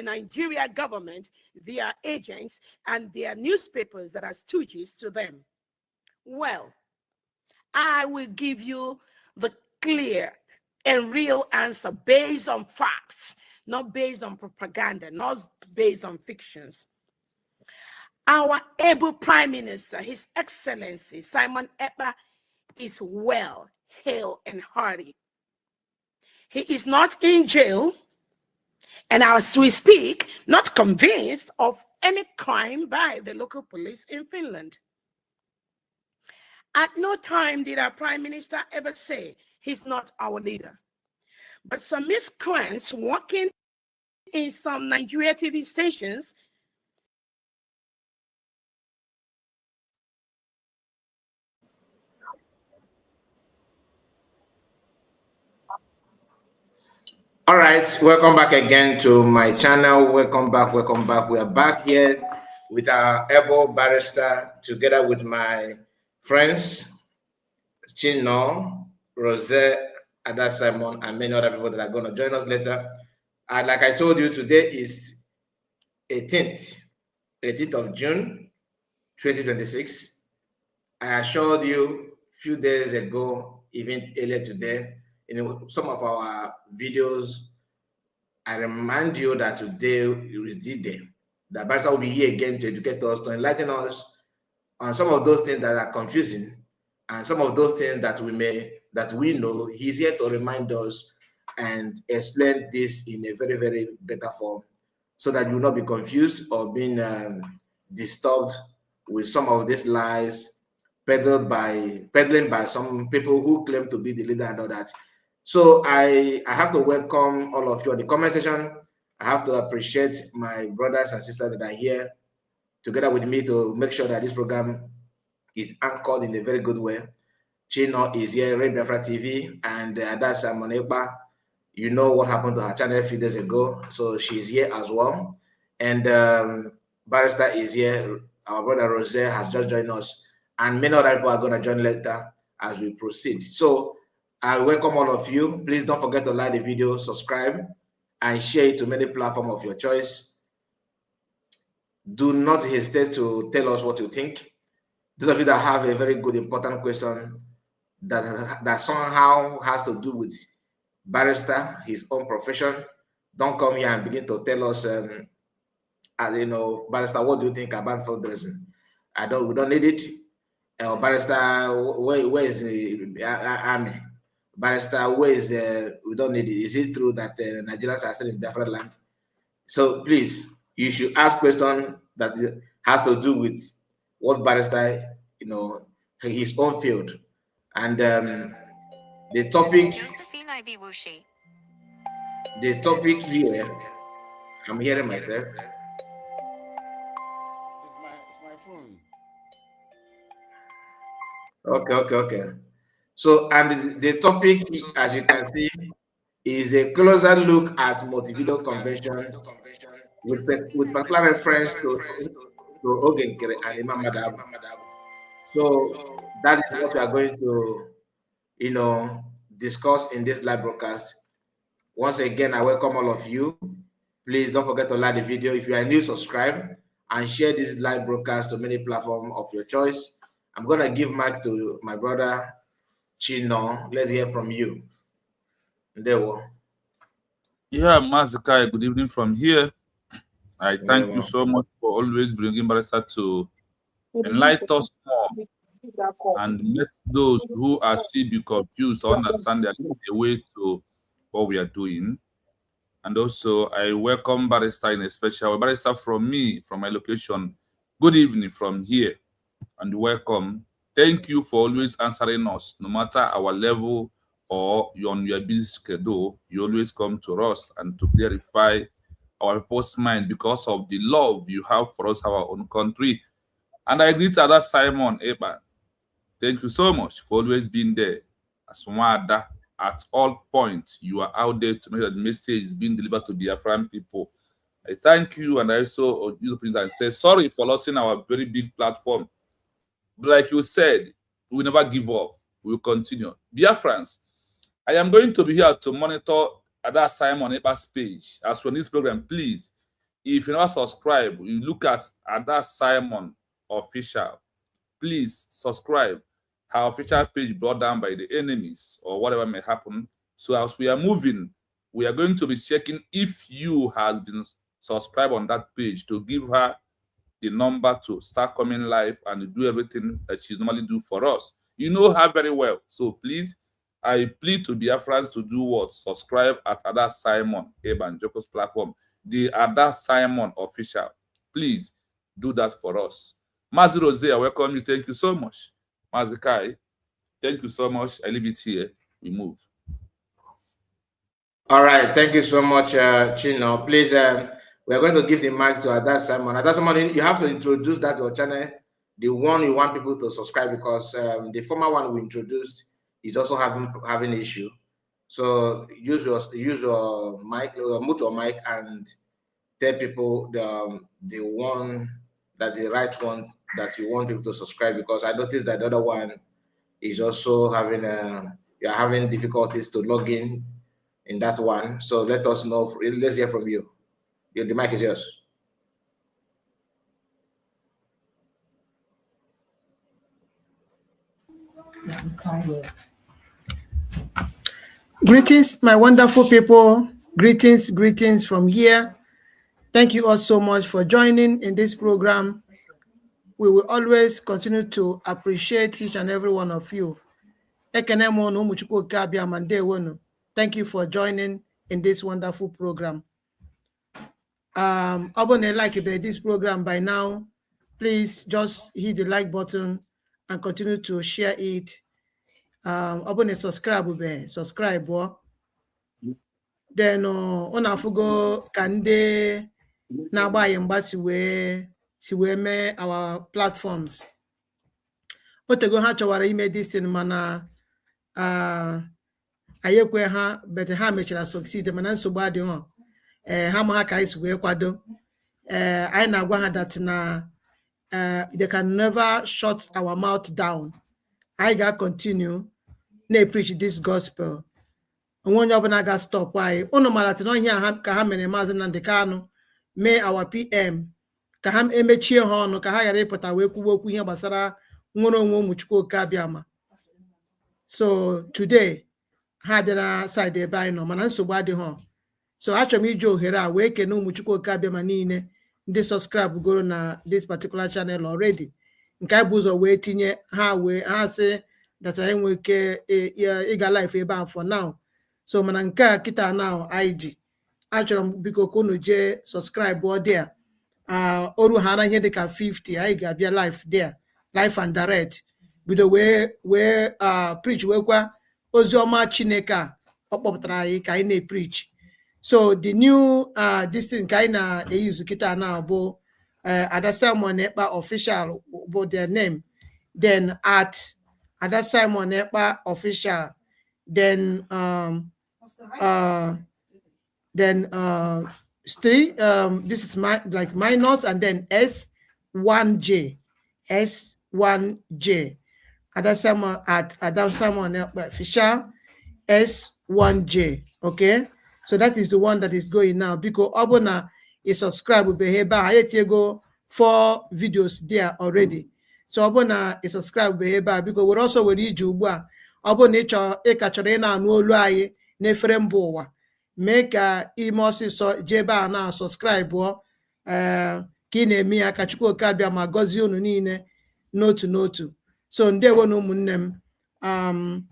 Nigeria government, their agents, and their newspapers that are stooges to them? Well, I will give you the clear and real answer based on facts, not based on propaganda, not based on fictions. Our able Prime Minister, His Excellency Simon Ekpa, is well, hale, and hearty. He is not in jail, and as we speak, not convinced of any crime by the local police in Finland. At no time did our Prime Minister ever say he's not our leader. But some miscreants working in some Nigeria TV stations All right, welcome back again to my channel. Welcome back. We are back here with our able barrister together with my friends, Chino, Rose, Ada Simon, and many other people that are going to join us later. And like I told you, today is 18th of June, 2026. I assured you a few days ago, even earlier today, in some of our videos, I remind you that today is the day. The barrister will be here again to educate us, to enlighten us on some of those things that are confusing, and some of those things that we know. He's here to remind us and explain this in a very, very better form, so that you will not be confused or being disturbed with some of these lies peddling by some people who claim to be the leader and all that. So I have to welcome all of you on the comment section. I have to appreciate my brothers and sisters that are here together with me to make sure that this program is anchored in a very good way. Chino is here, Red Biafra TV, and that's Simon Ekpa. You know what happened to her channel a few days ago, so she's here as well. And Barrister is here. Our brother Rose has just joined us, and many other people are going to join later as we proceed. So I welcome all of you. Please don't forget to like the video, subscribe, and share it to many platforms of your choice. Do not hesitate to tell us what you think. Those of you that have a very good, important question that somehow has to do with barrister, his own profession, don't come here and begin to tell us, barrister, what do you think about fundraising? We don't need it. Barrister, where is the army? Barrister, we don't need it. Is it true that Nigerians are still in different land? So please, you should ask questions that has to do with what barrister, his own field. And the topic here, I'm hearing myself. It's my phone. Okay. So, and the topic, as you can see, is a closer look at Montevideo Convention with particular reference to Ogenkere and Imam Madab. So that is what we are going to, discuss in this live broadcast. Once again, I welcome all of you. Please don't forget to like the video. If you are new, subscribe and share this live broadcast to many platforms of your choice. I'm going to give mic to my brother Chino. Let's hear from you. Ndewo. Yeah, Mazikai, good evening from here. I thank you so much for always bringing Barrister to enlighten us more and let those who are still be confused to understand that it's a way to what we are doing. And also, I welcome Barrister in a special way. Barrister from me, from my location. Good evening from here and welcome. Thank you for always answering us, no matter our level or on your busy schedule. You always come to us and to clarify our people's mind because of the love you have for us, our own country. And I greet Ada Simon Ekpa. Thank you so much for always being there. As Wada, at all points, you are out there to make sure the message is being delivered to Biafran people. I thank you, and I also use the opportunity and say sorry for losing our very big platform. But like you said, we will never give up. We will continue. Biafrans, I am going to be here to monitor Ada Simon Ekpa's page. As for this program, please, if you never subscribe, you look at Ada Simon Official. Please subscribe. Her official page brought down by the enemies or whatever may happen. So as we are moving, we are going to be checking if you has been subscribed on that page to give her the number to start coming live and do everything that she normally do for us. You know her very well. So please, I plead to Biafrans to do what? Subscribe at Ada Simon Ebanjoko's platform, the Ada Simon Official. Please do that for us. Mazi Rose, I welcome you. Thank you so much. Mazi Kai, thank you so much. I leave it here. We move. All right. Thank you so much, Chino. Please, we're going to give the mic to Ada Simon. Ada Simon, you have to introduce that to your channel, the one you want people to subscribe, because the former one we introduced is also having issue. So use your mic, mute your mic, and tell people the one that's the right one that you want people to subscribe, because I noticed that the other one is also having you're having difficulties to log in that one. So let us know. Let's hear from you. The mic is yours. Greetings, my wonderful people. Greetings from here. Thank you all so much for joining in this program. We will always continue to appreciate each and every one of you. Thank you for joining in this wonderful program. Abone like this program by now. Please just hit the like button and continue to share it. Abone subscribe. Then onafugo kande na buy siwe me our platforms. Otego ha chawara ime this thing mana ayekwe ha but ha mechara succeed mana nsogbu adi ho ha ma ka isiwe kwado I na gwa ha that na they can never shut our mouth down. I got continue na preach this gospel. Onye ọbụla ga stop why unu malati no here ka ha mere Maazị Nnamdi Kanu mee our PM ka ha emechie ha ọnụ ka ha ghara ịpụta wee kwuo okwu ihe gbasara nwere onwe ụmụ Chukwuka Abiama. So today ha bịara side ebe anyị nọ mana nsogbu adịghị. So achọrọ m iji ohere a wee kene ụmụ Chukwuka Abiama niile ndị subscribe goro na this particular channel already. Nke anyị bụ ụzọ wee tinye ha sị that I enwe ike ịga life ebe a for now. So mana nke a kita now IG achọrọ m biko ka unu jee subscribe ọ there. Oru ha na ihe dịka 50 anyị ga-abịa live there, live and direct. Bido wee preach wekwa ozi ọma Chineke a ọ kpọpụtara anyị ka anyị na-preach. So the new this thing ka anyị na-use kita now bụ Ada Simon Ekpa Official bụ their name. Then at Ada Simon Ekpa Official. Then this is like minus and then S1J. Ada Simon at Ada Simon Official S1J. Okay, so that is the one that is going now because Abona is subscribed beheba. I go 4 videos there already. So Abona is subscribed beheba because we're also with Ijubwa. Abona ekachore na anu olu aye n'efere mba ụwa. Mee ka ime ọsịsọ jebe a na subscribe ka ị na-eme ya ka Chukwuka Abiama gọzie unu niile n'otu. So ndewo na ụmụnne m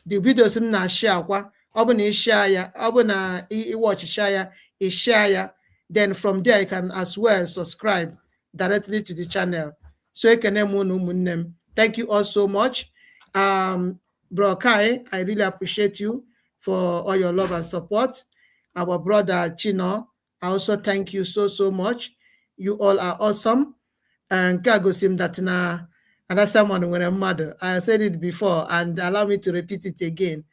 the videos m na share kwa ọ bụ na ị share ya ọ bụ na ị watch share ya ị share ya then from there you can as well subscribe directly to the channel. So ekene m unu ụmụnne m. Thank you all so much. Bro Kai, I really appreciate you for all your love and support. Our brother Chino, I also thank you so much. You all are awesome. And Kagosim that na Ada Simon when a mother. I said it before and allow me to repeat it again.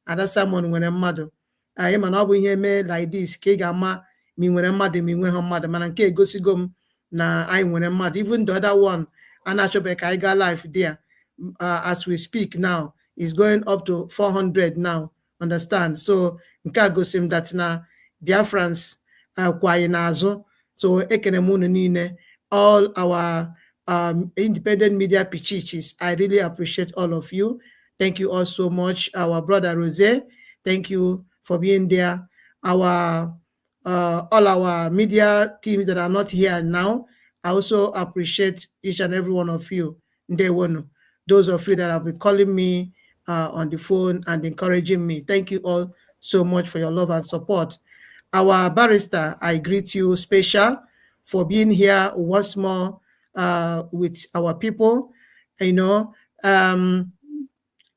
Ada Simon when a mother. I am an obu here me like this. Kegama mi when a mother mi when her mother. Man ke gosigum na I when a mother. Even the other one, Anashobek I got life there. As we speak now, is going up to 400 now. Understand? So nka gosim that na Biafrans kwaye nazo. So ekenemunu nine, all our independent media pichichis, I really appreciate all of you. Thank you all so much. Our brother Rose, thank you for being there. Our all our media teams that are not here now, I also appreciate each and every one of you. Those of you that have been calling me on the phone and encouraging me. Thank you all so much for your love and support. Our barrister, I greet you special for being here once more with our people. You know,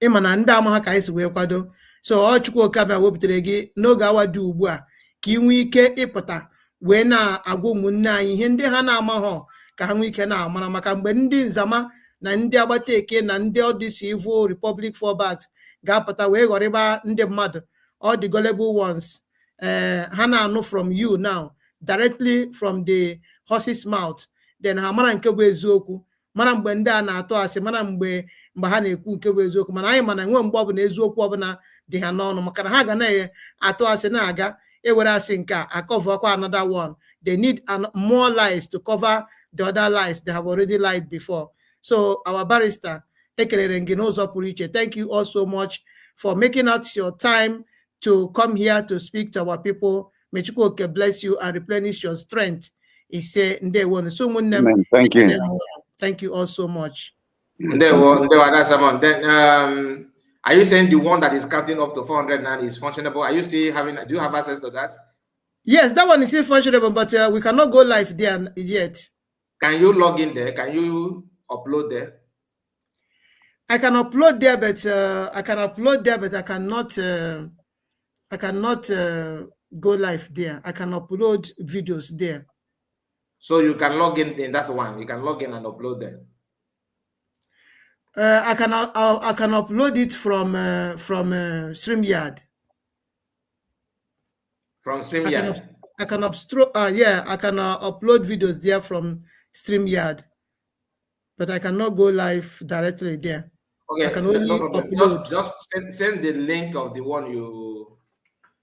ịma ndị ama ha ka anyị si wee kwado. So ọ Chukwuoka bịa wepụtara gị n'oge awa dị ugbu a ka ị nwee ike ịpụta wee na-agwa ụmụnne anyị ihe ndị ha na-amaghọ ka ha nwee ike na-amara, maka mgbe ndị nzama na ndị agbata eke na ndị ọdịsi Evil Republic Fallbacks ga-apụta wee ghọrịba ndị mmadụ, all the gullible ones, ha na-anụ from you now, directly from the horse's mouth, then ha mara nke bụ eziokwu, mara mgbe ndị a na-atọ asị, mara mgbe ha na-ekwu nke bụ eziokwu. Mana anyị mana nwe mgbe ọbụla eziokwu ọbụla dị ha n'ọnụ, maka na ha ga na-atọ asị na-aga ewere asị nke a cover another one. They need more lies to cover the other lies they have already lied before. So our barrister, thank you all so much for making out your time to come here to speak to our people. May Chukwuoka bless you and replenish your strength. He said, thank you. Thank you all so much. Then, are you saying the one that is counting up to 409 is functionable? Are you still having? Do you have access to that? Yes, that one is still functionable, but we cannot go live there yet. Can you log in there? Can you upload there? I can upload there, but I cannot go live there. I can upload videos there. So you can log in that one. You can log in and upload there. I can upload it from StreamYard. From StreamYard. I can upload videos there from StreamYard, but I cannot go live directly there. Okay, I can only upload. Just send the link of the one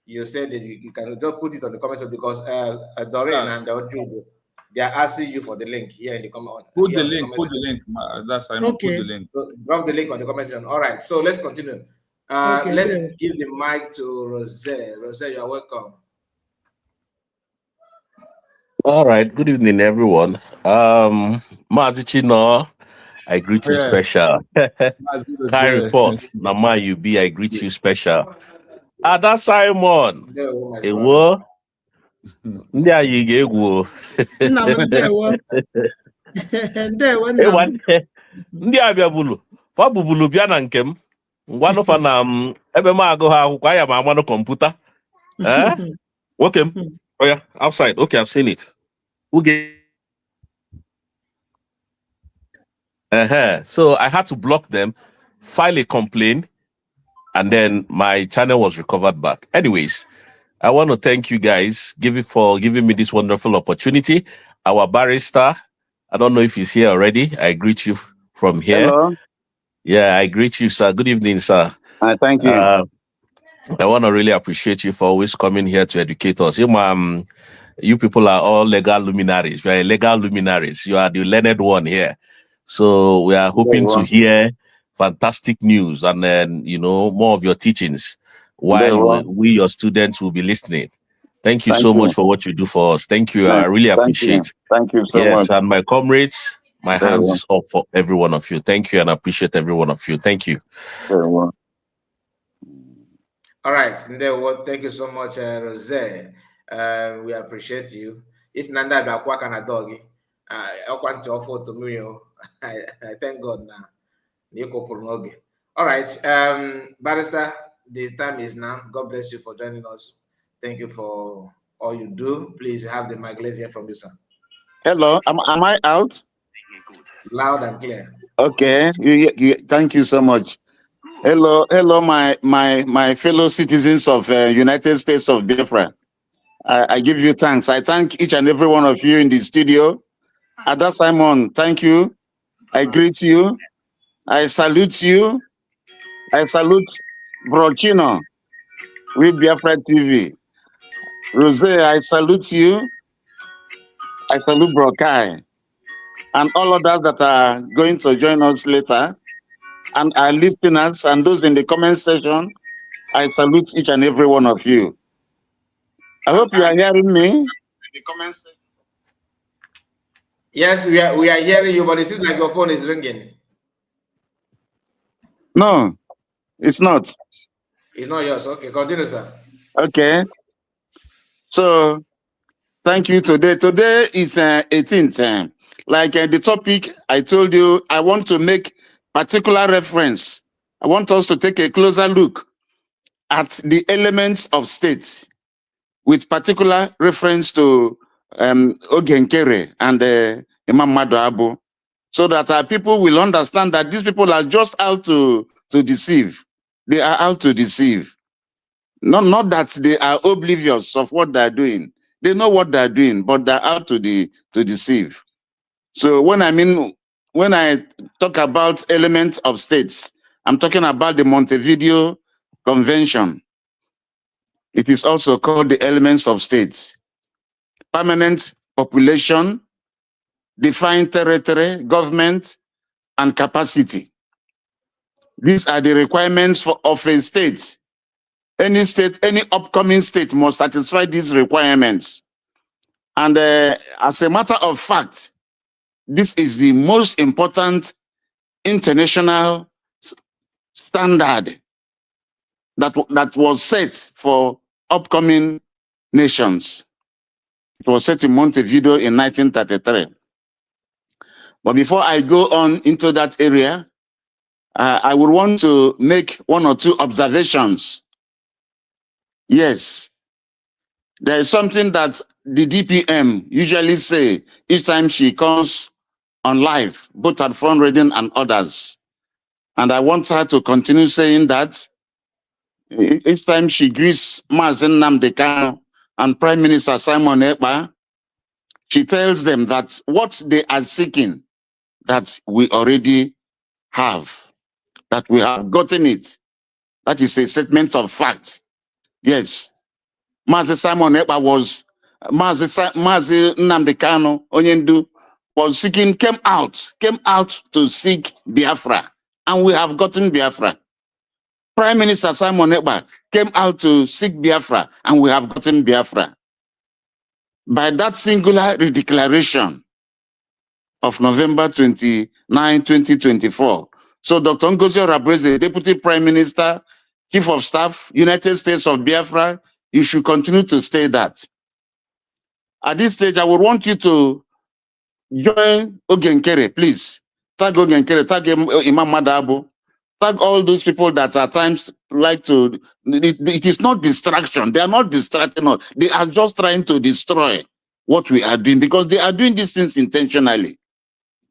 you said that you can just put it on the comments, because Doreen and Ojudo, they are asking you for the link here in the comment. Put the link. That's Simon. Okay. Put the link. So drop the link on the comment section. All right. So let's continue. Let's give the mic to Rose. Rose, you are welcome. All right. Good evening, everyone. Mazichino, I greet you special. Kai reports. Nama Yubi, I greet you special. Ada Simon. Ewo. Ndị anyị ga-egwu ndị abịa bulu fa bubulu bịa na nke m ngwanụfa na ebe m agụ ha akwụkwọ anya ma amanụ kọmputa nwoke m oya outside. Okay, I've seen it. So I had to block them, file a complaint, and then my channel was recovered back. Anyways, I want to thank you guys for giving me this wonderful opportunity. Our barrister, I don't know if he's here already. I greet you from here. Hello. Yeah, I greet you, sir. Good evening, sir. Thank you. I want to really appreciate you for always coming here to educate us. You people are all legal luminaries. You are legal luminaries. You are the learned one here. So we are hoping to hear fantastic news and then, more of your teachings while we, your students, will be listening. Thank you so much for what you do for us. Thank you. I really appreciate. Thank you so much. Yes, and my comrades, my hands is up for every one of you. Thank you, and I appreciate every one of you. Thank you. Very well. All right. Thank you so much, Rose. We appreciate you. It's Nanda Bakwaka and doggy. I want to offer to me. I thank God now. All right. Barrister, the time is now. God bless you for joining us. Thank you for all you do. Please have the mic. Let's hear from you, sir. Hello. Am I out? Loud and clear. Okay. Thank you so much. Hello, my fellow citizens of United States of Biafra. I give you thanks. I thank each and every one of you in the studio. Ada Simon, thank you. I greet you. I salute you. I salute Brochino with Biafra TV. Rose, I salute you. I salute Brokai and all others that are going to join us later, and our listeners and those in the comment section. I salute each and every one of you. I hope you are hearing me. Yes, we are hearing you, but it seems like your phone is ringing. No, it's not. It's not yours. Okay, continue, sir. Okay. So, thank you. Today is 18th. Like the topic I told you, I want to make particular reference. I want us to take a closer look at the elements of state with particular reference to Ogenkere and Imam Madu Abu, so that our people will understand that these people are just out to deceive. They are out to deceive. Not that they are oblivious of what they're doing. They know what they're doing, but they're out to deceive. So when I talk about elements of states, I'm talking about the Montevideo Convention. It is also called the elements of states. Permanent population, defined territory, government, and capacity. These are the requirements of a state. Any state, any upcoming state must satisfy these requirements. And as a matter of fact, this is the most important international standard that was set for upcoming nations. It was set in Montevideo in 1933. But before I go on into that area, I would want to make one or two observations. Yes, there is something that the DPM usually say each time she comes on live, both at Front Reading and others. And I want her to continue saying that each time she greets Mazen Nnamdi Kanu and Prime Minister Simon Ekpa, she tells them that what they are seeking, that we already have, that we have gotten it. That is a statement of fact. Yes. Mazi Simon Ekpa was, Mazi Nnamdi Kanu, Onyendu, was seeking, came out to seek Biafra. And we have gotten Biafra. Prime Minister Simon Ekpa came out to seek Biafra, and we have gotten Biafra. By that singular declaration of November 29, 2024. So Dr. Ngozi Orabueze, Deputy Prime Minister, Chief of Staff, United States of Biafra, you should continue to say that. At this stage, I would want you to join Ogenkere, please. Tag Ogenkere, tag Imam Madu Abu, tag all those people that at times like to, it is not distraction. They are not distracting us. They are just trying to destroy what we are doing, because they are doing these things intentionally.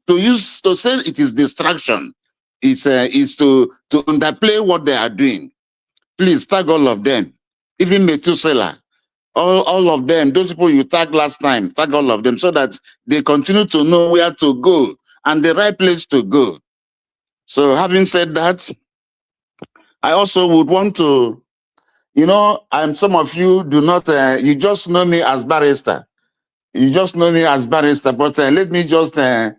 To say it is distraction is to underplay what they are doing. Please tag all of them, even Methuselah, all of them, those people you tagged last time, tag all of them, so that they continue to know where to go and the right place to go. So having said that, I also would want to, some of you do not, you just know me as barrister. You just know me as barrister, but let me just, I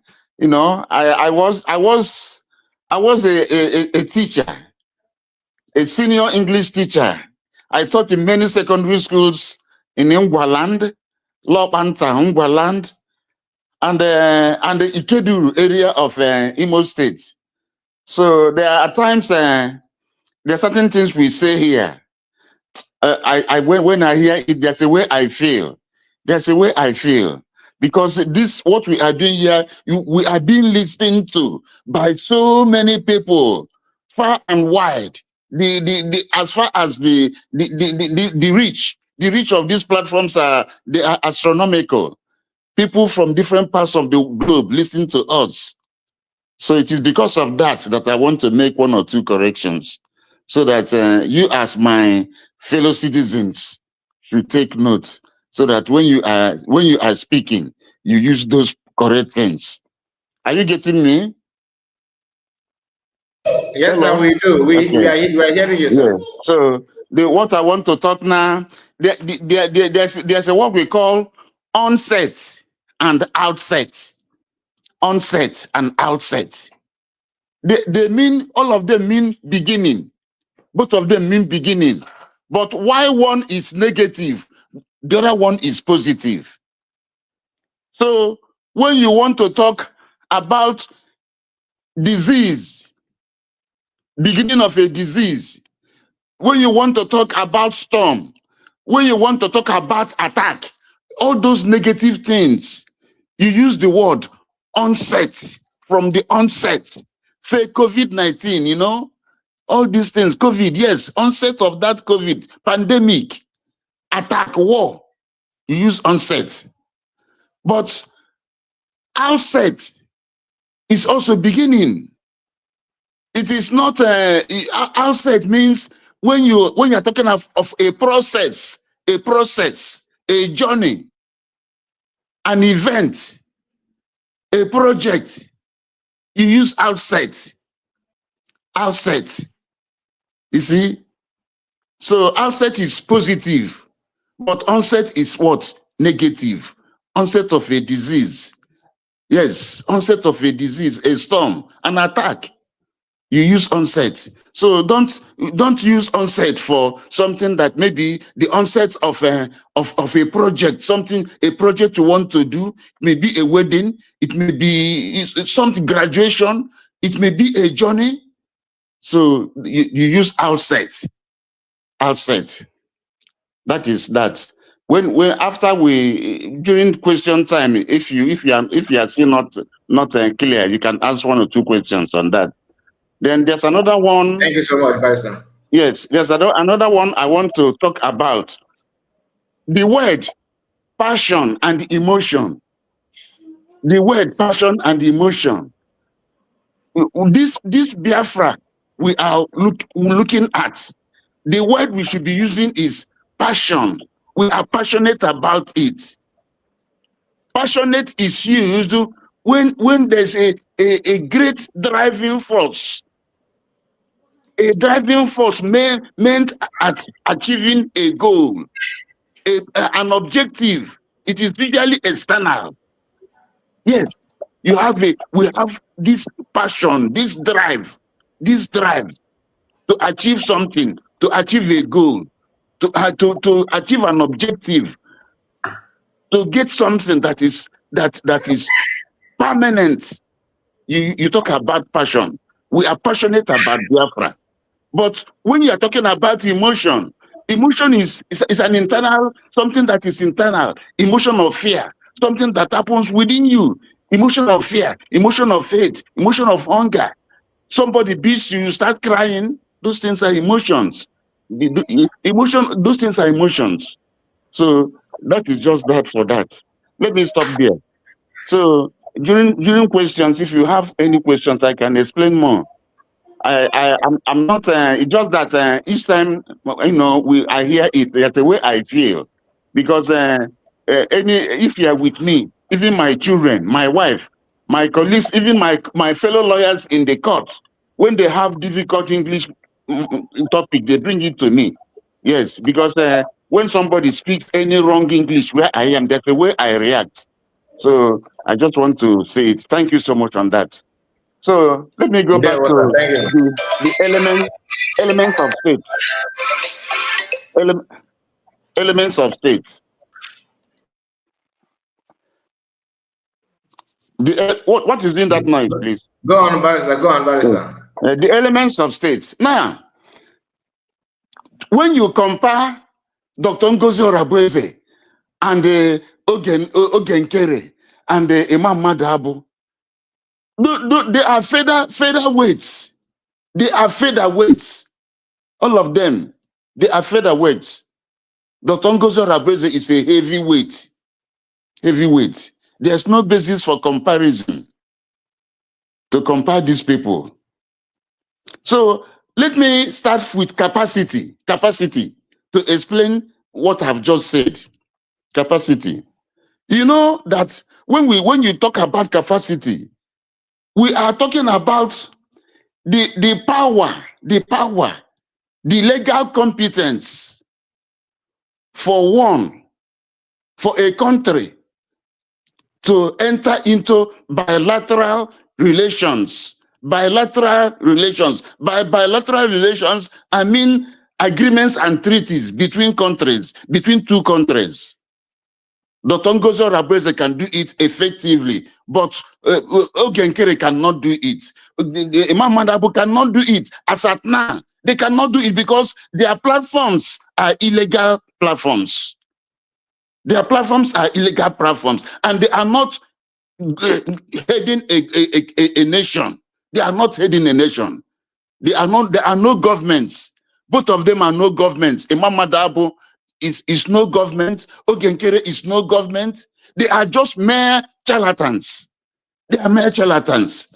was a teacher, a senior English teacher. I taught in many secondary schools in Ngwaland, Lopanta, Ngwaland, and the Ikeduru area of Imo State. So there are times, there are certain things we say here. When I hear it, there's a way I feel. There's a way I feel. Because what we are doing here, we are being listened to by so many people, far and wide. As far as the reach of these platforms they are astronomical. People from different parts of the globe listen to us. So it is because of that I want to make one or two corrections, so that you as my fellow citizens should take note, so that when you are speaking, you use those correct things. Are you getting me? Yes, sir, we do. We are hearing you, sir. Yeah. So what I want to talk now, there's a what we call onset and outset. Onset and outset. They mean, all of them mean beginning. Both of them mean beginning. But why one is negative, the other one is positive. So when you want to talk about disease, beginning of a disease, when you want to talk about storm, when you want to talk about attack, all those negative things, you use the word onset, from the onset. Say COVID-19, you know, all these things, COVID, yes, onset of that COVID, pandemic, attack, war, you use onset. But outset is also beginning. It is not, outset means when you are talking of a process, a journey, an event, a project, you use outset. Outset. You see? So outset is positive, but onset is what? Negative. Onset of a disease. Yes, onset of a disease, a storm, an attack. You use onset. So don't use onset for something that maybe the onset of a project, a project you want to do, maybe a wedding, it may be something, graduation, it may be a journey. So you use outset. Outset. That is that. When after during question time, if you are still not clear, you can ask 1 or 2 questions on that. Then there's another one. Thank you so much, Barrister. Yes, there's another one I want to talk about. The word passion and emotion. The word passion and emotion. This Biafra we are looking at, the word we should be using is passion. We are passionate about it. Passionate is used when there's a great driving force. A driving force meant at achieving a goal, an objective. It is usually external. Yes, we have this passion, this drive to achieve something, to achieve a goal, to achieve an objective, to get something that is permanent. You talk about passion. We are passionate about Biafra. But when you are talking about emotion is an internal, something that is internal, emotion of fear, something that happens within you, emotion of fear, emotion of hate, emotion of hunger. Somebody beats you, you start crying. Those things are emotions. Those things are emotions. So that is just that for that. Let me stop there. So during questions, if you have any questions, I can explain more. I'm not. It's just that each time I hear it, that's the way I feel, because if you are with me, even my children, my wife, my colleagues, even my fellow lawyers in the court, when they have difficult English topic, they bring it to me. Yes, because when somebody speaks any wrong English where I am, that's the way I react. So I just want to say it. Thank you so much on that. So let me go back to the elements of state. Elements of state. What is doing that noise, please? Go on, Barrister. Go on, Barrister. The elements of state. Now, when you compare Dr. Ngozi Orabueze and Ogen Kere and Imam Madabu, they are featherweights. They are featherweights. All of them, they are featherweights. Dr. Ngozi Orabueze is a heavyweight. Heavyweight. There's no basis for comparison to compare these people. So let me start with capacity. Capacity to explain what I've just said. Capacity. You know that when you talk about capacity, we are talking about the power, the legal competence for a country to enter into bilateral relations. Bilateral relations. By bilateral relations, I mean agreements and treaties between countries, between two countries. Dr. Ngozi Rabeze can do it effectively, but Oge Nkere cannot do it. Imam Madabu cannot do it. As at now, they cannot do it because their platforms are illegal platforms. Their platforms are illegal platforms, and they are not heading a nation. They are not heading a nation. There are no governments. Both of them are no governments. Imam Madabu is no government. Oge Nkere is no government. They are just mere charlatans. They are mere charlatans.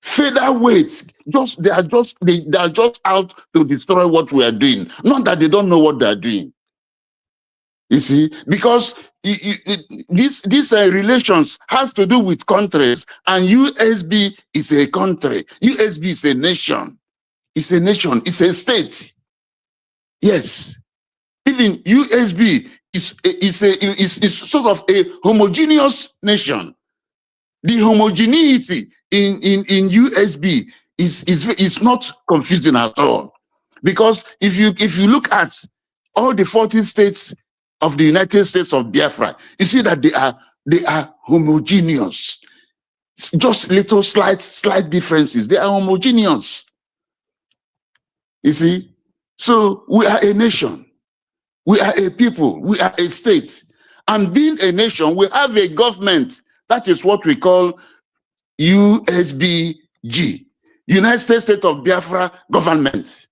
Featherweights. They are just out to destroy what we are doing. Not that they don't know what they are doing. You see, because these relations has to do with countries, and USB is a country. USB is a nation. It's a nation. It's a state. Yes. Even USB is sort of a homogeneous nation. The homogeneity in USB is not confusing at all, because if you look at all the 40 states of the United States of Biafra, you see that they are homogeneous. It's just little slight differences. They are homogeneous. You see, so we are a nation. We are a people. We are a state. And being a nation, we have a government. That is what we call USBG, United States of Biafra Government.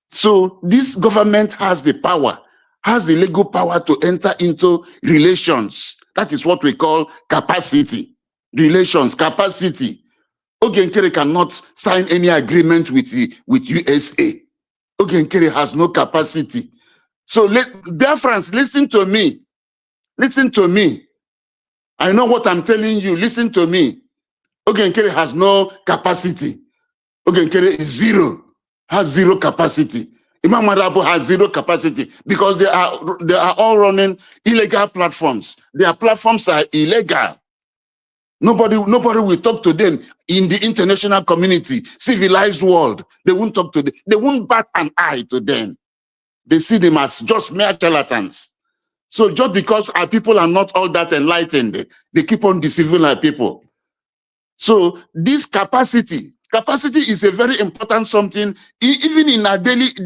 So this government has the power, has the legal power to enter into relations. That is what we call capacity. Relations, capacity. Oge Nkere cannot sign any agreement with USA. Oge Nkere has no capacity. So Biafrans, listen to me. Listen to me. I know what I'm telling you. Listen to me. Oge Nkere has no capacity. Oge Nkere is zero. Has zero capacity. Imam Madabu has zero capacity because they are all running illegal platforms. Their platforms are illegal. Nobody will talk to them in the international community, civilized world. They won't talk to them. They won't bat an eye to them. They see them as just mere charlatans. So just because our people are not all that enlightened, they keep on deceiving our people. So this capacity is a very important something, even in our day-to-day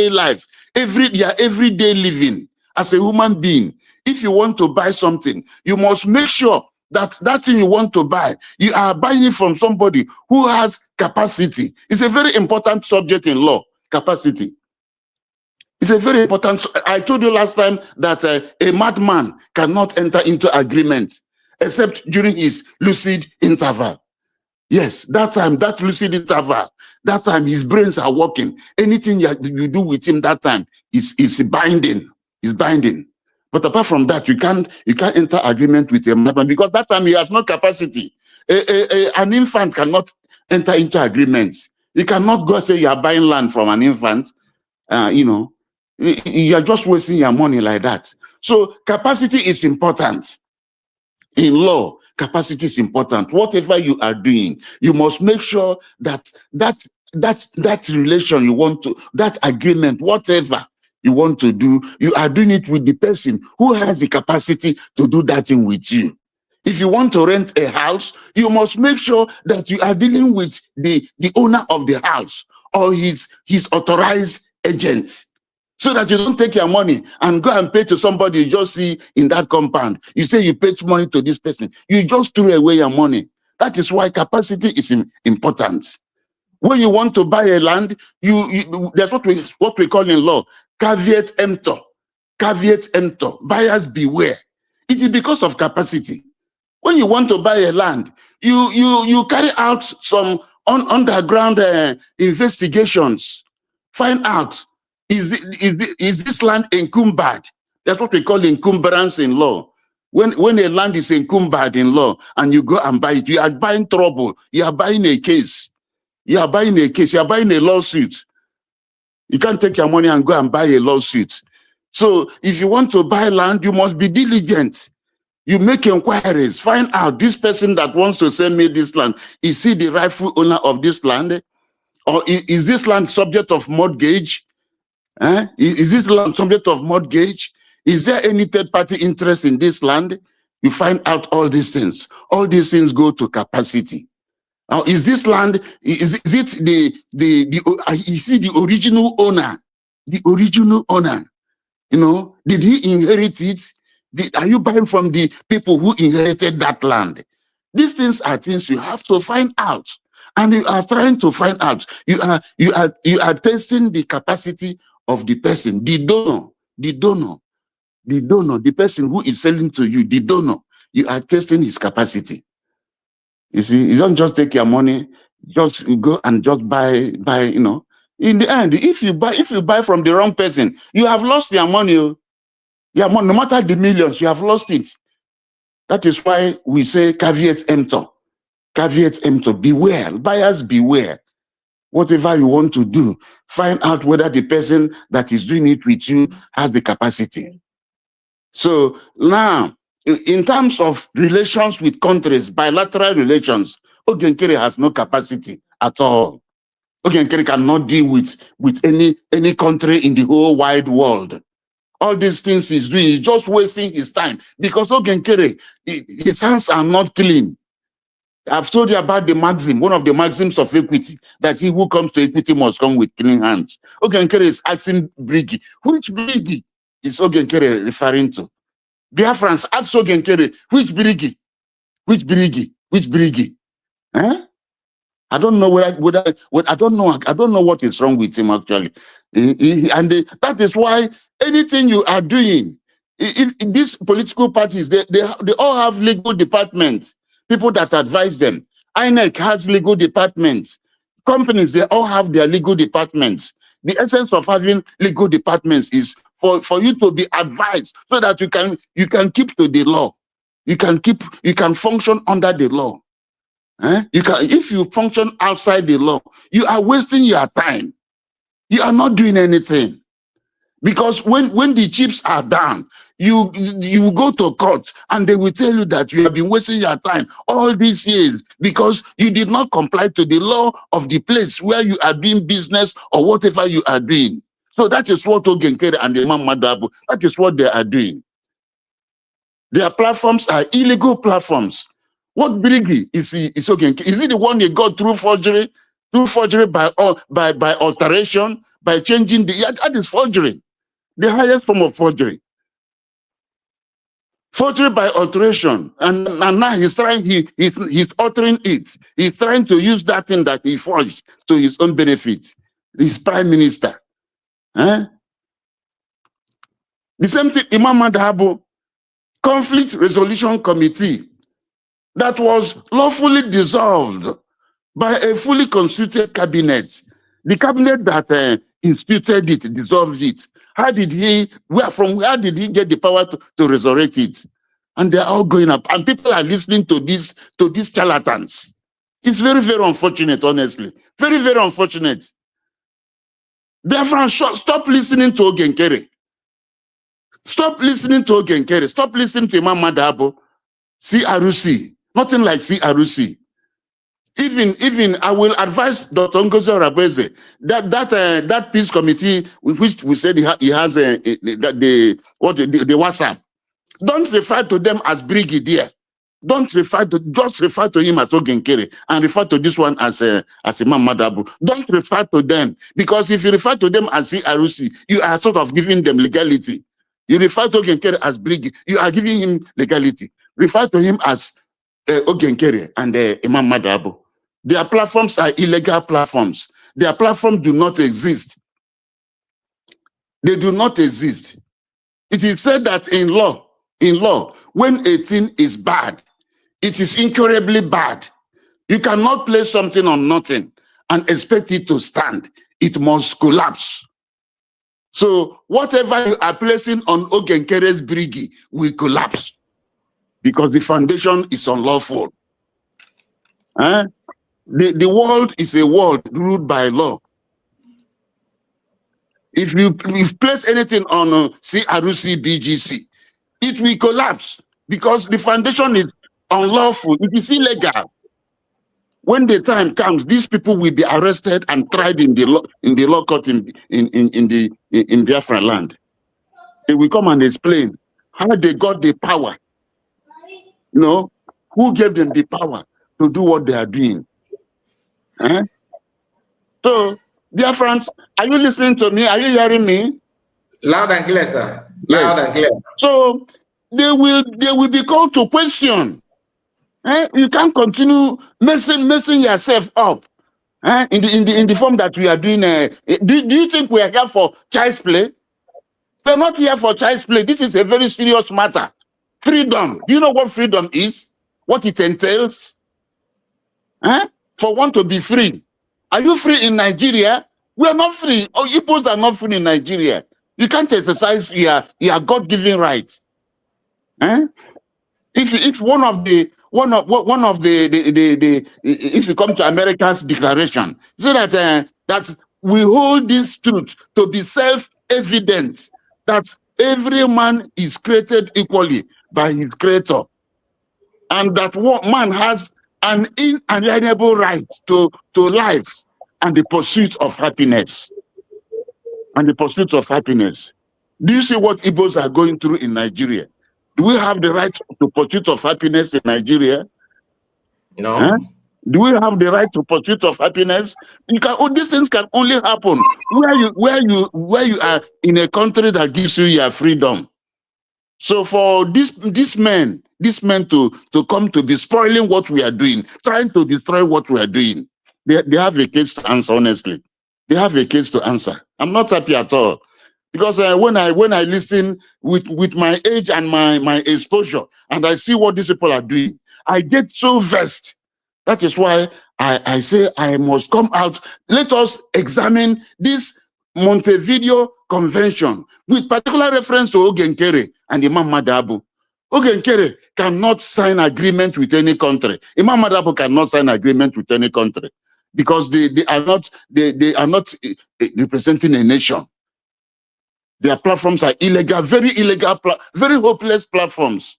life, everyday living as a human being. If you want to buy something, you must make sure that thing you want to buy, you are buying it from somebody who has capacity. It's a very important subject in law, capacity. It's a very important. I told you last time that a madman cannot enter into agreement except during his lucid interval. Yes, that time, that lucid interval, that time his brains are working. Anything you do with him that time is binding. Is binding. But apart from that, you can't enter agreement with a madman because that time he has no capacity. An infant cannot enter into agreements. You cannot go say you are buying land from an infant. You are just wasting your money like that. So capacity is important. In law, capacity is important. Whatever you are doing, you must make sure that relation you want to, that agreement, whatever you want to do, you are doing it with the person who has the capacity to do that thing with you. If you want to rent a house, you must make sure that you are dealing with the owner of the house or his authorized agent, so that you don't take your money and go and pay to somebody you just see in that compound. You say you paid money to this person. You just threw away your money. That is why capacity is important. When you want to buy a land, that's what we call in law, caveat emptor. Caveat emptor. Buyers beware. It is because of capacity. When you want to buy a land, you carry out some underground investigations. Find out, is this land encumbered? That's what we call encumbrance in law. When a land is encumbered in law and you go and buy it, you are buying trouble. You are buying a case. You are buying a case. You are buying a lawsuit. You can't take your money and go and buy a lawsuit. So if you want to buy land, you must be diligent. You make inquiries, find out this person that wants to sell me this land, is he the rightful owner of this land? Or is this land subject of mortgage? Is this land subject of mortgage? Is there any third party interest in this land? You find out all these things. All these things go to capacity. Now, is this land, is it the original owner? The original owner, you know, did he inherit it? Are you buying from the people who inherited that land? These things are things you have to find out, and you are trying to find out. You are testing the capacity of the person, the donor, the person who is selling to you, the donor. You are testing his capacity. You see, you don't just take your money, just go and just buy. You know, in the end, if you buy from the wrong person, you have lost your money. Yeah, no matter the millions, you have lost it. That is why we say caveat emptor. Caveat emptor. Beware. Buyers beware. Whatever you want to do, find out whether the person that is doing it with you has the capacity. So now, in terms of relations with countries, bilateral relations, Ogenkere has no capacity at all. Ogenkere cannot deal with any country in the whole wide world. All these things he's doing, he's just wasting his time, because Ogenkere, his hands are not clean. I've told you about the maxim, one of the maxims of equity, that he who comes to equity must come with clean hands. Ogenkere is asking Brigi. Which Brigi is Ogenkere referring to? Biafrans, ask Ogenkere, which Brigi? Which Brigi? Which Brigi? Huh? I don't know I don't know what is wrong with him actually. That is why anything you are doing, if these political parties, they all have legal departments, people that advise them. INEC has legal departments. Companies, they all have their legal departments. The essence of having legal departments is for you to be advised so that you can keep to the law. You can function under the law. If you function outside the law, you are wasting your time. You are not doing anything. Because when the chips are down, you go to court and they will tell you that you have been wasting your time all these years because you did not comply to the law of the place where you are doing business or whatever you are doing. So that is what Ogenkere and the Imam Madabu, that is what they are doing. Their platforms are illegal platforms. What Brigi is Ogenkere? Is he the one they got through forgery? Through forgery by alteration, by changing that is forgery. The highest form of forgery. Forgery by alteration. And now he's altering it. He's trying to use that thing that he forged to his own benefit. He's prime minister. The same thing, Imam Madhabu, Conflict Resolution Committee, that was lawfully dissolved by a fully constituted cabinet. The cabinet that instituted it, dissolved it. Where did he get the power to resurrect it? And they're all going up. And people are listening to these charlatans. It's very, very unfortunate, honestly. Very, very unfortunate. Therefore, stop listening to Ogenkere. Stop listening to Ogenkere. Stop listening to Imam Madhabu. CRC. Nothing like CRC. Even I will advise Dr. Ngozi Orabeze that peace committee, which we said he has the WhatsApp. Don't refer to them as brigadier. Just refer to him as Ogenkere and refer to this one as Imam Madabu. Don't refer to them, because if you refer to them as CRC, you are sort of giving them legality. You refer to Ogenkere as Brigi, you are giving him legality. Refer to him as Ogenkere and Imam Madabu. Their platforms are illegal platforms. Their platforms do not exist. They do not exist. It is said that in law, when a thing is bad, it is incurably bad. You cannot place something on nothing and expect it to stand. It must collapse. So whatever you are placing on Ogenkere's Brigi will collapse because the foundation is unlawful. The world is a world ruled by law. If you place anything on CRC, BGC, it will collapse because the foundation is unlawful. It is illegal. When the time comes, these people will be arrested and tried in the law court in Biafra land. They will come and explain how they got the power. You know, who gave them the power to do what they are doing? So, dear friends, are you listening to me? Are you hearing me? Loud and clear, sir. Yes. Loud and clear. So they will be called to question. You can't continue messing yourself up in the form that we are doing. Do you think we are here for child's play? We're not here for child's play. This is a very serious matter. Freedom. Do you know what freedom is? What it entails? For one to be free. Are you free in Nigeria? We are not free. Oh, Igbos are not free in Nigeria. You can't exercise your God-given rights. If one of the if you come to America's declaration, so that we hold this truth to be self-evident that every man is created equally by his creator, and that man has an inalienable right to life and the pursuit of happiness. And the pursuit of happiness. Do you see what Igbos are going through in Nigeria? Do we have the right to pursuit of happiness in Nigeria? No. Do we have the right to pursuit of happiness? These things can only happen where you are in a country that gives you your freedom. So for these men to come to be spoiling what we are doing, trying to destroy what we are doing, they have a case to answer, honestly. They have a case to answer. I'm not happy at all. Because when I listen with my age and my exposure, and I see what these people are doing, I get so vexed. That is why I say I must come out. Let us examine this Montevideo Convention with particular reference to Ogenkere and Imam Madabu. Ogenkere cannot sign agreement with any country. Imam Madabu cannot sign agreement with any country because they are not representing a nation. Their platforms are illegal, very illegal, very hopeless platforms.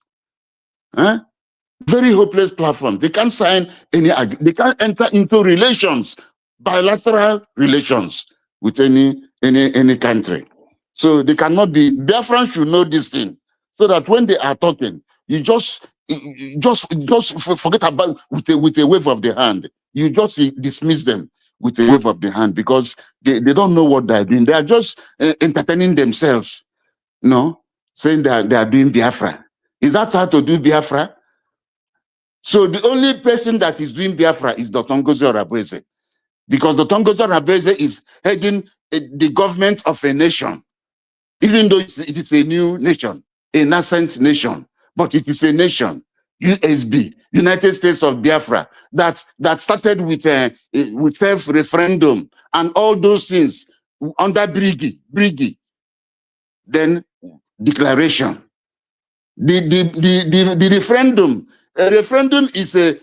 Very hopeless platforms. They can't sign they can't enter into relations, bilateral relations with any country. So they cannot be. Biafrans should know this thing, so that when they are talking, you just forget about with a wave of the hand. You just dismiss them with a wave of the hand because they don't know what they're doing. They are just entertaining themselves, saying that they are doing Biafra. Is that how to do Biafra? So the only person that is doing Biafra is Dr. Ngozi Orabueze, because Dr. Ngozi Orabueze is heading the government of a nation, even though it is a new nation, a nascent nation, but it is a nation. USB, United States of Biafra, that started with self-referendum and all those things under Brigi, then declaration. The referendum. A referendum is a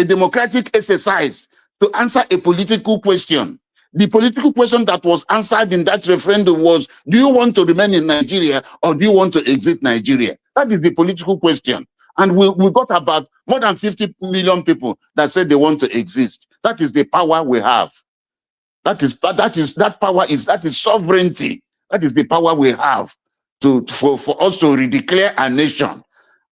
democratic exercise to answer a political question. The political question that was answered in that referendum was, do you want to remain in Nigeria or do you want to exit Nigeria? That is the political question. And we got about more than 50 million people that said they want to exist. That is the power we have. That is sovereignty. That is the power we have for us to redeclare a nation.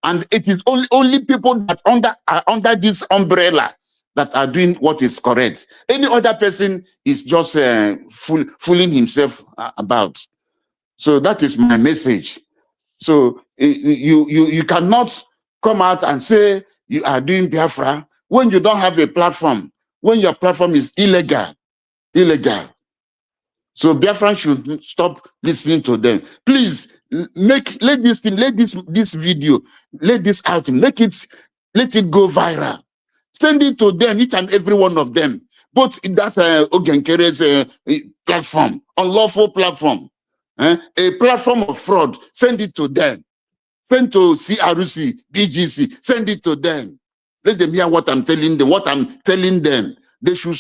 And it is only people that are under this umbrella that are doing what is correct. Any other person is just fooling himself about. So that is my message. So you cannot come out and say you are doing Biafra when you don't have a platform, when your platform is illegal. So Biafra should stop listening to them. Please let this video, let this out, let it go viral. Send it to them, each and every one of them. Both in that Ogenkere's platform, unlawful platform, a platform of fraud. Send it to them. Send to CRC, BGC. Send it to them. Let them hear what I'm telling them. What I'm telling them, they should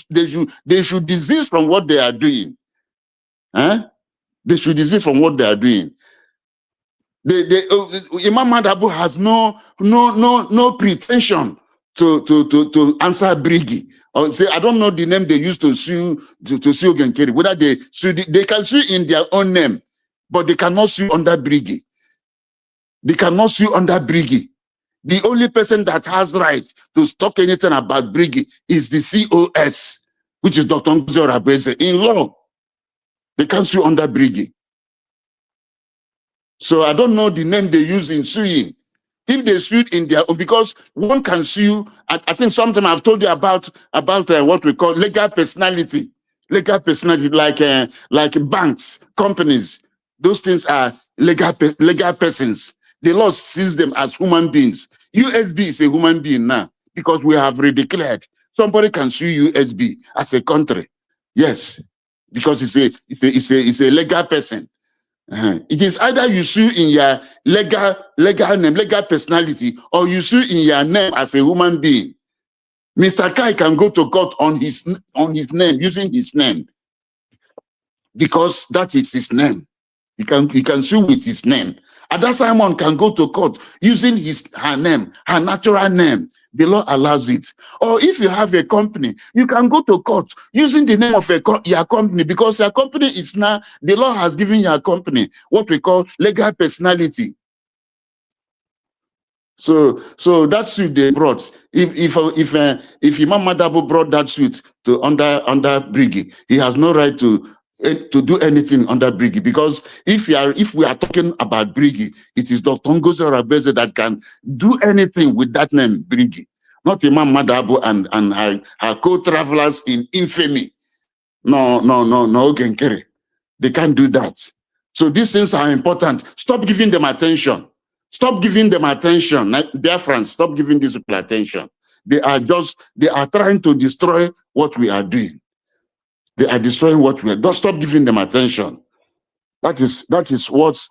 desist from what they are doing. They should desist from what they are doing. Imam Madabu has no pretension to answer Brigi. Or say, I don't know the name they used to sue Ogenkere. Whether they sue, they can sue in their own name, but they cannot sue under Brigi. They cannot sue under Brigi. The only person that has right to talk anything about Brigi is the COS, which is Dr. Ngozi Orabeze. In law, they can't sue under Brigi. So I don't know the name they use in suing. If they sued in their own, because one can sue, I think sometime I've told you about what we call legal personality. Legal personality, like banks, companies. Those things are legal persons. The law sees them as human beings. USB is a human being now because we have redeclared. Somebody can sue USB as a country. Yes, because it's a legal person. It is either you sue in your legal name, legal personality, or you sue in your name as a human being. Mr. Kai can go to court on his name, using his name, because that is his name. He can sue with his name. Ada Simon can go to court using her name, her natural name. The law allows it. Or if you have a company, you can go to court using the name of your company, because your company is now, the law has given your company what we call legal personality. So that suit they brought, if Imam Madabu brought that suit to under Brigi, he has no right to do anything under Brigi, because if we are talking about Brigi, it is Dr. Ngozi Orabeze that can do anything with that name, Brigi, not Imam Madabu and her co-travelers in infamy. No, Ogenkere. They can't do that. So these things are important. Stop giving them attention. Stop giving them attention. Dear friends, stop giving these people attention. They are trying to destroy what we are doing. They are destroying what we are. Don't stop giving them attention. That is what's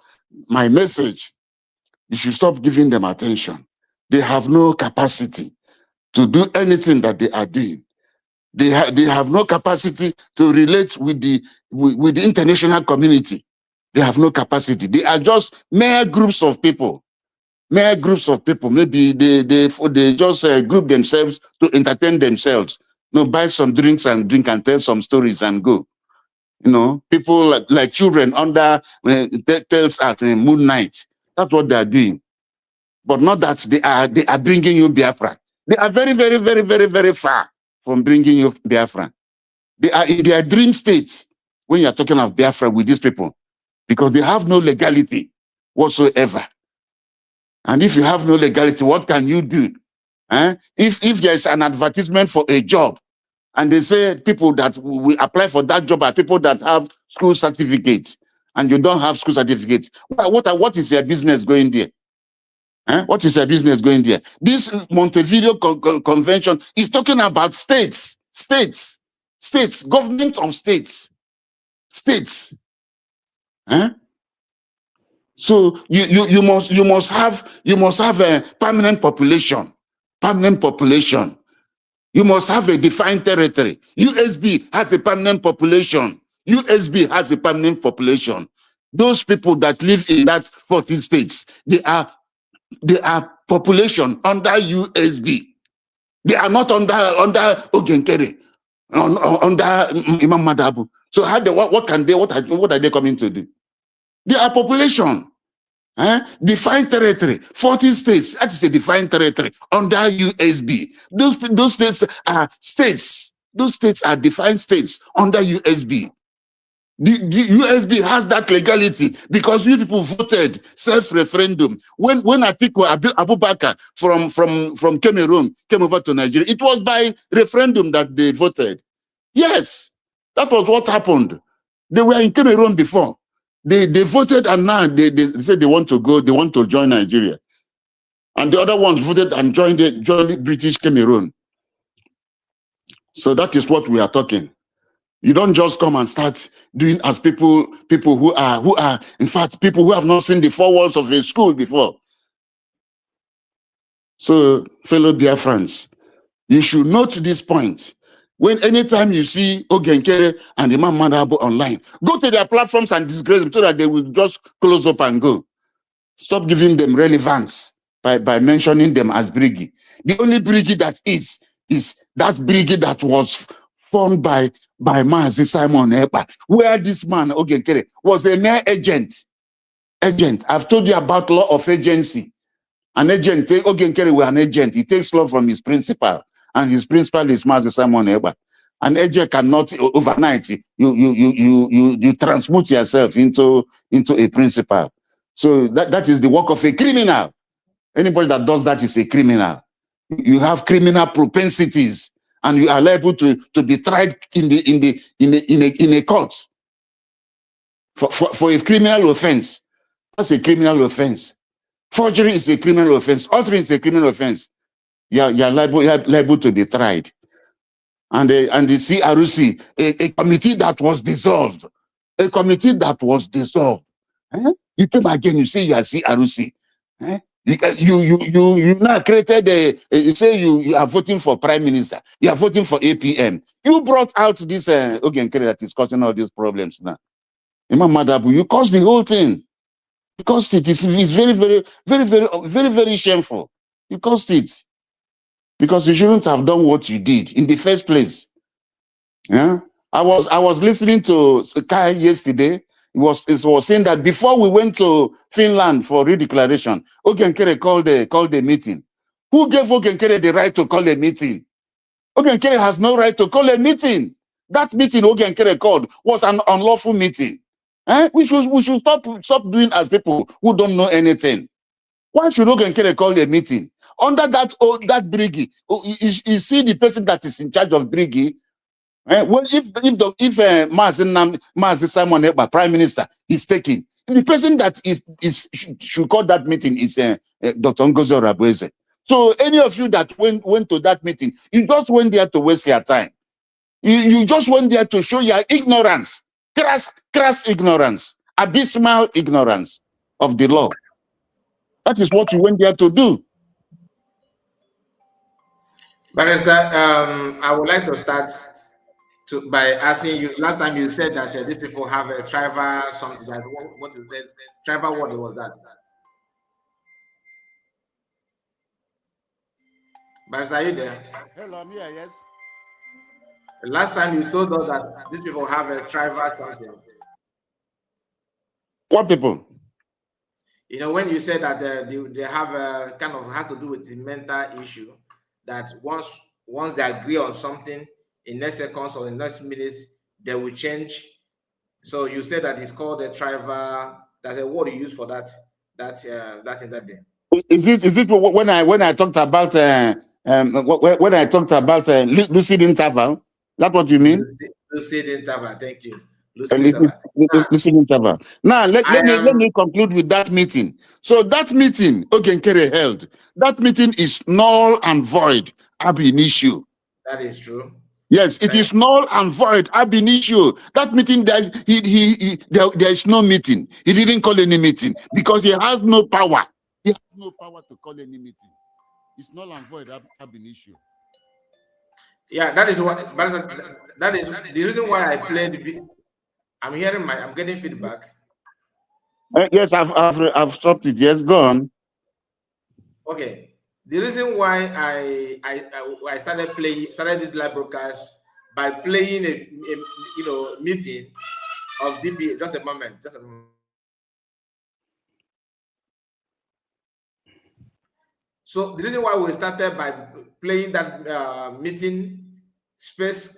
my message. You should stop giving them attention. They have no capacity to do anything that they are doing. They have no capacity to relate with the international community. They have no capacity. They are just mere groups of people. Mere groups of people. Maybe they just group themselves to entertain themselves. Buy some drinks and drink and tell some stories and go. People like children under tales at moon night. That's what they are doing. But not that they are bringing you Biafra. They are very, very, very, very, very far from bringing you Biafra. They are in their dream states when you are talking of Biafra with these people, because they have no legality whatsoever. And if you have no legality, what can you do? If there is an advertisement for a job, and they say people that will apply for that job are people that have school certificates, and you don't have school certificates, what is your business going there? What is your business going there? This Montevideo Convention is talking about states, government of states. So you must have a permanent population. You must have a defined territory. USB has a permanent population. Those people that live in that 14 states, they are population under USB. They are not under Ogenkere, under Imam Madabu. So what are they coming to do? They are population. Defined territory, 14 states. That is a defined territory under USB. Those states are states. Those states are defined states under USB. The USB has that legality because you people voted self-referendum. When Atiku Abubakar from Cameroon came over to Nigeria, it was by referendum that they voted. Yes, that was what happened. They were in Cameroon before. They voted, and now they said they want to join Nigeria. And the other ones voted and joined the British Cameroon. So that is what we are talking. You don't just come and start doing as people who are, in fact, people who have not seen the four walls of a school before. So, fellow dear friends, you should note this point. When anytime you see Ogenkere and Imam Madabo online, go to their platforms and disgrace them so that they will just close up and go. Stop giving them relevance by mentioning them as Brigi. The only Brigi that is that Brigi that was formed by Mazi Simon Ekpa, where this man, Ogenkere, was a mere agent. I've told you about law of agency. An agent, Ogenkere was an agent. He takes law from his principal, and his principal is Mazi Simon Ekpa. An agent cannot overnight you transmute yourself into a principal. So that is the work of a criminal. Anybody that does that is a criminal. You have criminal propensities, and you are liable to be tried in a court for a criminal offense. That's a criminal offense. Forgery is a criminal offense. Altering is a criminal offense. You're liable to be tried. And the CRC, a committee that was dissolved. A committee that was dissolved. You come again, you say you are CRC. You now created you say you are voting for Prime Minister. You are voting for APM. You brought out this Ogenkere that is causing all these problems now. Imam Madabu, you caused the whole thing. You caused it. It's very shameful. You caused it. Because you shouldn't have done what you did in the first place. Yeah, I was listening to Kai yesterday. It was saying that before we went to Finland for redeclaration, Ogenkere called a meeting. Who gave Ogenkere the right to call a meeting? Ogenkere has no right to call a meeting. That meeting Ogenkere called was an unlawful meeting. We should stop doing as people who don't know anything. Why should Ogenkere call a meeting? Under that Brigi, you see the person that is in charge of Brigi. Well, if Mazi Simon Ekpa, Prime Minister, is taken, the person that should call that meeting is Dr. Ngozi Orabueze. So any of you that went to that meeting, you just went there to waste your time. You just went there to show your ignorance, crass ignorance, abysmal ignorance of the law. That is what you went there to do. Barrister, I would like to start by asking you. Last time you said that these people have a tribal something. Like what you said, tribal. What was that? Barrister, are you there? Hello, I'm here. Yes. The last time you told us that these people have a tribal something. What people? You know, when you said that they have a kind of has to do with the mental issue, that once they agree on something, in next seconds or in next minutes, they will change. So you said that it's called a tribal. That's a word you use for that in that day. Is it when I talked about when I talked about lucid interval? That's what you mean? Lucid interval. Thank you. Lucid interval. Now let me conclude with that meeting. So that meeting Ogenkere held, that meeting is null and void ab initio. That is true. Yes, it is null and void ab initio. That meeting, there is no meeting. He didn't call any meeting because he has no power. He has no power to call any meeting. It's null and void ab initio. Yeah, that is what. That is the reason why I played. I'm getting feedback. Yes, I've stopped it. Yes, go on. Okay. The reason why I started this live broadcast by playing a meeting of DP. Just a moment. So the reason why we started by playing that meeting space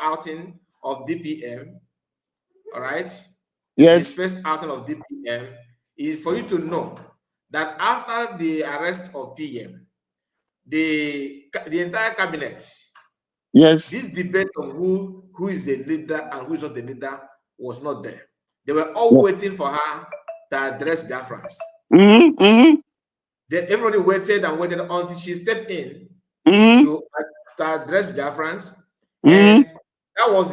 outing of DPM, all right? Yes. The space outing of DPM is for you to know that after the arrest of PM, the entire cabinet, yes, this debate on who is the leader and who is not the leader was not there. They were all waiting for her to address Biafrans. Then everybody waited and waited until she stepped in to address Biafrans. And that was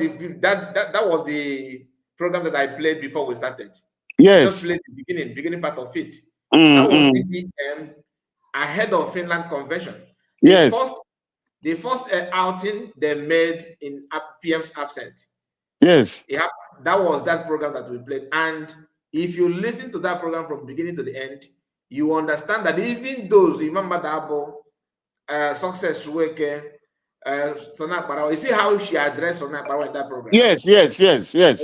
the program that I played before we started. Yes. Just played the beginning part of it. That was DPM ahead of Finland Convention. Yes. the first outing they made in PM's absence. Yes. That was that program that we played. And if you listen to that program from beginning to the end, you understand that even those, remember that Success Weke, Sonak Barao, you see how she addressed Sonak Barao in that program? Yes. Okay.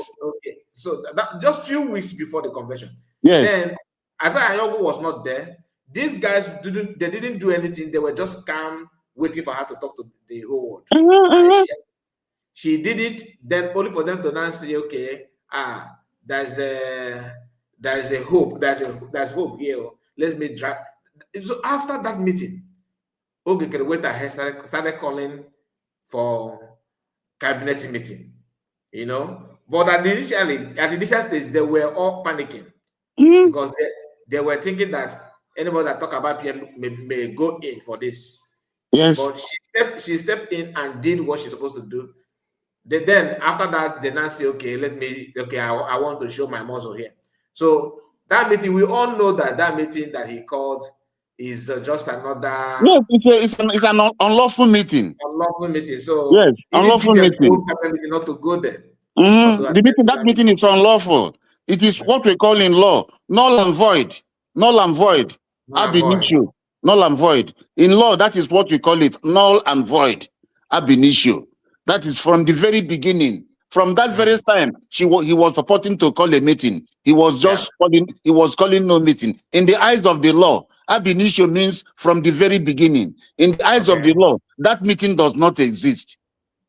So that just few weeks before the convention. Yes. Then, Asai Anyogu was not there. These guys didn't do anything. They were just calm, waiting for her to talk to the whole world. She did it, then only for them to now say, okay, there's a hope, there's hope here. Let me try. So after that meeting, Oge Kereweta started calling for cabinet meeting, you know. But at the initial stage, they were all panicking because they were thinking that anybody that talk about PM may go in for this. Yes. But she stepped in and did what she's supposed to do. Then after that, they now say, okay, I want to show my muscle here. So that meeting, we all know that meeting that he called is just another. Yes, it's an unlawful meeting. Unlawful meeting. So yes, unlawful meeting. Not to go there. That meeting is unlawful. It is what we call in law null and void. Null and void. Ab initio. Null and void. In law, that is what we call it. Null and void. Ab initio. That is from the very beginning. From that very time, he was purporting to call a meeting. He was just calling no meeting. In the eyes of the law, ab initio means from the very beginning. In the eyes of the law, that meeting does not exist.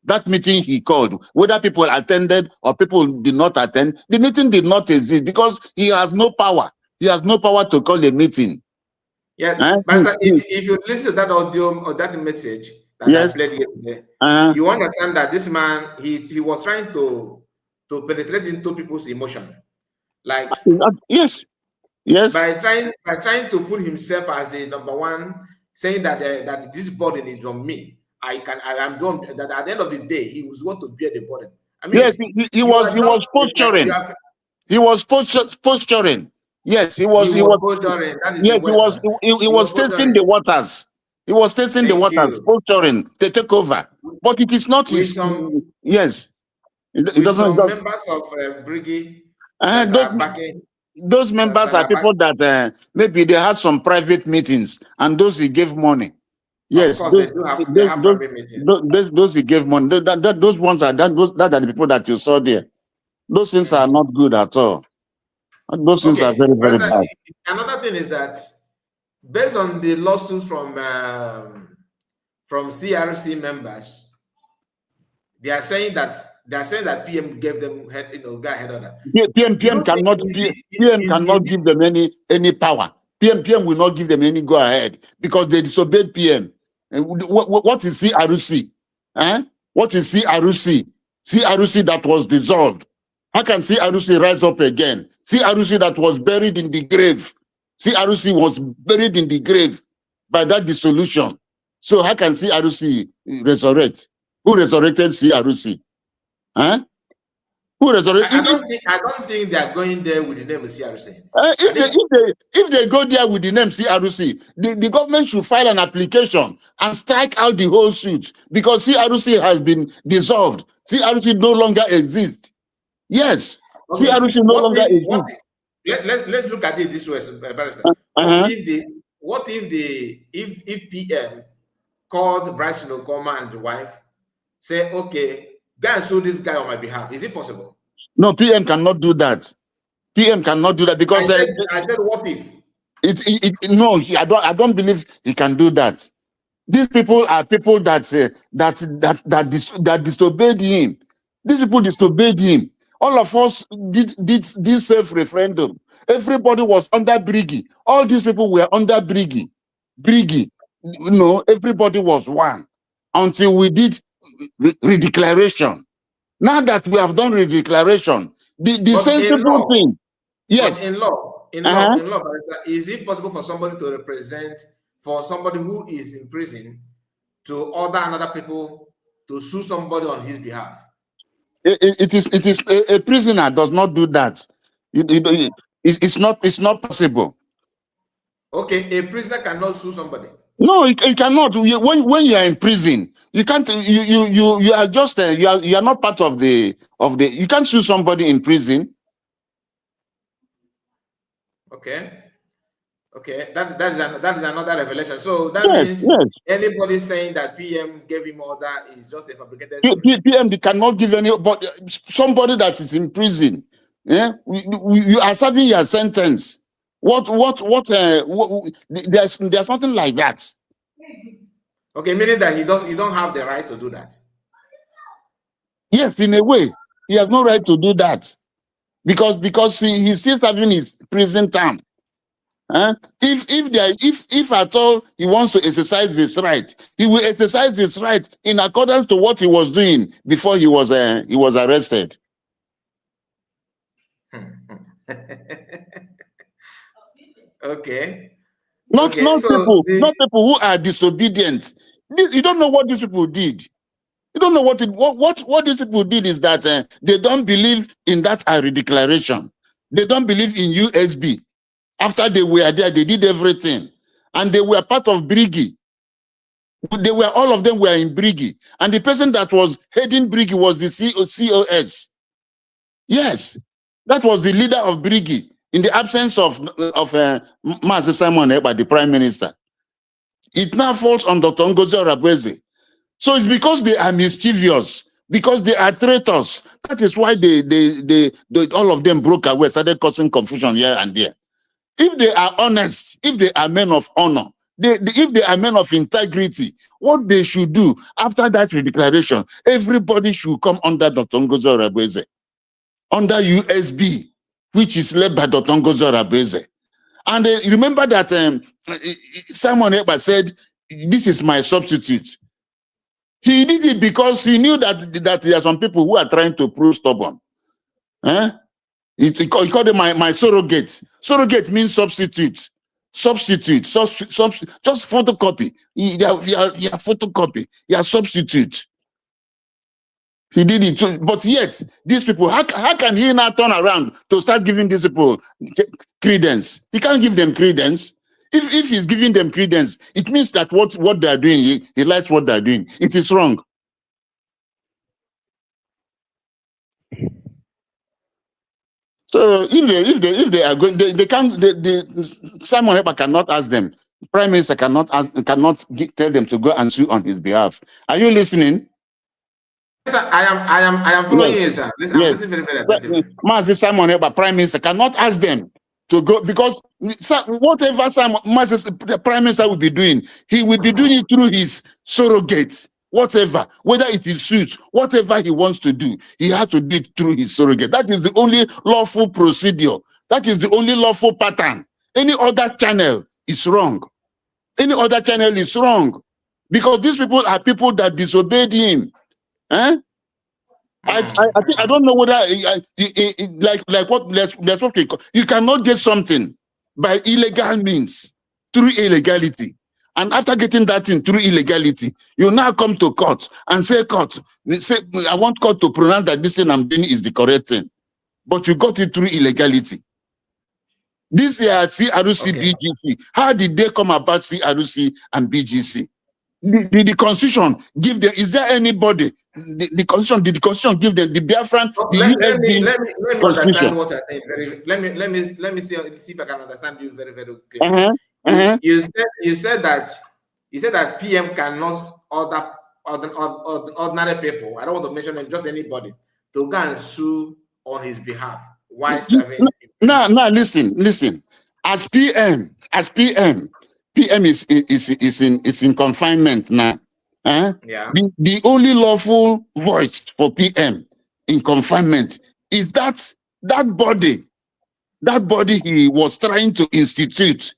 That meeting he called, whether people attended or people did not attend, the meeting did not exist because he has no power. He has no power to call a meeting. Yeah, but if you listen to that audio or that message that I played yesterday, you understand that this man, he was trying to penetrate into people's emotion. Like yes. By trying to put himself as the number one, saying that this burden is on me. I'm done. That at the end of the day, he was going to bear the burden. I mean, yes, he was posturing. He was posturing. Yes, he was posturing. Yes, he was testing the waters. He was testing the waters, posturing to take over. But it is not his. Yes, it doesn't. Some members of Briggy. Those members are people that maybe they had some private meetings, and those he gave money. Yes, those he gave money. Those ones are that are the people that you saw there. Those things are not good at all. Those things are very, very bad. Another thing is that based on the lawsuits from CRC members, they are saying that PM gave them head order. PM cannot give them any power. PM will not give them any go ahead because they disobeyed PM. What is CRC? What is CRC? CRC that was dissolved. How can CRC rise up again? CRC that was buried in the grave. CRC was buried in the grave by that dissolution. So how can CRC resurrect? Who resurrected CRC? Who resurrected? I don't think they are going there with the name of CRC. If they go there with the name CRC, the government should file an application and strike out the whole suit because CRC has been dissolved. CRC no longer exists. Yes, CRC no longer exists. Let's look at it this way, Barrister. What if PM called Bryce Nokoma and the wife, say, okay, go and sue this guy on my behalf? Is it possible? No, PM cannot do that. PM cannot do that because I said, what if? No, I don't believe he can do that. These people are people that disobeyed him. These people disobeyed him. All of us did this self-referendum. Everybody was under Briggy. All these people were under Briggy. Everybody was one until we did redeclaration. Now that we have done redeclaration, the sensible thing. Yes. In law, is it possible for somebody to represent, for somebody who is in prison, to order another people to sue somebody on his behalf? It is a prisoner does not do that. It's not possible. Okay, a prisoner cannot sue somebody. No, it cannot. When you are in prison, you can't. You are just you are not part of the. You can't sue somebody in prison. Okay. Okay, that is another revelation. So that Yes, means anybody saying that PM gave him order is just a fabricated story. PM cannot give any, but somebody that is in prison, yeah, you are serving your sentence. There's nothing like that. Okay, meaning that you don't have the right to do that. Yes, in a way, he has no right to do that because he's still serving his prison term. If at all he wants to exercise his right, he will exercise his right in accordance to what he was doing before he was arrested. Okay. Not people who are disobedient. You don't know what these people did. You don't know what these people did is that they don't believe in that ARI declaration. They don't believe in USB. After they were there, they did everything. And they were part of Brigi. All of them were in Brigi. And the person that was heading Brigi was the COS. Yes, that was the leader of Brigi in the absence of Mazi Simon Ekpa, the prime minister. It now falls on Dr. Ngozi Orebeze. So it's because they are mischievous, because they are traitors. That is why they all of them broke away, started causing confusion here and there. If they are honest, if they are men of honor, if they are men of integrity, what they should do after that declaration, everybody should come under Dr. Ngozi Orebeze, under USB, which is led by Dr. Ngozi Orebeze. And remember that Simon Ekpa said, "This is my substitute." He did it because he knew that there are some people who are trying to prove stubborn. He called them my surrogate. Surrogate means substitute. Substitute. Just photocopy. You are photocopy. You are substitute. He did it too. But yet, these people, how can he now turn around to start giving these people credence? He can't give them credence. If he's giving them credence, it means that what they are doing, he likes what they are doing. It is wrong. So if they are going, they can't. Simon Ekpa cannot ask them. Prime Minister cannot tell them to go and sue on his behalf. Are you listening? Yes, sir, I am following you, sir. Listen, yes. I'm listening very attentively. Mazi Simon Ekpa, Prime Minister, cannot ask them to go, because whatever the Prime Minister will be doing, he will be doing it through his surrogate. Whatever, whether it is suits, whatever he wants to do, he has to do it through his surrogate. That is the only lawful procedure. That is the only lawful pattern. Any other channel is wrong. Any other channel is wrong, because these people are people that disobeyed him. I think, I don't know whether like what let's okay. You cannot get something by illegal means, through illegality. And after getting that thing through illegality, you now come to court and say, I want court to pronounce that this thing I'm doing is the correct thing. But you got it through illegality. This year at CRC, okay. BGC, how did they come about CRC and BGC? The Constitution give them, is there anybody, the Constitution give them, the Biafran, let me understand what you're saying. Let me see if I can understand you very, very clearly. You said that PM cannot order ordinary people, I don't want to mention them, just anybody, to go and sue on his behalf. Why serving? No, listen. As PM is in confinement now. Yeah. The only lawful voice for PM in confinement is that body he was trying to institute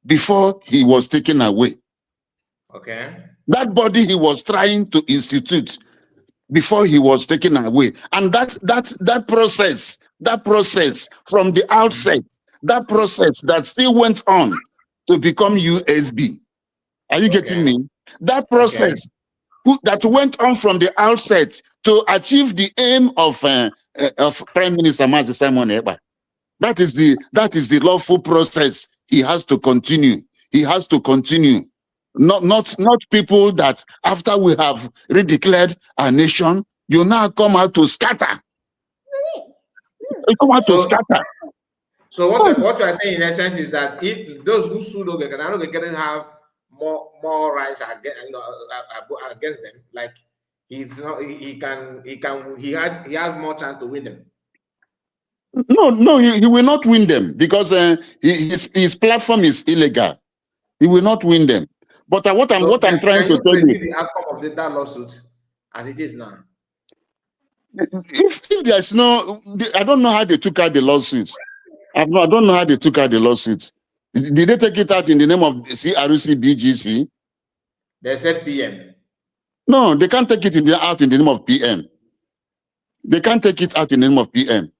before he was taken away. Okay. That body he was trying to institute before he was taken away. And that process from the outset, that process that still went on to become USB. Are you getting me? That process that went on from the outset to achieve the aim of Prime Minister Mazi Simon Ekpa. That is the lawful process he has to continue. He has to continue. Not people that after we have redeclared our nation, you now come out to scatter. You come out to scatter. So what you are saying in essence is that if those who sue Oge can have more rights against them, like he has more chance to win them. No, he will not win them because his platform is illegal. He will not win them. But what I'm trying to tell you, the outcome of that lawsuit as it is now. If there's no, I don't know how they took out the lawsuit. I don't know how they took out the lawsuit. Did they take it out in the name of CRC BGC? They said PM. No, they can't take it out in the name of PM. They can't take it out in the name of PM.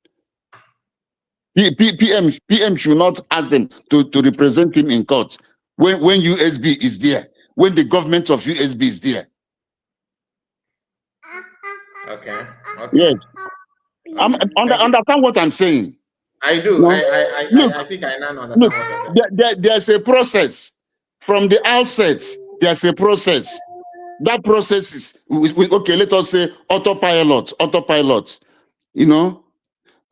PM should not ask them to represent him in court when USB is there, when the government of USB is there. Okay. Yes. Understand what I'm saying? I do. No. I think I now understand Look, what you're saying. there's a process. From the outset, there's a process. That process is, okay, let us say autopilot. You know?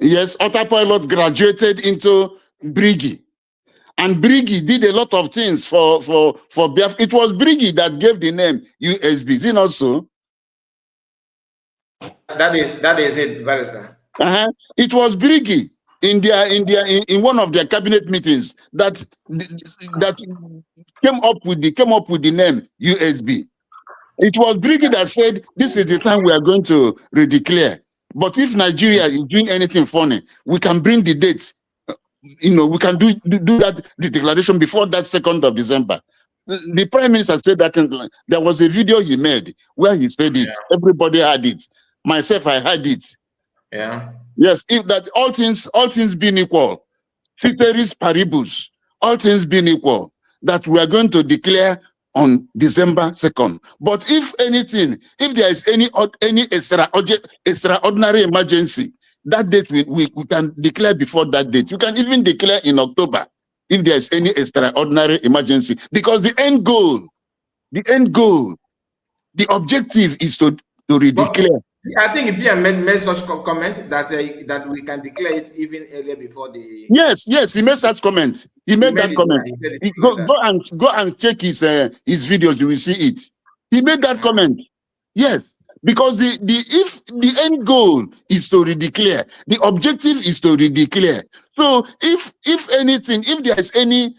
Yes, autopilot graduated into Brigi. And Brigi did a lot of things for Biafra. It was Brigi that gave the name USB. Is it not so? That is it, Barrister. It was Brigi in one of their cabinet meetings that came up with the name USB. It was Brigi that said this is the time we are going to redeclare. But if Nigeria is doing anything funny, we can bring the dates. We can do that, the declaration before that 2nd of December. The Prime Minister said that there was a video he made where he said it. Yeah. Everybody had it. Myself, I had it. Yeah. Yes, if that all things being equal, ceteris paribus, all things being equal, that we are going to declare on December 2nd. But if there is any extraordinary emergency, that date we can declare before that date. You can even declare in October if there is any extraordinary emergency, because the end goal, the objective is to redeclare. I think PM made such comment that we can declare it even earlier before the. Yes, he made such comment. He made that comment. Go and check his videos. You will see it. He made that comment. Yes, because if the end goal is to redeclare, the objective is to redeclare. So if there is any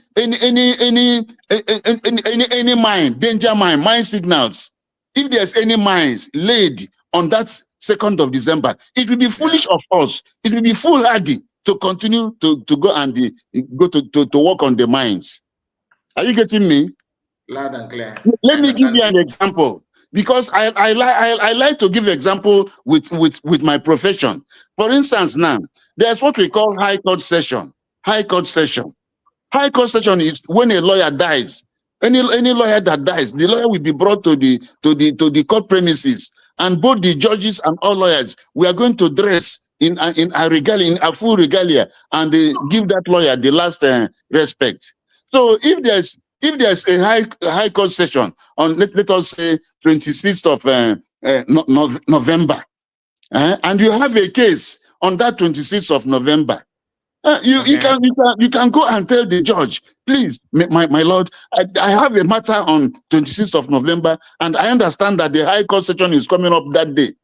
danger mine signals, if there's any mines laid on that 2nd of December, it will be foolish of us. It will be foolhardy to continue to go and go to work on the mines. Are you getting me? Loud and clear. Let me give you an example, because I like to give example with my profession. For instance, now there's what we call high court session. High court session is when a lawyer dies. Any lawyer that dies, the lawyer will be brought to the court premises, and both the judges and all lawyers, we are going to dress in a regalia, in a full regalia, and give that lawyer the last respect. So if there's a high court session on let us say 26th of November, and you have a case on that 26th of November, you can go and tell the judge, please, my lord, I have a matter on 26th of November, and I understand that the high court session is coming up that day.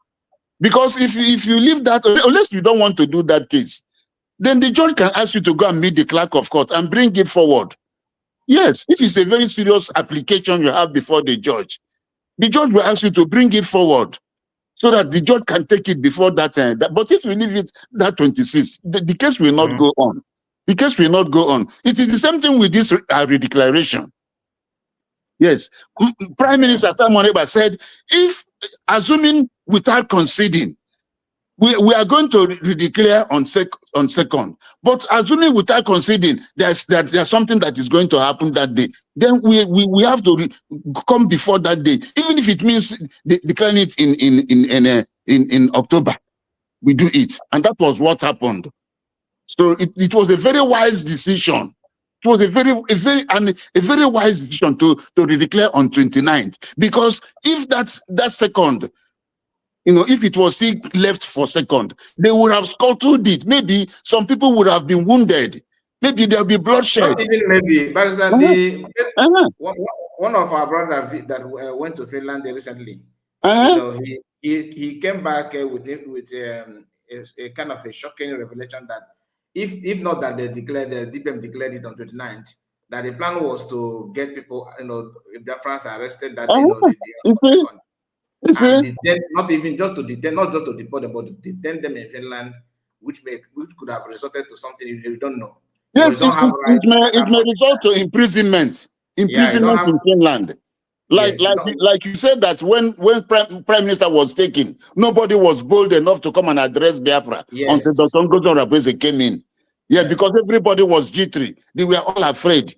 Because if you leave that, unless you don't want to do that case, then the judge can ask you to go and meet the clerk of court and bring it forward. Yes, if it's a very serious application you have before the judge will ask you to bring it forward, so that the judge can take it before that time. But if you leave it that 26th, the case will not go on. The case will not go on. It is the same thing with this redeclaration. Yes, Prime Minister Simon Ekpa said, if assuming without conceding, we are going to redeclare on 2nd, but assuming without conceding, there's something that is going to happen that day, then we have to come before that day, even if it means declaring it in October. We do it, and that was what happened. So it was a very wise decision was a very wise decision to declare on 29th, because if that second, if it was still left for second, they would have scuttled it. Maybe some people would have been wounded. Maybe there'll be bloodshed. Not even maybe, but one of our brothers that went to Finland recently, he came back with a kind of a shocking revelation that if not that the DPM declared it on 29th, that the plan was to get people, Biafrans arrested that not even just to detain, not just to deport them, but to detain them in Finland, which could have resulted to something you don't know. Yes, it may result to imprisonment in Finland. Like you said that when Prime Minister was taken, nobody was bold enough to come and address Biafra until Dr. Ngozi Rabeze came in. Yeah, because everybody was jittery. They were all afraid.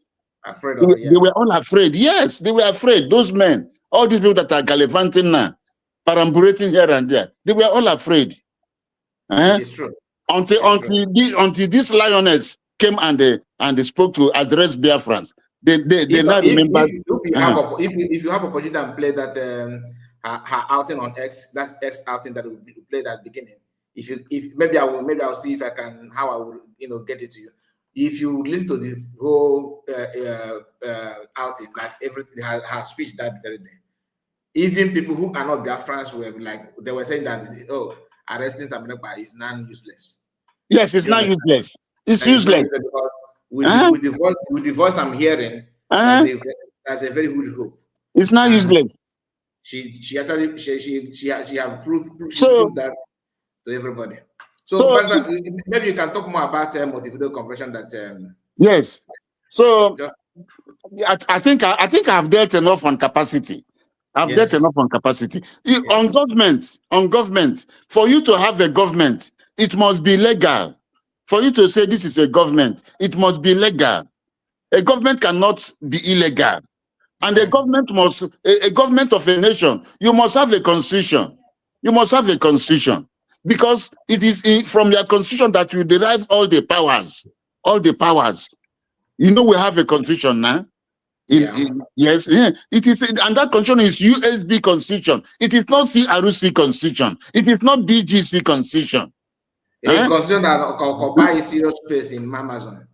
They were all afraid. Yes, they were afraid. Those men, all these people that are gallivanting now, perambulating here and there, they were all afraid. It's true. Until this lioness came and they spoke to address Biafrans. They now remember. If you have opportunity and play that her outing on X, that's X outing that we played at the beginning. If maybe I'll see if I can how I will get it to you. If you listen to the whole outing, like everything, her speech that very day, even people who are not Biafrans were like, they were saying that arresting Saminekpa is useless. Yes, it's not useless. It's useless. With the voice I'm hearing, that's a very good hope. It's not useless. She actually she has proved that to everybody. So maybe you can talk more about Montevideo Convention. That yes. So I think I've dealt enough on capacity. I've dealt enough on capacity. On government, for you to have a government, it must be legal. For you to say this is a government, it must be legal. A government cannot be illegal. And a government of a nation, you must have a constitution. You must have a constitution. Because it is from your constitution that you derive all the powers. All the powers. We have a constitution now. Yes, it is, and that constitution is USB constitution. It is not CRC constitution. It is not BGC constitution. A constitution that occupies serious space in Amazon.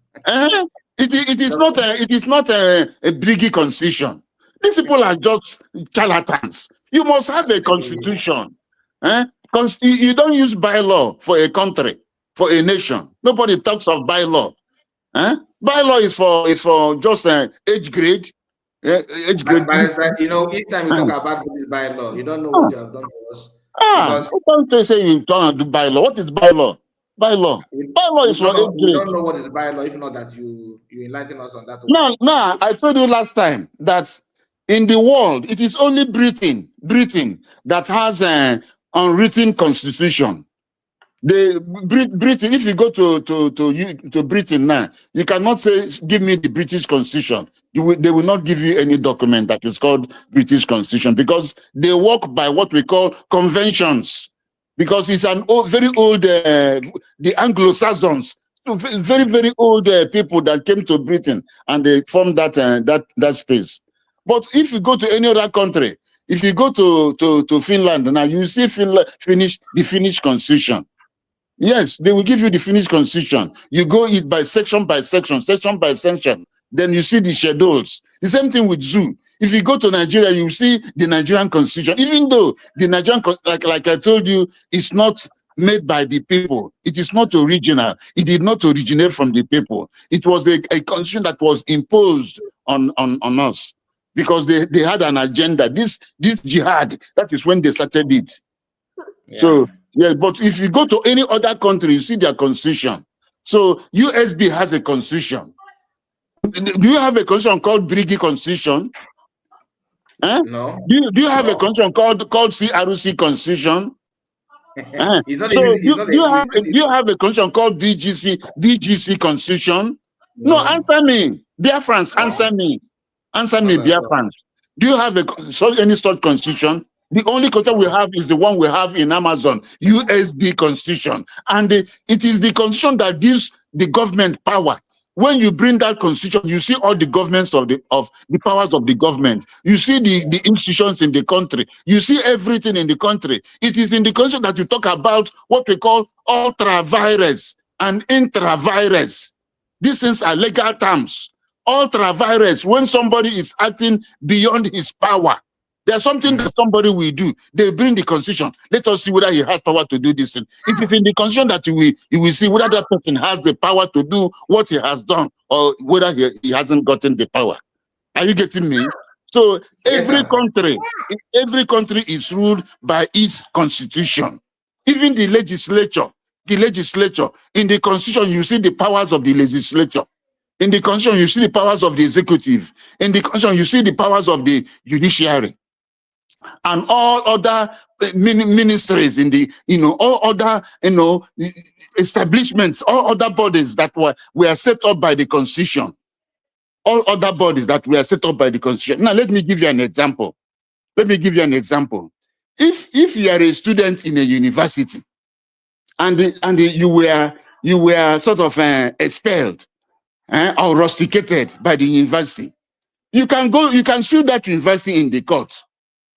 It is not a Briggy constitution. These people are just charlatans. You must have a constitution. You don't use bylaw for a country, for a nation. Nobody talks of bylaw. Bylaw is for just age grade. Age grade. But each time you talk about this bylaw, you don't know what you have done to us. Don't they say you don't do bylaw? What is bylaw? Bylaw is for age grade. You don't know what is bylaw, if not that you enlighten us on that. No, I told you last time that in the world, it is only Britain that has an unwritten constitution. Britain, if you go to Britain now, you cannot say, give me the British constitution. They will not give you any document that is called British constitution, because they work by what we call conventions, because it's an very old, the Anglo-Saxons, very, very old people that came to Britain and they formed that space. But if you go to any other country, if you go to Finland now, you see the Finnish constitution. Yes, they will give you the Finnish constitution. You go it by section by section. Then you see the schedules. The same thing with zoo. If you go to Nigeria, you see the Nigerian constitution. Even though the Nigerian, like I told you, is not made by the people. It is not original. It did not originate from the people. It was a constitution that was imposed on us because they had an agenda. This jihad, that is when they started it. Yeah. So, yeah, but if you go to any other country, you see their constitution. So USB has a constitution. Do you have a constitution called Briggy Constitution? No. Do you have a constitution called CRC Constitution? Do you have a constitution called DGC Constitution? No, answer me. Biafrans, answer me. Answer me, Biafrans. Do you have any such constitution? The only constitution we have is the one we have in Amazon, USB Constitution. And it is the constitution that gives the government power. when you bring that constitution, you see all the governments of the powers of the government. You see the institutions in the country. You see everything in the country. It is in the constitution that you talk about what we call ultra-vires and intra-vires. These things are legal terms. Ultra-vires, when somebody is acting beyond his power. There's something that somebody will do. They bring the constitution. Let us see whether he has power to do this thing. It is in the constitution that you will see whether that person has the power to do what he has done, or whether he hasn't gotten the power. Are you getting me? So every country is ruled by its constitution. Even the legislature, in the constitution, you see the powers of the legislature. In the constitution, you see the powers of the executive. In the constitution, you see the powers of the judiciary. And all other ministries in the, all other, establishments, all other bodies that were set up by the constitution. All other bodies that were set up by the constitution. Now, let me give you an example. If you are a student in a university and you were sort of expelled or rusticated by the university, you can sue that university in the court.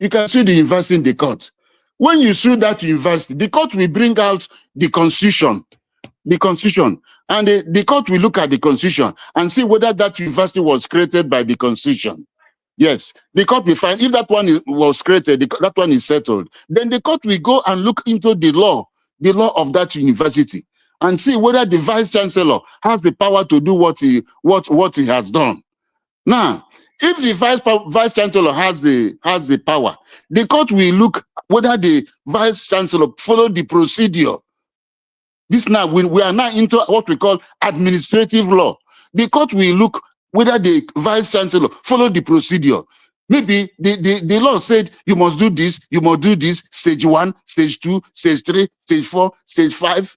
You can sue the university in the court. When you sue that university, the court will bring out the constitution, and the court will look at the constitution and see whether that university was created by the constitution. Yes, the court will find if that one was created, that one is settled. Then the court will go and look into the law of that university, and see whether the vice chancellor has the power to do what he has done. Now, if the vice chancellor has the power, the court will look whether the vice chancellor followed the procedure. This now, we are now into what we call administrative law. The court will look whether the vice chancellor followed the procedure. Maybe the law said you must do this, stage 1, stage 2, stage 3, stage 4, stage 5.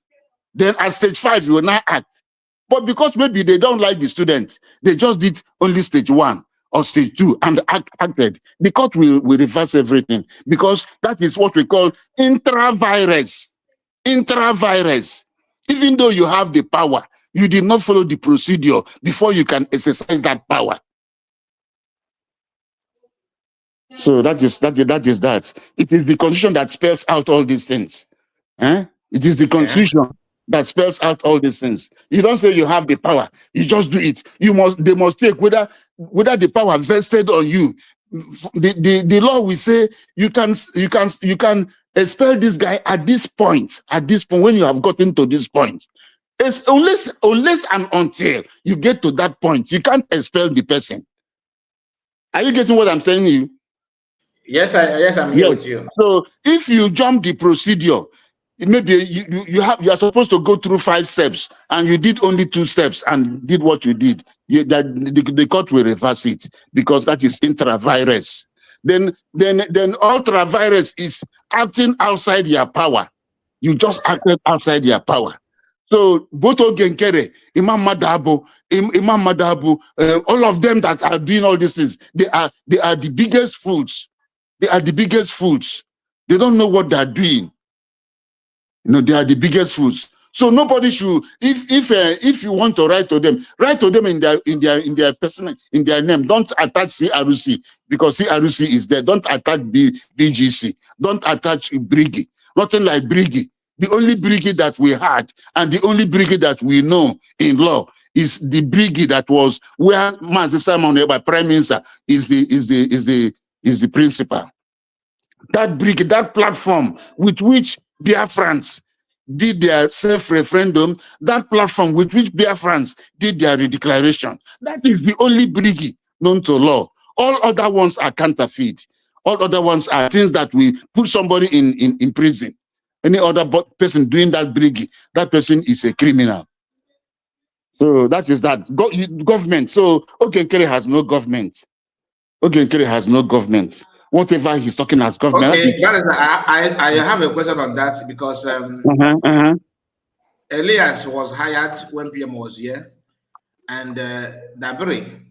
Then at stage 5, you will now act. But because maybe they don't like the student, they just did only stage 1 or stage 2 and acted. The court will reverse everything, because that is what we call intra-vires. Intra-vires. Even though you have the power, you did not follow the procedure before you can exercise that power. So that is that. It is the constitution that spells out all these things. It is the constitution that spells out all these things. You don't say you have the power, you just do it. They must take whether the power vested on you. The law will say you can expel this guy at this point when you have gotten to this point. It's unless and until you get to that point, you can't expel the person. Are you getting what I'm telling you? Yes, I'm here with you. So if you jump the procedure, maybe you are supposed to go through 5 steps and you did only 2 steps and did what you did, the court will reverse it, because that is intra-vires. Then ultra-vires is acting outside your power. You just acted outside your power. So Boto Genkere, Imam Madabo, all of them that are doing all these things, they are the biggest fools. They are the biggest fools. They don't know what they are doing. They are the biggest fools. So nobody should. If you want to write to them in their personal, in their name. Don't attach CRC, because CRC is there. Don't attach BGC. Don't attach Briggy. Nothing like Briggy. The only Briggy that we had, and the only Briggy that we know in law, is the Briggy that was where Mazi Simon, by Prime Minister, is the principal. That Briggy, that platform with which Biafrans did their self-referendum, that platform with which Biafrans did their redeclaration, that is the only Briggy known to law. All other ones are counterfeit. All other ones are things that we put somebody in prison. Any other person doing that Briggy, that person is a criminal. So that is that. Government. So Okenkere has no government. Okenkere has no government. Whatever he's talking as government. Okay, I have a question on that, because Elias was hired when PM was here, and Dabri,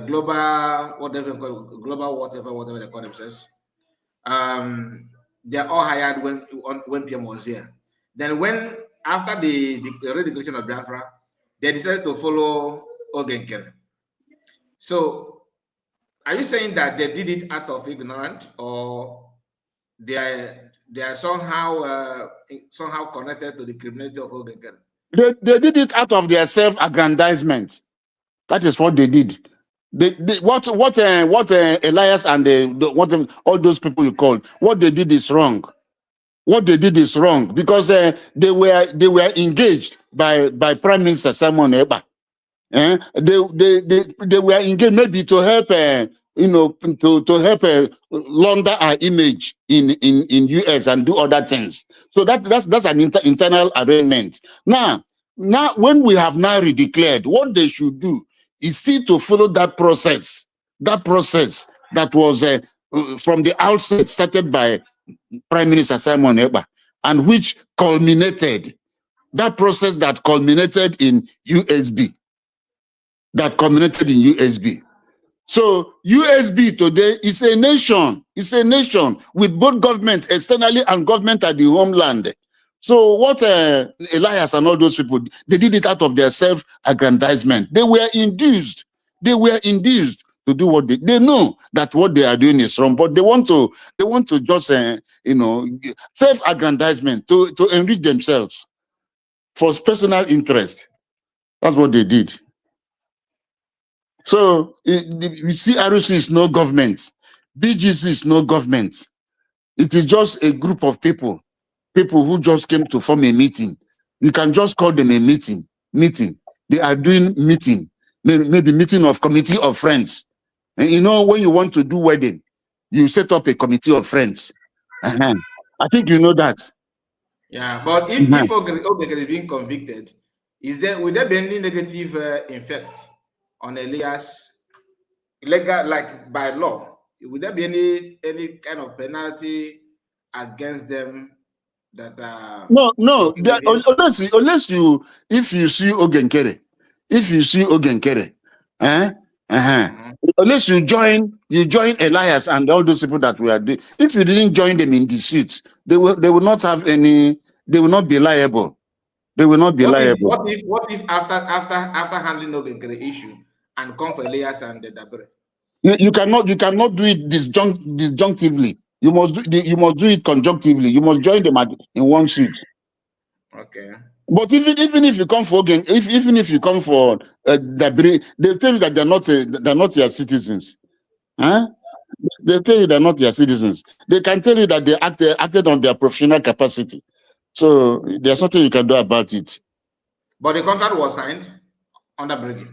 global whatever they call themselves, they're all hired when PM was here. Then after the redeclaration of Biafra, they decided to follow Ogenkere. So, are you saying that they did it out of ignorance, or they are somehow connected to the criminality of Ogenkere? They did it out of their self-aggrandizement. That is what they did. What Elias and all those people you call, what they did is wrong. What they did is wrong because they were engaged by Prime Minister Simon Ekpa. They were engaged maybe to help to help launder our image in US and do other things. So that's an internal arrangement. Now when we have now redeclared, what they should do is still to follow that process that was from the outset started by Prime Minister Simon Ekpa, and which culminated that process that culminated in USB. So USB today is a nation. It's a nation with both government externally and government at the homeland. So what Elias and all those people, they did it out of their self-aggrandizement. They were induced to do what they know that what they are doing is wrong, but they want to just self-aggrandizement to enrich themselves for personal interest. That's what they did. So you see, RUC is no government, BGC is no government. It is just a group of people who just came to form a meeting. You can just call them a meeting. They are doing meeting, maybe meeting of committee of friends. And when you want to do wedding, you set up a committee of friends. I think you know that. Yeah, but if Ogenkere is being convicted, will there be any negative effect on Elias, legal, like by law? Would there be any kind of penalty against them that no unless if you see Ogenkere, unless you join Elias and all those people that we are doing. If you didn't join them in the suits, they will not have any, they will not be liable. They will not be liable. What if after handling Ogenkere issue and come for Elias and Dabere? You cannot do it disjunctively. You must do it conjunctively. You must join them in one suit. Okay. But even if you come for even if you come for Dabere, they tell you that they're not your citizens. They tell you they're not your citizens. They can tell you that they acted on their professional capacity. So there's nothing you can do about it. But the contract was signed under Briggy.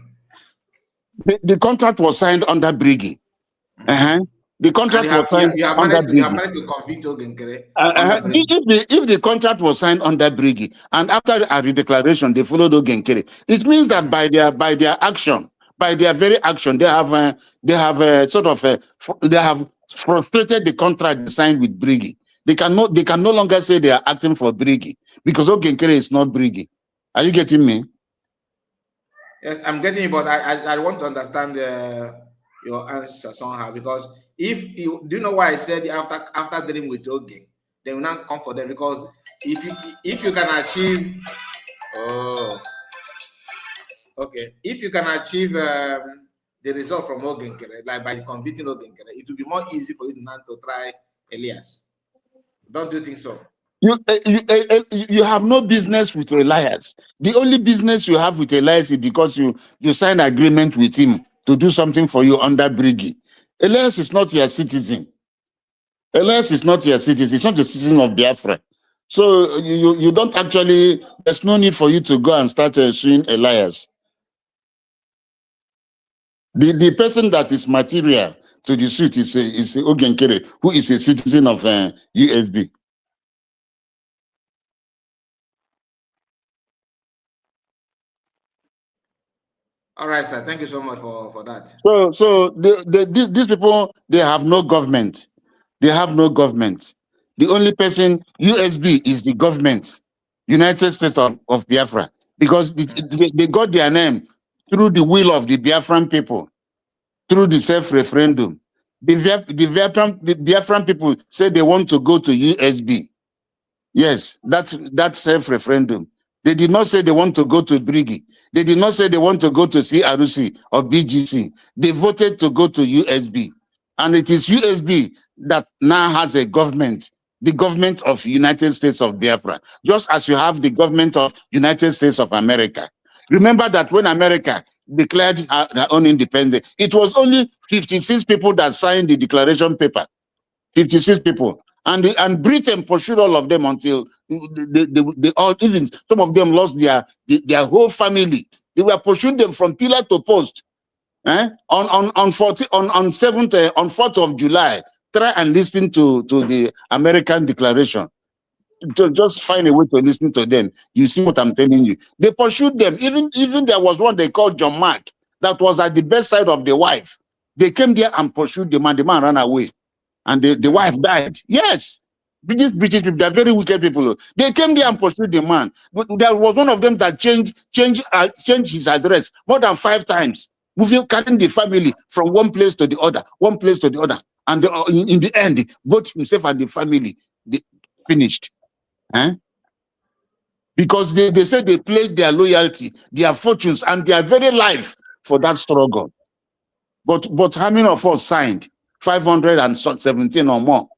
The contract was signed under Briggy. The contract was signed under Briggy. You have managed to convict Ogenkere. If the contract was signed under Briggy and after a redeclaration they followed Ogenkere, it means that by their action, by their very action, they have frustrated the contract signed with Briggy. They can no longer say they are acting for Briggy because Ogenkere is not Briggy. Are you getting me? Yes, I'm getting you, but I want to understand your answer somehow, because do you know why I said after dealing with Ogenkere, they will not come for them? Because if you can achieve if you can achieve the result from Ogenkere, like by convicting Ogenkere, it will be more easy for you not to try Elias. Don't you think so? You have no business with Elias. The only business you have with Elias is because you signed an agreement with him to do something for you under Briggy. Elias is not your citizen. He's not a citizen of Biafra. So you don't actually, there's no need for you to go and start suing Elias. The person that is material to the suit is Ogenkere, who is a citizen of USB. All right, sir. Thank you so much for that. So these people, they have no government. They have no government. The only person, USB, is the government, United States of Biafra, because they got their name through the will of the Biafran people, through the self-referendum. The Biafran people said they want to go to USB. Yes, that's self-referendum. They did not say they want to go to Brigi. They did not say they want to go to CRC or BGC. They voted to go to USB. And it is USB that now has a government, the government of United States of Biafra, just as you have the government of United States of America. Remember that when America declared their own independence, it was only 56 people that signed the declaration paper. 56 people. And Britain pursued all of them until they all, even some of them lost their whole family. They were pursuing them from pillar to post. On 4th of July, try and listen to the American Declaration. Just find a way to listen to them. You see what I'm telling you. They pursued them. Even there was one they called John Mark that was at the bedside of the wife. They came there and pursued the man. The man ran away. And the wife died. Yes. British people, they're very wicked people. They came there and pursued the man. But there was one of them that changed his address more than 5 times, carrying the family from one place to the other, one place to the other. And in the end, both himself and the family, they finished. Because they said they pledged their loyalty, their fortunes, and their very life for that struggle. But how many of us signed? 517 or more.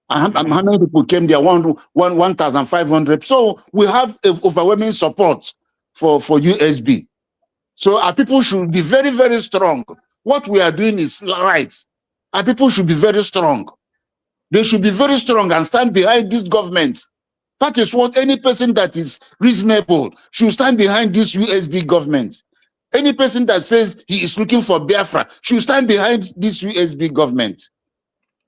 How many people came there? 1,500. So we have overwhelming support for USB. So our people should be very, very strong. What we are doing is right. Our people should be very strong. They should be very strong and stand behind this government. That is what any person that is reasonable should stand behind this USB government. Any person that says he is looking for Biafra should stand behind this USB government.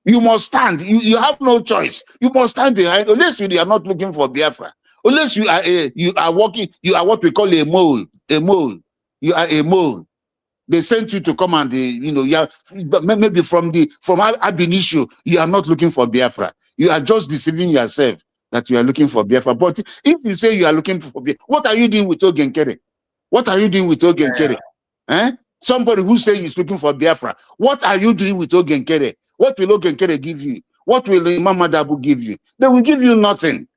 You must stand. You have no choice. You must stand behind, unless you are not looking for Biafra. Unless you are working, you are what we call a mole. A mole. You are a mole. They sent you to come and you are maybe from ab initio, you are not looking for Biafra. You are just deceiving yourself that you are looking for Biafra. But if you say you are looking for Biafra, what are you doing with Ogenkere? What are you doing with Ogenkere? Somebody who says he's looking for Biafra. What are you doing with Ogenkere? What will Ogenkere give you? What will Imam Madabu give you? They will give you nothing.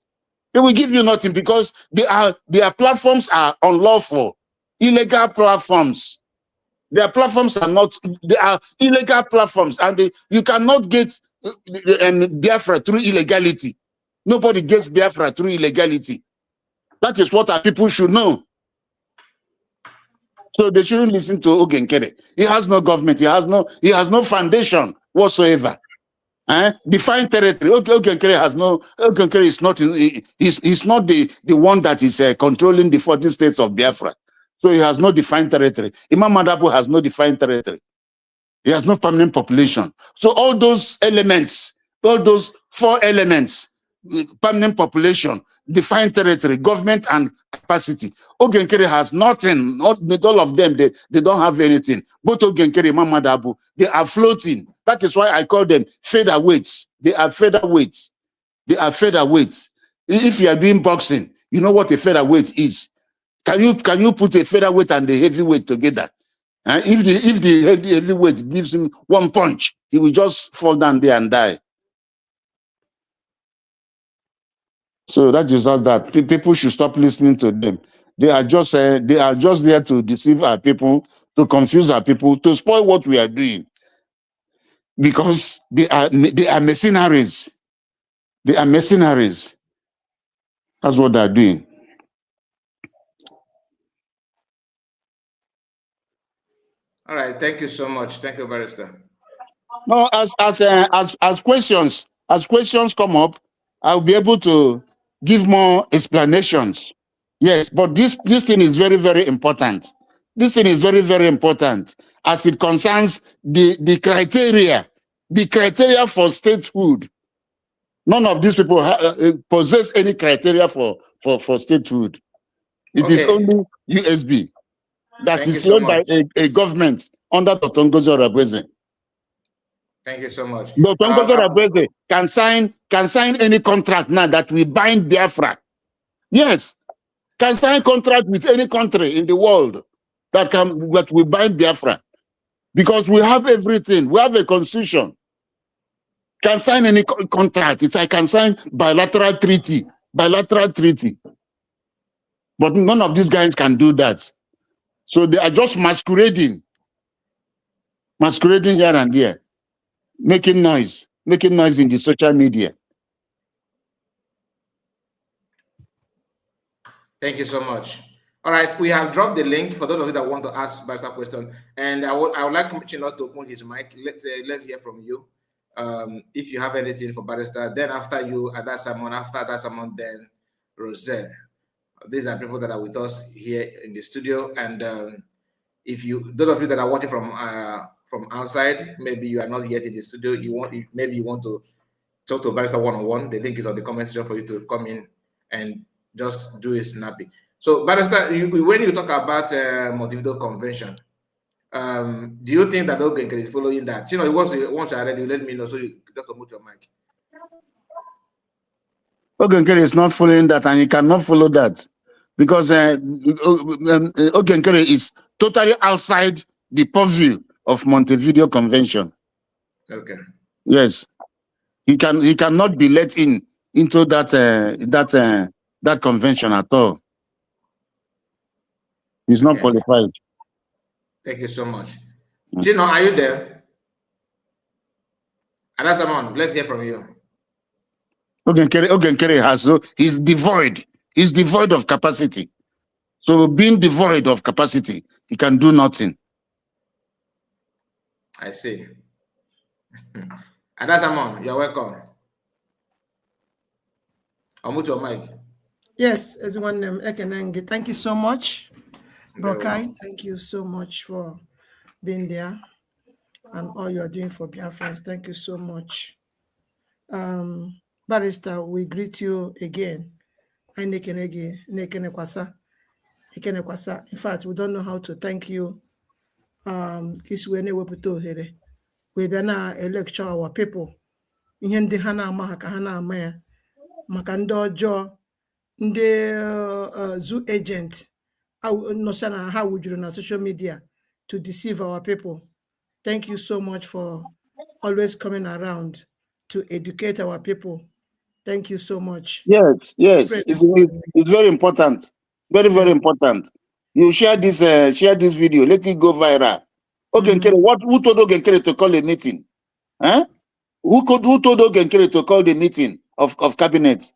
They will give you nothing because their platforms are unlawful, illegal platforms. Their platforms are not, they are illegal platforms, and you cannot get Biafra through illegality. Nobody gets Biafra through illegality. That is what our people should know. So they shouldn't listen to Ogenkere. He has no government. He has no foundation whatsoever. Defined territory. Ogenkere is not. He's not the one that is controlling the 40 states of Biafra. So he has no defined territory. Imam Madabu has no defined territory. He has no permanent population. So all those elements, all those 4 elements, permanent population, defined territory, government, and capacity. Ogenkere has nothing. All of them, they don't have anything. Both Ogenkere and Imam Madabu, they are floating. That is why I call them featherweights. They are featherweights. They are featherweights. If you are doing boxing, you know what a featherweight is. Can you put a featherweight and the heavyweight together? If the heavyweight gives him one punch, he will just fall down there and die. So that is not that. People should stop listening to them. They are just there to deceive our people, to confuse our people, to spoil what we are doing. Because they are mercenaries. They are mercenaries. That's what they are doing. All right, thank you so much. Thank you, Barrister. No, as questions come up, I'll be able to give more explanations. Yes, but this thing is very, very important. This thing is very, very important as it concerns the criteria for statehood. None of these people possess any criteria for statehood. It is only USB that is led by a government under Totongozo Rabweze. Thank you so much. Totongozo Rabweze can sign any contract now that we bind Biafra. Yes, can sign contract with any country in the world that we bind Biafra, because we have everything. We have a constitution. Can sign any contract. It's I can sign bilateral treaty. But none of these guys can do that. So they are just masquerading here and there, making noise in the social media. Thank you so much. All right, we have dropped the link for those of you that want to ask Barrister question, and I would like Chinelo to open his mic. Let's hear from you. If you have anything for Barrister, then after you, Adasamon, then Roselle. These are people that are with us here in the studio, and if you, those of you that are watching from outside, maybe you are not yet in the studio. Maybe you want to talk to Barrister one-on-one. The link is on the comment section for you to come in and just do it snappy. So, Barrister, when you talk about Montevideo Convention, do you think that Ogenkere is following that? You know, once you're ready, you let me know so you just unmute your mic. Ogenkere is not following that, and he cannot follow that because Ogenkere is totally outside the purview of Montevideo Convention. Okay. Yes, he cannot be let into that convention at all. He's not qualified. Thank you so much. Gino, are you there? Adasamon, let's hear from you. Ogenkere he's devoid of capacity. So being devoid of capacity, he can do nothing. I see. Adasamon, you're welcome. I'll mute your mic. Yes, everyone, Ekenenge, thank you so much. Brokai, thank you so much for being there and all you are doing for Biafrans. Thank you so much. Barrister, we greet you again. In fact, we don't know how to thank you. We lecture our people. Zoo agent. How would you on social media to deceive our people? Thank you so much for always coming around to educate our people. Thank you so much. Yes, it's very important. Very important. You share this video, let it go viral. Ogenkere, who told Ogenkere to call a meeting? Huh? Who told Ogenkere to call the meeting of cabinet?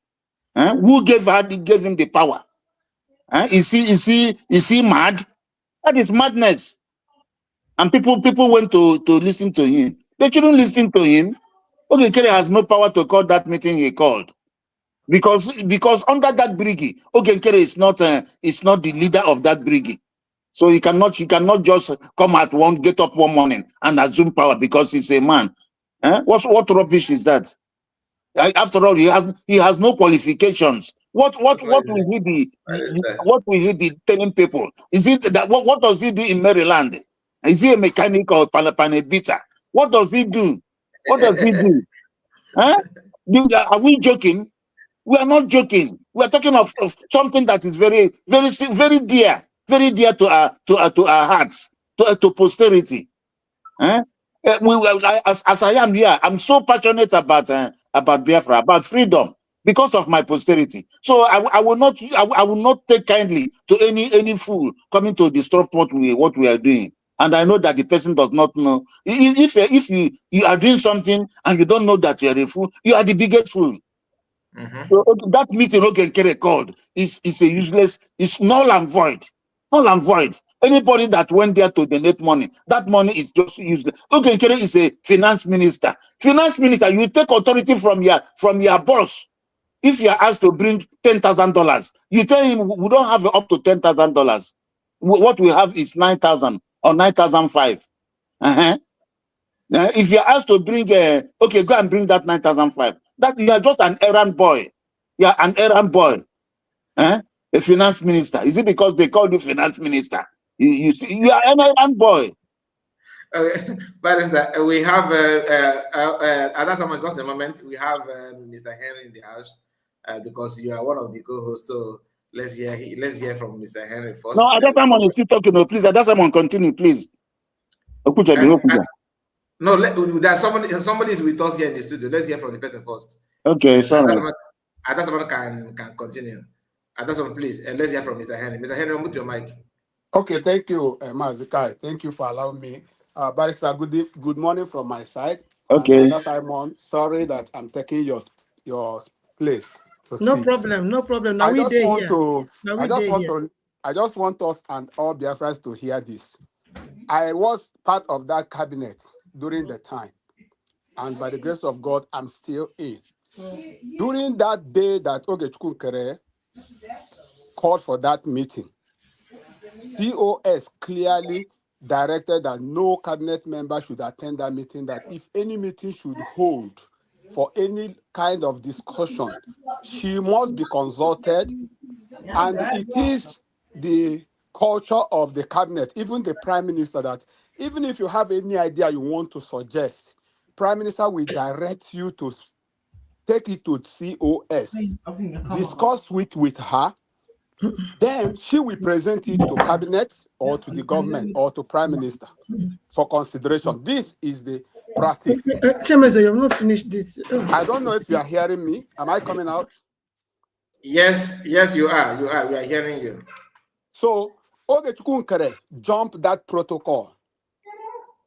Huh? Who gave him the power? Huh? Is he mad? That is madness. And people went to listen to him. They shouldn't listen to him. Ogenkere has no power to call that meeting he called. Because under that brigade, Ogenkere is not the leader of that brigade. So he cannot just come get up one morning and assume power because he's a man. What rubbish is that? After all, he has no qualifications. What will he be? What will he be telling people? Is it that what does he do in Maryland? Is he a mechanic or panebita? What does he do? What does he do? Huh? Are we joking? We are not joking. We are talking of something that is very dear to our hearts, to posterity. Huh? As I am here, I'm so passionate about Biafra, about freedom, because of my posterity. So I will not take kindly to any fool coming to disrupt what we are doing. And I know that the person does not know. If you are doing something and you don't know that you are a fool, you are the biggest fool. So that meeting Ogenkere called is a useless, it's null and void. Null and void. Anybody that went there to donate money, that money is just useless. Ogenkere is a finance minister. Finance minister, you take authority from your boss. If you are asked to bring $10,000, you tell him we don't have up to $10,000. What we have is 9,000 or 9,005. If you're asked to bring okay, go and bring that 9,005. That you are just an errand boy. You are an errand boy. A finance minister. Is it because they called you finance minister? You see, you are an errand boy. But we have at that moment, just a moment, we have Mr. Henry in the house because you are one of the co-hosts. So let's hear from Mr. Henry first. No, at that time is still talking. No, please, at that time continue, please. No, there's somebody is with us here in the studio. Let's hear from the person first. Okay, sorry. At that moment can continue. Adasom, please, let's hear from Mr. Henry. Mr. Henry, mute your mic. Okay, thank you, Mazikai. Thank you for allowing me. Barrister, good morning from my side. And Okay. Brother Simon, sorry that I'm taking your place to No speak. problem, no problem. Now I we just there want here. to, Now I we just there want here. to, I just want us and all Biafrans to hear this. I was part of that cabinet during the time, and by the grace of God, I'm still in. During that day that Ogechukwu Nkere called for that meeting, COS clearly directed that no cabinet member should attend that meeting, that if any meeting should hold for any kind of discussion, she must be consulted. And it is the culture of the cabinet, even the prime minister, that even if you have any idea you want to suggest, prime minister will direct you to take it to COS, discuss it with her, then she will present it to cabinet or to the government or to prime minister for consideration. This is the practice. Chemeze, you have not finished this. I don't know if you are hearing me. Am I coming out? Yes, you are. We are hearing you. So Ogechukwu Nkere jumped that protocol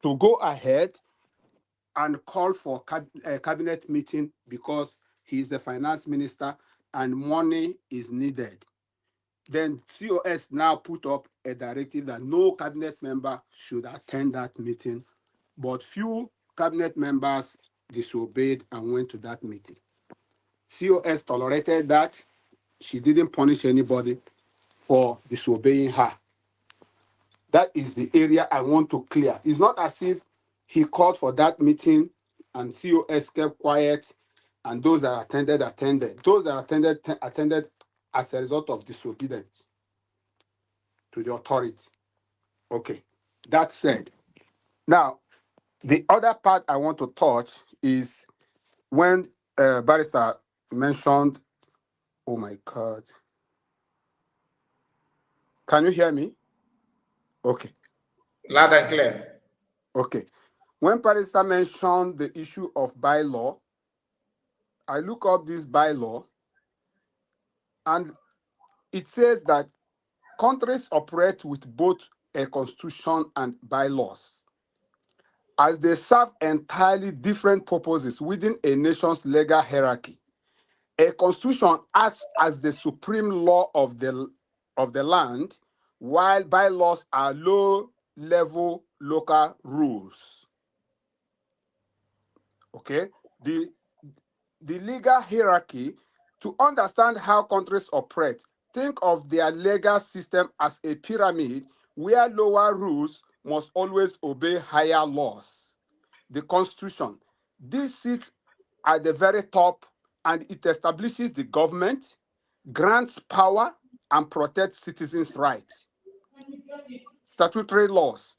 to go ahead and call for a cabinet meeting because he's the finance minister and money is needed. Then COS now put up a directive that no cabinet member should attend that meeting, but few cabinet members disobeyed and went to that meeting. COS tolerated that. She didn't punish anybody for disobeying her. That is the area I want to clear. It's not as if he called for that meeting and COS kept quiet and those that attended. Those that attended as a result of disobedience to the authority. Okay, that said, now the other part I want to touch is when Barrister mentioned, oh my God, can you hear me? Okay. Loud and clear. Okay. When Barrister mentioned the issue of bylaw, I look up this bylaw and it says that countries operate with both a constitution and bylaws, as they serve entirely different purposes within a nation's legal hierarchy. A constitution acts as the supreme law of the land, while bylaws are low-level local rules. Okay? The legal hierarchy, to understand how countries operate, think of their legal system as a pyramid where lower rules must always obey higher laws. The Constitution, this sits at the very top and it establishes the government, grants power, and protects citizens' rights. Statutory laws.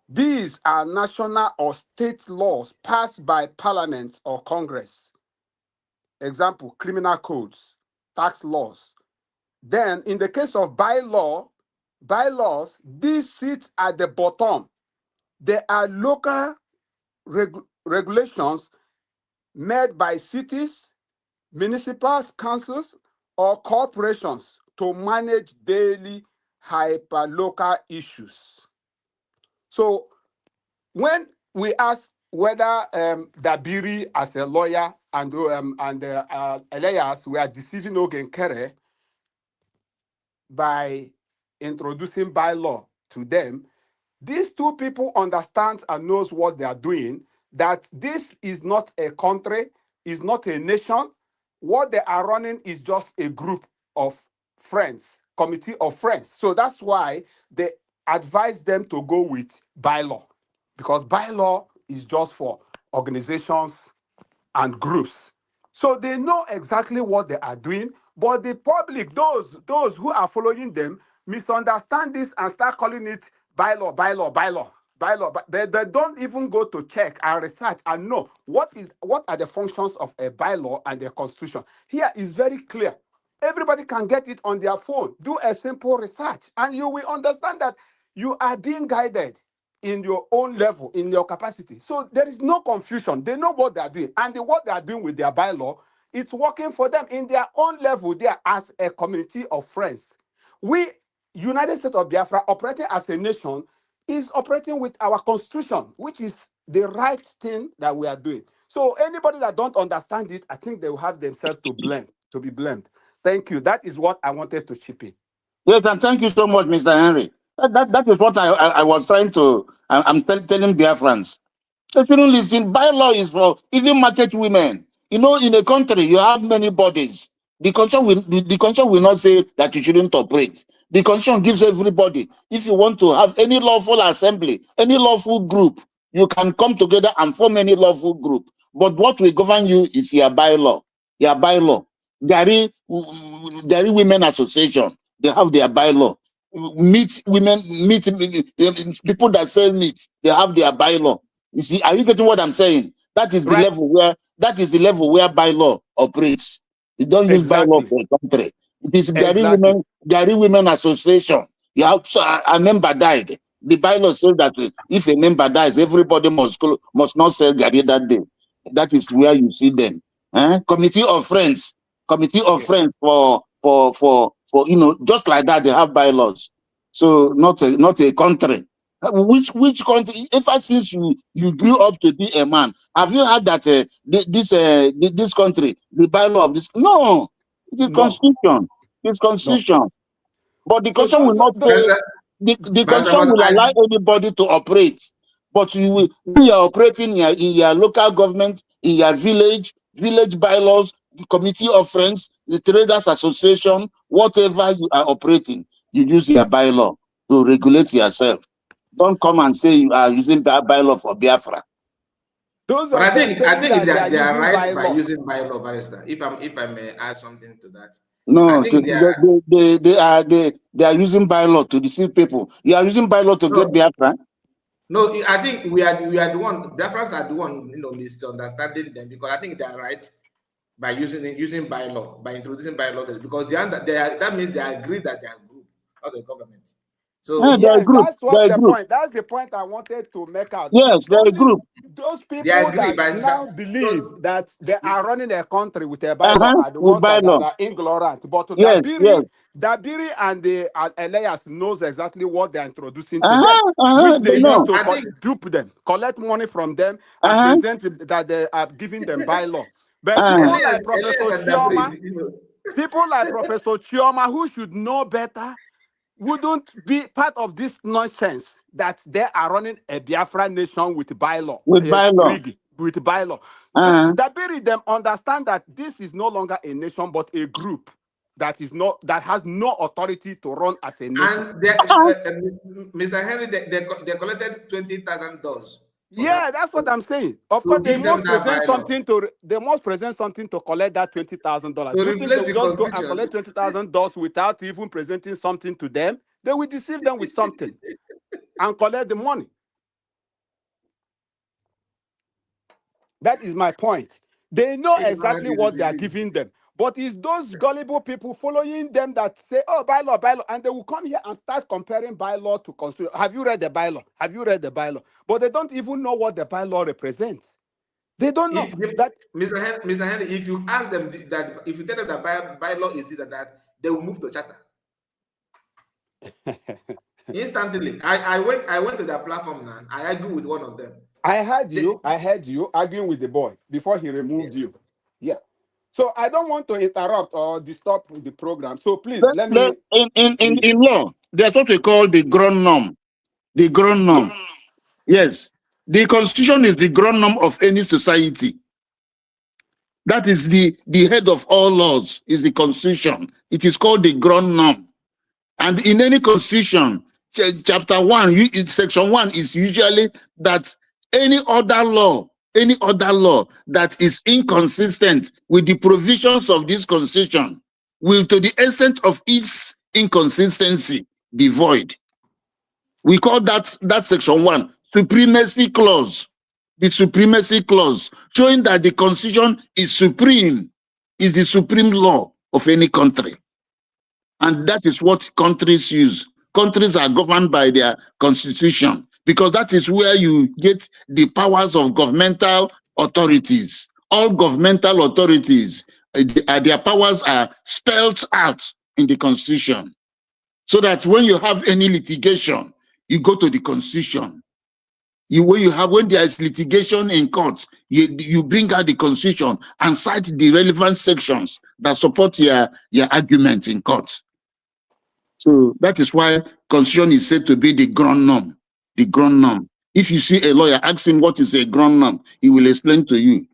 These are national or state laws passed by parliaments or Congress. Example, criminal codes, tax laws. Then, in the case of bylaws, these sit at the bottom. They are local regulations made by cities, municipal councils, or corporations to manage daily hyperlocal issues. So when we ask whether Dabiri as a lawyer and Elias were deceiving Oge Nkere by introducing bylaw to them, these two people understand and knows what they are doing, that this is not a country, is not a nation. What they are running is just a group of friends, committee of friends. So that's why they advise them to go with bylaw, because bylaw is just for organizations and groups. So they know exactly what they are doing, but the public, those who are following them, misunderstand this and start calling it bylaw. But they don't even go to check and research and know what are the functions of a bylaw and the constitution. Here is very clear. Everybody can get it on their phone. Do a simple research, and you will understand that you are being guided in your own level, in your capacity. So there is no confusion. They know what they are doing, and what they are doing with their bylaw It's working for them in their own level there as a community of friends. We, United States of Biafra, operating as a nation, is operating with our constitution, which is the right thing that we are doing. So anybody that don't understand it, I think they will have themselves to be blamed. Thank you. That is what I wanted to chip in. Yes, and thank you so much, Mr. Henry. That is what I was trying to, telling Biafrans. They shouldn't listen. Bylaw is for even market women. You know, in a country, you have many bodies. The constitution will not say that you shouldn't operate. The constitution gives everybody, if you want to have any lawful assembly, any lawful group, you can come together and form any lawful group. But what will govern you is your bylaw. Your bylaw. Gary Women Association, they have their bylaw. Meat people that sell meat, they have their bylaw. You see, are you getting what I'm saying? That is the level where bylaw operates. You don't use bylaw for a country. It is Gary Women Association. You have a member died. The bylaw says that if a member dies, everybody must not sell Gary that day. That is where you see them. Committee of friends for you know, just like that they have bylaws. So not a country. Which country? Ever since you grew up to be a man, have you heard that this country, the bylaw of this? No, it is constitution. It's constitution. No. But the constitution will not say the constitution will allow anybody to operate. But you are operating in your local government, in your village bylaws, the committee of friends, the traders association, whatever you are operating, you use your bylaw to regulate yourself. Don't come and say you are using that bylaw for Biafra. But I think they are right by using bylaw, Barrister. If I may add something to that. No, they are using bylaw to deceive people. You are using bylaw to get Biafra. No, I think we are the one. Biafrans are the one, you know, misunderstanding them, because I think they are right by using bylaw, by introducing bylaw, because that means they agree that they are a group, not a government. So yes, that's the point I wanted to make out. Yes, they're a group. Those people that now believe that they are running a country with a bylaw are the ones that are ignorant. But Dabiri and the Elias knows exactly what they're introducing to them, which they use to dupe them, collect money from them, and present that they are giving them bylaw. But people like Professor Chioma, who should know better, wouldn't be part of this nonsense that they are running a Biafra nation with bylaw. With bylaw. Dabiri them understand that this is no longer a nation but a group that has no authority to run as a nation. And Mr. Henry, they collected $20,000. Yeah, that's what I'm saying. Of course, they must present something to collect that $20,000. Do you think they will just go and collect $20,000 without even presenting something to them? They will deceive them with something and collect the money. That is my point. They know exactly what they are giving them. But it's those gullible people following them that say, oh, bylaw, and they will come here and start comparing bylaw to constitution. Have you read the bylaw? But they don't even know what the bylaw represents. They don't know that. Mr. Henry, if you ask them that, if you tell them that bylaw is this and that, they will move to charter. Instantly. I went to their platform now. I argue with one of them. I heard you arguing with the boy before he removed you. Yeah. So I don't want to interrupt or disturb the program. So please let me. In law, there's what we call the ground norm. The ground norm. Yes, the constitution is the ground norm of any society. That is the head of all laws. Is the constitution. It is called the ground norm. And in any constitution, chapter 1, section 1 is usually that any other law that is inconsistent with the provisions of this constitution will, to the extent of its inconsistency, be void. We call that section 1 supremacy clause. The supremacy clause, showing that the constitution is supreme, is the supreme law of any country. And that is what countries use. Countries are governed by their constitution, because that is where you get the powers of governmental authorities. All governmental authorities their powers are spelled out in the Constitution, so that when you have any litigation, you go to the Constitution. When there is litigation in court, you bring out the Constitution and cite the relevant sections that support your argument in court. So that is why Constitution is said to be the ground norm. The ground norm. If you see a lawyer, ask him what is a ground norm, he will explain to you.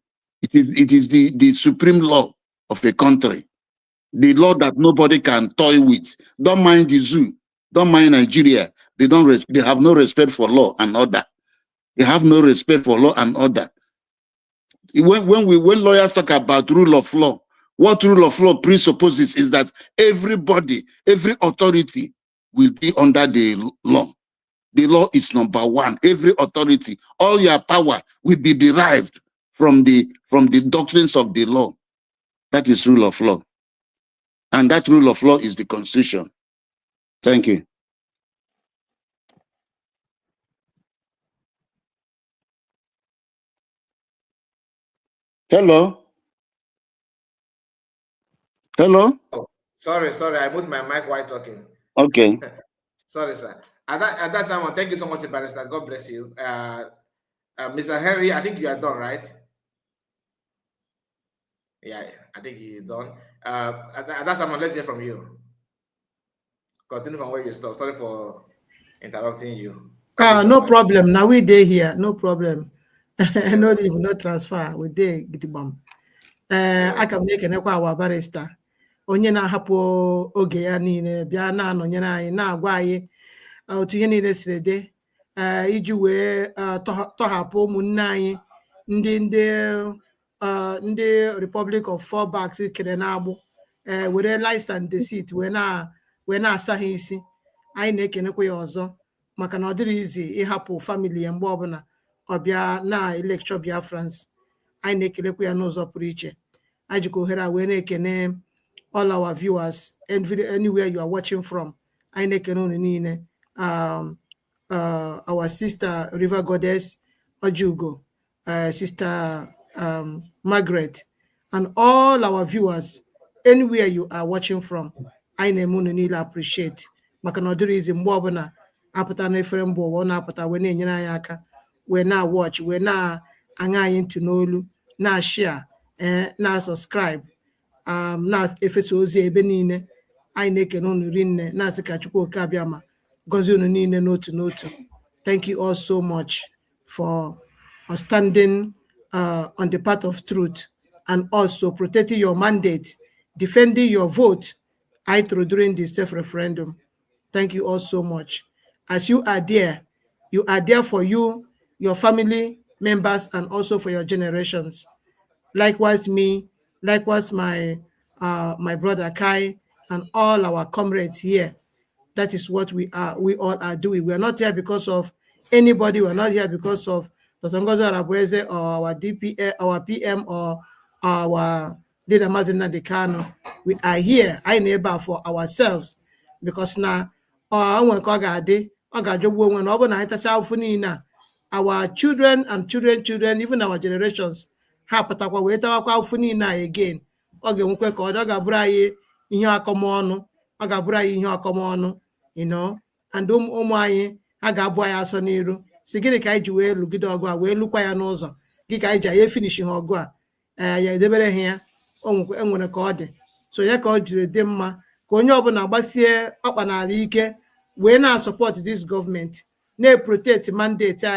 It is the supreme law of a country. The law that nobody can toy with. Don't mind the zoo. Don't mind Nigeria. They have no respect for law and order. They have no respect for law and order. When lawyers talk about rule of law, what rule of law presupposes is that everybody, every authority will be under the law. The law is number one. Every authority, all your power will be derived from the doctrines of the law. That is rule of law. And that rule of law is the Constitution. Thank you. Hello? Hello? Oh, sorry. I moved my mic while talking. Okay. Sorry, sir. At that time, thank you so much, Barrister. God bless you. Mr. Henry, I think you are done, right? Yeah, I think he's done. At that time, let's hear from you. Continue from where you stopped. Sorry for interrupting you. No problem. Now we day here. No problem. Not even no transfer. We day gitibam. I can make an equa barrister. Onye na-ahapụ oge ya niile bịa na-anọnyere anyị na-agwa anyị otu ihe niile siri dị iji wee tọhapụ ụmụnne anyị ndị Republic of Fallbacks kere na-agbụ were lice and deceit wee na-asa ha isi. Anyị na-ekenekwa ya ọzọ maka na ọ dịrị izi ịhapụ family ya mgbe ọbụla ọ bịa na lecture Biafrans. Anyị na-ekelekwa ya n'ụzọ pụrụ iche. Anyị jikwa ohere a wee na-ekene all our viewers anywhere you are watching from. I nekene our sister River Goddess Ojugo, sister Margaret, and all our viewers anywhere you are watching from. I nemunile appreciate. Makanodiri is in Wabana, Apata Neferembo, one apata when in Yanaka, we now watch, we now angayin to nolu, na share, na subscribe. Na efesozi ebe niile anyị na-ekene unu rinne na-asị ka Chukwu oke abịama gọzie unu niile n'otu n'otu. Thank you all so much for standing on the path of truth and also protecting your mandate, defending your vote during the self-referendum. Thank you all so much. As you are there for you, your family members, and also for your generations. Likewise me, likewise my brother Kai and all our comrades here. That is what we all are doing. We are not here because of anybody. We are not here because of Dr. Ngozi Arabweze or our DPA, our PM, or our leader Mazina Dekano. We are here, I neighbor, for ourselves, because now our children and children, even our generations, hapatakwa wetakwa afuni na again. Oge nkwe ka ọ ga-abụrụ anyị ihe akọmọnụ, ọ ga-abụrụ anyị ihe akọmọnụ, you know, and ụmụ anyị ha ga-abụ anyị asọ n'iru. Si gịnị ka anyị ji wee lụgide ọgụ a wee lụkwa ya n'ụzọ gị ka anyị ji anyị finish ha ọgụ a ya edebere ha ya enwere ka ọ dị. So ya ka ọ jiri dị mma ka onye ọbụla gbasie ọkpa n'ala ike wee na-support this government, na-protect mandate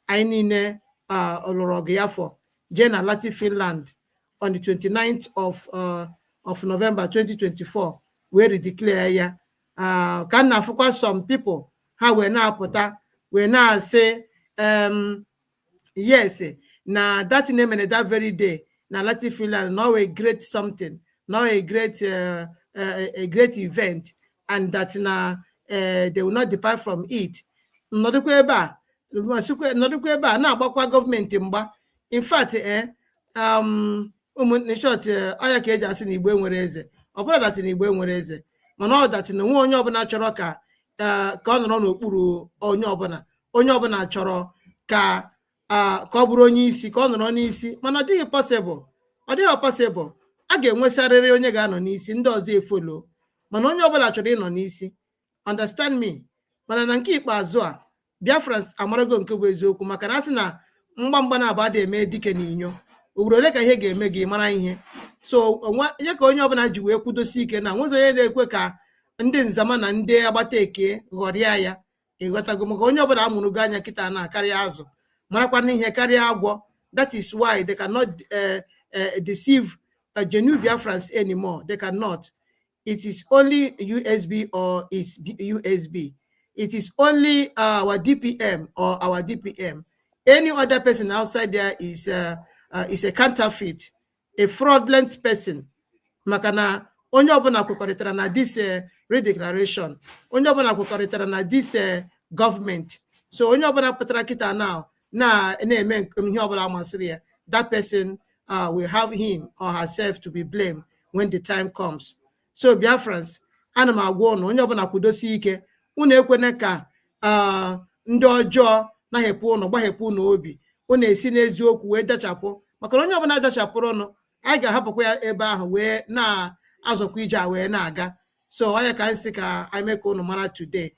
anyị niile ọlụrụ ọgụ ya for Jena Lati Finland on the 29th of November 2024, where we declare ya can na focus some people how we now put that we now say yes na that name and that very day na Lati Finland now a great something, now a great event, and that na they will not depart from it. Not the na agbakwa government mgba. In fact, short, oya ka eji asị na Igbo nwere eze. Ọ bụrụ dat na Igbo nwere eze, mana ọ dat na nwe onye ọbụla chọrọ ka ọ nọrọ n'okpuru onye ọbụla chọrọ ka ọ bụrụ onye isi, ka ọ nọrọ n'isi, mana ọ dịghị possible. a ga-enwesarịrị onye ga-anọ n'isi ndị ọzọ efolo mana onye ọbụla chọrọ ịnọ n'isi, understand me. Mana na nke ikpeazụ a Biafrans amarago nke bụ eziokwu maka na asị na mgba na-abụ ada eme dike na inyo obodo ole ka ihe ga-eme gị mara ihe. So ihe ka onye ọbụla ji wee kwudosi ike na nwezi onye na-ekwe ka ndị nzama na ndị agbata eke ghọrịa ya, ịghọtago, maka onye ọbụla amụrụgo anya kịta na karịa azụ marakwa n'ihe karịa agwọ. That is why they cannot deceive genuine Biafrans anymore. They cannot. It is only USB or is USB. It is only our DPM or our DPM. Any other person outside there is a counterfeit, a fraudulent person. Makana onye ọbụla kwekọrịtara na this redeclaration, onye ọbụla kwekọrịtara na this government. So onye ọbụla pụtara kịta now na-eme ihe ọbụla masịrị ya, that person will have him or herself to be blamed when the time comes. So Biafrans, ana m agwa unu onye ọbụla kwudosi ike, unu ekwene ka ndị ọjọọ na-ahepụ unu gbahepụ unu obi, unu esi n'eziokwu wee dachapụ, maka onye ọbụla dachapụrụ unu anyị ga-ahapụkwa ya ebe ahụ wee na-azọkwa ije a wee na-aga. So onye ka nsị ka anyị mee ka unu mara today.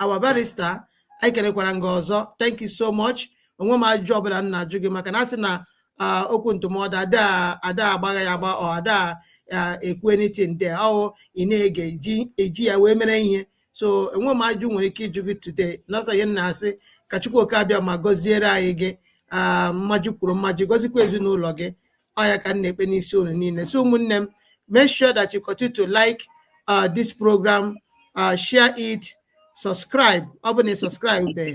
Our barrister, anyị kenekwara nga ọzọ, thank you so much. Onwe m ajụjụ ọbụla m na-ajụ gị maka na asị na okwu ndụmọdụ ada agbagha ya agba ọ ada ekwu anything there ọ ị na-ege eji ya wee mere ihe. So enwe m ajụ nwere ike ịjụ gị today n'ọsọ ihe na-asị ka Chukwuoka abịa ma gọziere anyị gị mmaju kwuru mmaju gọzikwa ezinụlọ gị. Ọ ya ka m na-ekpe n'isi unu niile. So ụmụnne m, make sure that you continue to like this program, share it, subscribe. Ọ bụ na subscribe then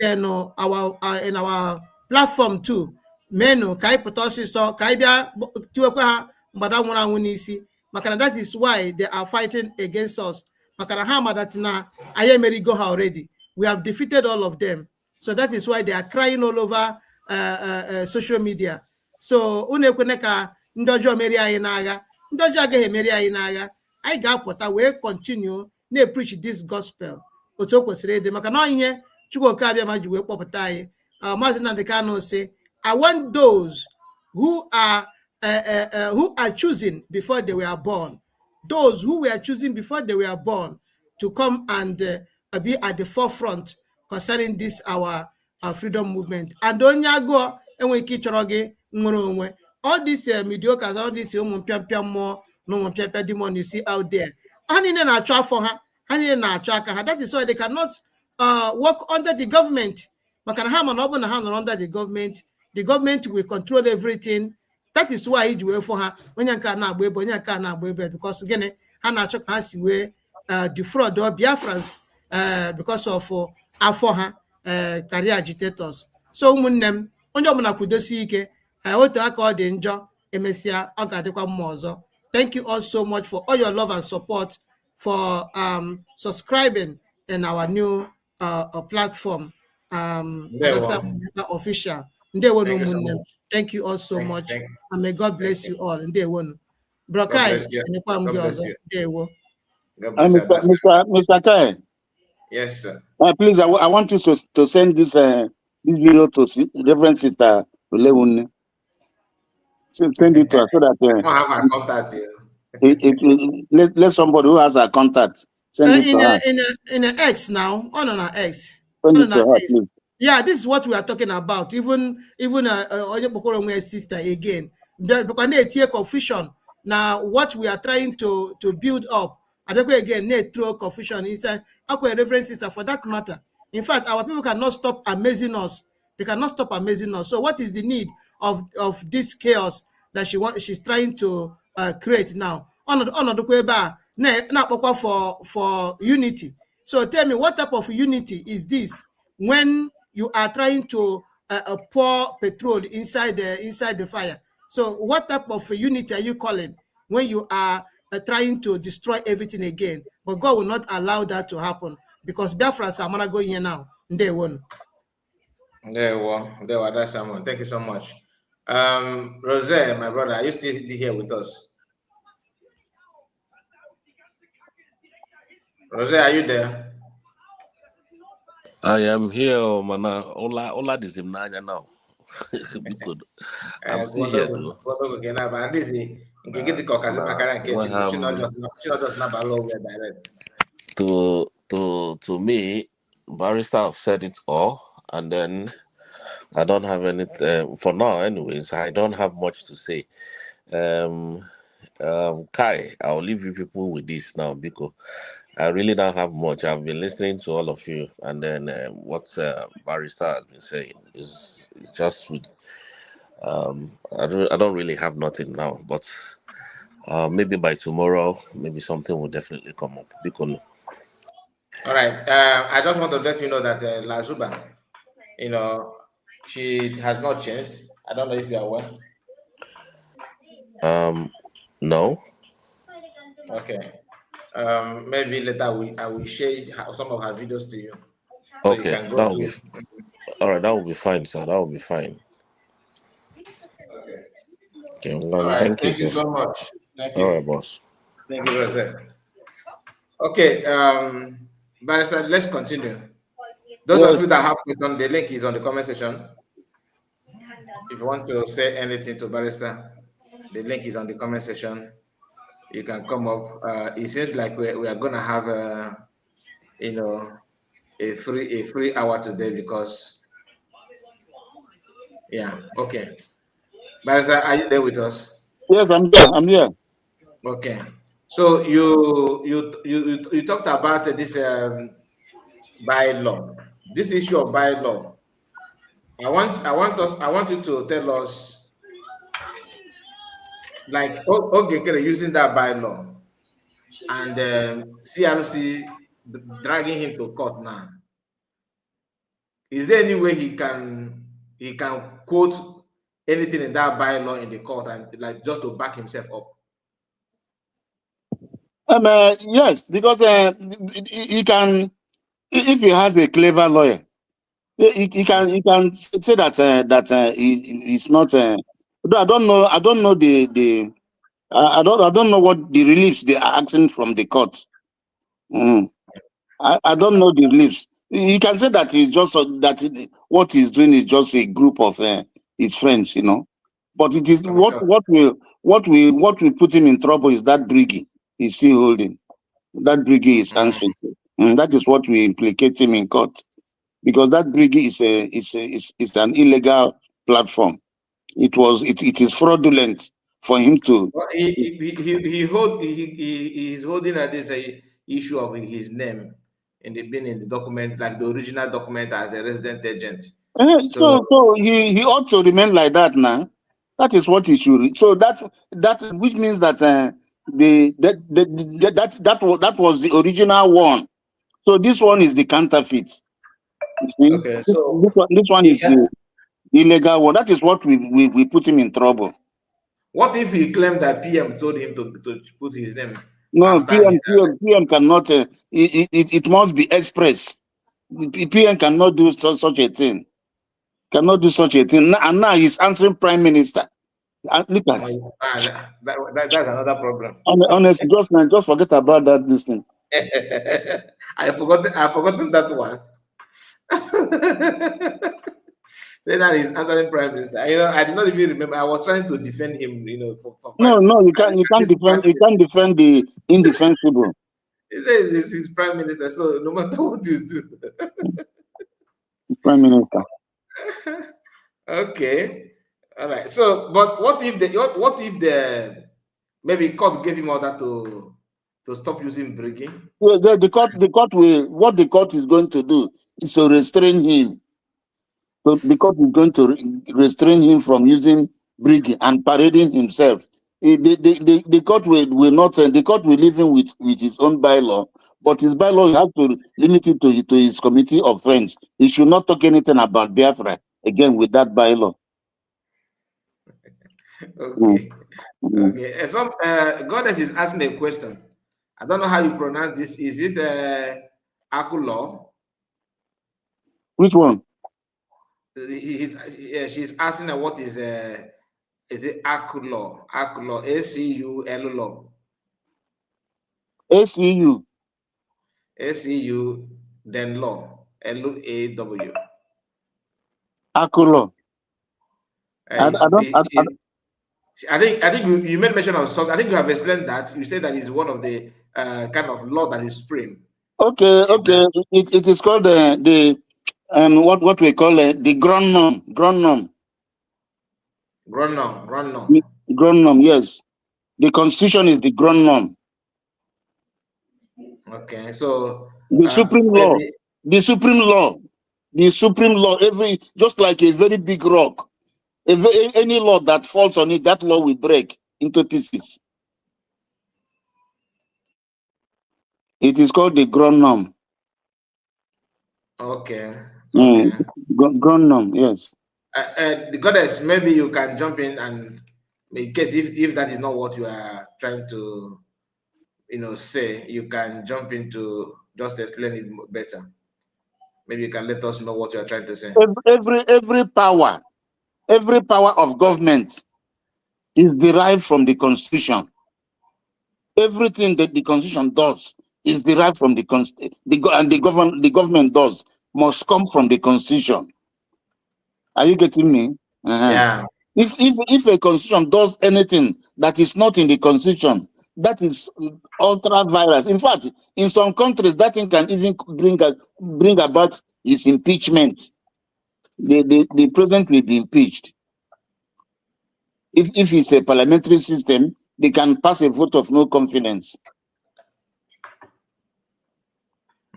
in our platform too. Menu ka anyị pụta ọsịsọ ka anyị bịa tiwekwa ha mgbada nwụrụ anwụ n'isi maka na that is why they are fighting against us. Maka na ha madati na anyị emerigo ha already. We have defeated all of them. So that is why they are crying all over social media. So unu ekwene ka ndị ọjọọ meri anyị n'agha. Ndị ọjọọ agaghị emeri anyị n'agha. Anyị ga-apụta wee continue na-preach this gospel otu o kwesịrị ịdị maka na ihe Chukwuoka abịa ma ji wee kpọpụta anyị. Maazị Nnamdi Kanu say, I want those who are choosing before they were born, those who were choosing before they were born, to come and be at the forefront concerning this our freedom movement. And onye agụọ enwe ike ịchọrọ gị nwere onwe. All these mediocres, all these ụmụ mpịampịa mmụọ na ụmụ mpịampịa demon you see out there, ha niile na-achọ afọ ha, ha niile na-achọ aka ha. That is why they cannot work under the government. Maka na ha mana ọ bụ na ha nọrọ under the government will control everything. That is why iji wee for ha onye nke na-agba ebe onye nke na-agba ebe because gịnị ha na-achọ ka ha si wee defraud or Biafrans because of afọ ha career agitators. So ụmụnne m, onye ọbụla kwudosi ike otu aka ọ dị njọ emesịa ọ ga-adịkwa mma ọzọ. Thank you all so much for all your love and support, for subscribing in our new platform, official. Thank you all so much, and may God bless you all. Brokai, Mr. Kai. Yes, sir. Please, I want you to send this video to Reverend Sister Olewunne. Send it to her so that I have a contact here. Let somebody who has a contact send it to her. In an X now, on our X. Send it to her, please. Yeah, this is what we are talking about. Even sister again. Because confusion. Now, what we are trying to build up, I think again, through confusion inside our references for that matter. In fact, our people cannot stop amazing us. They cannot stop amazing us. So, what is the need of this chaos that she's trying to create now? For unity. So, tell me, what type of unity is this when you are trying to pour petrol inside the fire? So what type of unity are you calling when you are trying to destroy everything again? But God will not allow that to happen because Biafrans are gonna go here now. They won. There were. That's someone. Thank you so much. Rose, my brother, are you still here with us? Rose, are you there? I am here, man. Ola is in Nanya now. I'm still here though. At least you can get the caucus to me, Barrister have said it all, and then I don't have anything for now. Anyways, I don't have much to say. Kai, I'll leave you people with this now because I really don't have much. I've been listening to all of you, and then what Barrister has been saying is just with. I don't really have nothing now, but maybe by tomorrow, maybe something will definitely come up. Because all right. I just want to let you know that Lazuba, she has not changed. I don't know if you are aware. No. Okay. Maybe later I will share some of her videos to you. So okay, you that will be all right. That will be fine, sir. That will be fine. Okay. All right. Thank you so much. Thank you. All right, boss. Thank you, Rosette. Okay. Barrister, let's continue. Those of you that have questions, the link is on the comment section. If you want to say anything to Barrister, the link is on the comment section. You can come up. It seems like we are gonna have a free hour today because okay. Barrister, are you there with us? Yes, I'm here. I'm here. Okay. So you talked about this bylaw, this issue of bylaw. I want you to tell us, like, okay, using that bylaw and CRC dragging him to court now. Is there any way he can quote anything in that bylaw in the court and like just to back himself up? Yes, because he can, if he has a clever lawyer, he can say that he's not. I don't know. I don't know I don't know what the reliefs they are asking from the court. I don't know the reliefs. He can say that he's just what he's doing is just a group of his friends, But it is what will put him in trouble is that Briggy is still holding. That Briggy is answering. And that is what we implicate him in court, because that Briggy is an illegal platform. It is fraudulent for him to. Well, he's holding this issue of his name in the document, like the original document, as a resident agent. So he ought to remain like that now. That is what he should. So that which means that that was the original one. So this one is the counterfeit. Okay, so this one is the illegal one. That is what we put him in trouble. What if he claimed that PM told him to put his name? No, PM cannot. It must be express. PM cannot do such a thing. Cannot do such a thing. And now he's answering Prime Minister. Look at that's another problem. Honestly, just forget about that. This thing. I've forgotten that one. Say that he's answering Prime Minister. I did not even remember. I was trying to defend him. No, you can't defend. You can't defend the indefensible. He says he's Prime Minister, so no matter what you do. Prime Minister. Okay, all right. So, but what if the maybe court gave him order to stop using Briggy? Well, the court will. What the court is going to do is to restrain him. So the court is going to restrain him from using Briggy and parading himself. The court will not. The court will leave him with his own bylaw, but his bylaw has to limit it to his committee of friends. He should not talk anything about Biafra again with that bylaw. Okay. Okay. Some Goddess is asking a question. I don't know how you pronounce this. Is this Akulo? Which one? She's asking what is it Akulo? Akulo, ACU, ACU. ACU, then law, LAW. Akulo. I don't. I think you made mention of something. I think you have explained that. You said that is one of the kind of law that is supreme. Okay. It is called what we call the Gronnum. Gronnum. Yes, the Constitution is the Gronnum. Okay, so the supreme law. The supreme law. Just like a very big rock. Any law that falls on it, that law will break into pieces. It is called the Gronnum. Okay. Gronnum, yes. The goddess, maybe you can jump in, and in case if that is not what you are trying to, say, you can jump into just explain it better. Maybe you can let us know what you are trying to say. Every power of government is derived from the Constitution. Everything that the Constitution does is derived from the Constitution, and the government does must come from the Constitution. Are you getting me? Yeah. If a Constitution does anything that is not in the Constitution, that is ultra virus. In fact, in some countries, that thing can even bring about its impeachment. The president will be impeached. If it's a parliamentary system, they can pass a vote of no confidence.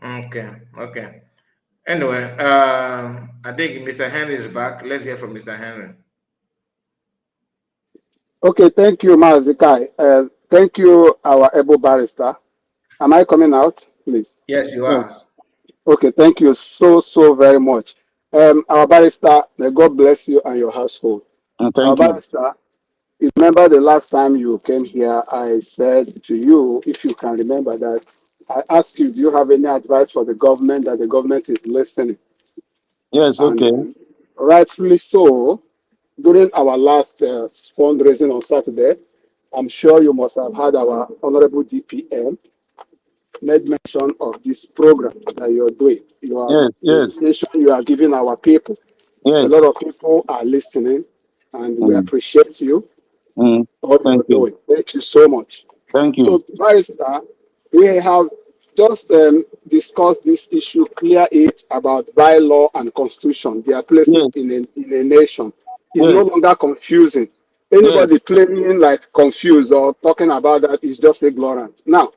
Okay. Anyway, I think Mr. Henry is back. Let's hear from Mr. Henry. Okay, thank you, Mazikai. Thank you, our able barrister. Am I coming out, please? Yes, you are. Okay, thank you so very much. Our barrister, may God bless you and your household. Thank you. Barrister, you remember the last time you came here, I said to you, if you can remember that, I asked you, do you have any advice for the government that the government is listening? Yes, okay. And rightfully so, during our last fundraising on Saturday, I'm sure you must have had our Honorable DPM made mention of this program that you're doing. You are giving our people. Yes. A lot of people are listening, and we appreciate you. What you're doing. Thank you so much. Thank you. So, Barrister, we have just discussed this issue, clear it about bylaw and constitution. Their places in a nation. It's no longer confusing. Anybody playing like confused or talking about that is just ignorant. Now,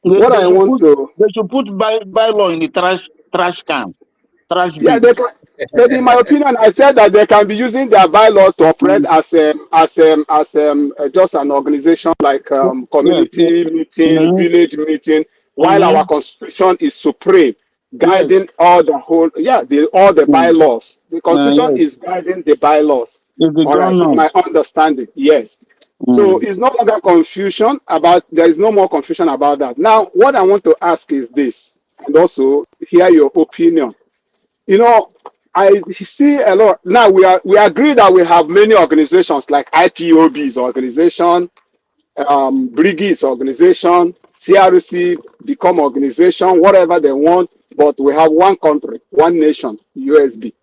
they should put bylaw in the trash can. Trash bin. Yeah, but in my opinion, I said that they can be using their bylaw to operate as just an organization like community meeting, village meeting, while our constitution is supreme, guiding all the bylaws. The constitution is guiding the bylaws. All right, in my understanding, yes. So it's no longer confusion about. There is no more confusion about that. Now, what I want to ask is this, and also hear your opinion. I see a lot. Now we agree that we have many organizations like IPOB's organization, Brigid's organization, CRC become organization, whatever they want, but we have one country, one nation, USB.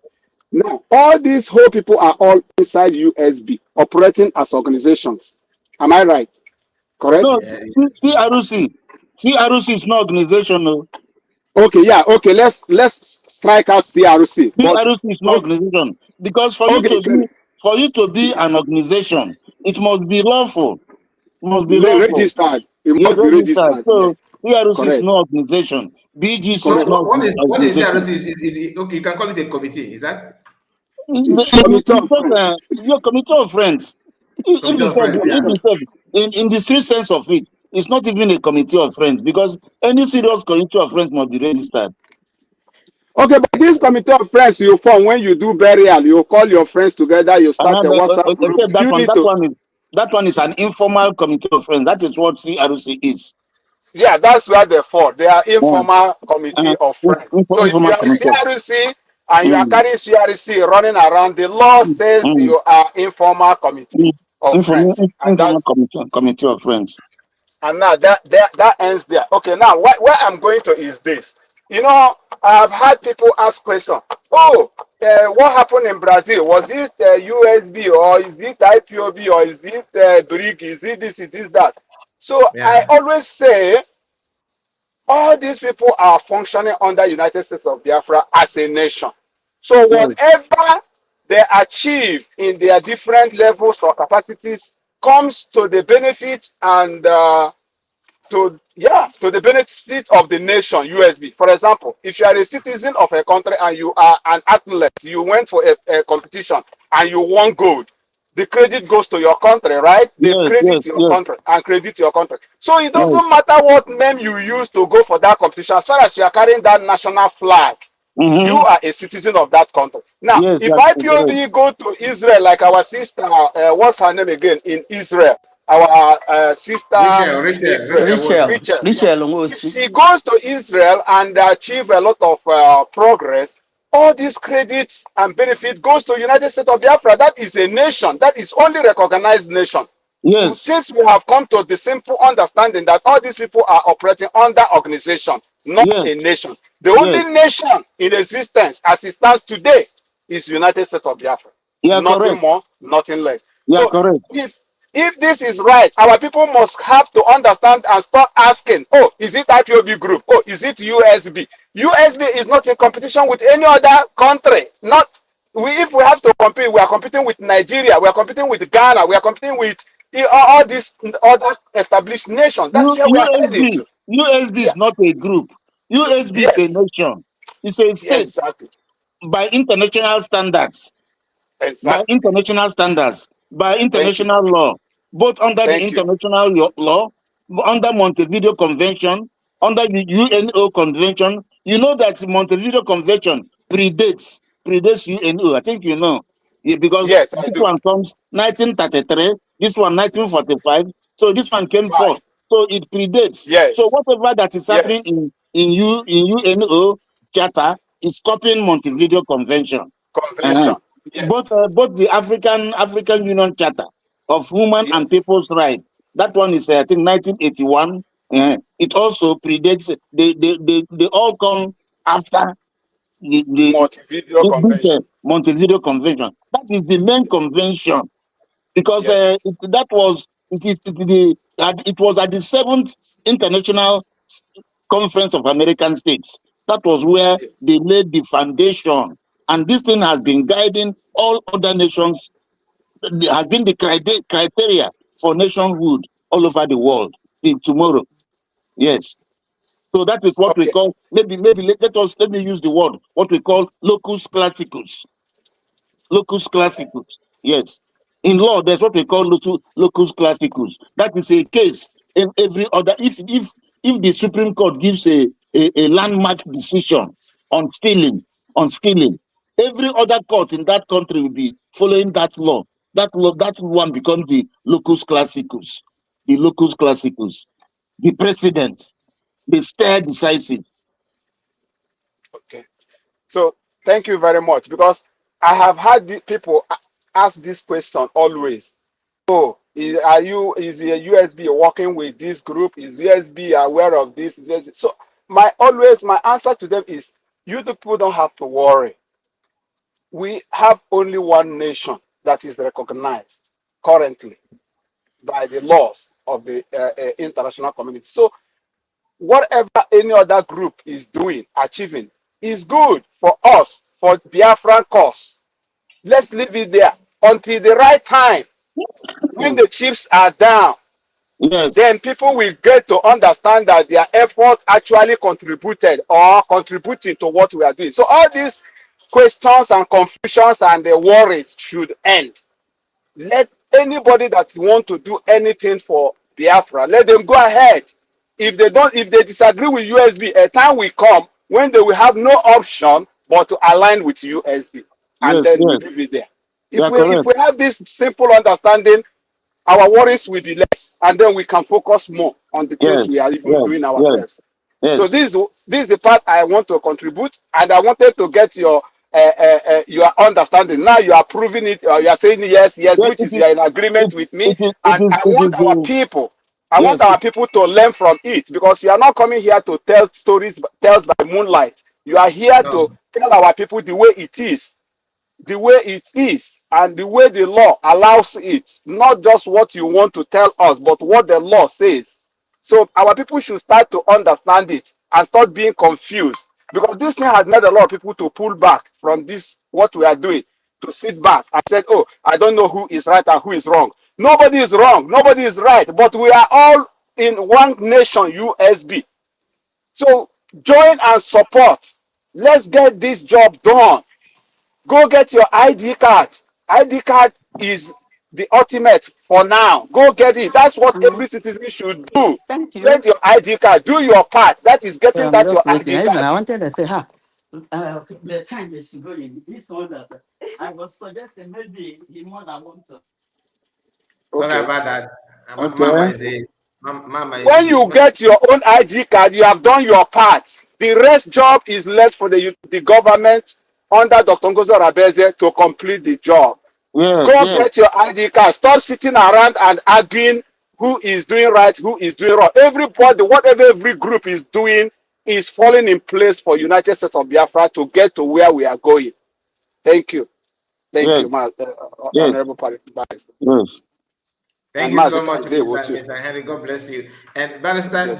Now, all these whole people are all inside USB, operating as organizations. Am I right? Correct? No, CRC is not organization. No. Okay, yeah, okay, let's strike out CRC. CRC is not organization. Because for you to be an organization, it must be lawful. It must be registered. It must be registered. So CRC is no organization. BGC is not organization. What is CRC? Okay, you can call it a committee. Is that? Committee of friends. In the strict sense of it, it's not even a committee of friends, because any serious committee of friends must be registered. Okay, but this committee of friends you form when you do burial, you call your friends together, you start a WhatsApp group. That one is an informal committee of friends. That is what CRC is. Yeah, that's where they fall. They are informal committee of friends. So if you are CRC and you are carrying CRC running around, the law says you are informal committee of friends. Committee of friends. And now that ends there. Okay, now where I'm going to is this. You know, I've had people ask questions. Oh, what happened in Brazil? Was it USB or is it IPOB or is it BRIC? Is it this? Is this that? So I Yeah. always say all these people are functioning under United States of Biafra as a nation. So Yes. whatever they achieve in their different levels or capacities comes to the benefit and to the benefit of the nation. USB, for example, if you are a citizen of a country and you are an athlete, you went for a competition and you won gold, the credit goes to your country, right? They Yes, credit yes, your yes, country and credit your country. So it yes. doesn't matter what name you use to go for that competition, as far as you are carrying that national flag, you Mm-hmm. are a citizen of that country. Now, Yes, if that's correct. IPOB go to Israel, like our sister, what's her name again, in Israel, our sister Rachel Rachel, Wilson. Rachel, Rachel if Nwosu. she goes to Israel and achieve a lot of progress, all these credits and benefit goes to United States of Biafra. That is a nation. That is only recognized nation. Yes, Since we have come to the simple understanding that all these people are operating under organization, not yes, a nation. The yes. only nation in existence as it stands today is United States of Biafra. You are Nothing correct. more, nothing less. You are So correct. if this is right, our people must have to understand and start asking, oh, is it IPOB group? Oh, is it USB? USB is not in competition with any other country. Not if we have to compete, we are competing with Nigeria, we are competing with Ghana, we are competing with all these other established nations. That's where we are heading USB, to. USB Yeah. is not a group. USB is a Yes. nation. It's a Yes. state Exactly. by international standards. By Exactly. international standards, by Thank you. international law, both under the Thank you. international law, under Montevideo Convention, under the UNO Convention. You know that Montevideo Convention predates UNO. I think you know. Yeah, because Yes, I this do. one comes 1933, this one 1945. So this one came Five. first. So it predates. So Yes. whatever that is happening Yes. in UNO Charter is copying Montevideo Convention. Uh-huh. Convention. Yes. Both the African Union Charter of Human Yes. and People's Rights. That one is I think 1981. It also predates. They all come after Montevideo this Convention. Montevideo Convention. That is the main convention because Yes. that was it was at the 7th International Conference of American States. That was where Yes. they laid the foundation, and this thing has been guiding all other nations. Has been the criteria for nationhood all over the world in tomorrow. Yes. So that is what we Okay. call maybe let me use the word what we call locus classicus. Locus classicus. Yes. In law, there's what we call locus classicus. That is a case in every other. If the Supreme Court gives a landmark decision on stealing, every other court in that country will be following that law. That one becomes the locus classicus. The locus classicus. The precedent, the stare decisis. Okay. So thank you very much because I have had the people ask this question always. Oh, is your USB working with this group? Is USB aware of this? So my answer to them is you the people don't have to worry. We have only one nation that is recognized currently by the laws of the international community. So whatever any other group is doing, achieving, is good for us, for Biafran cause. Let's leave it there until the right time when the chips are down. Yes. Then people will get to understand that their effort actually contributed or contributing to what we are doing. So all these questions and confusions and the worries should end. Let anybody that want to do anything for Biafra, let them go ahead. If they disagree with USB, a time will come when they will have no option but to align with USB, and Yes, then we yes. leave it there. You are If correct. we have this simple understanding, our worries will be less, and then we can focus more on the things Yes, we are even yes, doing yes, ourselves. So yes. this is the part I want to contribute, and I wanted to get your understanding. Now you are proving it, or you are saying yes, Yes, which is you are in agreement with me, it and I is want our the people I want Yes. our people to learn from it, because you are not coming here to tell stories, tales by moonlight. You are here No. to tell our people the way it is, and the way the law allows it, not just what you want to tell us, but what the law says. So our people should start to understand it and start being confused, because this thing has made a lot of people to pull back from this, what we are doing, to sit back and say, oh, I don't know who is right and who is wrong. Nobody is wrong, nobody is right, but we are all in one nation, USB. So join and support. Let's get this job done. Go get your ID card. ID card is the ultimate for now. Go get it. That's what every citizen should do. Thank you. Get your ID card. Do your part. That is So getting I'm that your just waiting. ID Even card. I wanted to say, the time is going. This one that I was suggesting, maybe he more than want to. Sorry Okay. about that. Okay. Mama is the Mama is When you get your own ID card, you have done your part. The rest job is left for the government under Dr. Ngozi Rabeze to complete the job. Yes. Go Yes. get your ID card. Stop sitting around and arguing who is doing right, who is doing wrong. Everybody, whatever every group is doing, is falling in place for United States of Biafra to get to where we are going. Thank you. Thank Yes. you, Yes. Honorable Barrister. Yes. Thank And you so Mazi much, Kande, what you- Mr. Henry. God bless you. And Barrister, Yes.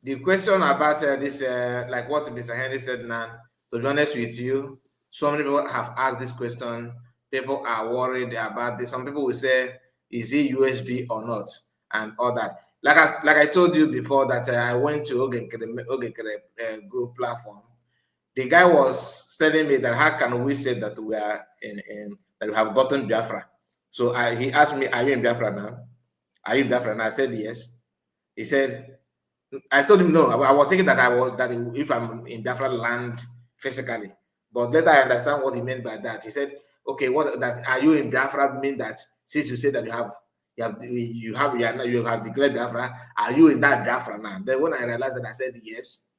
the question about this, like what Mr. Henry said now, to be honest with you, so many people have asked this question. People are worried about this. Some people will say, is it USB or not? And all that. Like I told you before that I went to Ogenkere group platform. The guy was telling me that how can we say that we are that we have gotten Biafra? So he asked me, are you in Biafra now? Are you in Biafra now? I said yes. He said, I told him no. I was thinking that if I'm in Biafra land physically, but later I understand what he meant by that. He said, okay, what that are you in Biafra mean that since you say that you have declared Biafra, are you in that Biafra now? Then when I realized that, I said yes.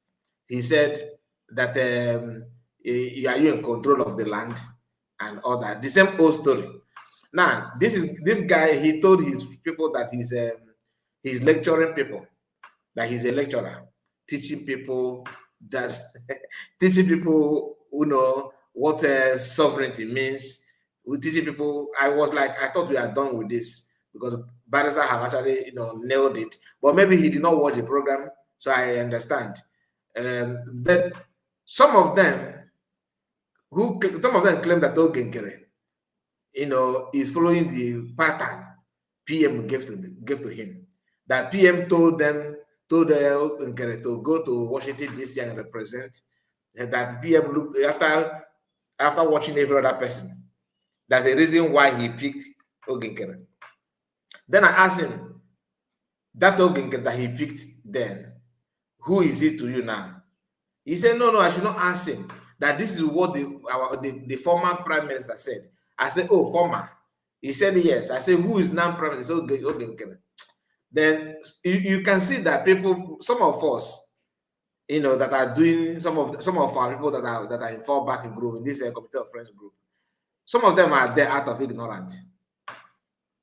He said that are you in control of the land and all that. The same old story. Now, this guy, he told his people that he's lecturing people, that he's a lecturer, teaching people what sovereignty means. We teaching people. I was like, I thought we are done with this because Barrister have actually nailed it, but maybe he did not watch the program, so I understand. Then some of them claim that Ogenkere is following the pattern PM gave to him. That PM told Ogenkere to go to Washington DC and represent. And that PM looked after watching every other person. That's the reason why he picked Ogenkere. Then I asked him, that Ogenkere that he picked then, who is it to you now? He said, no, I should not ask him. That this is what the former prime minister said. I said, oh, former. He said yes. I said, who is now prime minister? Ogenkere. Then you can see that people, some of us, that are doing some of our people that are in fallback group in this Committee of Friends group. Some of them are there out of ignorance.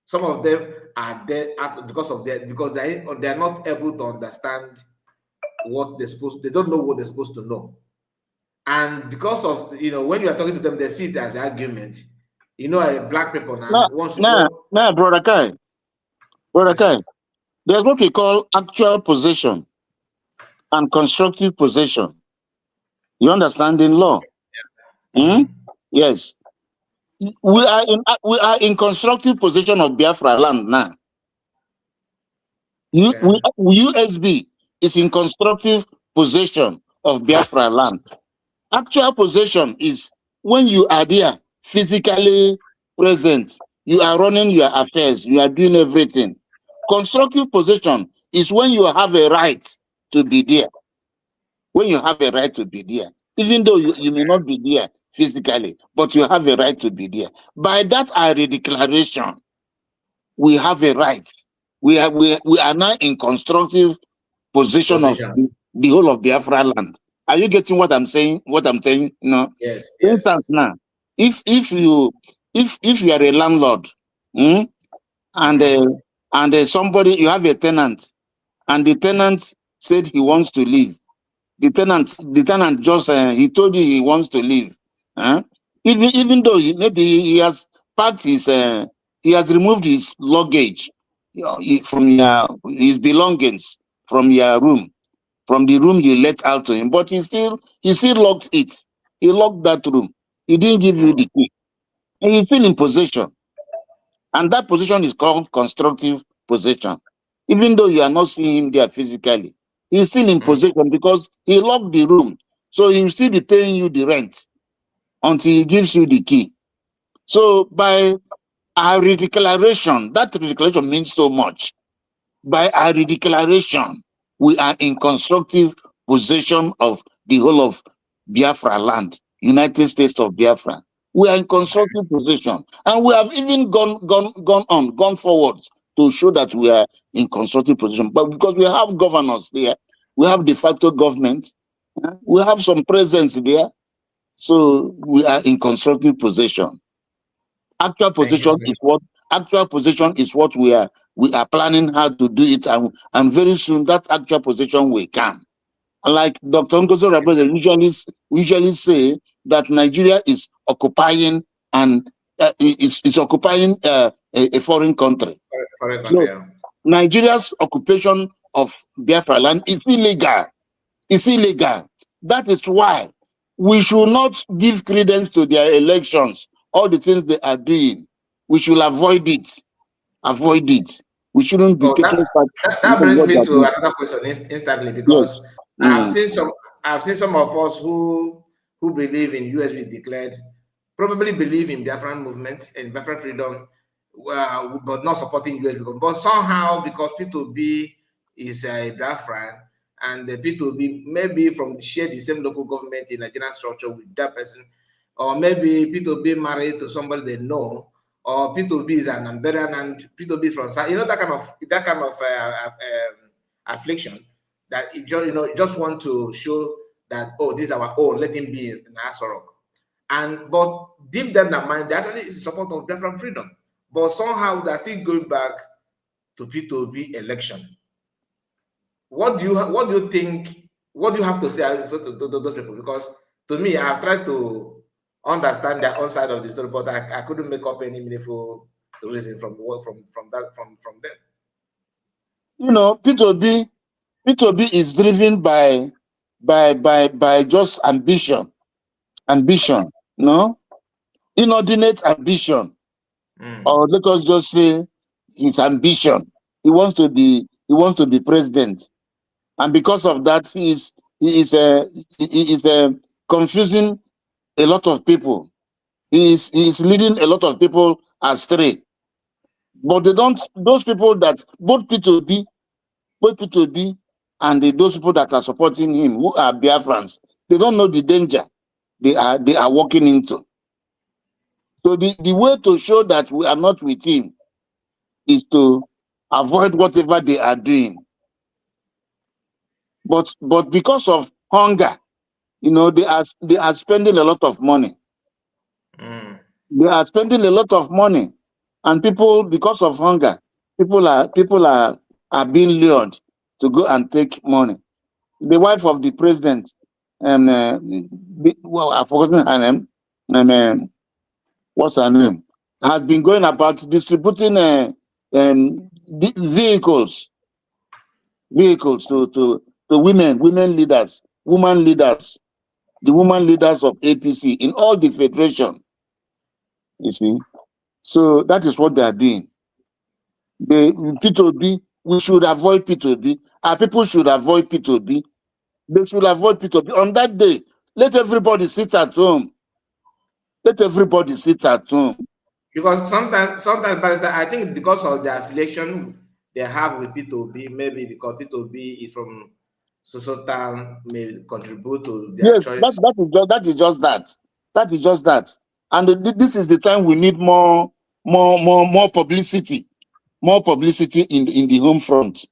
Some of them are there because they are not able to understand what they don't know what they're supposed to know. And because of when you are talking to them, they see it as an argument. Black people now. Brother Kai. There's what we call actual possession and constructive possession. You understand in law? Yeah. Yes. We are in constructive possession of Biafra land now. USB is in constructive possession of Biafra land. Actual possession is when you are there, physically present, you are running your affairs, you are doing everything. Constructive possession is when you have a right to be there. When you have a right to be there, even though you may not be there physically, but you have a right to be there. By that IRA declaration, we have a right. We are now in constructive possession of the whole of Biafra land. Are you getting what I'm saying? No. Yes. For instance, now, if you are a landlord, and and somebody, you have a tenant, and the tenant said he wants to leave. The tenant just he told you he wants to leave. Huh? Even though maybe he has packed his he has removed his luggage, from his belongings from your room, from the room you let out to him, but he still locked it. He locked that room. He didn't give you the key. And he's still in possession. And that position is called constructive possession. Even though you are not seeing him there physically, he's still in possession because he locked the room. So he'll still be paying you the rent until he gives you the key. So by our redeclaration, that redeclaration means so much. By our redeclaration, we are in constructive possession of the whole of Biafra land, United States of Biafra. We are in constructive position, and we have even gone forward to show that we are in constructive position. But because we have governors there, we have de facto government, we have some presence there, so we are in constructive position. Actual position is what we are planning how to do it, and very soon that actual position will come. Like Dr. Ngozi Rabeze usually say that Nigeria is occupying and is occupying a foreign country. Nigeria's occupation of Biafra land is illegal. It's illegal. That is why we should not give credence to their elections, all the things they are doing. We should avoid it. Avoid it. We shouldn't be taking part. That brings me to another question instantly, because yes. I've seen some of us who believe in USB declared, probably believe in Biafran movement and Biafran freedom, but not supporting USB. But somehow, because P2B is a Biafran, and the P2B maybe share the same local government in Nigerian structure with that person, or maybe P2B married to somebody they know, or P2B is an Amberian and P2B is from South, that kind of affliction, that it just want to show that, oh, this is our own, let him be in Asorok. But deep down in their mind, they actually support of Biafran freedom. But somehow they're still going back to P2B election. What do you think? What do you have to say to those people? Because to me, I have tried to understand their own side of the story, but I couldn't make up any meaningful reason from them. P2B is driven by just ambition, inordinate ambition, or let us just say his ambition. He wants to be president, and because of that, he is confusing a lot of people. He is leading a lot of people astray. But they don't. Those people that both P2B and those people that are supporting him, who are Biafrans, they don't know the danger they are walking into. So the way to show that we are not with him is to avoid whatever they are doing. But because of hunger, they are spending a lot of money. They are spending a lot of money, and people, because of hunger, people are being lured to go and take money. The wife of the president, I've forgotten her name. What's her name? Has been going about distributing vehicles to women leaders, woman leaders, the woman leaders of APC in all the federation. You see, so that is what they are doing. The P2B, we should avoid P2B. Our people should avoid P2B. They should avoid P2B. On that day, let everybody sit at home. Let everybody sit at home. Because sometimes, Barrister, I think because of the affiliation they have with P2B, maybe because P2B is from town, may contribute to their choice. That is just that. That is just that. And this is the time we need more publicity. More publicity in the home front.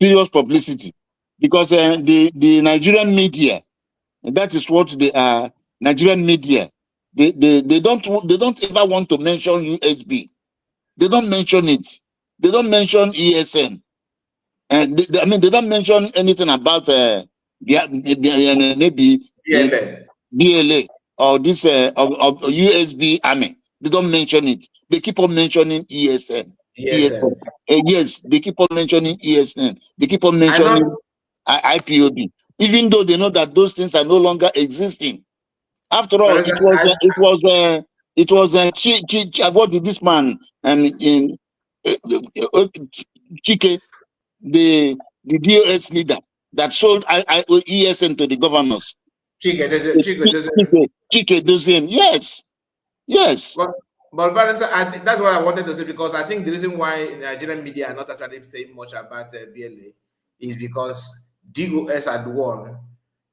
Serious publicity. Because the Nigerian media, that is what they are. Nigerian media, they don't ever want to mention USB. They don't mention it. They don't mention ESN. And I mean, they don't mention anything about maybe BLA or this of USB Army. They don't mention it. They keep on mentioning ESN. ESN. Yes, they keep on mentioning ESN. They keep on mentioning IPOB, even though they know that those things are no longer existing. After all, it was what did this man in Chike, the DOS leader that sold ESN to the governors. Chike Doziem, yes. But Barrister, I think that's what I wanted to say, because I think the reason why Nigerian media are not actually saying much about BLA is because DOS are the one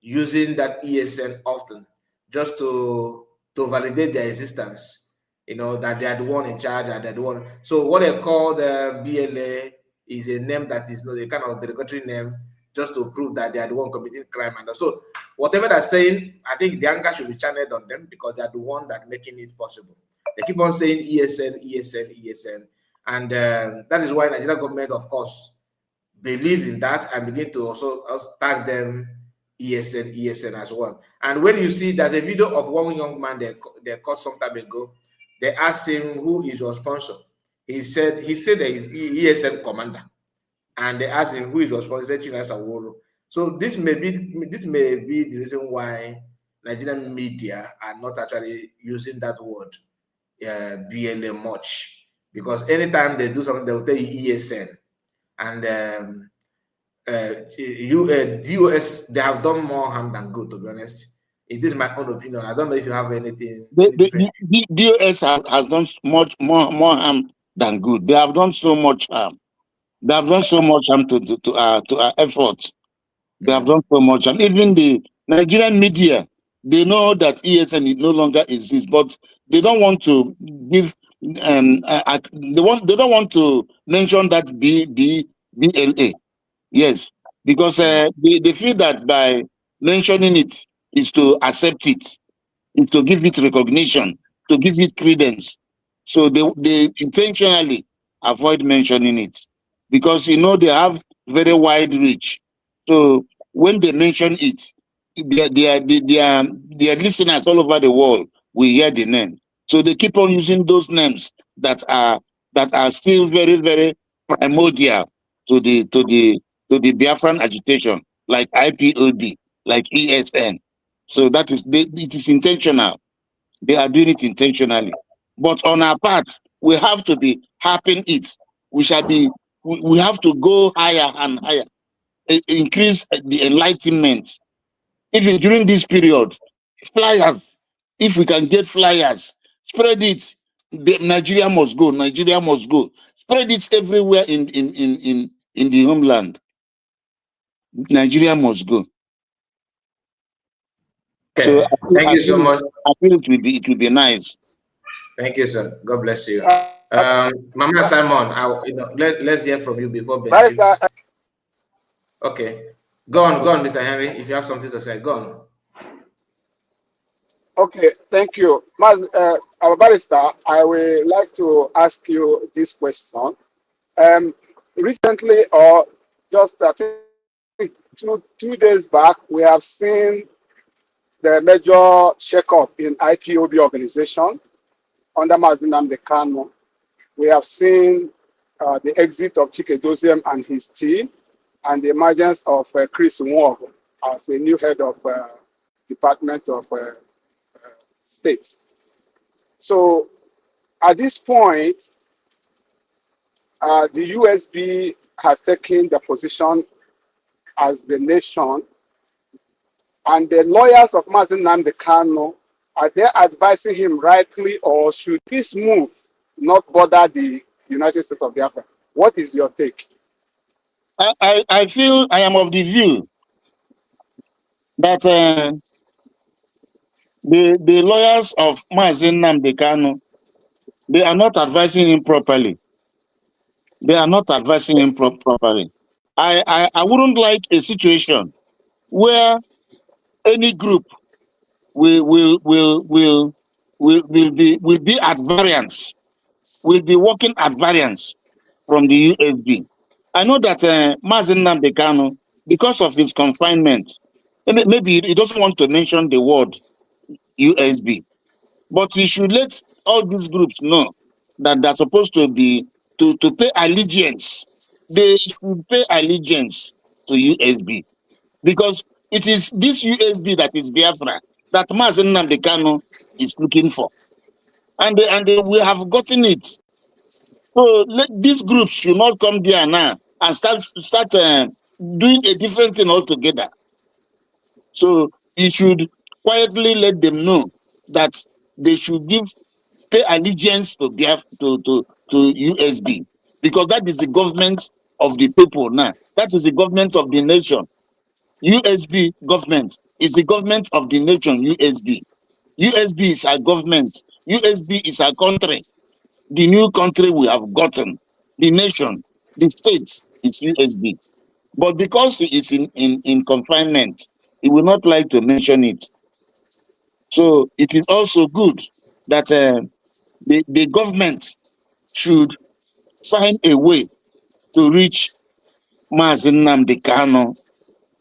using that ESN often just to validate their existence. You know, that they are the one in charge and they're the one. So what they call the BLA is a name that is not a kind of derogatory name, just to prove that they are the one committing crime. And so whatever they're saying, I think the anger should be channeled on them, because they are the one that making it possible. They keep on saying ESN. And that is why Nigerian government, of course, believes in that and begin to also tag them ESN as well. And when you see, there's a video of one young man they caught some time ago. They asked him, who is your sponsor? He said that he's ESN commander. And they asked him, who is your sponsor? He said, so this may be the reason why Nigerian media are not actually using that word BLA much, because anytime they do something, they will tell you ESN. And DOS, they have done more harm than good, to be honest. It is my own opinion. I don't know if you have anything. DOS has done much more harm than good. They have done so much harm. They have done so much harm to our efforts. They have done so much, and even the Nigerian media, they know that ESN no longer exists, but they don't want to give they don't want to mention that BLA. Yes, because they feel that by mentioning it is to accept it, is to give it recognition, to give it credence. So they intentionally avoid mentioning it, because you know they have very wide reach. So when they mention it, their listeners all over the world will hear the name. So they keep on using those names that are still very, very primordial to the Biafran agitation, like IPOB, like ESN. So that is it is intentional. They are doing it intentionally. But on our part, we have to be harping it. We have to go higher and higher, increase the enlightenment. Even during this period, flyers, if we can get flyers, spread it. Nigeria must go. Nigeria must go. Spread it everywhere in the homeland. Nigeria must go. Okay. So thank you so much. I feel it will be nice. Thank you, sir. God bless you. Mama Simon, let's hear from you before Ben. Okay. Go on, Mr. Henry. If you have something to say, go on. Okay, thank you. Our barrister, I would like to ask you this question. Recently, or just I think two days back, we have seen the major shakeup in IPOB organization under Mazi Nnamdi Kanu. We have seen the exit of Chike Doziem and his team, and the emergence of Chris Nwogu as a new head of Department of State. So at this point, the USB has taken the position as the nation, and the lawyers of Mazi Nnamdi Kanu, are they advising him rightly, or should this move not bother the United States of Biafra? What is your take? I feel I am of the view that the lawyers of Mazi Nnamdi Kanu, they are not advising him properly. They are not advising him properly. I wouldn't like a situation where any group will be at variance, will be working at variance from the USB. I know that Mazen Nnamdi Kanu, because of his confinement, maybe he doesn't want to mention the word USB, but he should let all these groups know that they're supposed to be to pay allegiance. They should pay allegiance to USB, because it is this USB that is Biafra that Mazen Nnamdi Kanu is looking for, and we have gotten it. So these groups should not come there now and start doing a different thing altogether. So you should quietly let them know that they should pay allegiance to USB, because that is the government of the people now. That is the government of the nation. USB government is the government of the nation. USB is our government. USB is our country. The new country we have gotten, the nation, the state is USB. But because he is in confinement, he will not like to mention it. So it is also good that the government should find a way to reach Mazen Nnamdi Kanu.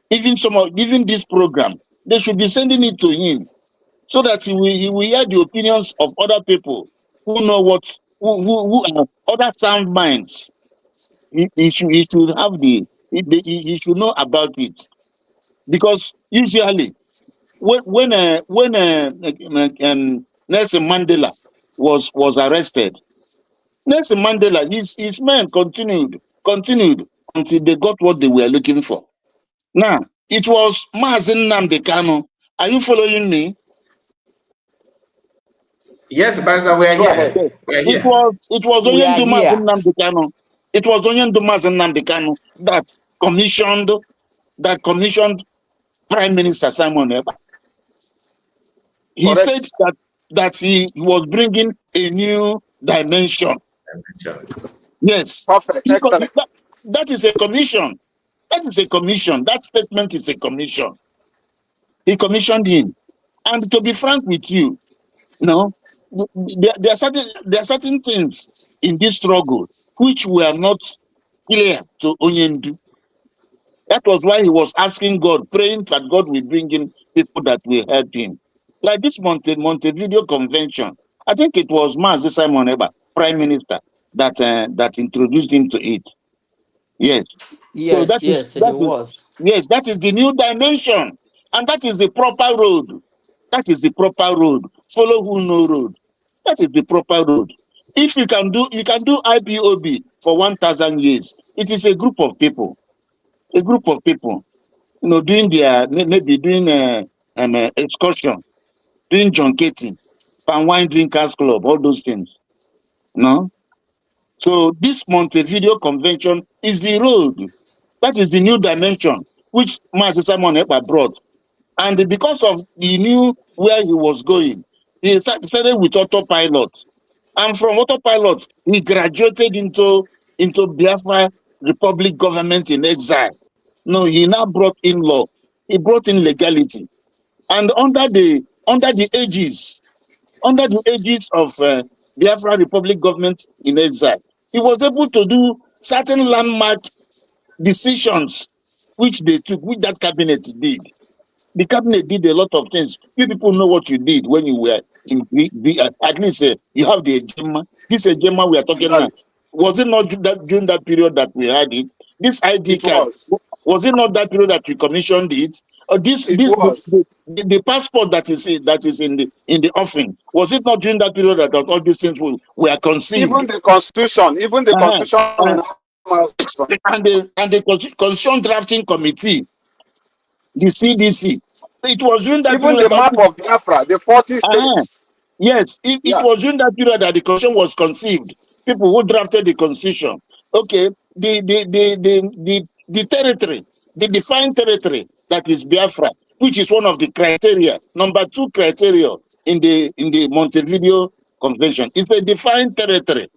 Even this program, they should be sending it to him, so that he will hear the opinions of other people who know who are other sound minds. He should have he should know about it, because usually when Nelson Mandela was arrested, Nelson Mandela, his men continued until they got what they were looking for. Now it was Mazen Nnamdi Kanu. Are you following me? Yes, Barrister, we are here. We are here. It was only Mazen Nnamdi Kanu. It was only Mazen Nnamdi Kanu that commissioned Prime Minister Simon Ekpa. He said that he was bringing a new dimension. Yes. Perfect. Excellent. That is a commission. That is a commission. That statement is a commission. He commissioned him. And to be frank with you, there are certain things in this struggle which were not clear to Onyendu. That was why he was asking God, praying that God will bring in people that will help him. Like this Montevideo Convention, I think it was Mazi Simon Ekpa, Prime Minister, that introduced him to it. Yes. Yes, so he was. Yes, that is the new dimension, and that is the proper road. That is the proper road. Follow who know road. That is the proper road. If you can do IPOB for 1,000 years. It is a group of people. Doing excursion, doing junketing, palm wine drinkers club, all those things. No. So this Montevideo Convention is the road. That is the new dimension which Mazi Simon Ekpa brought. And because of he knew where he was going, he started with autopilot. And from autopilot, he graduated into Biafra Republic government in exile. No, he now brought in law. He brought in legality. And under the aegis of Biafra Republic government in exile, he was able to do certain landmark decisions which that cabinet did. The cabinet did a lot of things. You people know what you did when you were at least you have the Ejema. This Ejema we are talking about. Was it not during that period that we had it? This ID card, was it not that period that we commissioned it? Or the passport that is in the offering, was it not during that period that all these things were conceived? Even the constitution, and the constitution drafting committee, the CDC. It was during that even period the map of Biafra, the 40 states. Yes, it was during that period that the constitution was conceived. People who drafted the constitution. Okay, the territory, the defined territory that is Biafra, which is one of the criteria, number 2 criteria in the Montevideo Convention. It's a defined territory.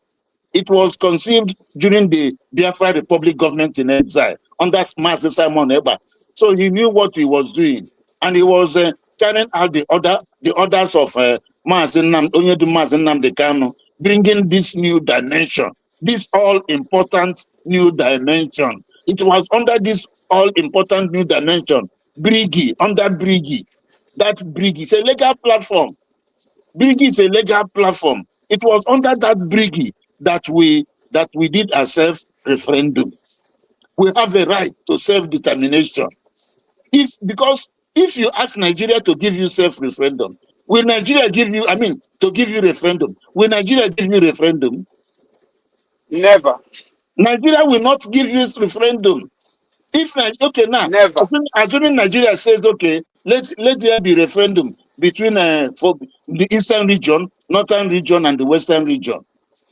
It was conceived during the Biafra Republic government in exile under Mazi Simon Ekpa. So he knew what he was doing, and he was carrying out the orders of Mazi Nnamdi Kanu, bringing this new dimension this all-important new dimension. It was under this all-important new dimension, Brigi, under Brigi. That Brigi is a legal platform. Brigi is a legal platform. It was under that Brigi that we did a self-referendum. We have a right to self-determination. Because if you ask Nigeria to give you self-referendum, will Nigeria give you, to give you referendum, will Nigeria give you referendum? Never. Nigeria will not give you referendum. Never. Assuming Nigeria says, okay, let there be referendum between for the eastern region, northern region, and the western region.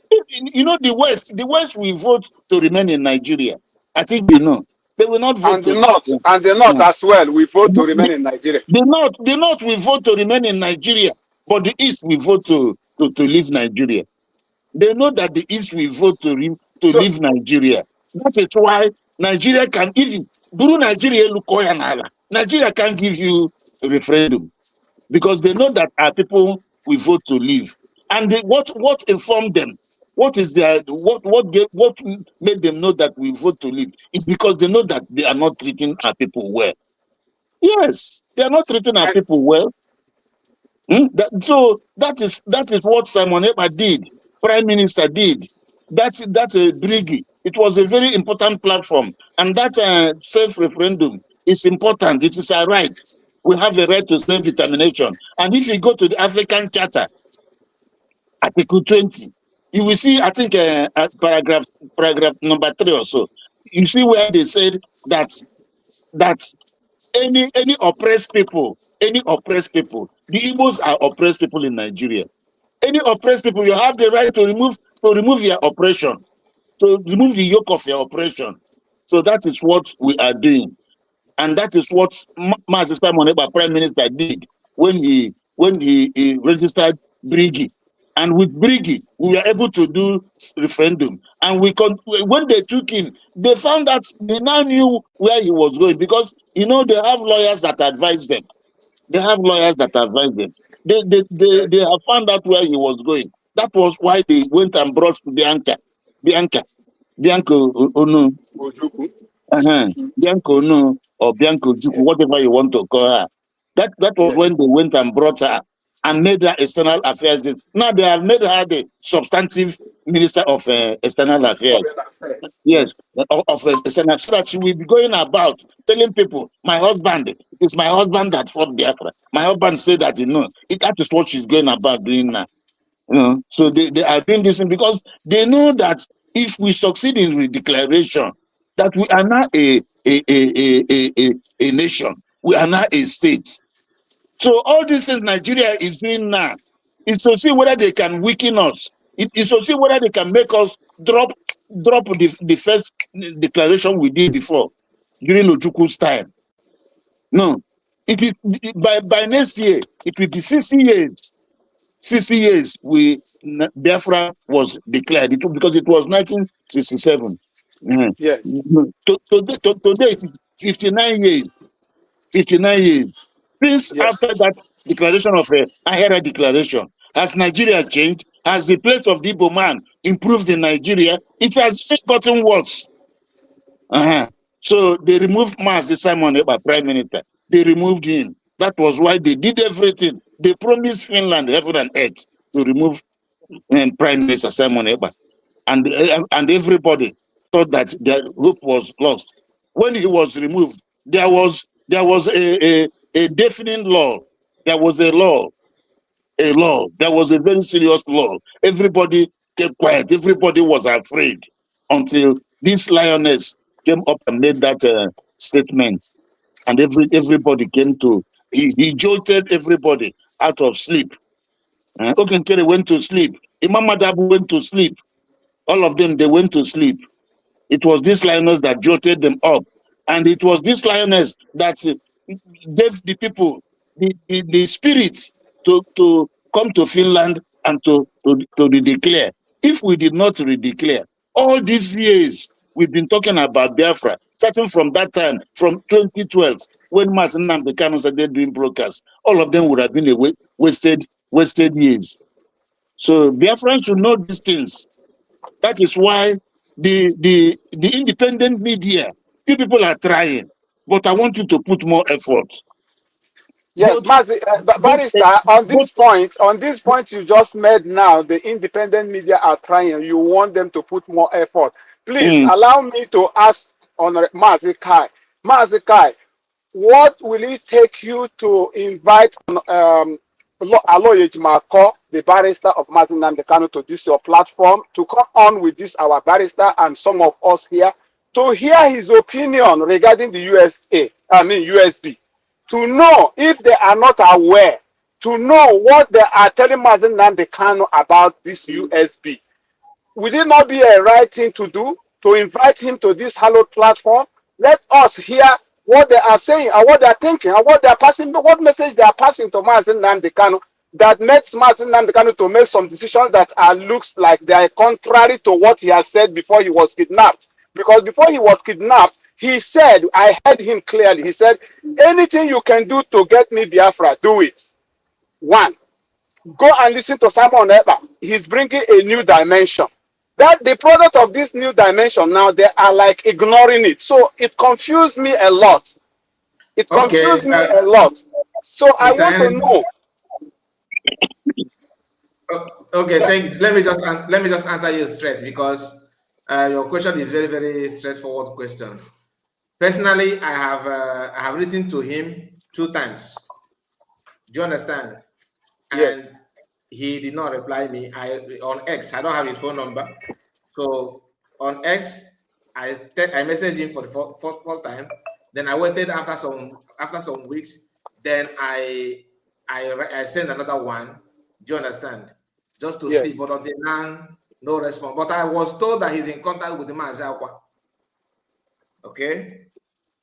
You know, the West will vote to remain in Nigeria. I think you know. They will not vote. And the North as well, we vote to remain in Nigeria. The North will vote to remain in Nigeria, but the East will vote to leave Nigeria. They know that the East will vote to leave Nigeria. That is why Nigeria can, even Nigeria can't give you a referendum, because they know that our people will vote to leave. And what informed them? What made them know that we vote to leave? It's because they know that they are not treating our people well. Yes, they are not treating our people well. So that is what Simon Ekpa did, Prime Minister did. That's a Brigi. It was a very important platform, and that self-referendum is important. It is our right. We have a right to self-determination. And if you go to the African Charter, Article 20, you will see, I think, paragraph number 3 or so. You see where they said that any oppressed people, the Igbos are oppressed people in Nigeria. Any oppressed people, you have the right to remove your oppression, to remove the yoke of your oppression. So that is what we are doing. And that is what Mazi Simon Ekpa, Prime Minister, did when he registered Brigi. And with Brigi, we were able to do referendum. And when they took him, they found that they now knew where he was going, because they have lawyers that advise them. They have have found out where he was going. That was why they went and brought Bianca Onu. Bianca Onu or Bianca Ojukwu, whatever you want to call her. That was when they went and brought her and made her external affairs. Now they have made her the substantive minister of external affairs. Yes, of external, so that she will be going about telling people, it is my husband that fought Biafra. My husband said that, that is what she's going about doing now. So they are doing this because they know that if we succeed in redeclaration, that we are now a nation, we are now a state. So all these things Nigeria is doing now is to see whether they can weaken us. It is to see whether they can make us drop the first declaration we did before, during Ojukwu's time. No, it is by next year, it will be 60 years. 60 years Biafra was declared, because it was 1967. Yes. Today, 59 years. 59 years. Since after that declaration of Ahera Declaration, has Nigeria changed? Has the place of the Igbo man improved in Nigeria? It has gotten worse. So they removed Mazi Simon Ekpa, Prime Minister. They removed him. That was why they did everything. They promised Finland heaven and earth to remove Prime Minister Simon Ekpa. And everybody thought that their hope was lost. When he was removed, there was a deafening law. There was a law. There was a very serious law. Everybody kept quiet. Everybody was afraid until this lioness came up and made that statement. And everybody came to, he jolted everybody out of sleep. Okenkere went to sleep. Imam Madabu went to sleep. All of them, they went to sleep. It was this lioness that jolted them up. And it was this lioness that gave the people the spirit to come to Finland and to redeclare. If we did not redeclare, all these years we've been talking about Biafra, starting from that time, from 2012, when Mazi Nnamdi Kanu started doing broadcasts, all of them would have been wasted years. So Biafrans should know these things, That is why the independent media, you people are trying, but I want you to put more effort. Yes, Barrister, on this point you just made now, the independent media are trying. You want them to put more effort. Please allow me to ask on Mazi Kai. Mazi Kai, what will it take you to invite Aloy Ejimako, the barrister of Mazi Nnamdi Kanu, to this your platform to come on with this our barrister and some of us here to hear his opinion regarding the USB? To know if they are not aware, to know what they are telling Mazi Nnamdi Kanu about this USB. Would it not be a right thing to do to invite him to this hallowed platform? Let us hear what they are saying and what they are thinking and what they are passing, what message they are passing to Mazi Nnamdi Kanu that makes Mazi Nnamdi Kanu to make some decisions that looks like they are contrary to what he has said before he was kidnapped. Because before he was kidnapped, he said, I heard him clearly, he said, anything you can do to get me Biafra, do it. One, go and listen to Simon Ekpa. He's bringing a new dimension. That the product of this new dimension now, they are like ignoring it. So it confused me a lot. It confused me a lot. So I want to know. Okay, thank you. Let me just answer you straight, because your question is very, very straightforward question. Personally, I have written to him 2 times. Do you understand? Yes. And he did not reply me. On X, I don't have his phone number. So on X, I messaged him for the first time. Then I waited after some weeks. Then I sent another one. Do you understand? Just to see, but until now, no response. But I was told that he's in contact with the Mazi Akwa. Okay?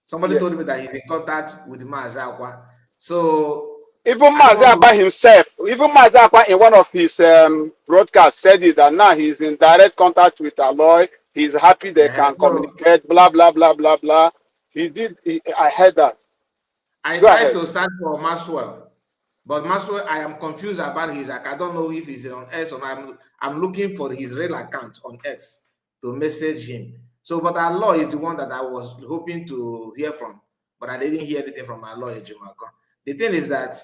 Somebody told me that he's in contact with the Mazi Akwa. So even Mazi Akwa himself, even Mazi Akwa in one of his broadcasts said it, that now he's in direct contact with Aloy. He's happy they can communicate, blah, blah, blah, blah, blah. I heard that. I tried to search for Maxwell. But Maxwell, I am confused about his account. I don't know if he's on X or not. I'm looking for his real account on X to message him. So, but Aloy is the one that I was hoping to hear from, but I didn't hear anything from Aloy Ejimako. The thing is that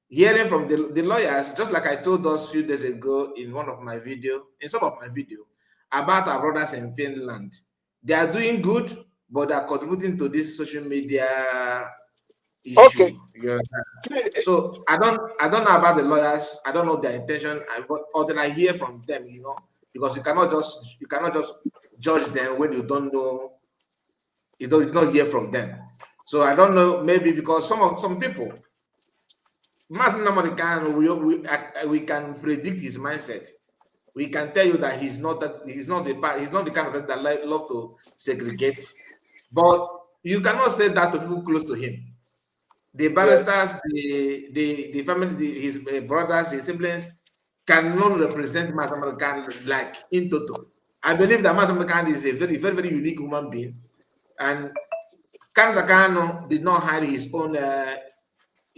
hearing from the lawyers, just like I told us a few days ago in some of my video, about our brothers in Finland, they are doing good, but they are contributing to this social media issue. Okay. So I don't know about the lawyers. I don't know their intention. Until I hear from them, because you cannot just judge them when you don't know. You don't hear from them. So I don't know. Maybe because some people, Mazi Nnamdi Kanu, we can predict his mindset. We can tell you that he's not the kind of person that love to segregate. But you cannot say that to people close to him. The barristers, the family, his brothers, his siblings cannot represent Mazi Nnamdi Kanu like in total. I believe that Mazi Nnamdi Kanu is a very, very, very unique human being, and Kanu did not hide his own,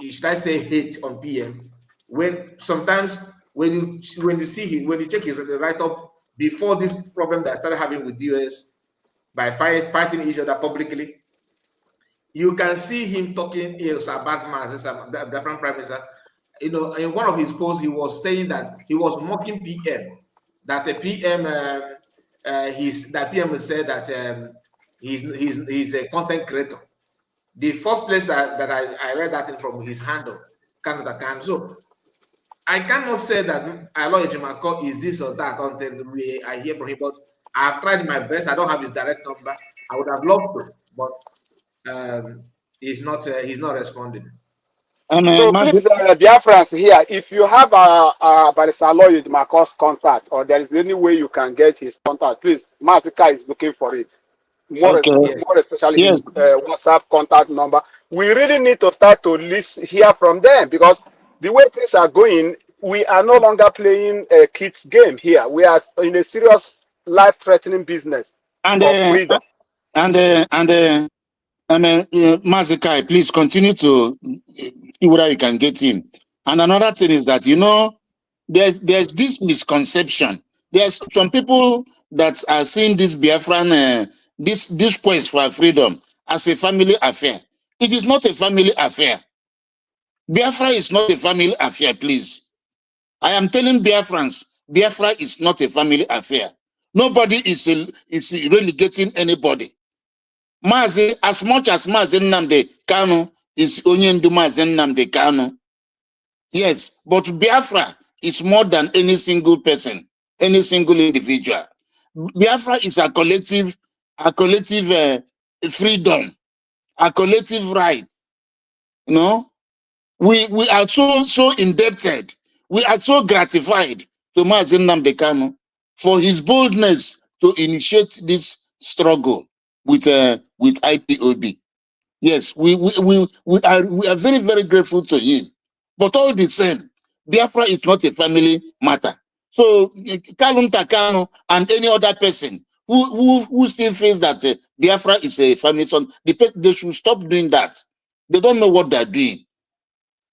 should I say, hate on PM. When you see him, when you check his write-up before this problem that I started having with US by fighting each other publicly, you can see him talking about Mazi, the different prime minister. In one of his posts, he was saying that he was mocking PM. That the PM, that PM said that he's a content creator. The first place that I read that from his handle, Canada Can. So I cannot say that Aloy Ejimako is this or that until I hear from him. But I've tried my best. I don't have his direct number. I would have loved to, but he's not responding. So please, Biafrans here, if you have Barrister Aloy Ejimako's contact, or there is any way you can get his contact, please, Mazi is looking for it. More especially his WhatsApp contact number. We really need to start to hear from them, because the way things are going, we are no longer playing a kids game here. We are in a serious life-threatening business of freedom. Mazi Kai, please continue to see whether you can get in. And another thing is that, there's this misconception There's some people that are seeing this Biafran, this quest for freedom as a family affair. It is not a family affair. Biafra is not a family affair, please. I am telling Biafrans, Biafra is not a family affair. Nobody is relegating anybody. Mazi, as much as Mazi Nnamdi Kanu is Onyendu Mazi Nnamdi Kanu, yes, but Biafra is more than any single person, any single individual. Biafra is a collective freedom, a collective right. You know, we are so indebted. We are so gratified to Mazi Nnamdi Kanu for his boldness to initiate this struggle with IPOB. Yes, we are very, very grateful to him. But all the same, Biafra is not a family matter. So Kalum Takano and any other person who still feels that Biafra is a family son, they should stop doing that. They don't know what they're doing.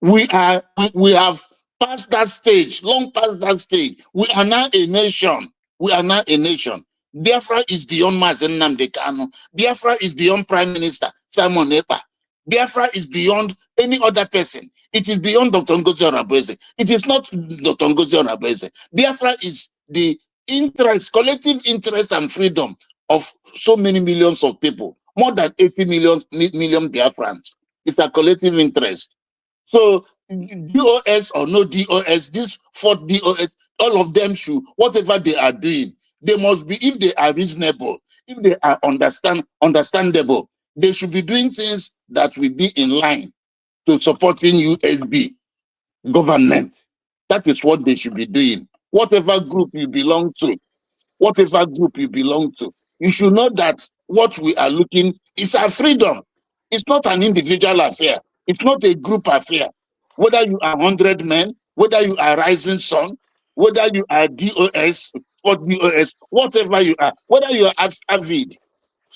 We have passed that stage, long past that stage. We are now a nation. We are now a nation. Biafra is beyond Mazi Nnamdi Kanu. Biafra is beyond Prime Minister Simon Ekpa. Biafra is beyond any other person. It is beyond Dr. Ngozi Oronobese. It is not Dr. Ngozi Oronobese. Biafra is the interest, collective interest and freedom of so many millions of people. More than 80 million Biafrans. It's a collective interest. So DOS or no DOS, this fourth DOS, all of them should, whatever they are doing, they must be, if they are reasonable, if they are understandable, they should be doing things that will be in line to supporting USB government. That is what they should be doing. Whatever group you belong to, you should know that what we are looking is our freedom. It's not an individual affair. It's not a group affair. Whether you are 100 men, whether you are Rising Sun, whether you are DOS or DOS, whatever you are, whether you are Avid,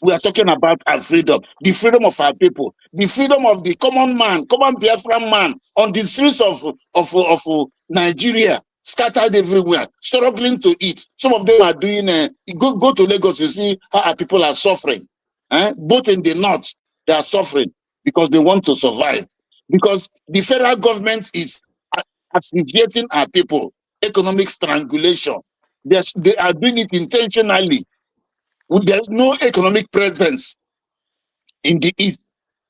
we are talking about our freedom, the freedom of our people, the freedom of the common man, common Biafran man on the streets of Nigeria, scattered everywhere, struggling to eat. Some of them are doing, go to Lagos, you see how our people are suffering. Both in the north, they are suffering because they want to survive. Because the federal government is asphyxiating our people, economic strangulation. They are doing it intentionally. There's no economic presence in the East.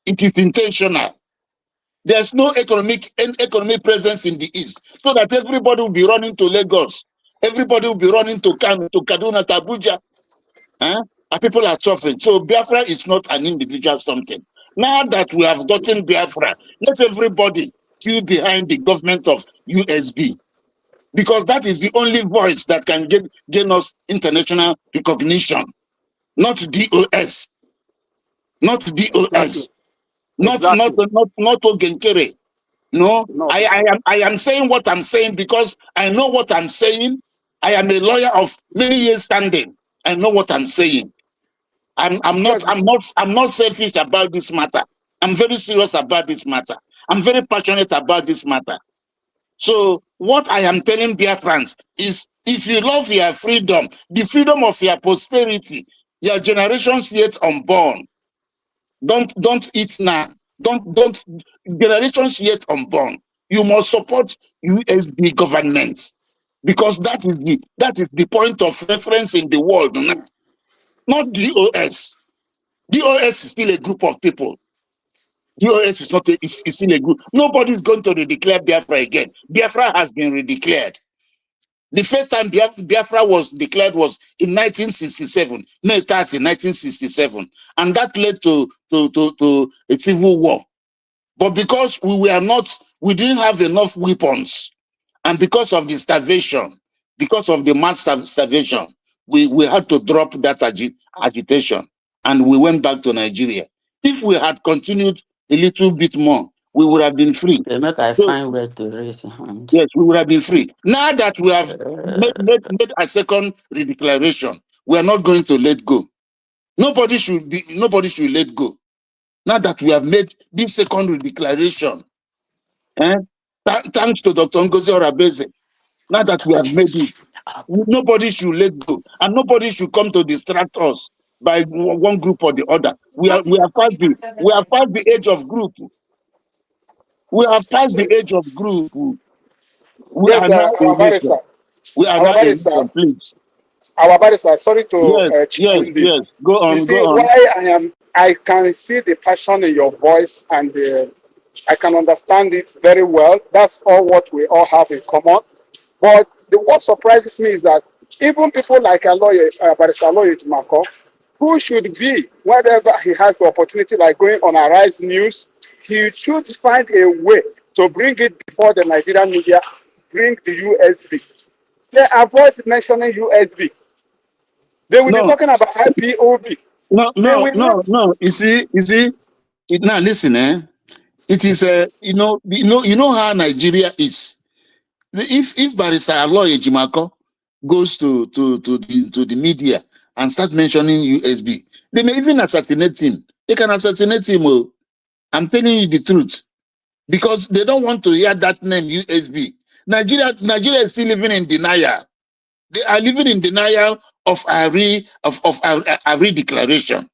It is intentional. There's no economic presence in the East, so that everybody will be running to Lagos. Everybody will be running to Kano, to Kaduna, to Abuja. And people are suffering. So Biafra is not an individual something. Now that we have gotten Biafra, let everybody queue behind the government of USB. Because that is the only voice that can gain us international recognition. Not DOS. Not DOS. Exactly. Not Ogenkere. No. I am saying what I'm saying because I know what I'm saying. I am a lawyer of many years standing. I know what I'm saying. I'm not selfish about this matter. I'm very serious about this matter. I'm very passionate about this matter. So what I am telling Biafrans is, if you love your freedom, the freedom of your posterity, your generations yet unborn, don't eat now. Don't generations yet unborn. You must support USB government, because that is the point of reference in the world now. Not DOS. DOS is still a group of people. DOS is not is still a group. Nobody is going to redeclare Biafra again. Biafra has been redeclared. The first time Biafra was declared was in 1967, May 30, 1967. And that led to a civil war. But because we didn't have enough weapons, and because of the starvation, because of the mass starvation, we had to drop that agitation, and we went back to Nigeria. If we had continued a little bit more, we would have been free. They make I find where to raise a hand. Yes, we would have been free. Now that we have made a second redeclaration, we are not going to let go. Nobody should let go. Now that we have made this second redeclaration, thanks to Dr. Ngozi Oronobese, now that we have made it, Nobody should let go, and nobody should come to distract us by one group or the other. We are past the age of group. We are past the age of group. We Yes, are now a our nation. barrister. We are Our now a barrister. nation, please. Our barrister. Sorry to chip Yes. in this. Go on, You see, go on. why I can see the passion in your voice, and I can understand it very well. That's all what we all have in common. But what surprises me is that even people like a lawyer, Barrister Lawyer Mako, who should be, whenever he has the opportunity, like going on Arise News, he should find a way to bring it before the Nigerian media, bring the USB. They avoid mentioning USB. They will be No, talking about IPOB. They will not. no. You see. Now listen, it is you know how Nigeria is. If Barrister Aloy Ejimako goes to the media and start mentioning USB, they may even assassinate him. They can assassinate him. Oh, I'm telling you the truth, because they don't want to hear that name USB. Nigeria is still living in denial. They are living in denial of our declaration.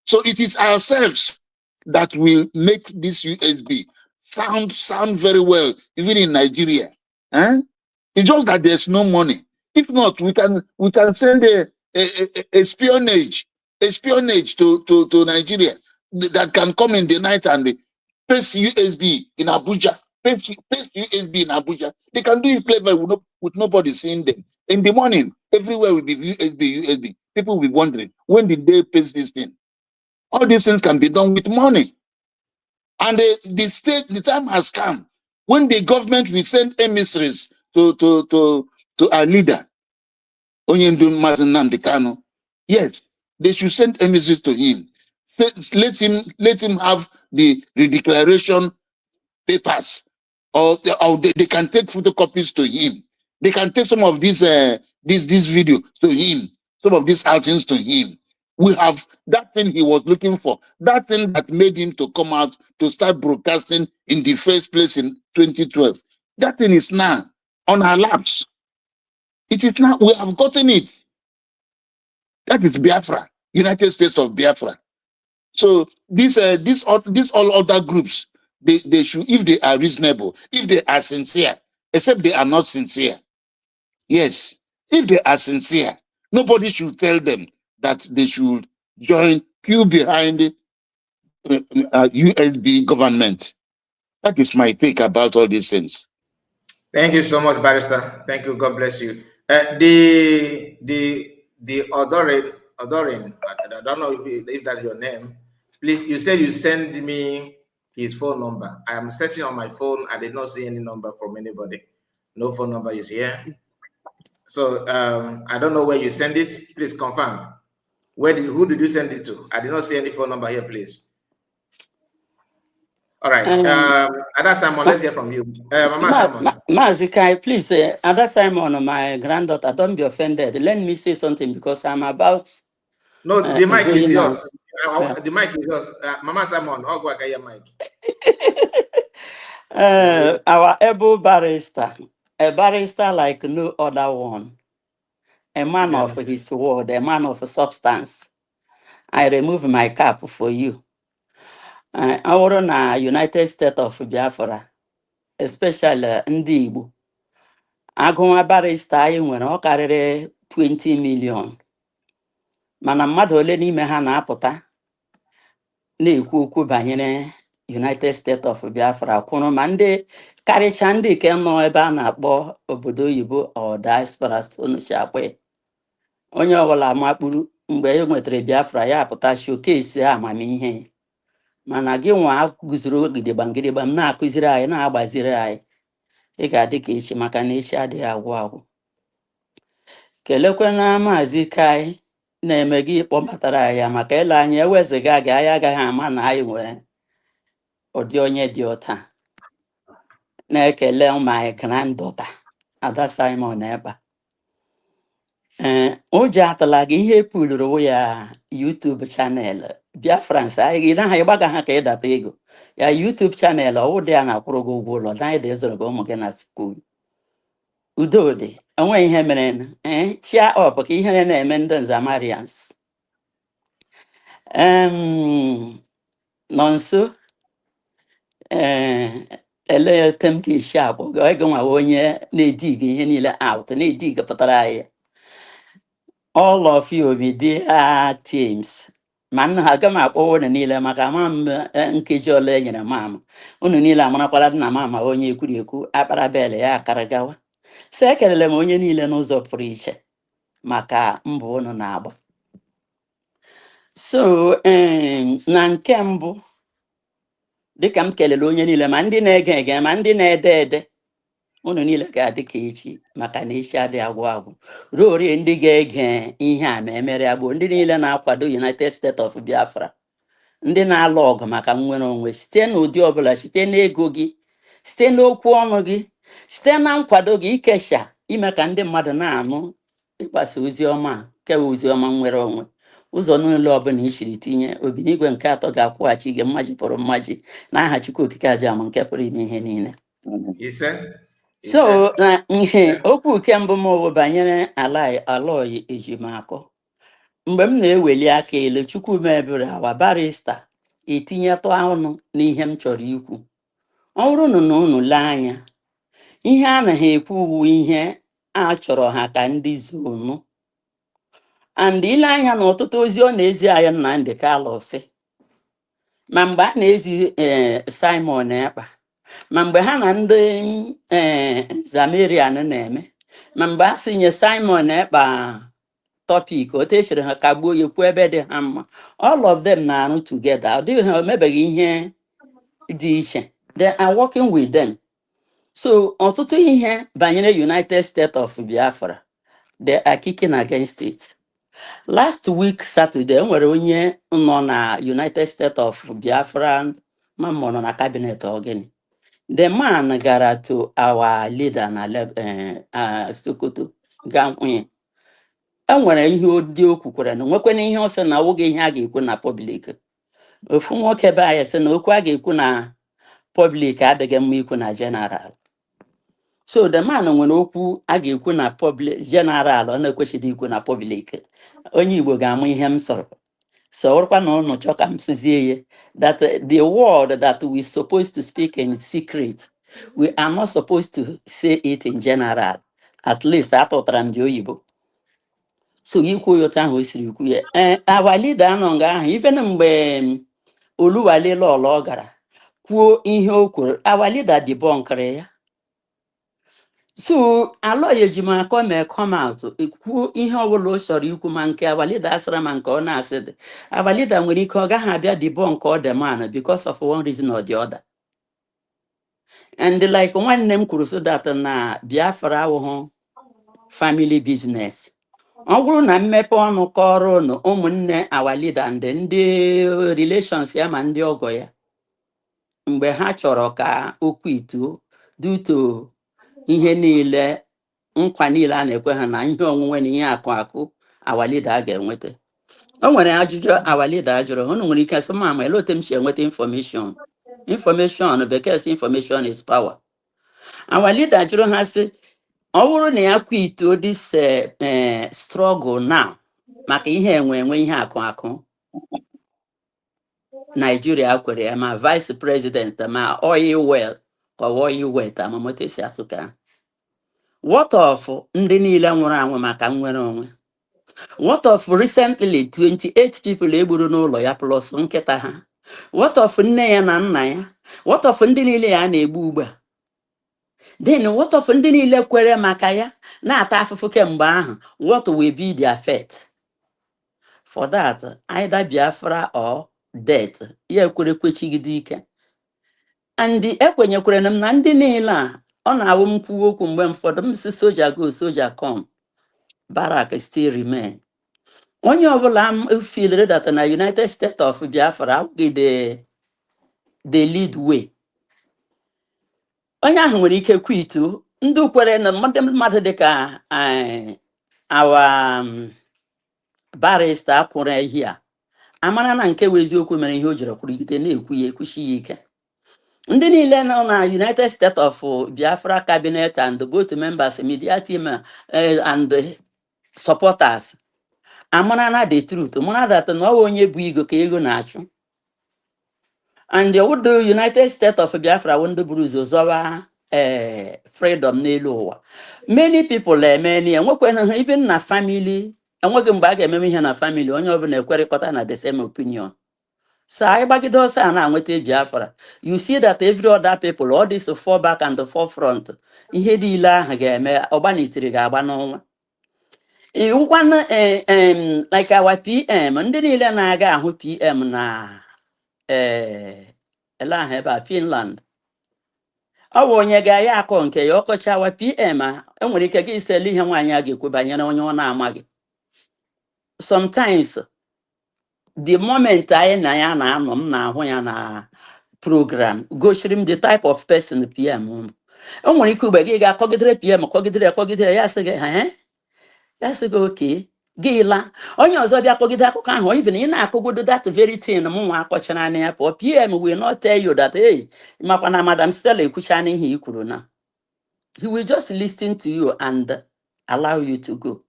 So it is ourselves that will make this USB sound very well, even in Nigeria. It's just that there's no money. If not, we can send a espionage to Nigeria that can come in the night and paste USB in Abuja. Paste USB in Abuja. They can do it clever with nobody seeing them. In the morning, everywhere will be USB. People will be wondering, when did they paste this thing? All these things can be done with money. And the time has come when the government will send emissaries to our leader, Onyendun Mazi Nnamdi Kanu. Yes, they should send emissaries to him. Let him have the declaration papers, or they can take photocopies to him. They can take some of this video to him, some of these outings to him. We have that thing he was looking for, that thing that made him to come out to start broadcasting in the first place in 2012. That thing is now on our laps. It is now, we have gotten it. That is Biafra, United States of Biafra. So these all other groups, they should, if they are reasonable, if they are sincere, except they are not sincere. Yes, if they are sincere, nobody should tell them that they should queue behind the USB government. That is my take about all these things. Thank you so much, Barrister. Thank you. God bless you. The Odorin, I don't know if that's your name. Please, you said you send me his phone number. I am searching on my phone. I did not see any number from anybody. No phone number is here. So I don't know where you send it. Please confirm. Who did you send it to? I did not see any phone number here, please. All right. Ada Simon, let's hear from you. Mama Mazikai, please, Ada Simon, my granddaughter, don't be offended. Let me say something because I'm about. No, the mic is yours. Out. The mic is yours. Mama Simon, I'll go at your mic. Our able barrister, a barrister like no other one, a man of his word, a man of substance. I remove my cap for you. I want na United States of Biafra, especially ndị Igbo. Agụnwa barrister anyị nwere ọ karịrị 20 million. Mana mmadụ ole n'ime ha na-apụta na-ekwu okwu banyere United States of Biafra kwụrụ ma ndị karịcha ndị ke nọ ebe a na-akpọ obodo oyibo or diaspora si akpọ onye ọbụla makpuru mgbe e nwetara Biafra ya apụta showcase amamihe. Mana gị nwa guzoro gidigba m na-akụziri anyị na-agbaziri anyị, ị ga-adị ka echi maka na echi adịghị agwụ agwụ. Kelekwana Maazị Kai na-eme gị kpọbatara ya maka ile anyị eweziga gị anyị agaghị ama na anyị nwere ụdị onye dị ụta. Na-ekele my granddaughter Ada Simon Ekpa. Ụjọ atụla gị ihe pụlụrụ ya YouTube channel Biafrans anyị na ha ịgbaga ha ka ịdata ego ya YouTube channel ọwụdị ya na-akwụrụ gị ụgwọ ụlọ na ịda ezoro gị ụmụ gị na skuul. udo dị onwe ihe mere chia up ka ihere na-eme ndị Nzamarians nọ nso ele otu m ga-esi akpọ ego nwa onye na-ediga ihe niile out na-ediga pụtara ya all of you be their teams ma nna ha aga m akpọ unu niile maka ama m nkeji ole nyere mama unu niile amarakwala na mama onye ekwuru ekwu akpara bel ya akara gawa so ekelele m onye niile n'ụzọ pụrụ iche maka mbọ unu na-agba so na nke mbụ dịka m kelele onye niile ma ndị na-ege ege ma ndị na-ede ede unu niile ga-adị ka echi maka na echi adịghị agwụ agwụ ruo orie ndị ga-ege ihe a ma emere agbo ndị niile na-akwado United States of Biafra ndị na-alụ ọgụ maka nnwere onwe site n'ụdị ọbụla site n'ego gị site n'okwu ọnụ gị site na nkwado gị ikesha ime ka ndị mmadụ na-anụ ịgbasa ozi ọma kewa ozi ọma nnwere onwe ụzọ niile ọbụla ichiri tinye Obinigwe nke atọ ga-akwụghachi gị mmaji pụrụ mmaji n'aha Chukwu okike abịama nke pụrụ ime ihe niile so na ihe okwu nke mbụ m bụ banyere Aloy Ejimakor mgbe m na-eweli aka elu Chukwu mebere awa barista etinyetụ ọnụ n'ihe m chọrọ ikwu ọ bụrụ na unu lee anya ihe anaghị ekwu uwu ihe a chọrọ ha ka ndị zonu and ile anya na ọtụtụ ozi ọ na-ezi anya Nnamdi Kanu ma mgbe a na-ezi Simon Ekpa ma mgbe ha na ndị Zamarian na-eme ma mgbe a sị nye Simon Ekpa topic otu echere ha ka gbuo ya kwuo ebe dị ha mma all of them na-arụ together ọ dịghị ha emebeghị ihe dị iche they are working with them so ọtụtụ ihe banyere United States of Biafra they are kicking against it. Last week Saturday enwere onye nọ na United States of Biafra ma nọ na cabinet ogini the man gara to our leader na Sokoto ga nwunye enwere ihe ndị o kwukwara na nwekwana ihe ọ sị na oge ihe a ga-ekwu na public ofu nwoke be anyị sị na okwu a ga-ekwu na public adịghị mma ikwu na general so the man nwere okwu a ga-ekwu na public general ọ na-ekwesịghị ikwu na public onye Igbo ga-amụ ihe m sọrọ so ọrụkwa na ụnụ chọ ka m sizie ya that the word that we supposed to speak in secret we are not supposed to say it in general at least atụtara m dị oyibo so ikwu ya otu ahụ o siri ikwu ya our leader anọ nga ahụ ife na mgbe Oluwale Lolo ọ gara kwuo ihe o kwuru our leader debunkere ya so Aloy Ejimakor may come out kwuo ihe ọbụla o chọrọ ikwu ma nke our leader asịra ma nke ọ na-asị dị our leader nwere ike ọ gaghị abịa debunk ọ the man because of one reason or the other and like nwanne m kwuru so that na Biafra awụhụ family business ọ bụrụ na mmepe ọnụ kọrọ unu ụmụnne our leader ndị relations ya ma ndị ọgọ ya mgbe ha chọrọ ka okwu ituo due to ihe niile nkwa niile a na-ekwe ha na ihe onwunwe na ihe akụ our leader ga-enweta o nwere ajụjụ our leader jụrụ unu nwere ike sị ma ele otu m si enweta information bekee information is power our leader jụrụ ha sị ọ bụrụ na ya kwituo this struggle now maka ihe enwe ihe akụ Nigeria kwere ya ma vice president ma oil well ka oil well ta mamote si atụka what of ndị niile nwụrụ anwụ maka nnwere onwe what of recently 28 people egburu n'ụlọ ya plus nkịta ha what of nne ya na nna ya what of ndị niile ya na-egbu ugbu a then what of ndị niile kwere maka ya na-ata afụfụ kemgbe ahụ what will be their fate for that either Biafra or death ya ekwere kwechigide ike and ekwenyekwere m na ndị niile a ọ na-awụ m kwuo okwu mgbe ụfọdụ m si soja go soja come barak still remain onye ọbụla m feel that na United States of Biafra awụghị the lead way onye ahụ nwere ike kwitu ndị kwere na mmadụ dịka our barrister kwụrụ ehi a amara na nke wụ eziokwu mere ihe o jiri kwurugide na-ekwu ya ekwuchi ya ike ndị niile nọ na United States of Biafra cabinet and both members, media team and supporters amara the truth, mara that na ọ onye bụ igo ka ego na-achụ. And the United States of Biafra wonder bruise zọwa freedom n'elu ụwa. Many people many enwekwana even na family enweghị mgbe a ga-ememe ihe na family onye ọbụla ekwerịkọta na the same opinion. So I bagide ọsọ a na-anweta Biafra. You see that every other people, all this fall back and the forefront, ihe niile ahụ ga-eme ọgbanitere ga-agba n'ọnwa. Like our PM, ndị niile na-aga ahụ PM na ele ahụ ebe a Finland. Ọ bụ onye ga-ya akọ nke ya ọkọchawa PM a enwere ike gị iseli ihe nwaanyị a ga-ekwu banyere onye ọ na-amaghị. Sometimes the moment anyị na ya na-anọ m na-ahụ ya na program gosiri m the type of person PM. Enwere ike ugbe gị ga-akọgidere PM kọgidere ya sị gị ya sị gị oke gị la onye ọzọ bịa kọgide akụkọ ahụ even ị na-akọgodo that very thing m nwa akọchara anya ya pụọ PM will not tell you that hey makwa na Madam Stella ekwucha n'ihe i kwuru na. He will just listen to you and allow you to go.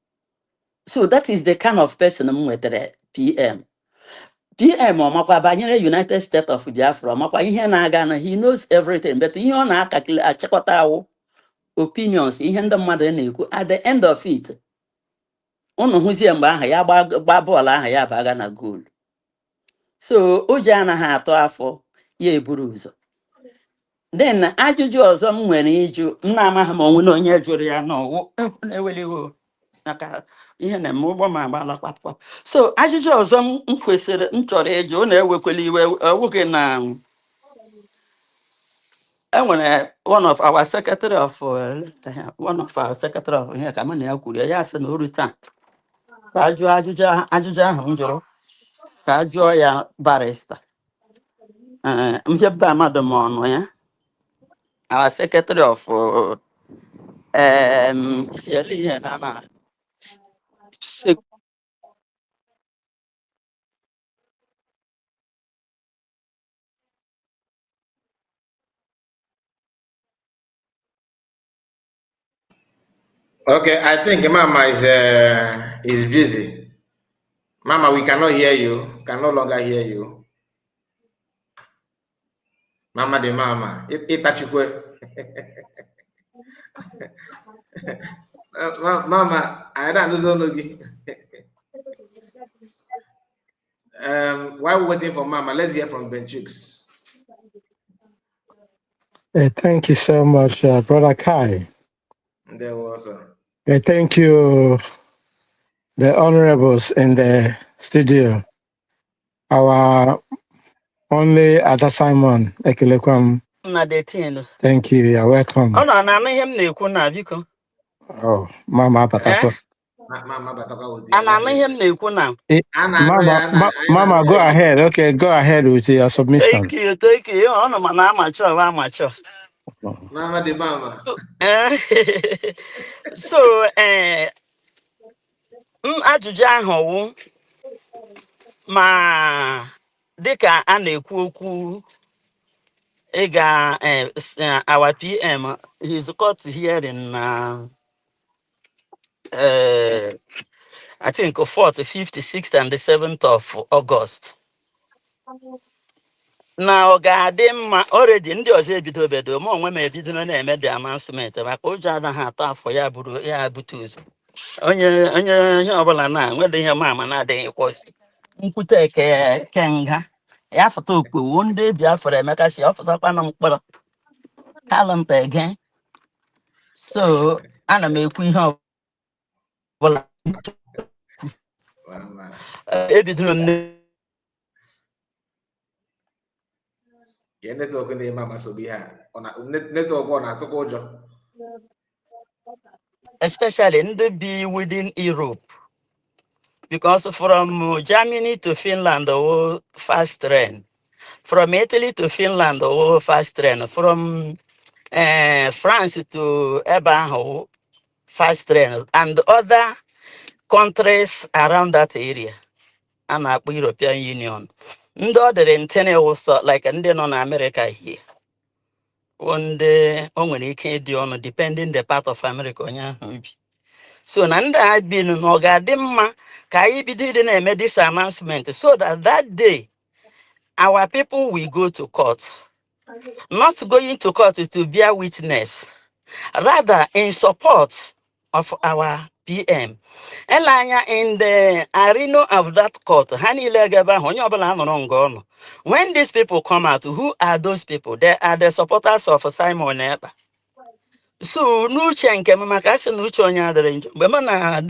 So that is the kind of person m nwetere PM. PM ọmakwa banyere United States of Biafra ọmakwa ihe na-aga na he knows everything but ihe ọ na-akakili achịkọta awụ opinions ihe ndị mmadụ na-ekwu at the end of it unu hụzie mgbe ahụ ya gba bọọlụ ahụ ya baga na goal. So ụjọ anaghị atọ afọ ya eburu ụzọ. Then ajụjụ ọzọ m nwere ịjụ m na-amaghị ma onwe na onye jụrụ ya n'ọwụ na-eweliwo maka ihe na eme ụgbọ ma agbala kpapụkpapụ. So ajụjụ ọzọ m kwesịrị m chọrọ ịjụ ọ na-ewekwela iwe oge na enwere one of our secretary of ihe ka m na ya kwuru ya sị na oru taa ka ajụọ ajụjụ ahụ m jụrụ ka ajụọ ya barrister mhebba mmadụ ma ọnụ ya our secretary of ihe na Okay, I think Mama is busy. Mama, we cannot hear you. Can no longer hear you. Mama de Mama, itachukwe. Mama, I don't know. While we're waiting for Mama, let's hear from Benchix. Thank you so much, Brother Kai. There was thank you, the honorables in the studio. Our only Ada Simon Ekelekwam. Thank you. You're welcome. Oh, no, I'm him. Oh, Mama Batako. Mama, go ahead. Okay, go ahead with your submission. Thank you. Oh, no, I'm amateur. Mama de Mama. So, ajụjụ ahụ ma dịka a na-ekwu okwu ịga our PM his court hearing I think 4th, 5th, 6th and the 7th of August. Now, Gadim already in the Ozebido bedo, more women didn't make the announcement. Like Ojana had thought for Yabutus. On your Yabalana, whether your mamma not day was Nkuteke Kenga. After talk, one day, Biafra, make she offers up an talent again. So, Anna may queen her. Well, network ni Mama Sobia on network on Tokojo. Especially in the be within Europe. Because from Germany to Finland, the fast train. From Italy to Finland, the fast train. From France to Eban, fast train. And other countries around that area. And European Union. Ndo the interne also like and then on America here. one day only ike dị ọnụ depending the part of America onye ahụ bi. So na ndị a bi na ọ ga-adị mma ka anyị bido ịdị na-eme this announcement so that day our people will go to court. Not going to court to bear witness, rather in support of our PM. Elanya in the arena of that court, when these people come out, who are those people? They are the supporters of Simon Ekpa. So Nuche and Kemakasi Nuche on the range. But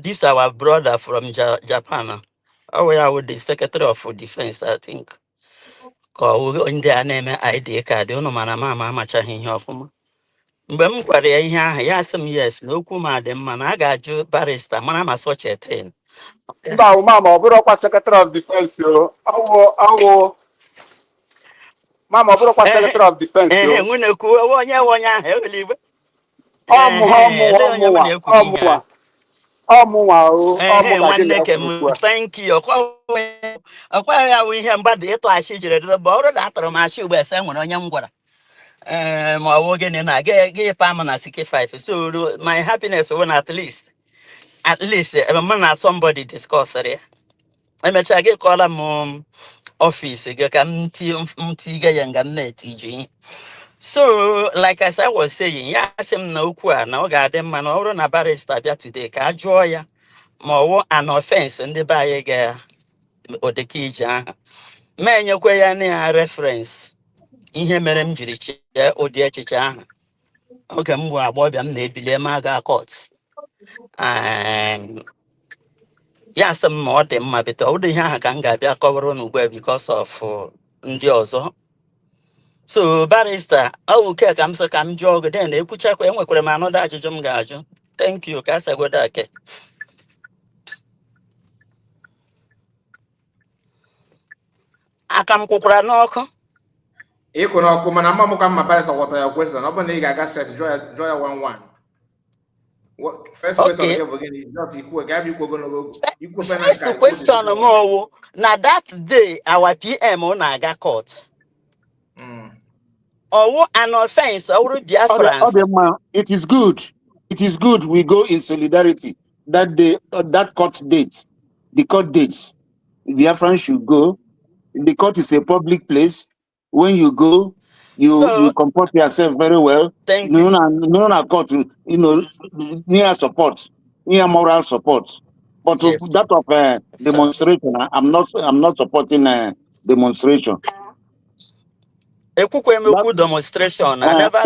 this our brother from Japan. Oh, yeah, with the Secretary of Defense, I think. In their name ID card, no man, mama, machahin of mgbe m gwara ya ihe ahụ ya sị m yes na okwu m adị mma na a ga-ajụ barista mana ma such a thing. Mba, mama, ọ bụrụkwa Secretary of Defense o. Mama, ọ bụrụkwa Secretary of Defense o. Nwunye ekwu onye ahụ eweligwe. Nwanne ke m thank you. Ọkwa ya wụ ihe mgbada ịtụ achị jiri dị bụ ọrụ na atọrọ m achị ugbo ese nwere onye m gwara. My organ and I get permanent 65. So my happiness when at least a man somebody discuss it. I'm a chage call a office, you can tiga younger net. So, like as I was saying, yes, I'm no qua, no garden man or on a barrister today, ka joy more an offense and the buyer or the key. Man, you quay reference. Ihe mere m jiri chee ụdị echiche ahụ oge m gwara agbọbịa m na-ebili eme aga court ya sị m na ọ dị mma bete ụdị ihe ahụ ka m ga-abịa kọwara n'ugbu because of ndị ọzọ. So barrister ke ka m sị ka m jụọ gị den ekwuchakwa enwekwara m anọdụ ajụjụ m ga-ajụ. Thank you ka asagodo ake aka m kwụkwara n'ọkụ. Iko na ọkụ mana mma ka mma barrister ghọtara ya question ọ bụ na ị ga-aga straight draw ya 1-1. First question bụ gịnị just ikwu ga-abịa ikwu ogologo ikwu fe na nka. First question m na that day our PM na-aga court. An offense or Biafrans. It is good. It is good we go in solidarity that day, that court date, the court dates. Biafrans should go. The court is a public place. When you go, you comport yourself very well. Thank you. No court, near support, near moral support. But yes. That of demonstration, I'm not supporting demonstration. Demonstration. I never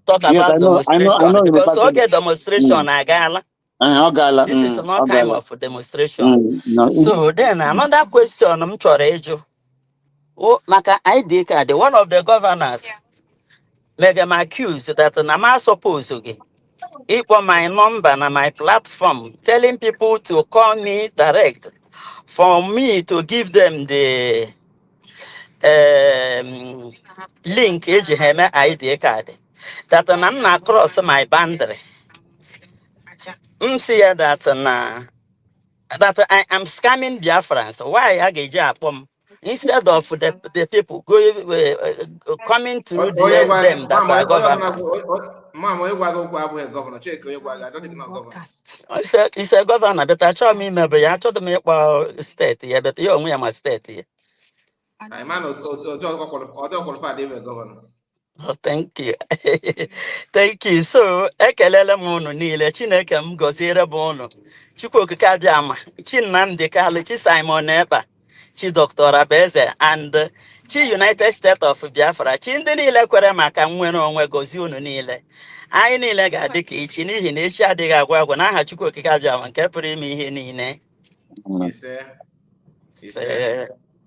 thought about demonstration. I know because demonstration, this is not time of demonstration. So then another question I'm trying to. Maka ID card, one of the governors made them accused that I'm supposed to equal my number and my platform, telling people to call me direct for me to give them the link ID card. That I'm not cross my boundary. See that I am scamming Biafrans. Why I get Japom? Instead of the people coming through them that are governors. It's a governor, but I told me maybe I told me about state here, but you only my state here. Oh, thank you. Thank you. So, ekelele munu niile Chineke m gọziere bụ unu. Chukwu okike abịama, Chi Nnamdi Kanu, Chi Simon Ekpa, Chi Dr. Abeze, and Chi United States of Biafra. Chi ndị niile kwere maka nnwere onwe gọzie unu niile. Anyị niile ga-adị ka ichi n'ihi na echi adịghị agwụ agwụ n'aha Chukwu okike abịama nke pụrụ ime ihe niile.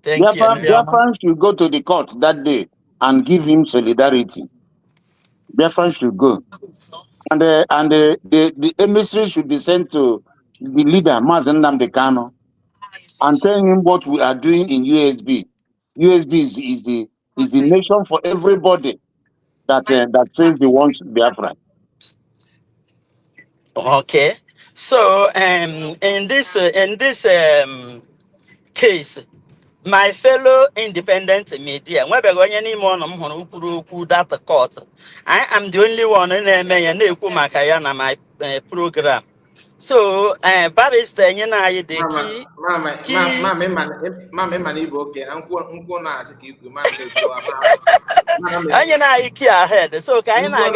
Thank you. Biafran should go to the court that day and give him solidarity. Biafran should go. And the emissary should be sent to the leader, Mazen Nnamdi Kanu, and tell him what we are doing in USB. USB is the nation for everybody that says they want Biafra. Okay. So in this case, my fellow independent media, nwebego onye n'ime ọnụ m hụrụ kwuru okwu that court. I am the only one na-eme ya na-ekwu maka ya na my program. So, barrister, you know, the key. Mama, okay. I'm going to ask you, you know, key ahead. So, can I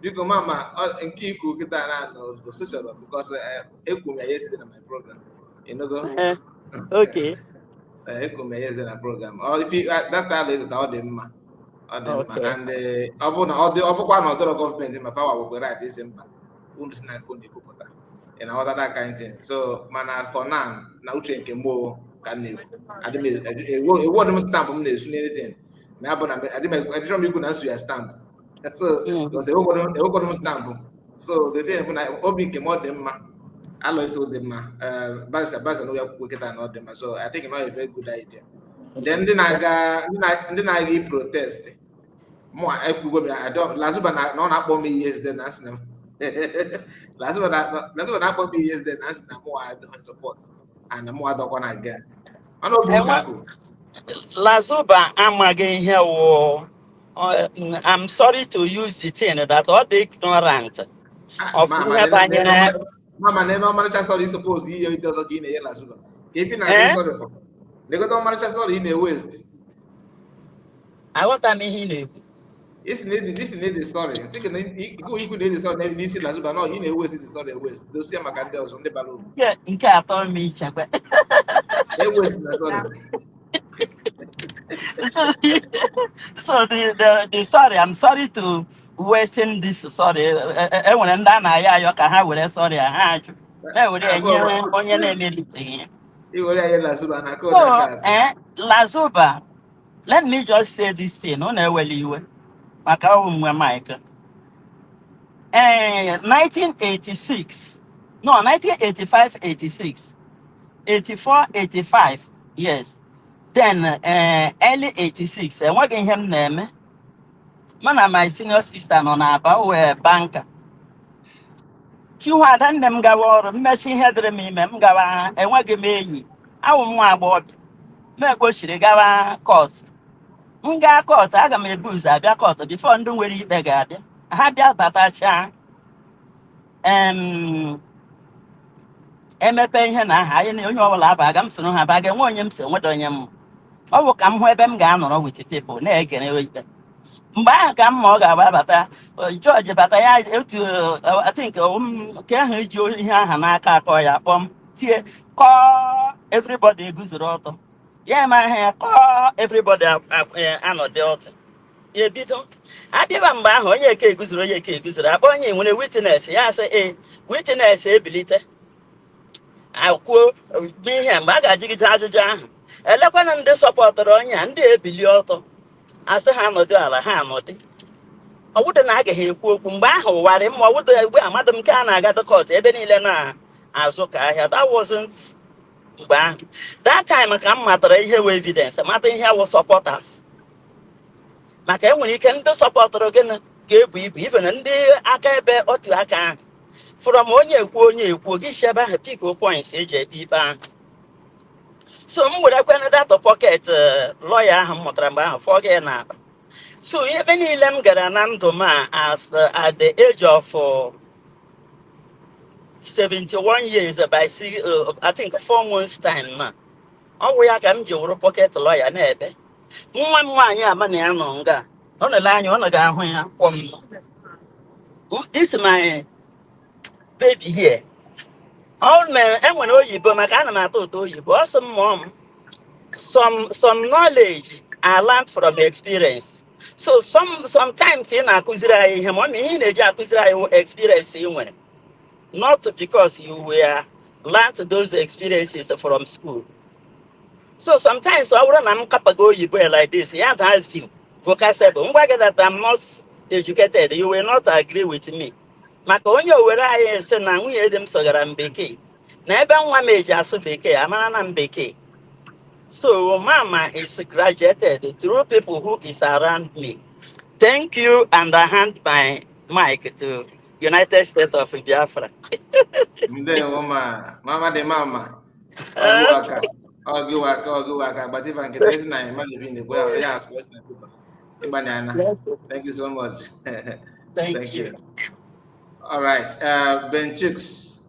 you go, Mama, and keep cooking that social because yesterday in my program. You know, okay. Yesterday in my program. Or if you that time is all them. Okay. And all the other government in my power will right is simple. And all that kind of thing. So, man, for now uche nke mo can you? I didn't stamp on this anything. I didn't make good your stamp. So, because they all stamp. So, the day when I open came out them, I like to them, Barrister no work and all them. So, I think it's not a very good idea. Then I get protest. More I could go. I don't. Last one I not about me years then ask them. Last one I about me years then ask them more I don't support and the more I don't want to get. I know you Lazuba, I'm again here. I'm sorry to use the thing that all the ignorant of Mama never managed to suppose he doesn't in a Lazuba. Keeping a sorry for. They got on manage to in the West. I want to mean This is the story. I think you could need the story. This is Lazuba. No, you know, West is the story. West. Those see my candles on the balloon. Yeah, in can't tell me. So the sorry, I'm sorry to wasting this sorry. When I'm done, I can have with sorry. I would Lazuba, let me just say this thing. No, no, well, you were. 1986, no, 1985, 86, 84, 85, yes. Then early 86, and what him name? Man, my senior sister on our banker. You had them go or machine head me, Memgawa, and what give me? I won't want about me go she course. Nga court, I got me booze, I got caught before doing where you beg. I had that Babacha. Paying her, I know you all have. I'm so have I get one yam, so what on yam? Oh, will come where them gone with the people, neck and back. I'm more about George, but I think, can you do here, Hanaka, or ya bomb? Call everybody goes roto. Yeah, my hair, call everybody, I know the altar. Yeah, Bito. I give them back on your cake, goes royal cake, goes upon you when a witness. Yes, a witness, a believer. I'll quote be him, Magaji Tazajan. A leopard and the support on you, and they be auto. As a hammer, dollar, hammer. I wouldn't I get him, Kumbaho, what him, what would I, Madam Kana got the court, Ebony Lena. Azoka, that wasn't bad. That time I come matter here with evidence. A matter here was supporters. Maka when you can do support again, give even and the Akabe or to Aka. From 1 year, 1 year, give Shaba Pico points, AJP bank. So, would I can that pocket lawyer Hamotramba forget now. So, even Ilem Garanandoma as at the age of 71 years by I think 4 months' time now. Oh, we are coming to pocket lawyer, neighbor. One year, money, I'm longer. On the line, you want to go when this is my baby here. Old man, and when you but my animal told you, but some mom, some knowledge I learned from experience. So sometimes in Akuzira, him on in a Jakuzira experience when not because you were learned those experiences from school. So sometimes I wouldn't go you like this. Yeah, that's you. Vocable. That I'm not educated, you will not agree with me. Maconia, where I say now we had them so that I'm beke. Never one major beke, I'm an beke. So Mama is graduated through people who is around me. Thank you, and I hand my mic to United States of Biafra. Mama, de mama. But if I get nine, yeah, thank you so much. Thank you. All right, Ben Chooks,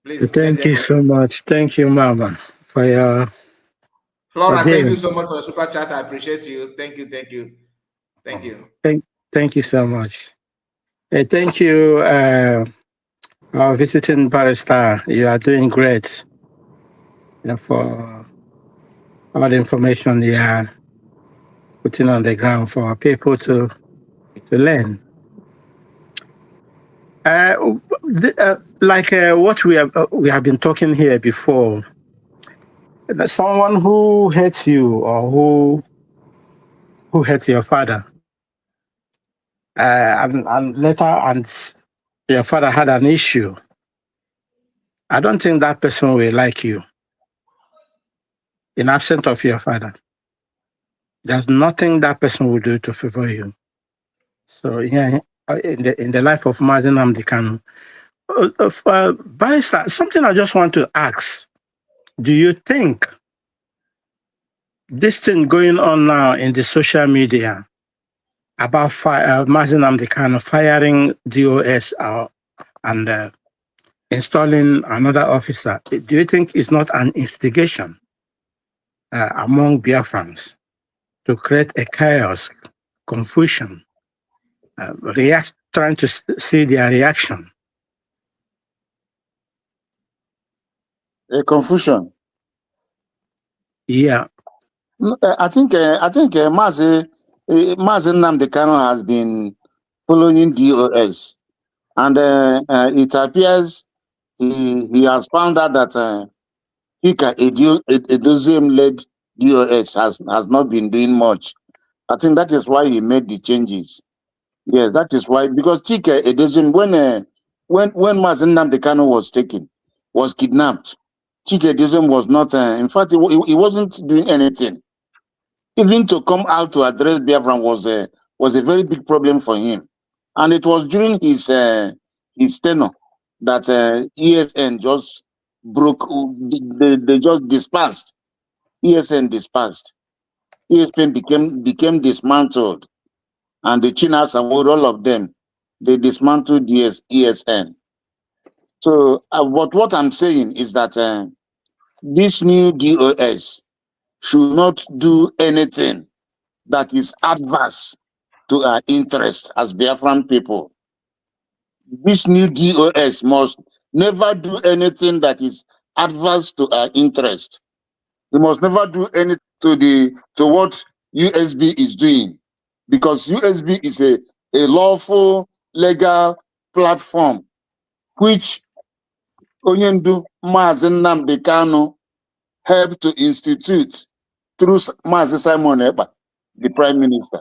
please. Thank you so much. Thank you, Mama, for your. Flora, thank you so much for the super chat. I appreciate you. Thank you. Thank you so much. Thank you, our visiting barrister. You are doing great, for all the information you are putting on the ground for people to learn. Like what we have been talking here before, someone who hates you or who hates your father, and later and your father had an issue, I don't think that person will like you in absence of your father. There's nothing that person will do to favor you. So yeah, in the life of Mazi Nnamdi Kanu, barrister, something I just want to ask: do you think this thing going on now in the social media about Mazi Nnamdi Kanu firing DOS and installing another officer, do you think it's not an instigation among Biafrans to create a chaos, confusion, trying to see their reaction? A confusion. Yeah. I think Mazi Nnamdi Kanu has been following DOS, and it appears he has found out that Chika Edoziem-led DOS has not been doing much. I think that is why he made the changes. Yes, that is why, because Chika Edoziem, when Mazi Nnamdi Kanu was kidnapped, Chika Edoziem was not, in fact, he wasn't doing anything. Even to come out to address Biafran was a very big problem for him. And it was during his tenure that ESN just broke, they just dispersed. ESN dispersed. ESN became dismantled. And the Chinas and all of them, they dismantled ESN. So what I'm saying is that this new DOS should not do anything that is adverse to our interest as Biafran people. This new DOS must never do anything that is adverse to our interest. They must never do anything to what USB is doing, because USB is a lawful, legal platform which Onyendu Mazi Nnamdi Kanu helped to institute through Mazi Simon Ekpa, the Prime Minister.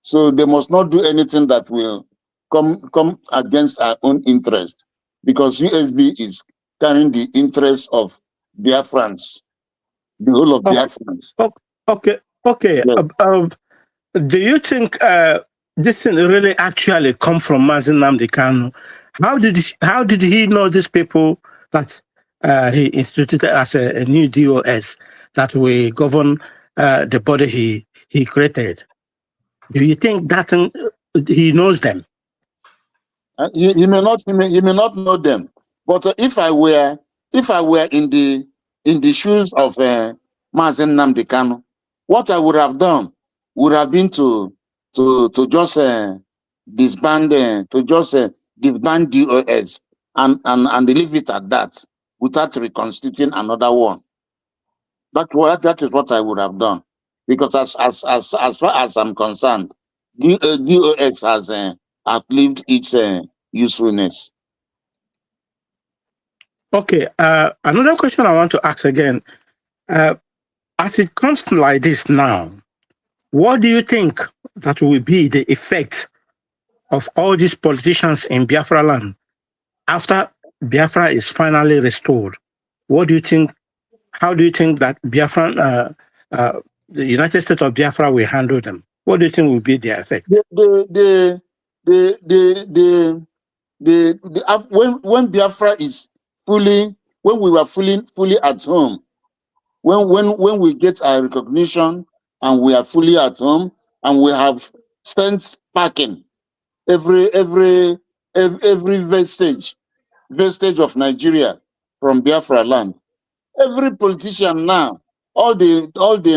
So they must not do anything that will come against our own interest, because USB is carrying the interest of Biafrans, the whole of Biafrans. Okay. Yes. Do you think this thing really actually come from Mazi Nnamdi Kanu? How did he know these people that he instituted as a new DOS that will govern the body he created? Do you think that he knows them? He may not know them, but if I were in the shoes of Mazi Nnamdi Kanu, what I would have done would have been to just disband DOS and leave it at that, without reconstituting another one. That is what I would have done, because as far as I'm concerned, DOS has outlived its usefulness. Okay. Another question I want to ask again. As it comes to like this now, what do you think that will be the effect of all these politicians in Biafra land after Biafra is finally restored? What do you think? How do you think that Biafra, the United States of Biafra, will handle them? What do you think will be their effect? When Biafra is fully when we were fully at home, when we get our recognition and we are fully at home and we have sent packing every vestige of Nigeria from Biafra land. Every politician now, all the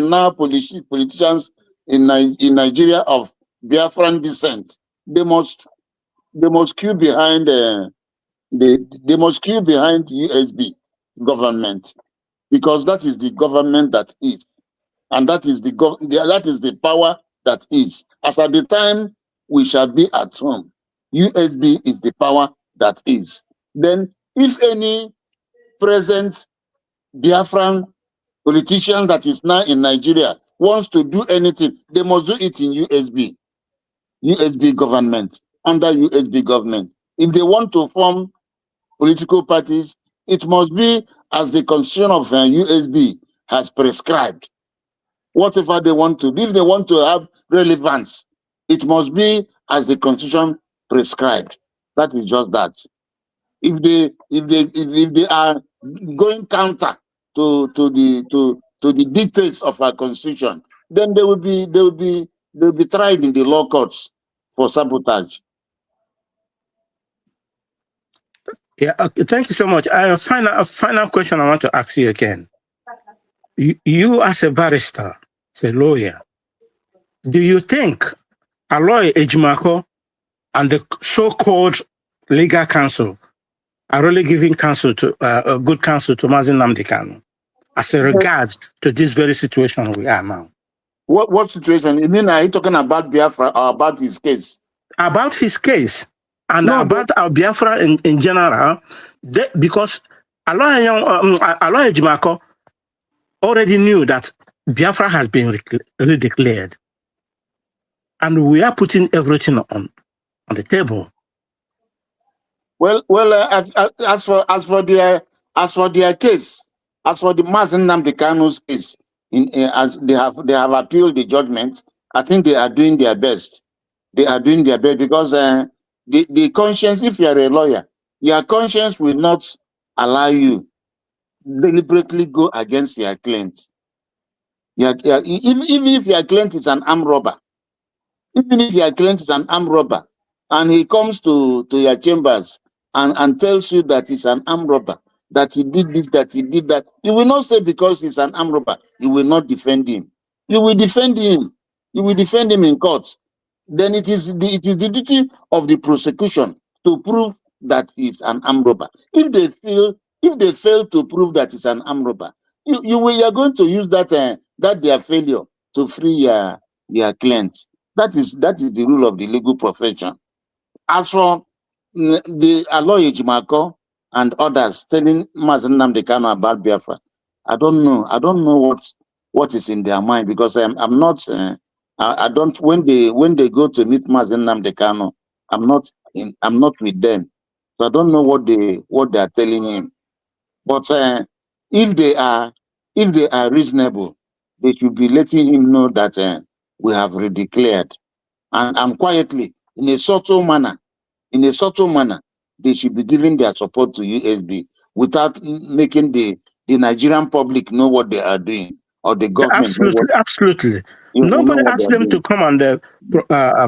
now politicians in Nigeria of Biafran descent, they must queue behind they must queue behind USB government, because that is the government that is, and that is that is the power that is. As at the time we shall be at home, USB is the power that is. Then, if any present Biafran politician that is now in Nigeria wants to do anything, they must do it in USB government, under USB government. If they want to form political parties, it must be as the constitution of USB has prescribed. Whatever they want to do, if they want to have relevance, it must be as the constitution prescribed. That is just that. If they are going counter to the dictates of our constitution, then they will be tried in the law courts for sabotage. Yeah, okay, thank you so much. A final question I want to ask you again. You as a barrister, as a lawyer, do you think Aloy Ejimakor and the so-called legal counsel are really giving counsel to a good counsel to Mazi Nnamdi Kanu as a regards to this very situation we are now? What situation? You mean, are you talking about Biafra or about his case? About his case and about our Biafra in general, because Aloy Ejimakor already knew that Biafra has been redeclared, and we are putting everything on the table. Well, as for their case, as for the Mazi Nnamdi Kanu's case, as they have appealed the judgment, I think they are doing their best. They are doing their best because the conscience, if you are a lawyer, your conscience will not allow you deliberately go against your client. Even if your client is an armed robber, and he comes to your chambers and tells you that he's an armed robber, that he did this, that he did that, you will not say because he's an armed robber, you will not defend him. You will defend him. You will defend him in court. Then it is the duty of the prosecution to prove that he's an armed robber. If they fail to prove that it's an armed robber, you are going to use that their failure to free your client. That is the rule of the legal profession. As for the Aloy Ejimakor and others telling Mazi Nnamdi Kanu about Biafra, I don't know what is in their mind, because I'm not. I don't. When they go to meet Mazi Nnamdi Kanu, I'm not with them, so I don't know what they are telling him. But if they are reasonable, they should be letting him know that we have redeclared, and quietly, in a subtle manner, they should be giving their support to USB without making the Nigerian public know what they are doing, or the government. Absolutely. Nobody asked them to come and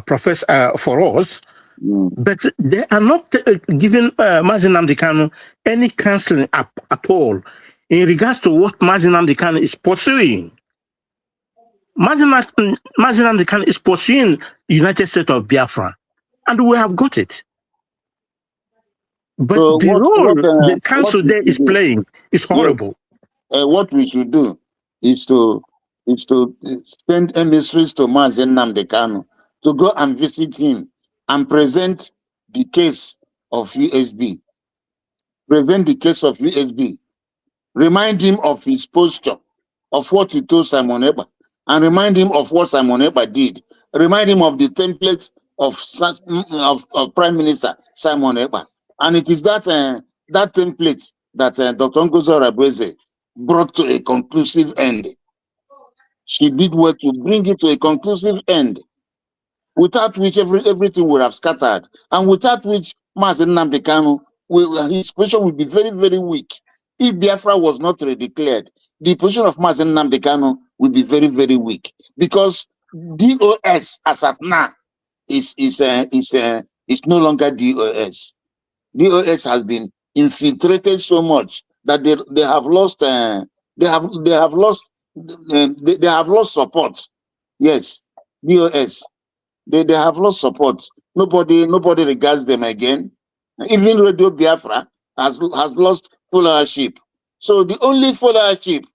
profess for us, but they are not giving Mazi Nnamdi Kanu any counseling at all in regards to what Mazi Nnamdi Kanu is pursuing. Mazi Nnamdi Kanu is pursuing United States of Biafra, and we have got it. But the role the council there is playing is horrible. What we should do is to send emissaries to Mazi Nnamdi Kanu to go and visit him and present the case of USB. Present the case of USB. Remind him of his posture, of what he told Simon Ekpa, and remind him of what Simon Ekpa did. Remind him of the template of Prime Minister Simon Ekpa. And it is that template that Dr. Ngozi Orebeze brought to a conclusive end. She did well to bring it to a conclusive end, without which everything would have scattered, and without which Mazi Nnamdi Kanu, his position would be very, very weak. If Biafra was not redeclared, the position of Mazen Nnamdi Kanu will be very, very weak, because DOS as at now is no longer DOS. DOS has been infiltrated so much that they have lost they have lost support. Yes, DOS. They have lost support. Nobody regards them again. Even Radio Biafra has lost followership. So the only followership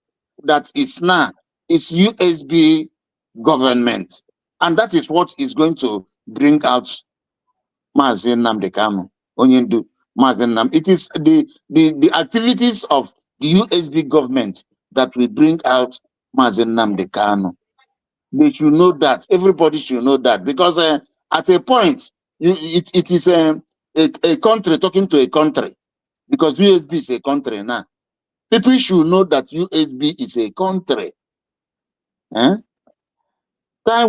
that is now is USB government. And that is what is going to bring out Mazen Nnamdi Kanu. Onyendu Mazen Nnamdi. It is the activities of the USB government that will bring out Mazen Nnamdi Kanu. They should know that. Everybody should know that, because at a point, it is a country talking to a country, because USB is a country now. People should know that USB is a country. Time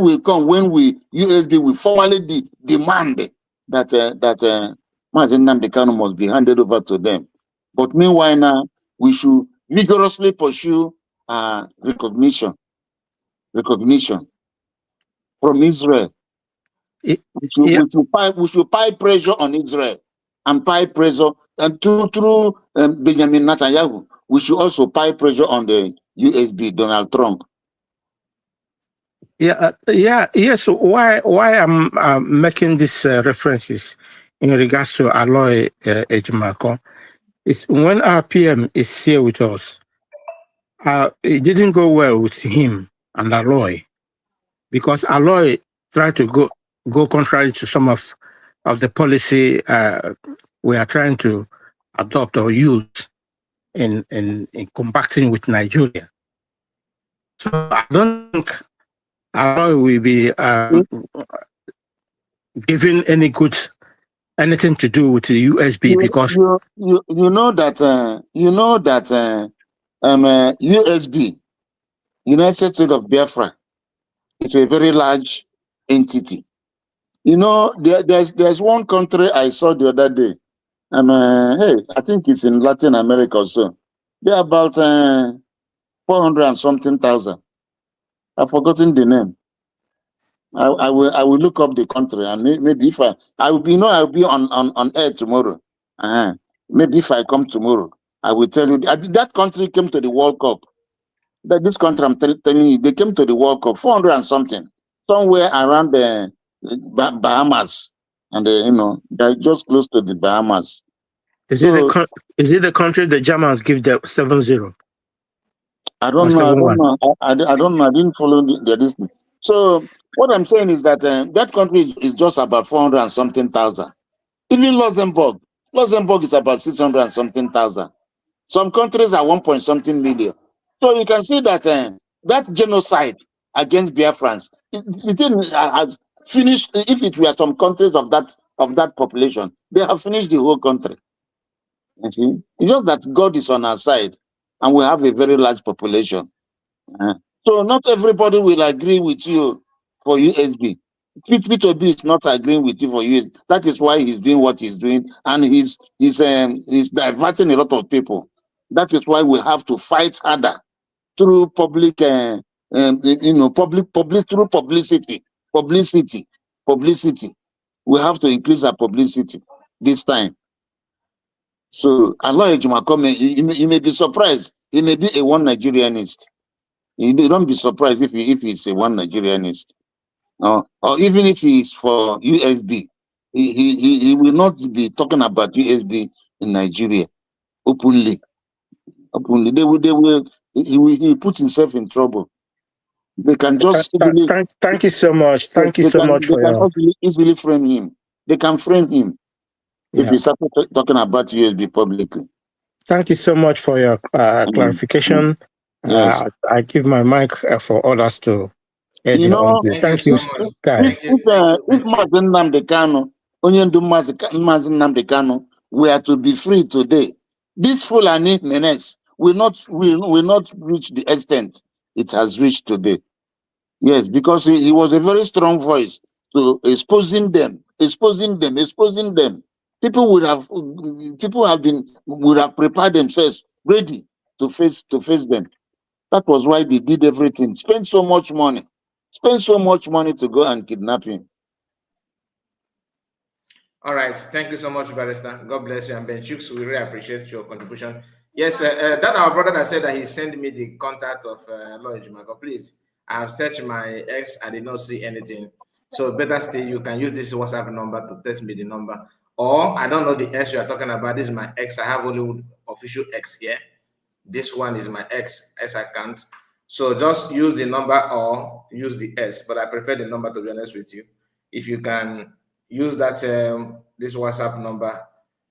will come when USB will formally demand that Mazen Nnamdi Kanu must be handed over to them. But meanwhile now, we should vigorously pursue recognition from Israel. We should pile pressure on Israel, and pile pressure, and through Benjamin Netanyahu, we should also pile pressure on the USB, Donald Trump. Yes. Why I'm making these references in regards to Aloy Ejimakor is when our PM is here with us. It didn't go well with him and Aloy, because Aloy tried to go contrary to some of the policy we are trying to adopt or use in combating with Nigeria. So I don't think Aloy will be given anything to do with the USB, because you know that USB, United States of Biafra, it's a very large entity. You know, there's one country I saw the other day. Hey, I think it's in Latin America or so. They're about 400 and something thousand. I've forgotten the name. I will look up the country, and maybe if I will be on air tomorrow. Maybe if I come tomorrow, I will tell you that country came to the World Cup. That this country, I'm telling you, they came to the World Cup, 400 and something, somewhere around the Bahamas, and they're just close to the Bahamas. Is it the country the Germans give them 7-0? I don't know. I don't know. I didn't follow the distance. So what I'm saying is that that country is just about 400 and something thousand. Even Luxembourg is about 600 and something thousand. Some countries are 1 point something million. So you can see that that genocide against Biafrans, it has finished. If it were some countries of that population, they have finished the whole country. You see, it's just that God is on our side, and we have a very large population. So not everybody will agree with you for USB. P2B is not agreeing with you for USB. That is why he's doing what he's doing, and he's diverting a lot of people. That is why we have to fight harder through public, through publicity. We have to increase our publicity this time. So Aloy Ejimakor, you may be surprised. He may be a one Nigerianist. You don't be surprised if he's a one Nigerianist. Or even if he is for USB, he will not be talking about USB in Nigeria openly. He put himself in trouble. They can just thank you so much. Thank you so much for your easily frame him. They can frame him if he started talking about USB publicly. Thank you so much for your clarification. Yes. I give my mic for others to add You know, on. Thank you, guys. If Mazen Nnamdi Kanu, Onyendu Mazen Nnamdi Kanu, were to be free today, this Fulani menace will not reach the extent it has reached today. Yes, because he was a very strong voice to exposing them. People would have prepared themselves ready to face them. That was why they did everything. Spend so much money to go and kidnap him. All right. Thank you so much, Barrister. God bless you. And Ben Chooks, we really appreciate your contribution. Yes, that our brother that said that he sent me the contact of Lawyer Jumago. Please, I have searched my ex. I did not see anything. So better still, you can use this WhatsApp number to text me the number. Or I don't know the ex you are talking about. This is my ex. I have only official ex here. This one is my ex account. So just use the number or use the S. But I prefer the number, to be honest with you. If you can use that this WhatsApp number,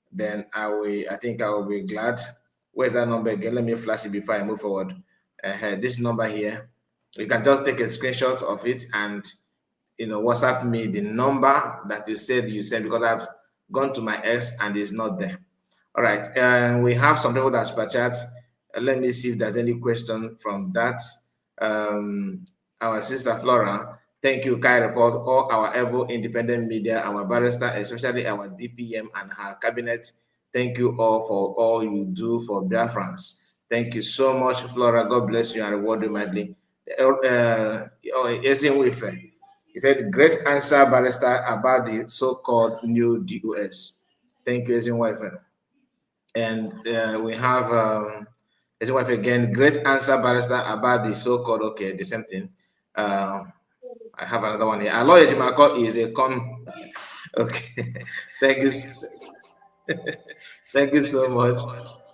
then I think I will be glad. Where's that number again? Let me flash it before I move forward. This number here, you can just take a screenshot of it and WhatsApp me the number that you said you sent, because I've gone to my ex and it's not there. All right, and we have some people that super chat. Let me see if there's any question from that. Our sister Flora, thank you, Kai Report, all our able independent media, our barrister, especially our DPM and her cabinet. Thank you all for all you do for Biafrans. Thank you so much, Flora. God bless you and reward you mightily. He said, great answer, barrister, about the so-called new DOS. Thank you, Ezinwife. And we have Ezinwife again, great answer, barrister, about the so-called, okay, the same thing. I have another one here. Aloy Ejimako is a okay. Thank you. Thank you so much.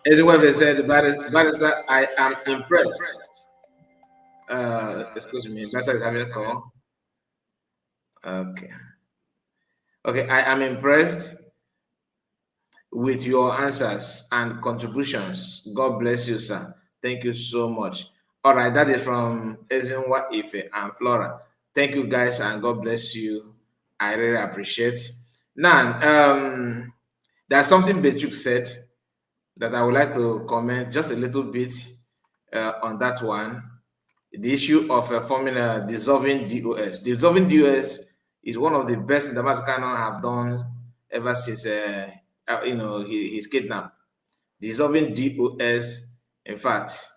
Ezinwife said, barrister, I am impressed. Excuse me, barrister is having a call. Okay. Okay, I am impressed with your answers and contributions. God bless you, sir. Thank you so much. All right, that is from Ezinwa Ife and Flora. Thank you, guys, and God bless you. I really appreciate. Now, there's something Bechuk said that I would like to comment just a little bit on that one. The issue of forming a dissolving DOS. Dissolving DOS is one of the best that Mazukano have done ever since he's kidnapped. Dissolving DOS. In fact,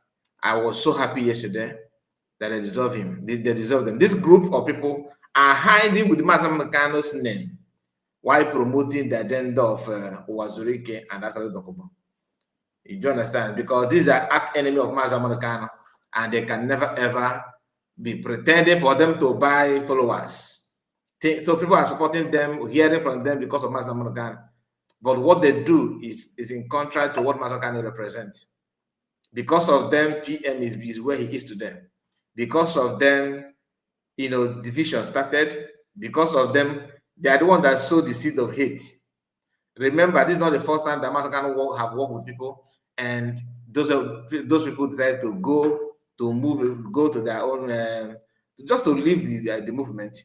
I was so happy yesterday that they dissolved him. They dissolved them. This group of people are hiding with Mazukano's name while promoting the agenda of Uwazurike and Asari Dokubo. You do understand? Because these are arch enemy of Mazukano, and they can never ever be pretending for them to buy followers. So people are supporting them, hearing from them because of Mazda Morgan. But what they do is in contrast to what Mazda Morgan represents. Because of them, PM is where he is today. Because of them, division started. Because of them, they are the one that sowed the seed of hate. Remember, this is not the first time that Mazda Morgan have worked with people, and those people decided to go to their own, just to leave the movement.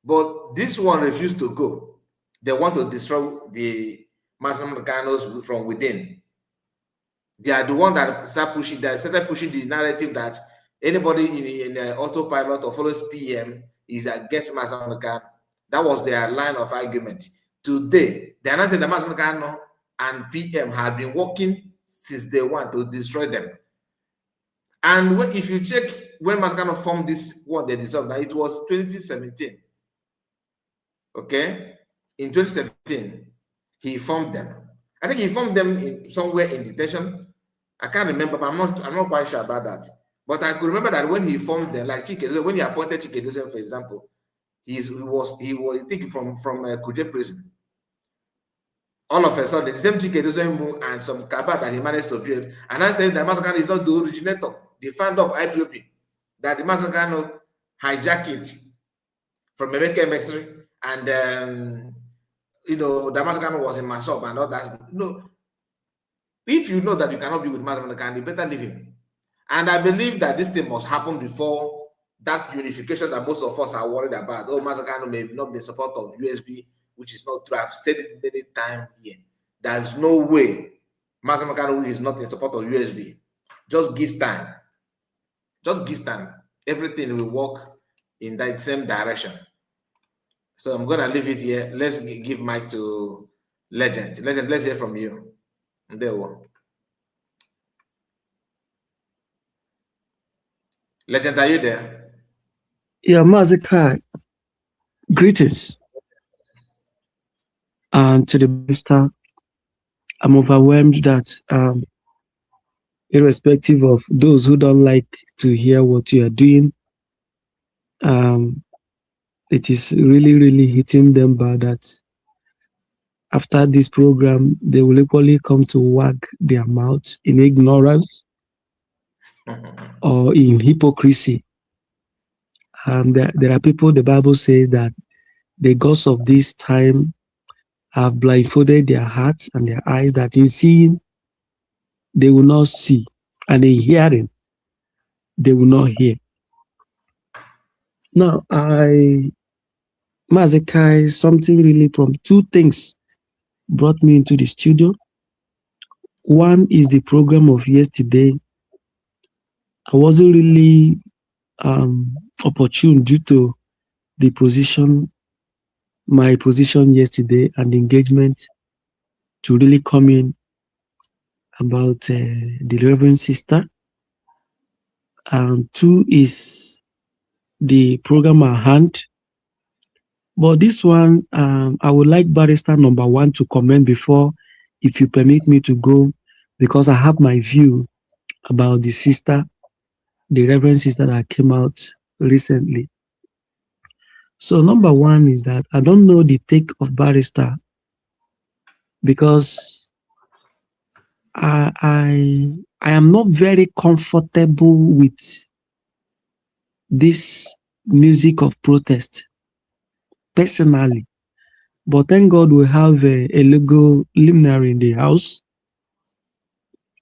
But this one refused to go. They want to destroy the Mazda from within. They are the one that started pushing the narrative that anybody in autopilot or follows PM is against Mazda. That was their line of argument. Today, they announced that Mazda and PM had been working since day one to destroy them. And if you check when Mazda formed this one, they dissolved, it was 2017. Okay, in 2017, he formed them. I think he formed them somewhere in detention. I can't remember, but I'm not quite sure about that. But I could remember that when he formed them, like Chike, when he appointed Chike, for example, he was taken from Kuje prison. All of a sudden, the same Chike and some Kaba that he managed to build, and I said that Mazukano is not the originator, the founder of IPOP, that the Mazukano hijacked it from Emeka Emexiri. And Damascus was in Masop and all that. If you know that you cannot be with Mazda, you better leave him. And I believe that this thing must happen before that unification that most of us are worried about. Oh, Mazda may not be in support of USB, which is not true. I've said it many times here. There's no way Mazda is not in support of USB. Just give time. Just give time. Everything will work in that same direction. So I'm going to leave it here. Let's give mic to Legend. Legend, let's hear from you. There we go. Legend, are you there? Yeah, Mazikai, greetings. And to the barrister, I'm overwhelmed that irrespective of those who don't like to hear what you are doing, it is really, really hitting them bad that after this program, they will equally come to wag their mouth in ignorance or in hypocrisy. There are people, the Bible says that the gods of this time have blindfolded their hearts and their eyes, that in seeing they will not see, and in hearing they will not hear. Now, Mazekai, something really from two things brought me into the studio. One is the program of yesterday. I wasn't really opportune due to the my position yesterday and engagement to really come in about the Reverend Sister. Two is the program at hand. But this one, I would like Barrister number one to comment before, if you permit me to go, because I have my view about the sister, the Reverend Sister that came out recently. So number one is that I don't know the take of Barrister, because I am not very comfortable with this music of protest personally. But thank God we have a legal luminary in the house.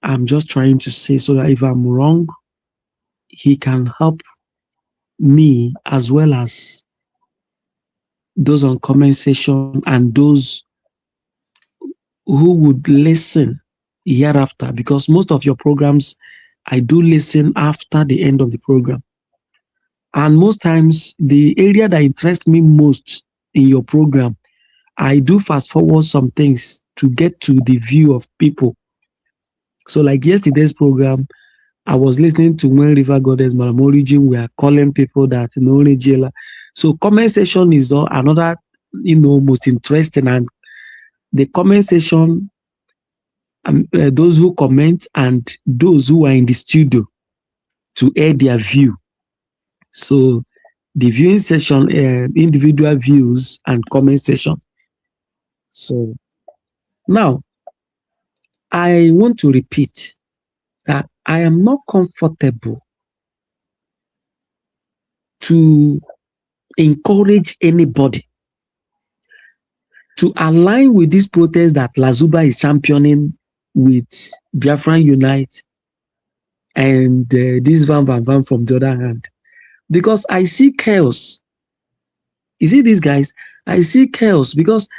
I'm just trying to say so that if I'm wrong, he can help me as well as those on comment section and those who would listen hereafter, because most of your programs, I do listen after the end of the program. And most times, the area that interests me most in your program, I do fast forward some things to get to the view of people. So like yesterday's program, I was listening to when River Goddess Madam Origin were calling people that jailer. So comment section is another, most interesting, and the comment section, those who comment and those who are in the studio to air their view. So the viewing session, individual views and comment section. So now I want to repeat that I am not comfortable to encourage anybody to align with this protest that Lazuba is championing with Biafran Unite and this Van from the other hand. Because I see chaos. You see these guys? I see chaos because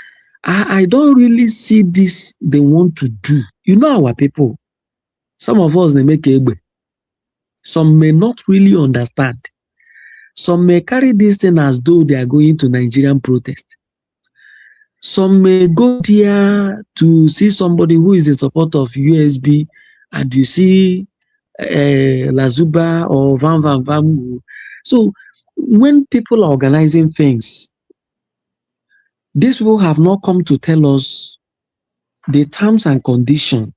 I don't really see this they want to do. You know our people. Some of us, they make egbe. Some may not really understand. Some may carry this thing as though they are going to Nigerian protest. Some may go there to see somebody who is in support of USB, and you see Lazuba or Van. So when people are organizing things, these people have not come to tell us the terms and conditions,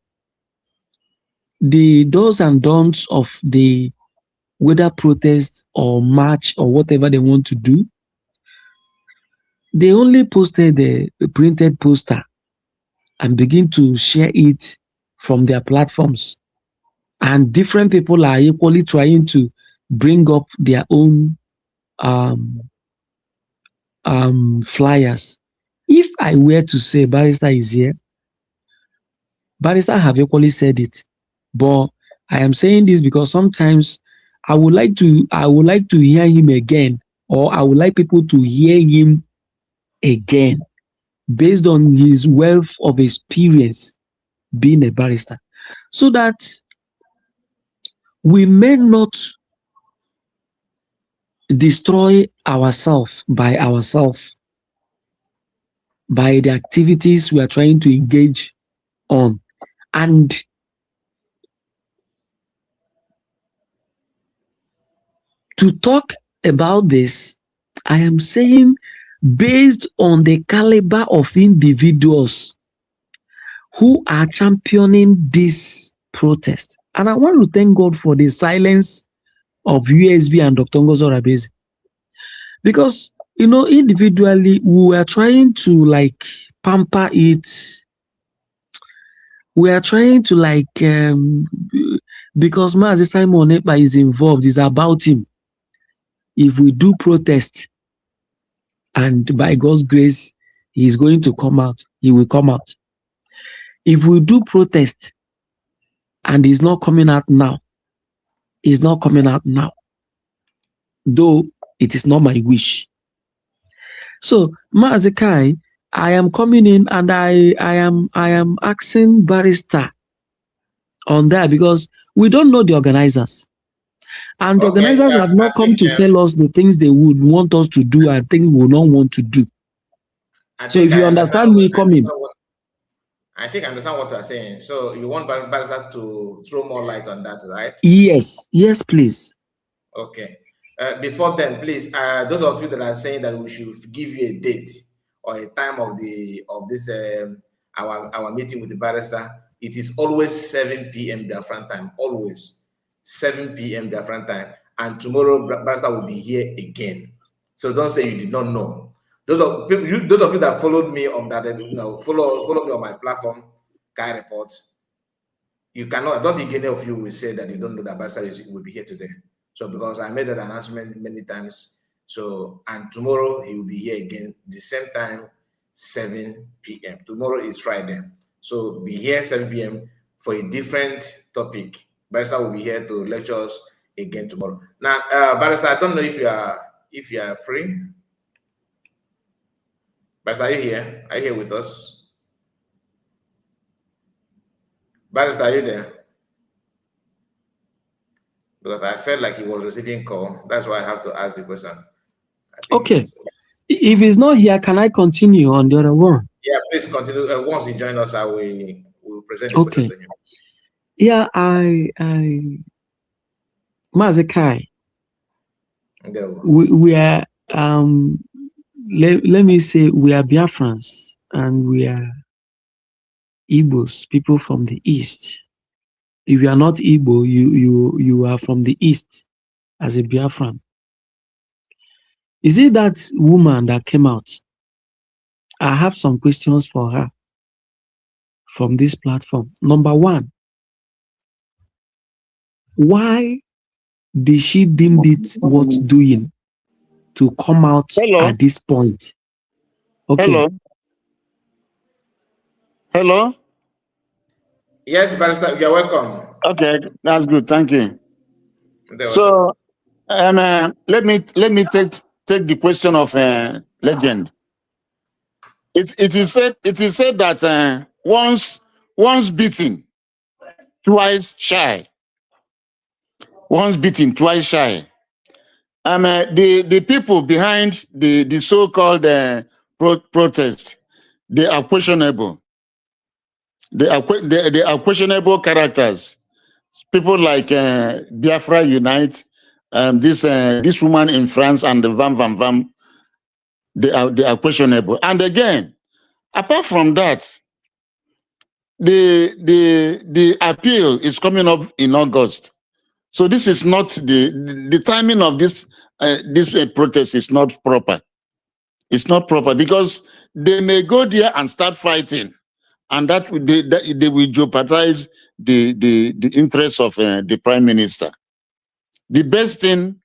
the do's and don'ts of the whether protest or march or whatever they want to do. They only posted the printed poster and begin to share it from their platforms. And different people are equally trying to bring up their own flyers. If I were to say Barrister is here, Barrister have equally said it, but I am saying this because sometimes I would like to hear him again, or I would like people to hear him again based on his wealth of experience being a barrister, so that we may not destroy ourselves by the activities we are trying to engage on. And to talk about this, I am saying based on the caliber of individuals who are championing this protest. And I want to thank God for the silence of USB and Dr. Ngozo Rabezi. Because, you know, individually, we were trying to like pamper it. We are trying to like, because Mazi Simon Ekpa is involved, it's about him. If we do protest, and by God's grace, he is going to come out, he will come out. If we do protest, and he's not coming out now, he's not coming out now, though it is not my wish. So, Mazi Kai, I am coming in and I am asking Barrister on that because we don't know the organizers. And the organizers have not come to tell us the things they would want us to do and things we will not want to do. So if you understand me coming. I think I understand what you are saying. So you want Barrister to throw more light on that, right? Yes. Yes, please. Okay. Before then, please, those of you that are saying that we should give you a date or a time of this our meeting with the Barrister, it is always 7 p.m. Biafran time, always 7 p.m. Biafran time, and tomorrow Barrister will be here again. So don't say you did not know. Those of you that followed me on that, follow me on my platform, Kai Report. You cannot. I don't think any of you will say that you don't know that Barrister will be here today. So because I made that announcement many times. So, and tomorrow he will be here again, the same time, 7 p.m. Tomorrow is Friday. So be here 7 p.m. for a different topic. Barrister will be here to lecture us again tomorrow. Now, Barrister, I don't know if you are free. Barrister, are you here? Are you here with us? Barrister, are you there? Because I felt like he was receiving call. That's why I have to ask the question. Okay. If he's not here, can I continue on the other one? Yeah, please continue. Once he joins us, we will present the question to him. Yeah, Mazi Kai, we are let me say we are Biafrans and we are Igbos, people from the East. If you are not Igbo, you are from the East as a Biafran. You see that woman that came out? I have some questions for her from this platform. Number one, why did she deem it worth doing to come out at this point? Okay. Hello. Yes, Barrister, you're welcome. Okay, that's good. Thank you. So, let me take the question of legend. It is said that once beaten, twice shy. Once beaten, twice shy. The people behind the so-called protest, they are questionable. They are questionable characters. People like Biafra Unite, this woman in France and the Vam, they are questionable. And again, apart from that, the appeal is coming up in August. So this is not the timing of this protest is not proper. It's not proper because they may go there and start fighting, and that they will jeopardize the interests of the Prime Minister. The best thing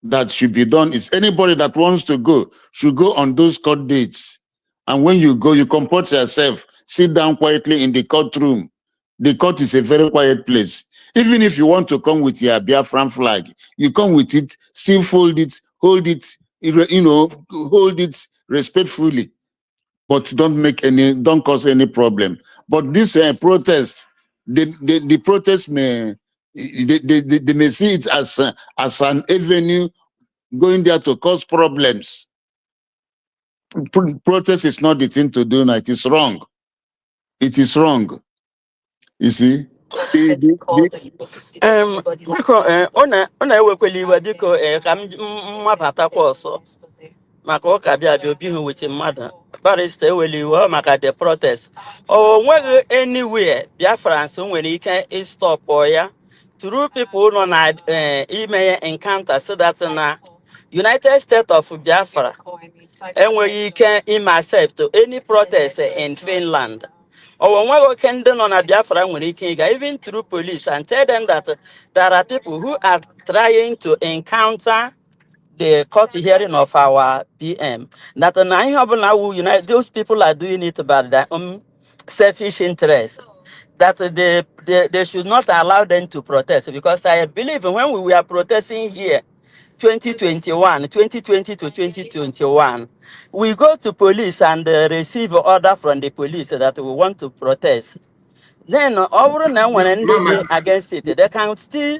that should be done is anybody that wants to go should go on those court dates. And when you go, you comport yourself, sit down quietly in the courtroom. The court is a very quiet place. Even if you want to come with your Biafran flag, you come with it, still fold it, hold it, hold it respectfully, but don't cause any problem. But this protest, the protest may they may see it as an avenue going there to cause problems. Protest is not the thing to do now. It is wrong. It is wrong. You see? ọ na-ewekwala iwe biko ka m mabatakwa ọsọ maka ụka bịa obighị wete mmadụ barista eweli iwe maka the protest o nweghị anywhere Biafrans nwere ike ịstọpụ ya through people nọ na ime ya encounter so that na United States of Biafra enweghị ike ime accept any protest in Finland. Or when Biafra even through police and tell them that there are people who are trying to encounter the court hearing of our PM. That unite those people are doing it by their own selfish interest. That they should not allow them to protest, because I believe when we were protesting here 2020 to 2021, we go to police and receive order from the police that we want to protest. Then over now when they against it, they can still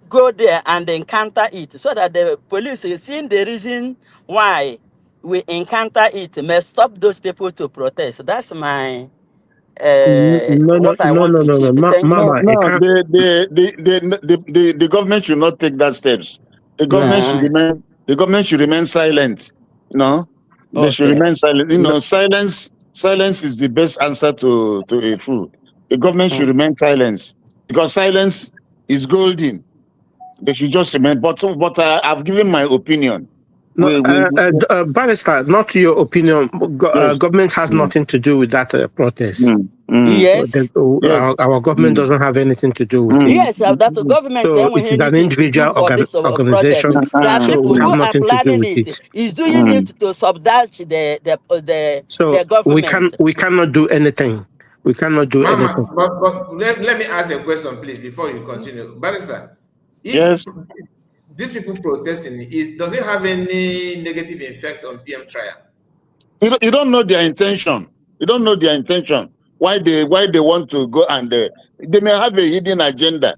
go there and encounter it, so that the police is seeing the reason why we encounter it may stop those people to protest. That's my Mama, the government should not take that steps. The government should remain silent. No, they should remain silent. Silence is the best answer to a fool. The government should remain silent, because silence is golden. They should just remain. But I've given my opinion. Barrister, not your opinion. Government has nothing to do with that protest. Yes. Our government doesn't have anything to do with it. Yes, that the government. So it's an individual organization. So we have nothing to do with it. Is doing it to subdue the government. We cannot do anything. We cannot do anything. But let me ask a question, please, before you continue. Barrister, yes. These people protesting, does it have any negative effect on PM trial? You don't know their intention. You don't know their intention. Why they want to go, and they may have a hidden agenda.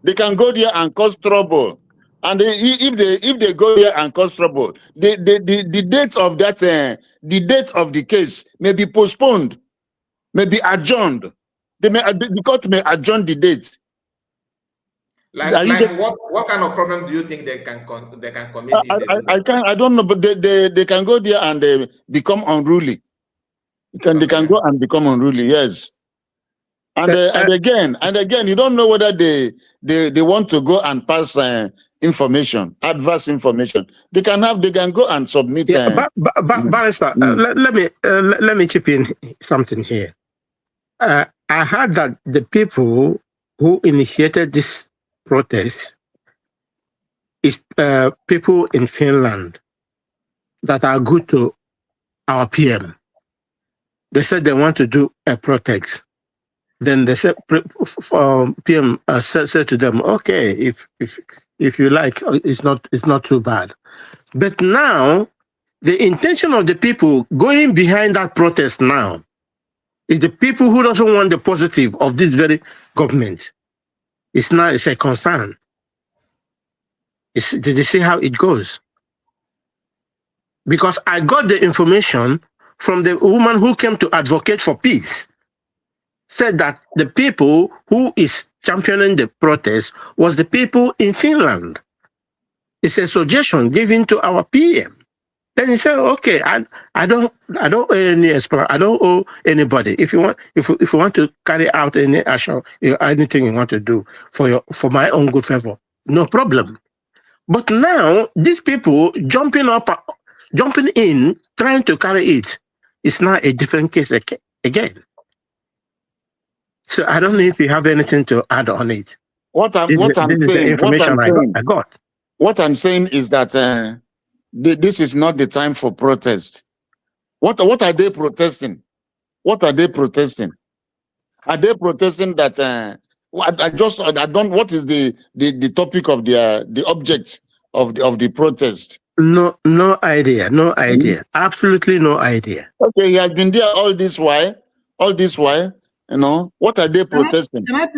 They can go there and cause trouble. And if they go there and cause trouble, the date of that the date of the case may be postponed, may be adjourned. The court may adjourn the date. What kind of problem do you think they can commit? I don't know, but they can go there and become unruly. They can go and become unruly, yes. And again, you don't know whether they want to go and pass information, adverse information. They can go and submit. Barrister, let me chip in something here. I heard that the people who initiated this protest is people in Finland that are good to our PM. They said they want to do a protest. Then they said, PM said to them, okay, if you like, it's not too bad. But now, the intention of the people going behind that protest now is the people who doesn't want the positive of this very government. It's a concern. Did you see how it goes? Because I got the information from the woman who came to advocate for peace, said that the people who is championing the protest was the people in Finland. It's a suggestion given to our PM. Then he said, "Okay, I don't owe any I don't owe anybody. If you want to carry out any action, anything you want to do for my own good favor, no problem." But now these people jumping in, trying to carry it, it's now a different case again. So I don't know if you have anything to add on it. What I'm saying is that this is not the time for protest. What are they protesting? What are they protesting? Are they protesting that? What is the topic of the object of the protest? No idea. Absolutely no idea. Okay, he has been there all this while. You know, what are they protesting? Now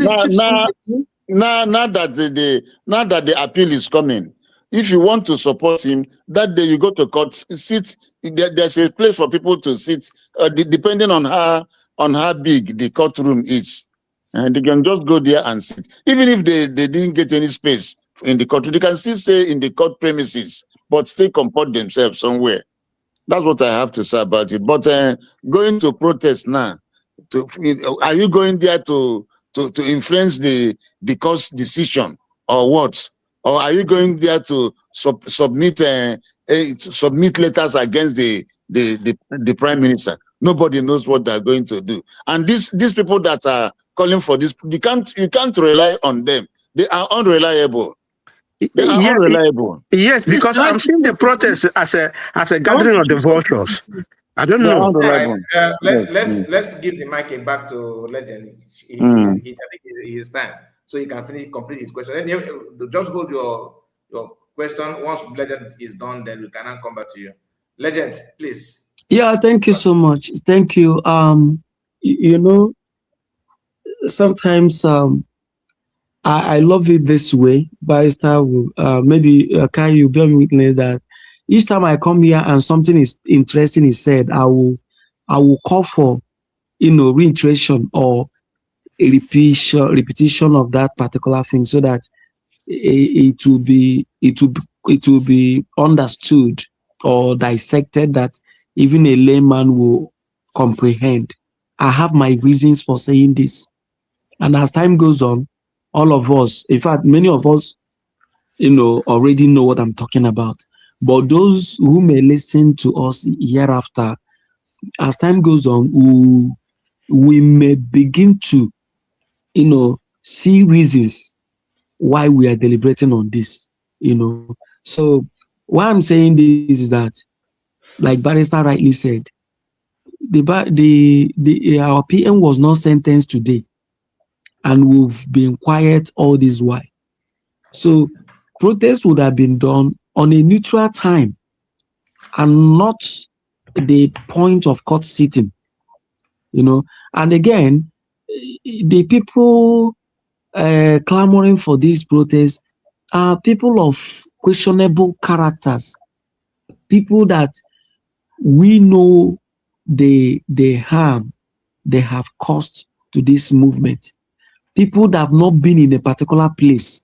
that the appeal is coming, if you want to support him, that day you go to court, sit. There's a place for people to sit, depending on how big the courtroom is. And they can just go there and sit. Even if they didn't get any space in the court, they can still stay in the court premises, but still comport themselves somewhere. That's what I have to say about it. But going to protest now, are you going there to influence the court's decision or what? Or are you going there to submit letters against the prime minister? Nobody knows what they're going to do. And these people that are calling for this, you can't rely on them. They are unreliable. They are unreliable. Yes, because I'm seeing the protest as a gathering of the vultures. I don't know. All right. Let's give the mic back to Legend. His time, so he can complete his question. Then just hold your question. Once Legend is done, then we can come back to you. Legend, please. Yeah, thank you so much. Thank you. You know, sometimes I love it this way. Barrister, maybe can you bear witness that each time I come here and something is interesting is said, I will call for, reiteration or a repetition of that particular thing, so that it will be understood or dissected, that even a layman will comprehend. I have my reasons for saying this, and as time goes on, all of us, in fact, many of us, already know what I'm talking about. But those who may listen to us hereafter, as time goes on, we may begin to, see reasons why we are deliberating on this, So why I'm saying this is that, like Barrister rightly said, our PM was not sentenced today, and we've been quiet all this while. So protest would have been done on a neutral time and not the point of court sitting, And again, the people clamoring for these protests are people of questionable characters, people that we know the harm they have caused to this movement, people that have not been in a particular place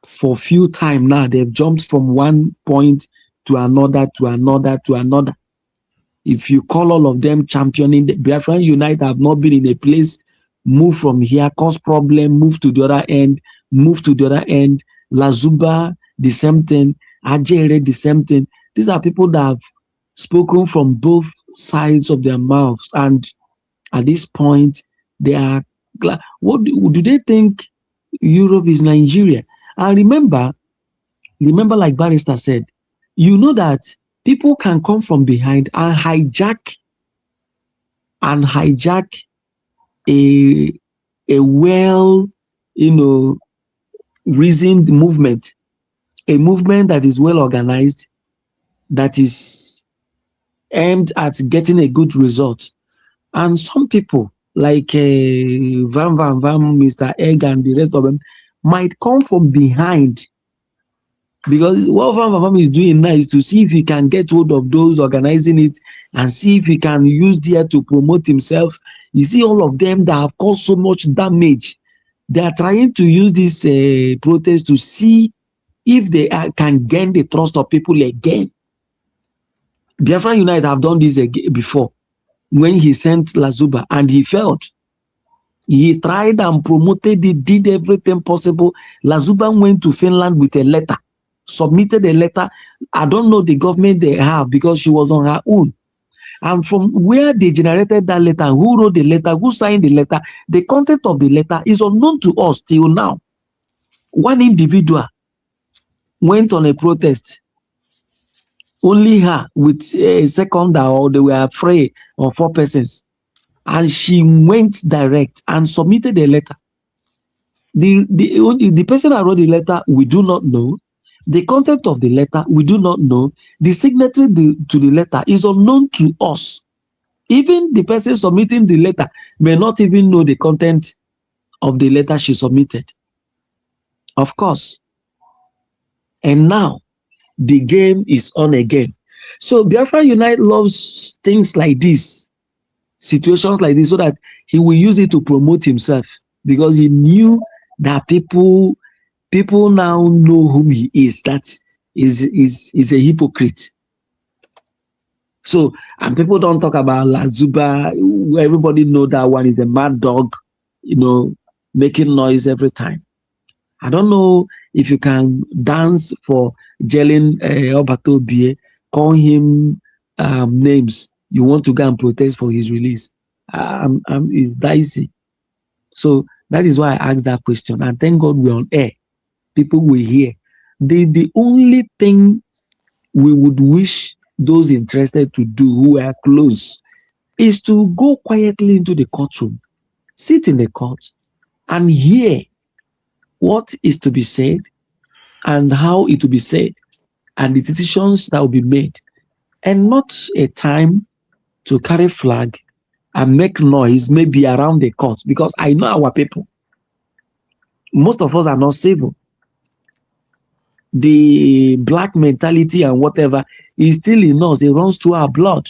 for a few time now. They've jumped from one point to another, to another, to another. If you call all of them championing the Biafran Unite, have not been in a place, move from here, cause problem, move to the other end, move to the other end, Lazuba, the same thing, Ajere, the same thing. These are people that have spoken from both sides of their mouths, and at this point, they are glad. What do they think Europe is Nigeria? And remember, like Barrister said, that people can come from behind and hijack a well, reasoned movement, a movement that is well organized, that is aimed at getting a good result. And some people like Van, Mr. Egg, and the rest of them might come from behind, because what Van is doing now is to see if he can get hold of those organizing it and see if he can use there to promote himself. You see, all of them that have caused so much damage, they are trying to use this protest to see if they can gain the trust of people again. Biafran Unite have done this before, when he sent Lazuba and he failed. He tried and promoted it, did everything possible. Lazuba went to Finland with a letter, submitted a letter. I don't know the government they have, because she was on her own. And from where they generated that letter, who wrote the letter, who signed the letter, the content of the letter is unknown to us till now. One individual went on a protest, only her with a seconder, or they were afraid of 4 persons. And she went direct and submitted a letter. The person that wrote the letter, we do not know. The content of the letter, we do not know. The signatory to the letter is unknown to us. Even the person submitting the letter may not even know the content of the letter she submitted. Of course. And now, the game is on again. So Biafra Unite loves things like this. situations like this so that he will use it to promote himself, because he knew that people now know whom he is. That is a hypocrite. So, and people don't talk about Lazuba. Everybody know that one is a mad dog, you know, making noise every time. I don't know if you can dance for Jelen Obatobie, call him names. You want to go and protest for his release. It's dicey. So that is why I asked that question. And thank God we're on air. People will hear. The only thing we would wish those interested to do who are close is to go quietly into the courtroom, sit in the court, and hear what is to be said and how it will be said and the decisions that will be made, and not a time to carry flag and make noise maybe around the court, because I know our people. Most of us are not civil. The black mentality and whatever is still in us. It runs through our blood.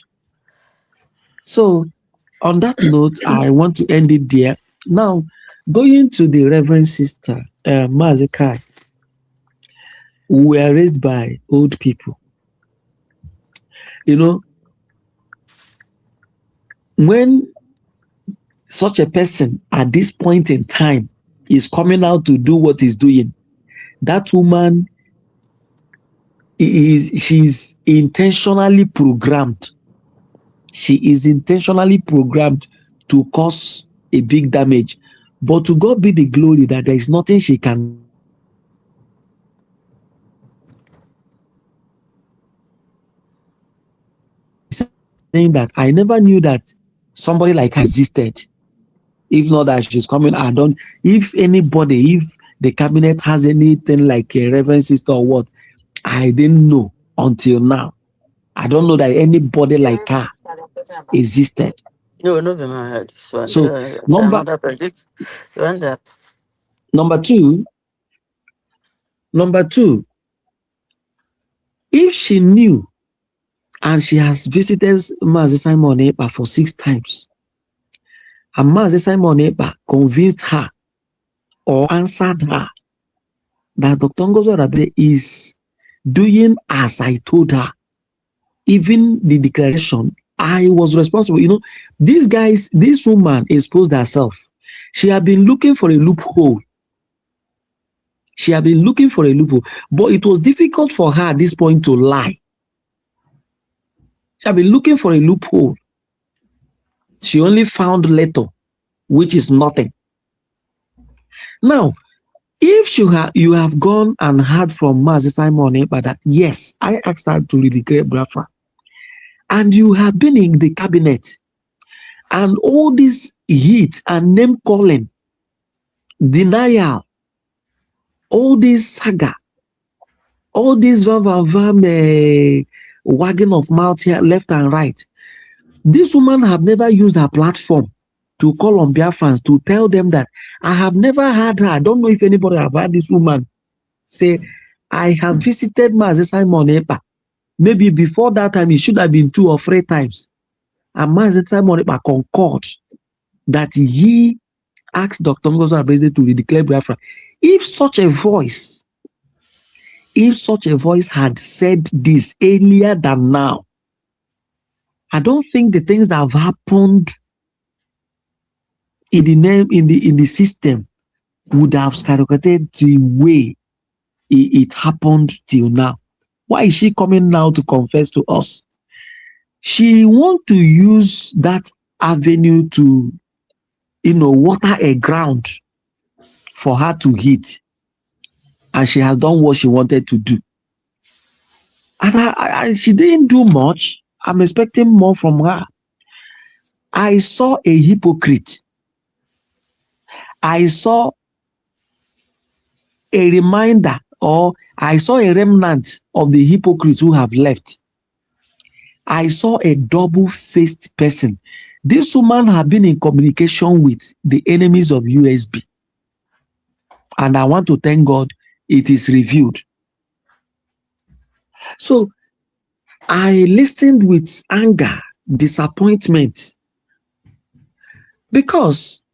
So on that note, I want to end it there. Now, going to the Reverend Sister Mazekai, we were raised by old people. You know, when such a person at this point in time is coming out to do what he's doing, that woman she's intentionally programmed. She is intentionally programmed to cause a big damage. But to God be the glory that there is nothing she can saying that I never knew that somebody like her existed. If not that she's coming, if anybody, if the cabinet has anything like a Reverend Sister or what, I didn't know until now. I don't know that anybody like her existed. No, be my head. So number two, if she knew and she has visited Mazi Simon Ekpa for 6 times, and Mazi Simon Ekpa convinced her or answered her that Dr. Ngozi Oradebe is doing as I told her, even the declaration, I was responsible. You know, this woman exposed herself. She had been looking for a loophole. But it was difficult for her at this point to lie. She had been looking for a loophole. She only found later, which is nothing. Now, if you have gone and heard from Mazi Simon Ekpa that, yes, I asked her to redeclare Biafra, and you have been in the cabinet, and all this heat and name calling, denial, all this saga, all this wagging of mouth here, left and right, this woman have never used her platform to call on Biafrans to tell them that I have never heard her. I don't know if anybody have heard this woman say, I have visited Mazi Simon Ekpa. Maybe before that time, it should have been 2 or 3 times. And Mazi Simon Ekpa concurred that he asked Dr. Ngozi Oradebe to redeclare Biafra. If such a voice had said this earlier than now, I don't think the things that have happened in the system would have skyrocketed the way it happened till now. Why is she coming now to confess to us? She wants to use that avenue to, water a ground for her to hit. And she has done what she wanted to do. And she didn't do much. I'm expecting more from her. I saw a hypocrite. I saw a reminder, or I saw a remnant of the hypocrites who have left. I saw a double-faced person. This woman had been in communication with the enemies of USB. And I want to thank God it is revealed. So I listened with anger, disappointment Because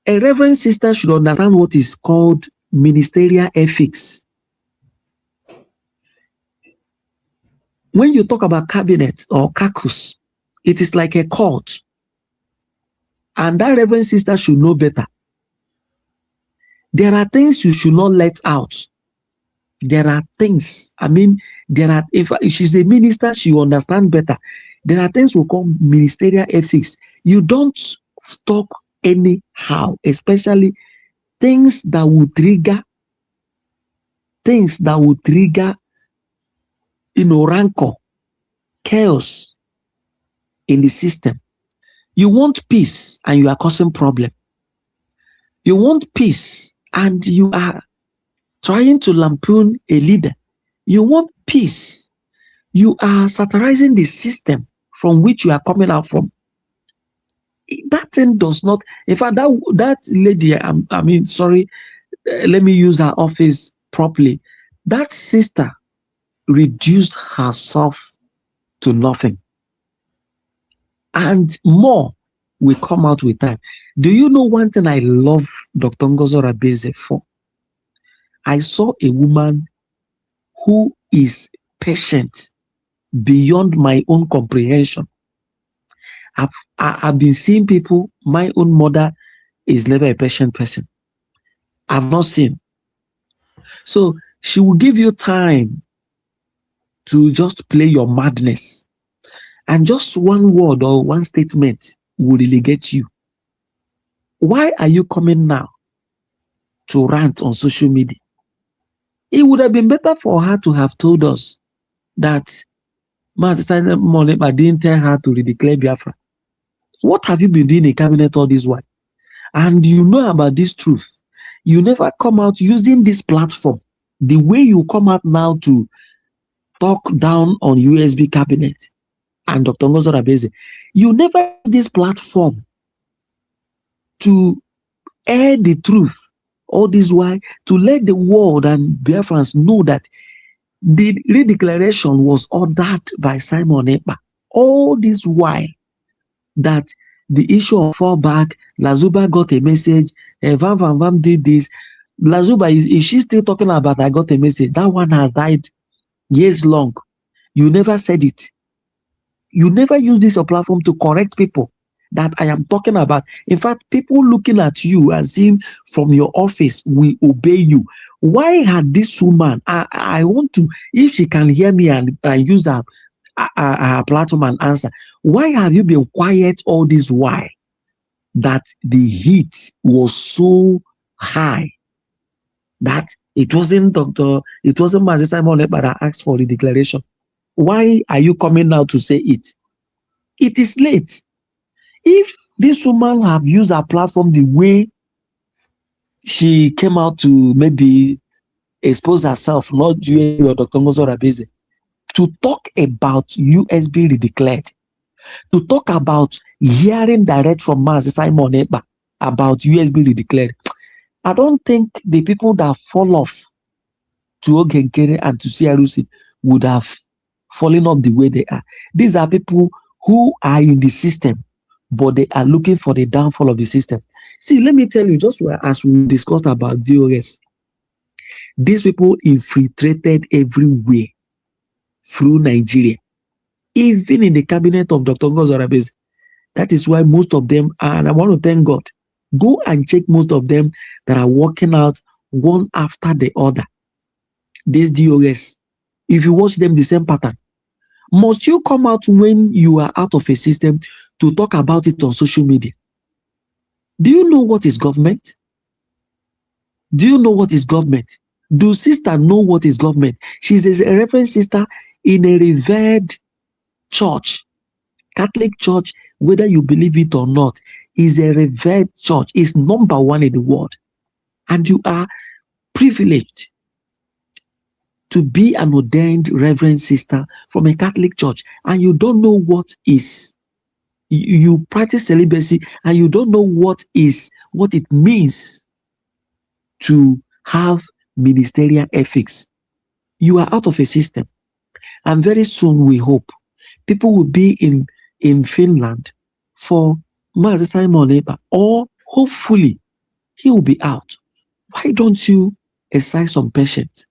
a reverend sister should understand what is called ministerial ethics. When you talk about cabinet or caucus, it is like a court. And that reverend sister should know better. There are things you should not let out. There are things, if she's a minister, she will understand better. There are things we call ministerial ethics. You don't talk anyhow, especially things that will trigger, rancor, chaos in the system. You want peace and you are causing problem. You want peace and you are trying to lampoon a leader. You want peace. You are satirizing the system from which you are coming out from. That thing does not, in fact, that lady, let me use her office properly. That sister reduced herself to nothing. And more will come out with time. Do you know one thing I love Dr. Ngozi Oraveze for? I saw a woman who is patient beyond my own comprehension. I've been seeing people, my own mother is never a patient person. I've not seen. So she will give you time to just play your madness. And just one word or one statement will relegate you. Why are you coming now to rant on social media? It would have been better for her to have told us that Master Monepa didn't tell her to redeclare Biafra. What have you been doing in cabinet all this while? And you know about this truth. You never come out using this platform the way you come out now to talk down on USB cabinet and Dr. Ngozi Oraveze. You never use this platform to air the truth all this while, to let the world and Biafrans know that the redeclaration was ordered by Simon Ekpa. All this while that the issue of fallback, Lazuba got a message, Van Van Van did this. Lazuba, is she still talking about I got a message? That one has died years long. You never said it. You never use this platform to correct people that I am talking about. In fact, people looking at you and seeing from your office, we obey you. Why had this woman, I want to, if she can hear me and use her platform and answer, why have you been quiet all this while that the heat was so high that it wasn't Mazi Simon Ekpa that asked for the declaration? Why are you coming now to say it? It is late. If this woman have used her platform the way she came out to maybe expose herself, not you or Dr. Ngozi Oraveze, to talk about USB redeclared, to talk about hearing direct from Mazi Simon Ekpa about USB redeclared, I don't think the people that fall off to Ogenkere and to CRUC would have fallen off the way they are. These are people who are in the system, but they are looking for the downfall of the system. See, let me tell you, just as we discussed about DOS, these people infiltrated everywhere through Nigeria, even in the cabinet of Dr. Ngozi Oraveze. That is why most of them, and I want to thank God, go and check most of them that are working out one after the other. This DOS, if you watch them, the same pattern. Must you come out when you are out of a system to talk about it on social media? Do you know what is government? Do you know what is government? Do sister know what is government? She's a reverend sister in a revered church, Catholic church, whether you believe it or not, is a revered church, is number one in the world. And you are privileged to be an ordained reverend sister from a Catholic church, and you don't know what is, you practice celibacy, and you don't know what it means to have ministerial ethics. You are out of a system. And very soon, we hope, people will be in Finland for Mazi Simon Ekpa, or hopefully he will be out. Why don't you exercise some patience?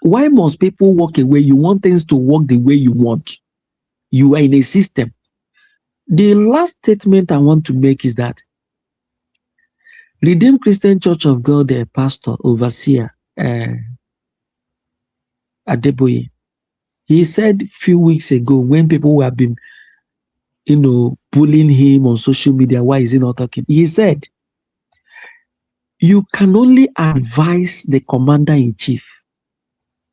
Why must people walk away? You want things to work the way you want. You are in a system. The last statement I want to make is that Redeemed Christian Church of God, the pastor, overseer, Adeboye, he said a few weeks ago when people have been, bullying him on social media, why is he not talking? He said, you can only advise the commander-in-chief,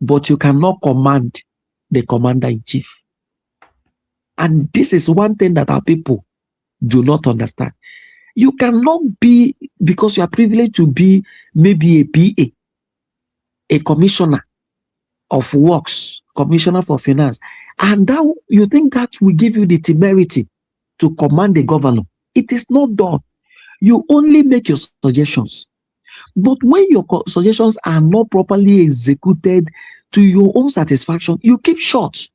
but you cannot command the commander-in-chief. And this is one thing that our people do not understand. You cannot be, because you are privileged to be maybe a PA, a commissioner of works, commissioner for finance, and that you think that will give you the temerity to command the governor. It is not done. You only make your suggestions. But when your suggestions are not properly executed to your own satisfaction, you keep short.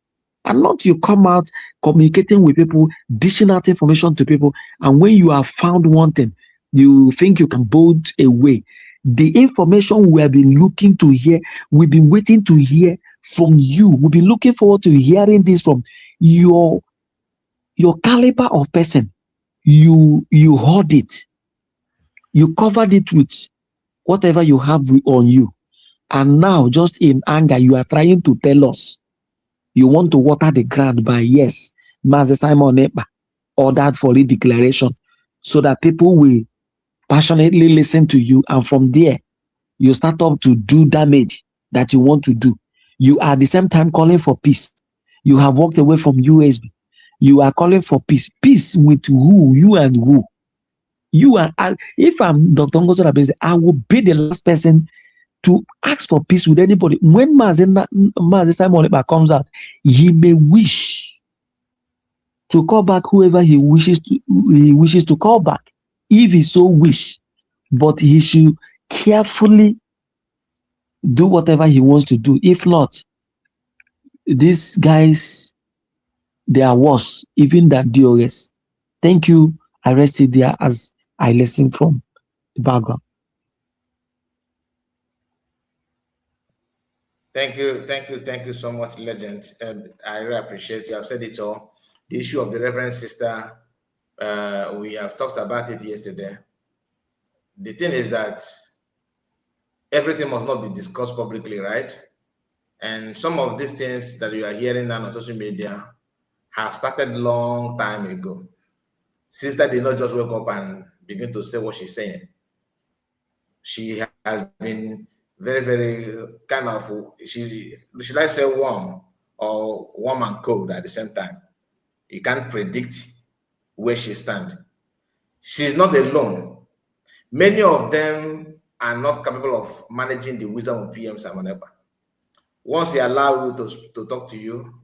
And not you come out communicating with people, dishing out information to people, and when you have found one thing, you think you can bolt away. The information we have been looking to hear, we've been waiting to hear from you. We've been looking forward to hearing this from your caliber of person. You heard it. You covered it with whatever you have on you. And now, just in anger, you are trying to tell us you want to water the ground by, yes, Mazi Simon Ekpa ordered for a declaration so that people will passionately listen to you. And from there, you start up to do damage that you want to do. You are at the same time calling for peace. You have walked away from USB. You are calling for peace. Peace with who? You and who? You are. If I'm Dr. Ngozi Obeze, I will be the last person to ask for peace with anybody. When Mazi Simon Ekpa comes out, he may wish to call back whoever he wishes to call back, if he so wish. But he should carefully do whatever he wants to do. If not, these guys, they are worse, even than DOS. Thank you. I rested there as I listened from the background. Thank you so much, Legend. I really appreciate you. I've said it all. The issue of the Reverend Sister, we have talked about it yesterday. The thing is that everything must not be discussed publicly, right? And some of these things that you are hearing now on social media have started long time ago. Sister did not just wake up and begin to say what she's saying. She has been very, very kind of, should I say warm or warm and cold at the same time? You can't predict where she stands. She's not alone. Many of them are not capable of managing the wisdom of PM Simon Ekpa. Once they allow you to talk to you,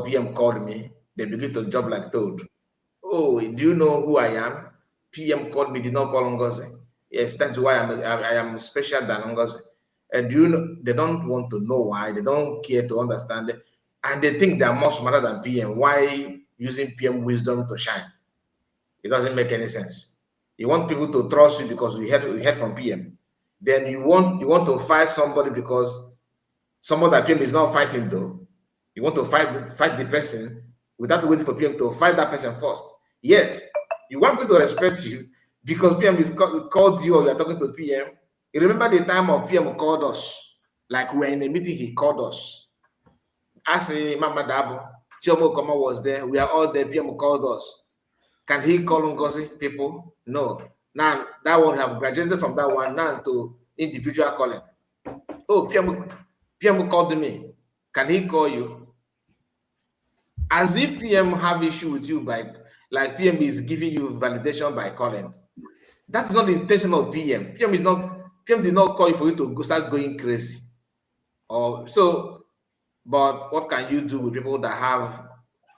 PM called me, they begin to jump like toad. Oh, do you know who I am? PM called me, did not call Ngozi. Yes, that's why I am special than Ngozi. And do you know, they don't want to know why, they don't care to understand it, and they think they are more smarter than PM. Why using PM wisdom to shine? It doesn't make any sense. You want people to trust you because we heard from PM. Then you want to fight somebody because somebody that PM is not fighting though. You want to fight the person without waiting for PM to fight that person first. Yet, you want people to respect you because PM called you or you are talking to PM. You remember the time of PM called us, like we were in a meeting, he called us. I say, Mama Dabo, Chomo Koma was there, we are all there, PM called us. Can he call Ngozi people? No. Now, that one have graduated from that one now to individual calling. Oh, PM called me. Can he call you? As if PM have issue with you by, like PM is giving you validation by calling. That's not the intention of PM. PM did not call you for you to start going crazy. But what can you do with people that have,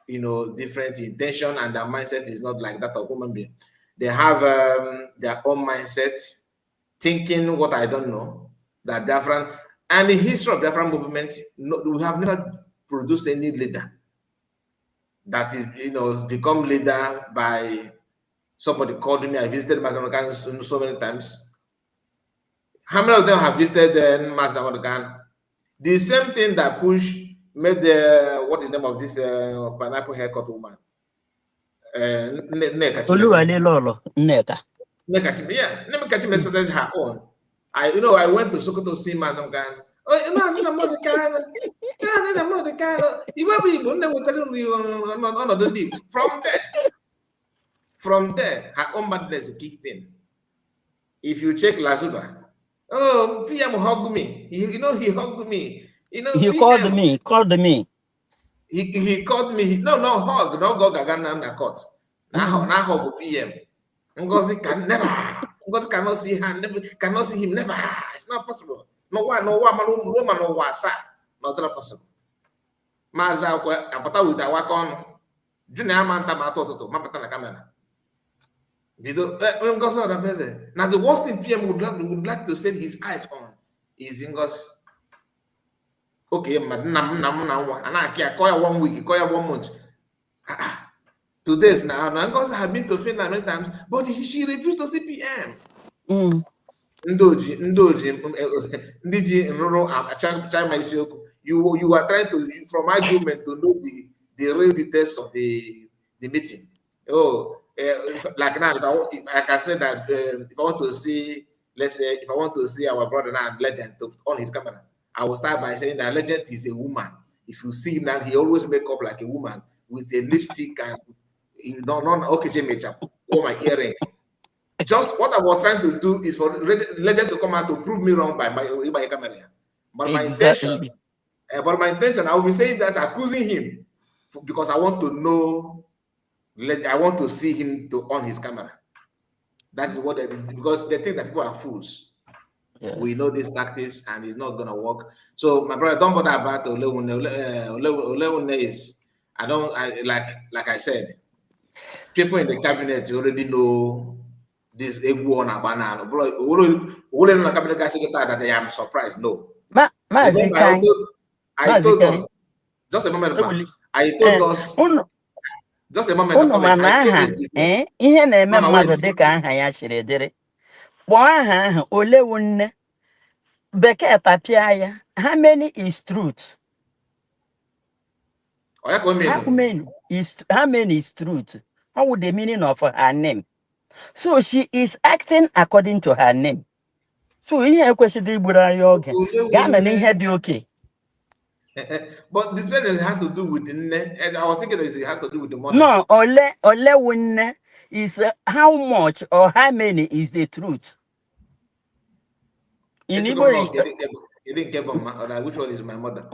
different intention and their mindset is not like that of human being? They have their own mindset, thinking what I don't know, that Biafran, and the history of Biafran movement, we have never produced any leader that is, become leader by somebody called me. I visited Master Morgan so many times. How many of them have visited Master Morgan? The same thing that made the what is the name of this pineapple haircut woman? Nneka Chimese. Yeah, Nneka Chimese started her own. I went to Sokoto to see Madam Gan. Oh, you know, I said, I'm not the kind. I'm not the kind. You will be another league. From there, her own madness kicked in. If you check Lazuba, oh, PM hugged me. He hugged me. He PM, called me. He called me. No hug. No go Gagana na court. Now hug PM. Ngozi cannot see her. Never cannot see him. Never. It's not possible. No one, sir. Not possible. Maza apata with our con. Junior Manta Matoto, Mapata na camera. Now the worst thing PM would like to set his eyes on is Ingos. Okay, madam, and I can't call 1 week, call 1 month. 2 days now. Ingos have been to Finland many times, but she refused to see PM. Ndoji, you are trying to, from argument, to know the real details of the meeting. Like now, if I can say that if I want to see, let's say, if I want to see our brother now, Legend, on his camera, I will start by saying that Legend is a woman. If you see him now, he always make up like a woman with a lipstick and oh my earring. Just what I was trying to do is for Legend to come out to prove me wrong by camera. But my intention, I will be saying that accusing him because I want to know. I want to see him on his camera. That is what they did, because they think that people are fools. Yes. We know these tactics and it's not gonna work. So my brother, don't bother about Olewune is like I said, people in the cabinet already know this Egwu on a banana. Olewune cabinet guy say that I am surprised. No. I told us just a moment. I told us. Just a moment. Ihe na-eme mmadụ dịka aha ya chiri dịrị. Kpọọ aha ahụ Olewune. Bekee tapịa ya. How many is truth? How many is truth? How would the meaning of her name? So she is acting according to her name. So ihe ekwesịrị igburu anyị oge. Gaa na ihe dị okay. But this has to do with the name. I was thinking that it has to do with the money. No, Olewune is how much or how many is the truth. In Igbo, you didn't get which one is my mother?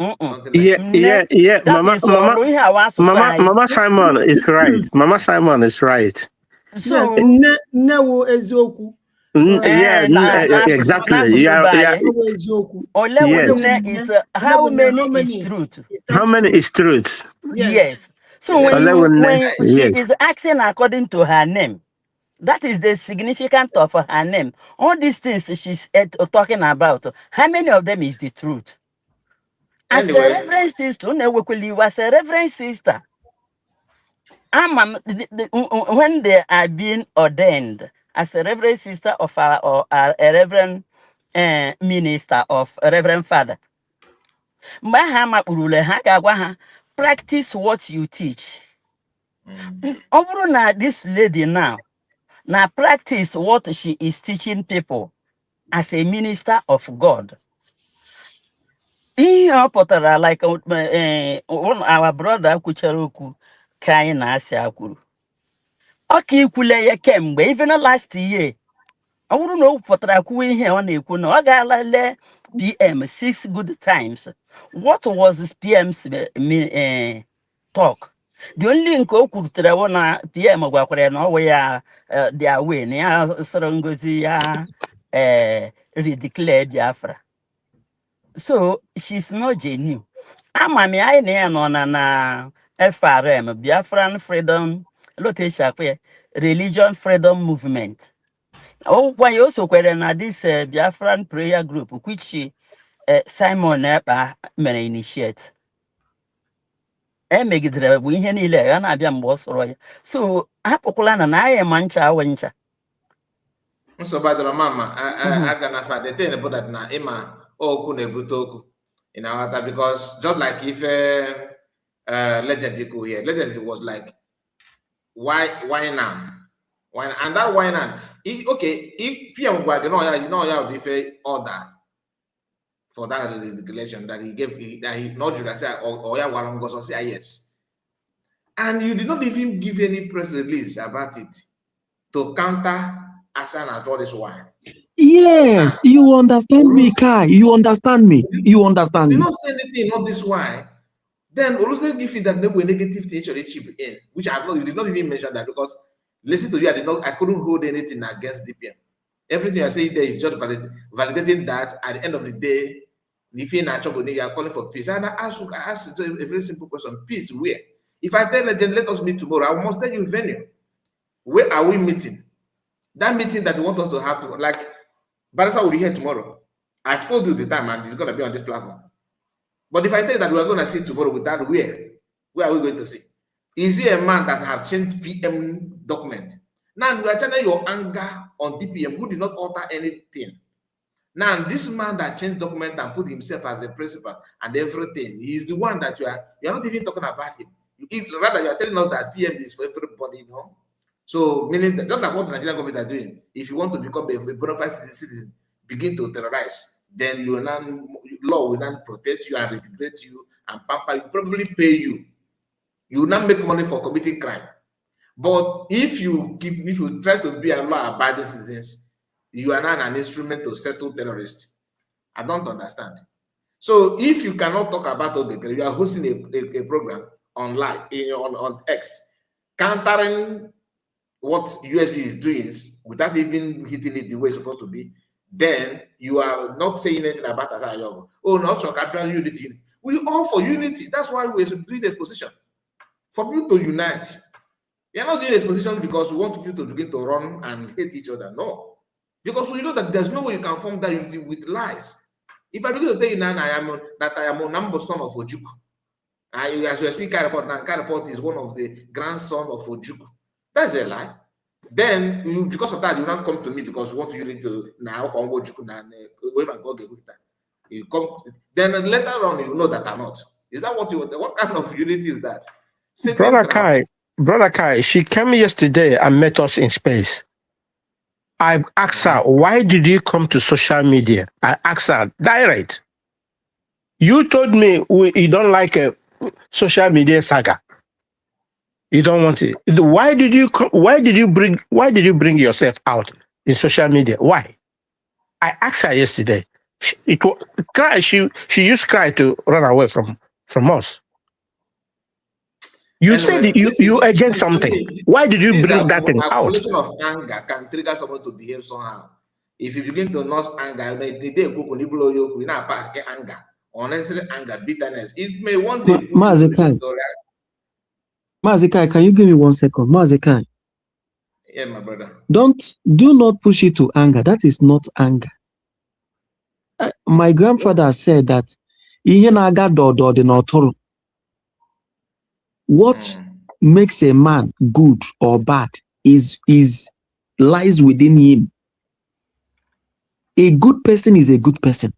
Yeah. Mama Simon is right. Mama Simon is right. So exactly. Olewune is how many is truth? How many is truth? Yes. So when she is acting according to her name, that is the significance of her name. All these things she's talking about, how many of them is the truth? As a reverend sister, when they are being ordained as a reverend sister of or a reverend minister of a reverend father, practice what you teach. This lady now practice what she is teaching people as a minister of God. Like our brother Kucheruku crying as Akuru. Okay, Kule came even last year. I wouldn't know what I could hear on the Kuno. I got PM 6 good times. What was this PM's talk? The only nko kutra wana PM gwakore no we their way na sorongozi ya redeclare Biafra. So she's not genuine. Amami I no na FRM Biafran Freedom Religion Freedom Movement. Oh, why also na this Biafran prayer group which Simon Epa may initiate. emegidere bụ ihe niile ya na-abịa mgbe ọ sọrọ ya. So hapụkwala na anyị ma ncha awe ncha. Nsobadoro mama, I gonna say the thing about that na ima oku nebute oku. You know that because just like if Legend here, Legend was like, why now? Why, and that why now? Okay, if PM Gwag, you know, be fair order for that regulation that he gave, that he not just say, or yeah, Walongos or say yes. And you did not even give any press release about it to counter Asan as all this while. Yes, you understand me, Kai. You understand me. You understand me. You don't say anything, not this why. Then also give you that negative thing chip in, which I know you did not even mention that because listen to you, I couldn't hold anything against DPM. Everything I say there is just validating that at the end of the day, if you're not trouble, you are calling for peace. And I ask a very simple question: peace where? If I tell them, let us meet tomorrow, I must tell you venue. Where are we meeting? That meeting that you want us to have to, like, Barrister will be here tomorrow. I've told you the time and it's going to be on this platform. But if I tell you that we are going to see tomorrow with that, where are we going to see? Is he a man that have changed PM document? Now we are channeling your anger on DPM who did not alter anything. Now this man that changed document and put himself as a principal and everything, he's the one that you are not even talking about him. Rather, you are telling us that PM is for everybody, you know. So, meaning that just like what the Nigerian government are doing, if you want to become a bona fide citizen, begin to terrorize, then law will not protect you and integrate you and pamper you, probably pay you. You will not make money for committing crime. But if you try to be a law-abiding citizens, you are not an instrument to settle terrorists. I don't understand. So if you cannot talk about Ogekere, you are hosting a program online on X, countering what USB is doing without even hitting it the way it's supposed to be, then you are not saying anything about Asayogo. Oh, not sure, capital unity. We all for unity. That's why we're doing this position. For people to unite. We are not doing this position because we want people to begin to run and hate each other. No. Because we know that there's no way you can form that unity with lies. If I begin to tell you now I am a number son of Ojukwu, as you see, Karaport is one of the grandson of Ojukwu. That's a lie. Then you, because of that, you don't come to me because you want to unite to now. You come. Then later on, you know that I'm not. Is that what you? What kind of unity is that? Brother Kai, she came yesterday and met us in space. I asked her, why did you come to social media? I asked her direct. You told me you don't like a social media saga. You don't want it. Why did you come? Why did you bring yourself out in social media? Why? I asked her yesterday. She used cry to run away from us. You said you against something. Why did you bring that thing out? Accumulation of anger can trigger someone to behave somehow. If you begin to nurse anger, the day you now pass anger, unnecessary anger, bitterness. It may one day. Mazikai, can you give me 1 second? Mazikai. Yeah, my brother. Do not push it to anger. That is not anger. My grandfather said that what makes a man good or bad is lies within him. A good person is a good person.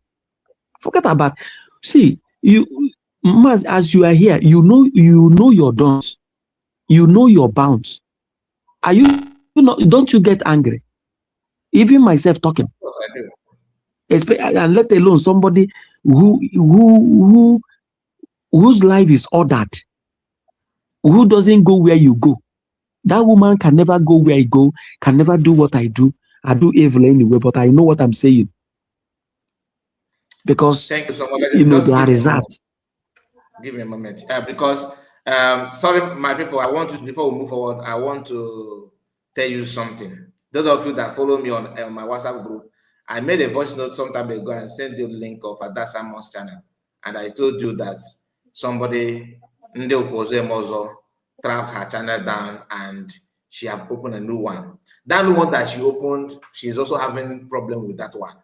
Forget about. See, as you are here, you know your dons. You know your bounds. Don't you get angry? Even myself talking. Of course I do. And let alone somebody whose life is ordered, who doesn't go where you go. That woman can never go where I go, can never do what I do. I do evil anyway, but I know what I'm saying. Because thank you so much. they are reserved. Give me a moment. Because sorry, my people, I want to, before we move forward, I want to tell you something. Those of you that follow me on my WhatsApp group, I made a voice note some time ago and sent you a link of Ada Samon's channel. And I told you that somebody, trapped her channel down and she have opened a new one. That new one that she opened, she's also having problem with that one.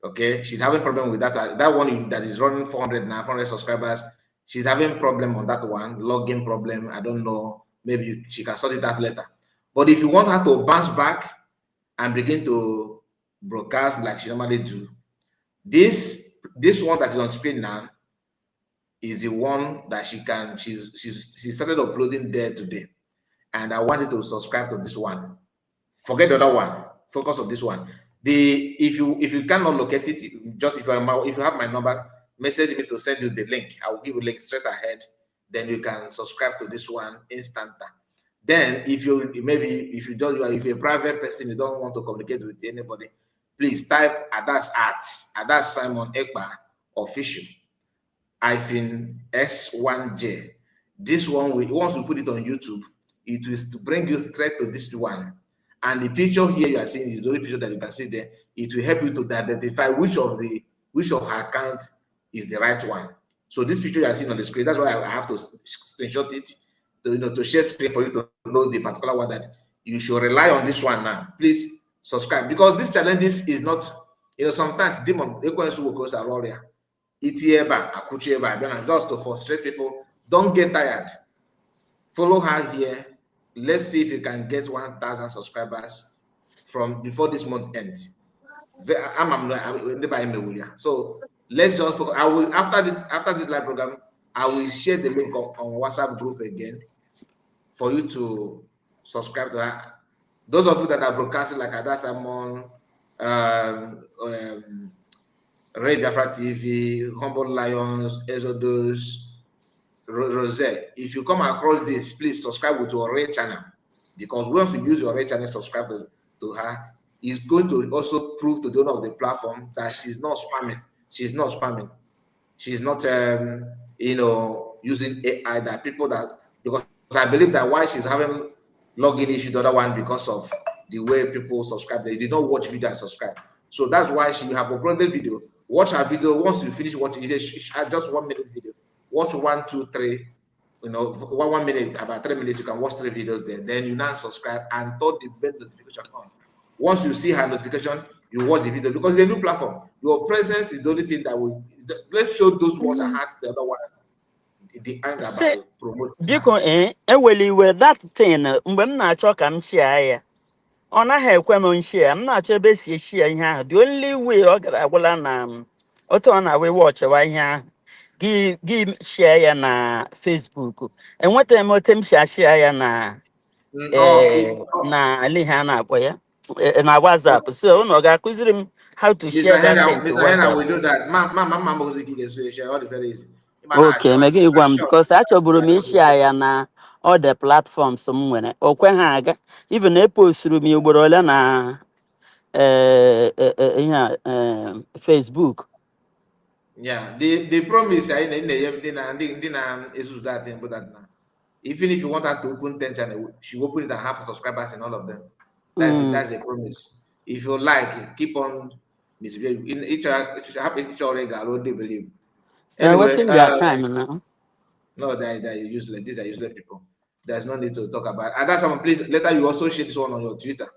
Okay, she's having problem with that one that is running 400 subscribers. she's having problem on that one, login problem. I don't know. Maybe she can sort it out later. But if you want her to bounce back and begin to broadcast like she normally do, this one that is on screen now is the one that she started uploading there today. And I wanted to subscribe to this one. Forget the other one. Focus on this one. If you cannot locate it, just if you have my number, message me to send you the link. I will give you a link straight ahead. Then you can subscribe to this one instanta. Then if you're a private person, you don't want to communicate with anybody, please type Adas Simon Ekpa official -S1J. This one, once we put it on YouTube, it will bring you straight to this one. And the picture here you are seeing is the only picture that you can see there. It will help you to identify which of her account is the right one. So this picture you are seeing on the screen, that's why I have to screenshot it to share screen for you to know the particular one that you should rely on this one now. Please subscribe, because this challenges is not, sometimes demon workers are warrior. Just to frustrate people. Don't get tired. Follow her here. Let's see if you can get 1,000 subscribers from before this month ends. So let's just focus. I will after this live program, I will share the link on WhatsApp group again for you to subscribe to her. Those of you that are broadcasting like Adas Simon, Ray Biafra TV, Humble Lions, Exodus, Rosette. If you come across this, please subscribe with your Ray channel, because once you use your Ray channel, subscribe to her, it's going to also prove to the owner of the platform that she's not spamming. She's not spamming. She's not, using AI that people because I believe that why she's having login issue, the other one, because of the way people subscribe. They did not watch video and subscribe. So that's why she have uploaded video. Watch her video. Once you finish watching, it's just 1 minute video. Watch 1, 2, 3, 1 minute, about 3 minutes, you can watch 3 videos there. Then you now subscribe and turn the bell notification on. Once you see her notification, you watch the video, because it's a new platform. Your presence is the only thing that will, let's show those ones that had the other one, the anger about promoting. Because that thing, when I talk, I'm share. On I have come share. I'm not sure best share here. The only way I will we watch right here. Give share na Facebook. And what time share na Lihana boy. Na WhatsApp. So no ga kuzirim how to share that thing to WhatsApp. We do that. Mama share all the very easy. Okay, maybe one because actually me share na all the platforms somewhere. Okwe ha even a post through me uborola na Facebook. Yeah, the promise I is that thing, but that now. Even if you want her to open 10 channels, she will open it and have subscribers in all of them. That's a promise. If you like, keep on misbehaving. Each other, they believe. Anyway, time now. No, they're useless. These are useless people. There's no need to talk about. And that's someone. Please later you also share this one on your Twitter.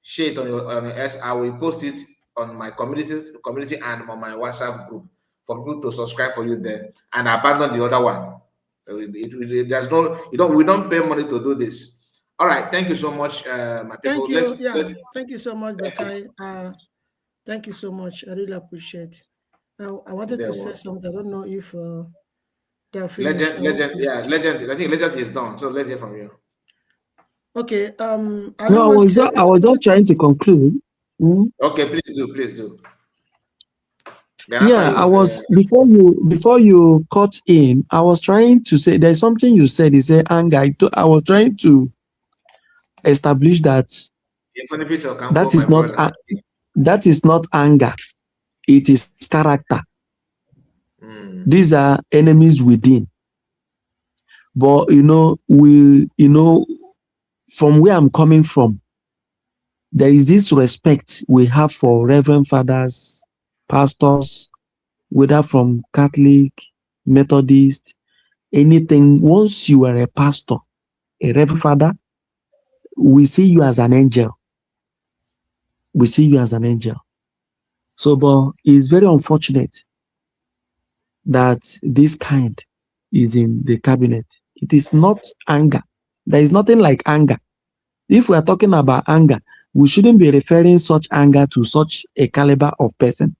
Share it on your S. I will post it on my community and on my WhatsApp group for people to subscribe for you there and abandon the other one. There's no, we don't pay money to do this. All right, thank you so much, my people. Thank you so much, Bakai. Thank you so much. I really appreciate. I wanted to say something. I don't know if they're finished. Legend. I think Legend is done. So let's hear from you. Okay. I was just trying to conclude. Okay, please do. Yeah, I was before you cut in. I was trying to say there's something you said. You said anger. I was trying to establish that that is not anger. It is character. These are enemies within. But from where I'm coming from, there is this respect we have for Reverend Fathers, pastors, whether from Catholic, Methodist, anything. Once you are a pastor, a Reverend Father, we see you as an angel. So, but it's very unfortunate that this kind is in the cabinet. It is not anger. There is nothing like anger. If we are talking about anger, we shouldn't be referring such anger to such a caliber of person.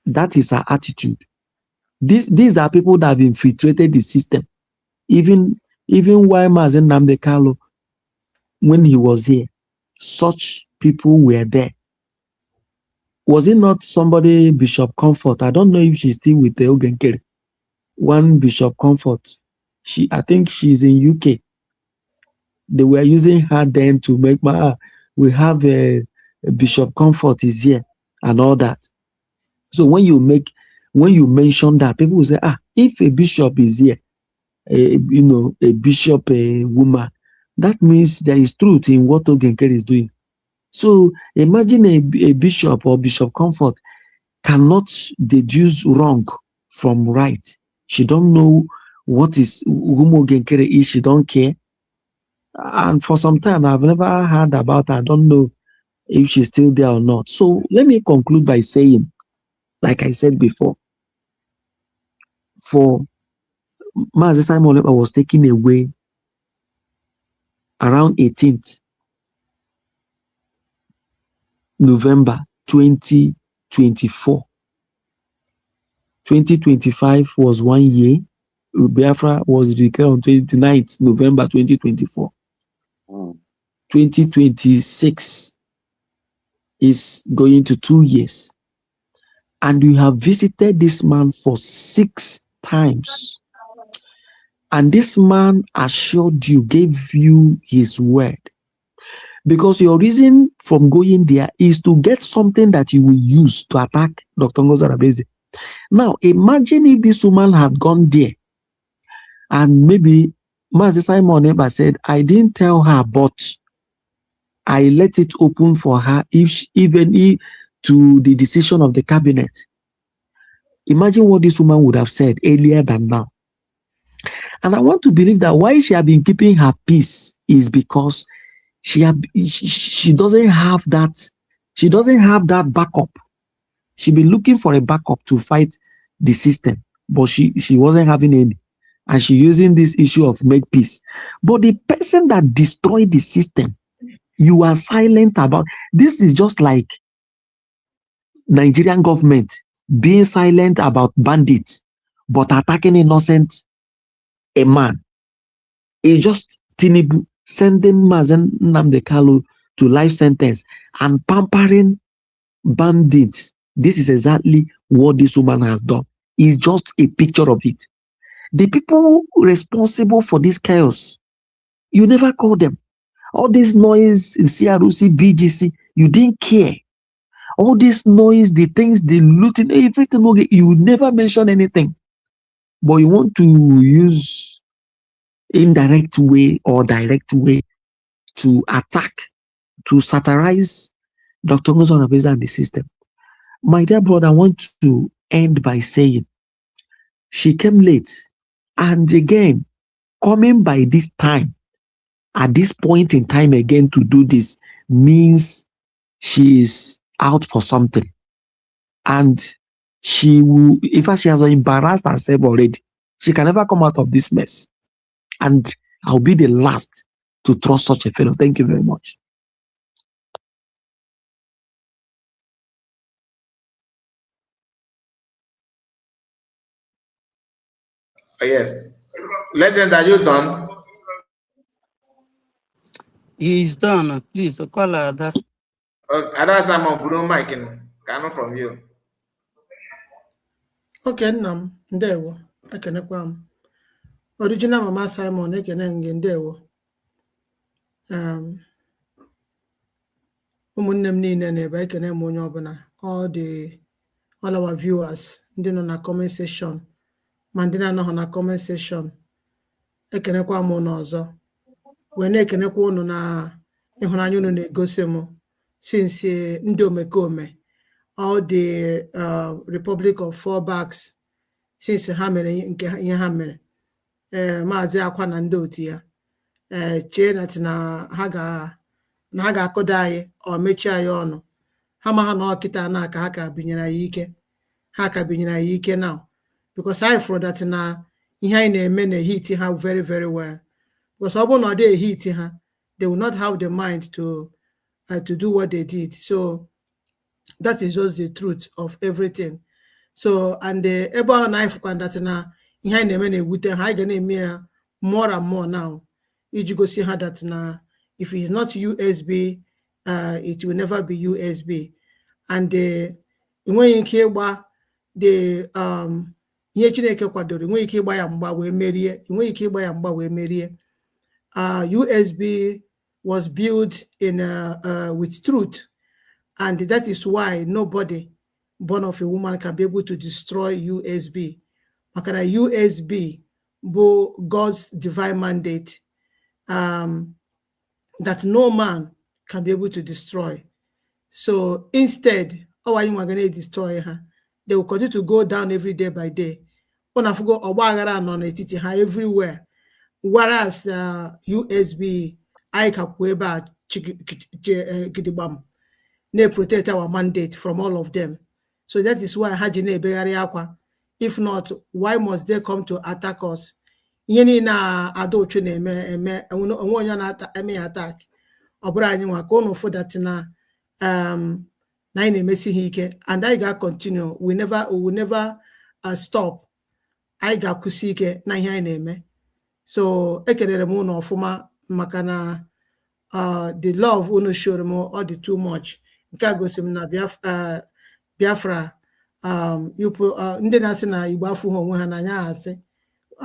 That is our attitude. These are people that have infiltrated the system. Even while Mazen Nnamdi Kanu, when he was here, such people were there. Was it not somebody, Bishop Comfort? I don't know if she's still with the Ogenkere. One Bishop Comfort. I think she's in UK. They were using her then to make we have a Bishop Comfort is here and all that. So when you mention that, people will say, if a bishop is here, a bishop, a woman, that means there is truth in what Ogenkere is doing. So imagine a bishop or Bishop Comfort cannot deduce wrong from right. She don't know what is whom Ogenkere is. She don't care. And for some time, I've never heard about her. I don't know if she's still there or not. So let me conclude by saying, like I said before, for Mazi Simon Ekpa was taken away around 18th November 2024. 2025 was 1 year. Biafra was declared on 29th November 2024. 2026 is going to 2 years. And you have visited this man for 6 times. And this man assured you, gave you his word. Because your reason from going there is to get something that you will use to attack Dr. Ngozi Arabeze. Now, imagine if this woman had gone there and maybe Mazi Simon Ekpa said, I didn't tell her, but I let it open for her even to the decision of the cabinet. Imagine what this woman would have said earlier than now. And I want to believe that why she has been keeping her peace is because she doesn't have that backup. She's been looking for a backup to fight the system, but she wasn't having any. And she's using this issue of make peace. But the person that destroyed the system, you are silent about. This is just like Nigerian government being silent about bandits, but attacking innocent a man. It's just Tinubu sending Mazen Nnamdi Kanu to life sentence and pampering bandits. This is exactly what this woman has done. It's just a picture of it. The people responsible for this chaos, you never call them. All this noise in CRUC, BGC, you didn't care. All this noise, the things, the looting, everything, you never mention anything. But you want to use indirect way or direct way to attack, to satirize Dr. Ngozi Arabeze and the system. My dear brother, I want to end by saying she came late. And again, coming by this time, at this point in time again to do this means she is out for something. And she will, in fact, she has embarrassed herself already. She can never come out of this mess. And I'll be the last to trust such a fellow. Thank you very much. Yes. Legend, are you done? He's done. Please, call that's. That's Simon Bruno Mike coming from you. Okay, Nam, ndewo. Ekenekwa m. Original Mama Simon, ekene nge ndewo. Ụmụnne m niile na-ebe ekene m onye ọbụla. All our viewers, ndị nọ na comment section, ma ndị na-anọghị na comment section. Ekenekwa m unu ọzọ. Wee na-ekenekwa unu na ịhụnanya unu na-egosi m since ndị omekome, all the Republic of Fallbacks, since ha mere nke ihe ha mere. Maazị Akwa na ndị otu ya. Chee na ha ga-akụda anyị ọ mechie anyị ọnụ. Ha ma ha na ọkịta na aka ha ka binyere anyị ike. Ha ka binyere anyị ike now. because I for that na ihe na-eme na hit ha very very well. Because ọbụna ọ dị hit ha, they will not have the mind to do what they did. So that is just the truth of everything. So and ebe ọ na-efukwa that na ihe na-eme na-ewute ha, ga na-eme ya more and more now. Iji gosi ha that na if it's not USB, it will never be USB. And enweghị ike ịgba the ihe Chineke kwadoro, enweghị ike ịgba ya mgba wee merie, enweghị ike ịgba ya mgba wee merie. USB was built in with truth, and that is why nobody born of a woman can be able to destroy USB. Makana USB bo God's divine mandate that no man can be able to destroy. So instead, how are you going to destroy her? They will continue to go down every day by day. Everywhere. Whereas USB, I can protect our mandate from all of them. So that is why if not, why must they come to attack us? Na attack. And I got continue. We will never stop. I got kusike na name. So ekelere m unu ọfụma maka na the love unu show m all the too much. Nke a gosi m na Biafra ndị na-asị na Igbo afụ ha onwe ha n'anya asị.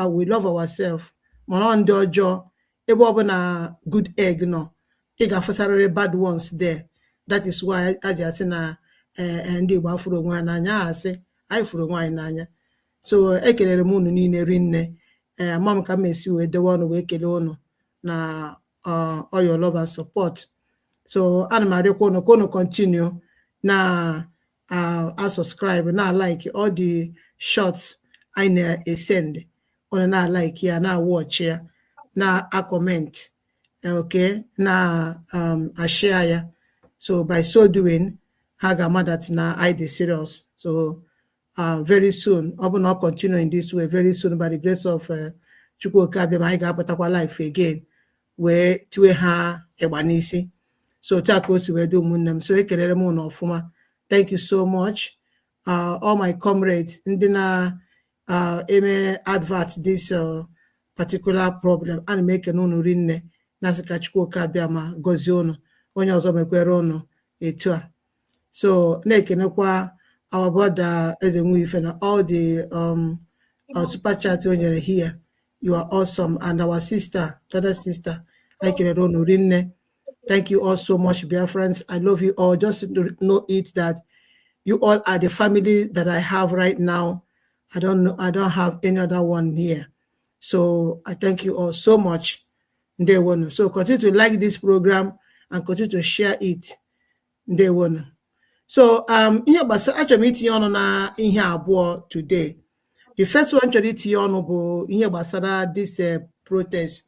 We love ourselves. Mana ndị ọjọọ ebe ọ bụ na good egg no, ị ga-afụsarịrị bad ones there. That is why I just say na ndị Igbo afụrụ onwe ha n'anya asị, anyị fụrụ onwe anyị n'anya. So ekelere m unu niile rinne. Mom ka mesi we the one we kele unu na all your love and support. So ana ma rekwo no continue na subscribe na like all the shots I na send on na like ya na watch ya na comment, okay, na share ya. So by so doing haga that na I the serious. So very soon, I will not continue in this way. Very soon, by the grace of Chukwuka, I got life again. Where to ha ebanisi. So takos we do munem. So thank you so much. All my comrades, Ndina advert this particular problem and make an rinne. Nasika Chukwuka biama goziono. When you also make etua. So nekenekwa. Our brother as a move and all the super chats when you're here, you are awesome. And our sister, other sister, thank you all so much, dear friends. I love you all. Just know it that you all are the family that I have right now. I don't have any other one here. So I thank you all so much. Day one. So continue to like this program and continue to share it. Day one. So ihe gbasara achọrọ m itinye ọnụ na ihe abụọ today. The first one chọrọ itinye ọnụ bụ ihe gbasara this protest.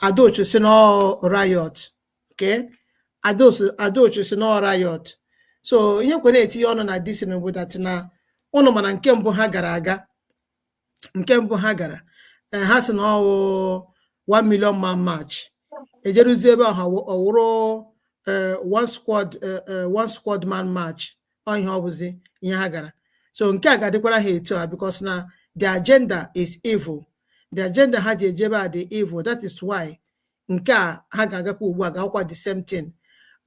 Adochu si no riot. Okay? Adochu si no riot. So ihe kwere etinye ọnụ na this no bụ that na ụnụ mana nke mbụ ha gara aga. Nke mbụ ha gara. Ha si no 1 million man march. Ejeruzi ebe ha ọwụrụ one squad man march on ihe obuzi ihe ha gara. So nke a ga-adịkwara ha etu a because na the agenda is evil. The agenda ha ji ejebe the evil. That is why nke a ha ga-agakwa ugbu a ga-akwa the same thing.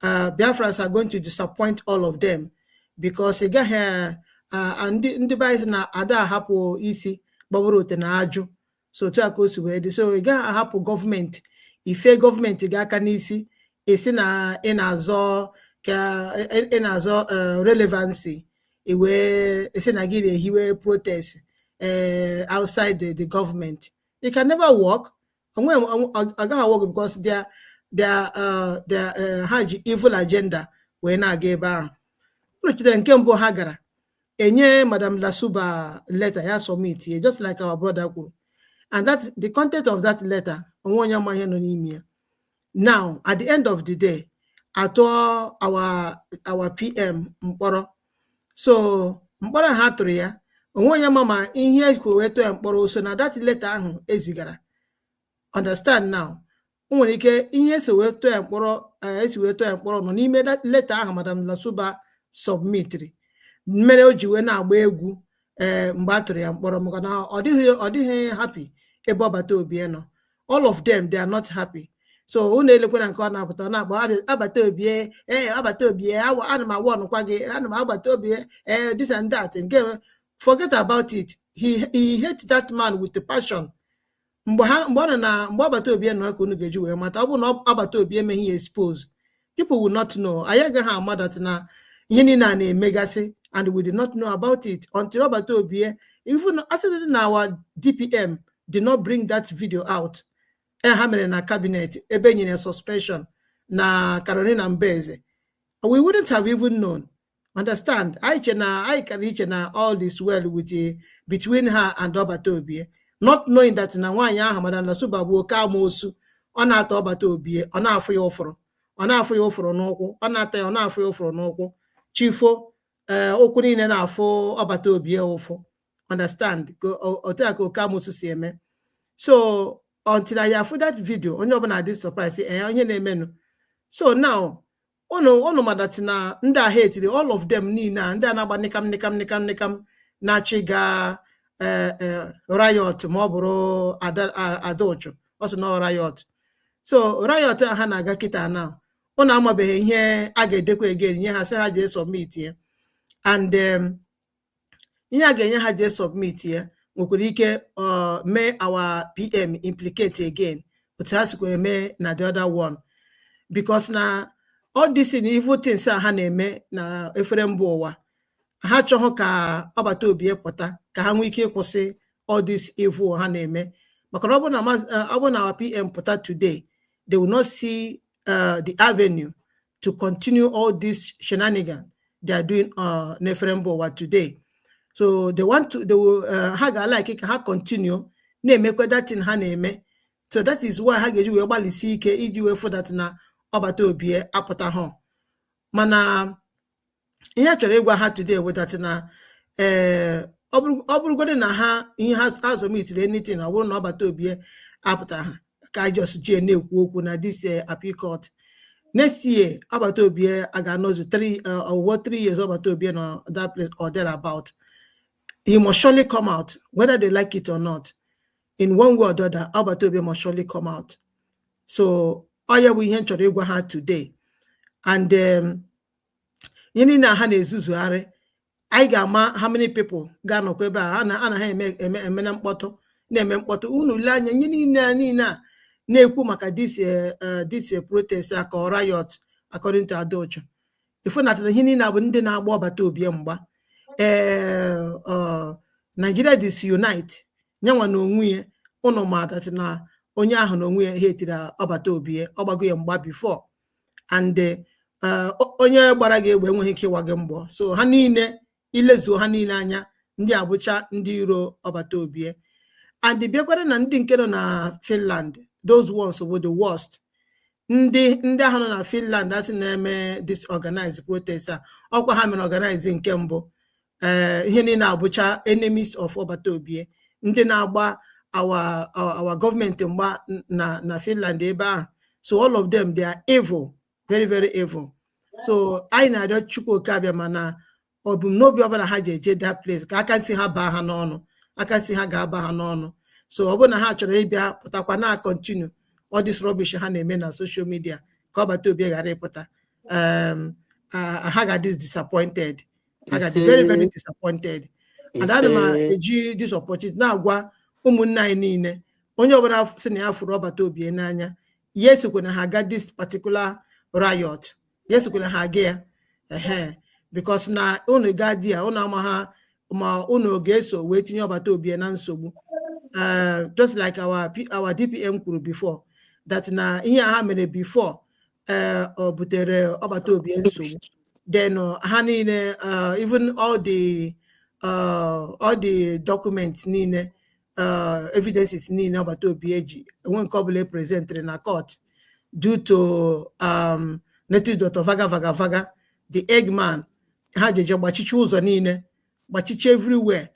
Biafrans are going to disappoint all of them because ị gaghị ndị baịs na ada ahapụ isi gbaworo ote na ajụ. So tu aka o si wee dị. So ị gaghị ahapụ gọọmenti ife gọọmenti ga-aka n'isi esi na ị na-azọ relevancy iwe esi na gị na-ehiwe protest outside the government. It can never work. Agaghị work because their ha ji evil agenda wee na-aga ebe ahụ. Unu chetara nke mbụ ha gara enye Madam Lasuba letter ya submit just like our brother kwuru, and that the content of that letter onwe onye ma ihe nọ n'ime ya. Now, at the end of the day, I told our PM Mkporo. So Mkporo ha tụrụ ya onwe ya mama ihe kwuweto ya mkpọrọ so na that letter ahụ ezigara. Understand now? O nwere ike ihe so weto ya mkpọrọ esi weto ya mkpọrọ nọ n'ime that letter ahụ Madam Lasuba submitri mere o ji wee na-agba egwu mgbe a tụrụ ya mkpọrọ maka na ọ dịghị happy ebe ọbata obi nọ. All of them, they are not happy. So unu elekwe na nke ọ na-apụta na-agba abata obi abata obi ana m awa ọnụkwa gị ana m agbata obi this and that. Nke forget about it. He hated that man with the passion. Mgbe agbata obi nọ ka unu ga-eji wee mata ọ bụ na agbata obi emeghị expose, people will not know. Anyị agaghị ama that na ihe niile a na-emegasị, and we did not know about it until agbata obi even actually na our DPM did not bring that video out. Ha mere na cabinet ebe nyere suspension na Carolina Mbeze. We wouldn't have even known. Understand? I can na all this well with between her and Obata Obie, not knowing that na nwanyị ahụ Madam Lasuba bụ oke amosu. Ọ na-ata Obata Obie, ọ na-afụ ya ụfụrụ, ọ na-afụ ya ụfụrụ n'ụkwụ, ọ na-ata ya, ọ na-afụ ya ụfụrụ n'ụkwụ. Chifo okwu niile na-afụ Obata Obie ụfụ. Understand? Otu a ka oke amosu si eme. So until I have that video, onye ọbụla dị surprise onye na-emenụ. So now ono madatina ndị a hate all of them niile ndị a na-agba nikam na-achị ga riot ma ọ bụrụ Adaocho also no riot. So riot ha na-aga kịta now ọ na-amabeghị ihe a ga-edekwa again nye ha sị ha jee submit ya, and ihe a ga-enye ha jee submit ya nwekwara ike mee our PM implicate again otu ha sikwere mee na the other one, because na all this evil things ha na-eme na efere mba ụwa ha chọghị ka ọbata obi pụta ka ha nwee ike ịkwụsị all this evil ha na-eme. Maka ọ bụ na our PM pụta today, they will not see the avenue to continue all this shenanigans they are doing n'efere mba ụwa today. So they will ha ga-like ka ha continue na-emekwa that thing ha na-eme. So that is why ha ga-eji wee gbalịsi ike iji wee fụ that na ọbata obi apụta ha. Mana ihe a chọrọ ịgwa ha today with that na ọ bụrụgodị na ha ihe ha submitted anything ọ bụrụ na ọbata obi apụta ha ka just jee na-ekwu okwu na this appeal court. Next year ọbata obi a ga-anọzu 3 years ọbata obi na that place or thereabout. He must surely come out, whether they like it or not. In one way or the other, Obata Obie must surely come out. So, all we hear to today. And yini na ha na-ezuzu are. I ga-ama how many people ga no kweba ana ha eme na mkpọtụ na-eme mkpọtụ unu le anya nyini na na-ekwu maka this protest aka riot according to Adaocho. Ifo na hini na bụ ndị na-agba Obata Obie mgba. Nigeria disunite nyanwa na onwe ya ụnụ ma that na onye ahụ na onwe ya hetiri Obata Obie ọgbago ya mgba before, and onye gbara gị egbe enweghị ike ịwa gị mgbọ. So ha niile ilezuo ha niile anya ndị abụcha ndị iro Obata Obie. And bịakwara na ndị nke nọ na Finland, those ones were the worst. Ndị ahụ nọ na Finland asị na-eme disorganized protest ọkwa ha mere organize nke mbụ. Ihe niile abụcha enemies of Obata Obie, ndị na-agba our government mgba na Finland ebe ahụ. So all of them, they are evil, very very evil. So anyị na-arịọ Chukwu Okabịa mana ọbụmnobi ọbụla ha ji eje that place ka aka si ha baa ha n'ọnụ, aka si ha ga-aba ha n'ọnụ. So ọ bụ na ha chọrọ ịbịa pụtakwa na continue all this rubbish ha na-eme na social media ka Obata Obie ghara ịpụta, ha ga-adị disappointed. I got very very disappointed. And I eji this opportunity na agwa ụmụnne anyị niile onye ọbụla sị na ya fụrụ Obata Obie n'anya, yes kwena ha ga this particular riot, yes kwena ha ga ya because na unu ga di ya unu ama ha ma unu ga-eso wee tinye Obata Obie na nsogbu. Just like our DPM kwuru before that na ihe ha mere before o butere Obata Obie nsogbu. Then even all the documents evidences Obata Obie when Kobule presented in a court due to native Dr. Vaga, the Eggman had a bachichu everywhere.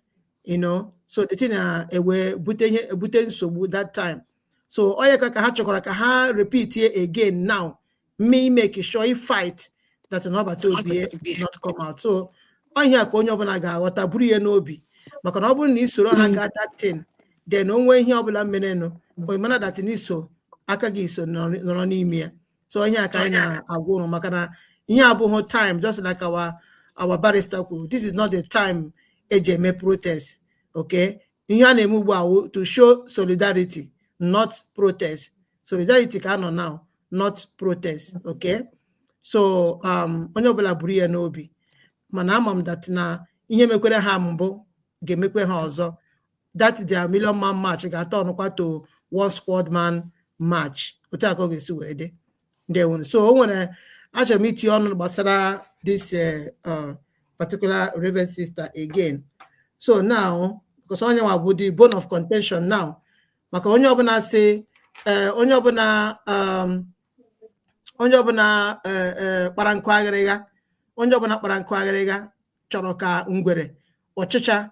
you know. So the thing we bute nsogbu that time. So oyeka ka ha chọkwara ka ha repeat it again now. Me make sure he fight that Nobata Obie not come out. So onye ka onye ọbụla ga-aghọta buru ya n'obi maka na ọ bụrụ na isoro ha ga that thing then onwe ihe ọbụla menenu o mana that n'iso aka gị so nọrọ n'ime ya. So onye aka anyị na-agwa ụrụ maka na ihe abụghị time, just like our barrister kwuru, this is not the time eji eme protest. Okay, ihe a na-eme ugbu a to show solidarity, not protest. Solidarity ka nọ now, not protest. Okay, so onye ọbụla buru ya n'obi mana ama m that na ihe mekwere ha mbụ ga-emekwe ha ọzọ. That their million man march ga-atọ ọnụkwa to one squad man march. Otu aka ọ ga-esi wee dị. So o nwere achọrọ m itinye ọnụ gbasara this particular Reverend sister again. So now, because onye nwa bụ the bone of contention now, maka onye ọbụla say onye ọbụla kpara nkụ agịrịga, onye ọbụla kpara nkụ agịrịga chọrọ ka ngwere ọchịcha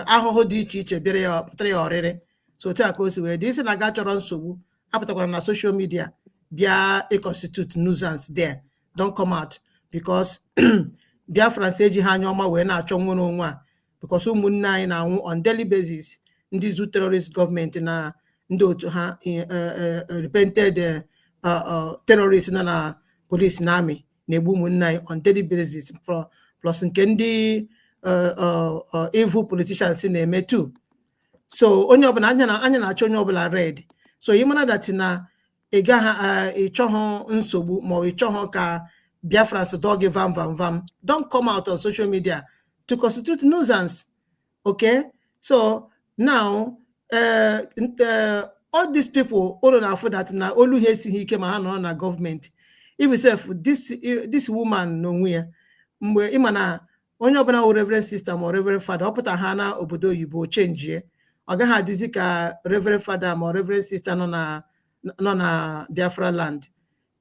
ahụhụ dị iche iche bịara ya pụtara ya ọrịrị. So otu a ka o si wee dị. Isi na ga chọrọ nsogbu apụtakwara na social media bịa constitute nuisance there. Don't come out because Biafra eji ha anya ọma wee na-achọ nwere onwe a because ụmụnne anyị na-anwụ on daily basis. Ndị zu terrorist government na ndị otu ha repented terrorists na police na army na-egbu ụmụnne anyị on daily basis plus nke ndị evil politicians na-eme too. So onye ọbụla anya na-achọ onye ọbụla red. So ị mara that na ị gaghị ịchọghọ nsogbu ma ọ ịchọghọ ka Biafra dog vam vam vam. Don't come out on social media to constitute nuisance. Okay, so now all these people all on after that na olu ha esighị ike ma ha nọ na government. Even self this woman no where mgbe ị ma na onye ọbụla wụ reverend sister ma reverend father ọ pụta ha na obodo oyibo change ọ gaghị adịzi ka reverend father ma reverend sister nọ na Biafra land.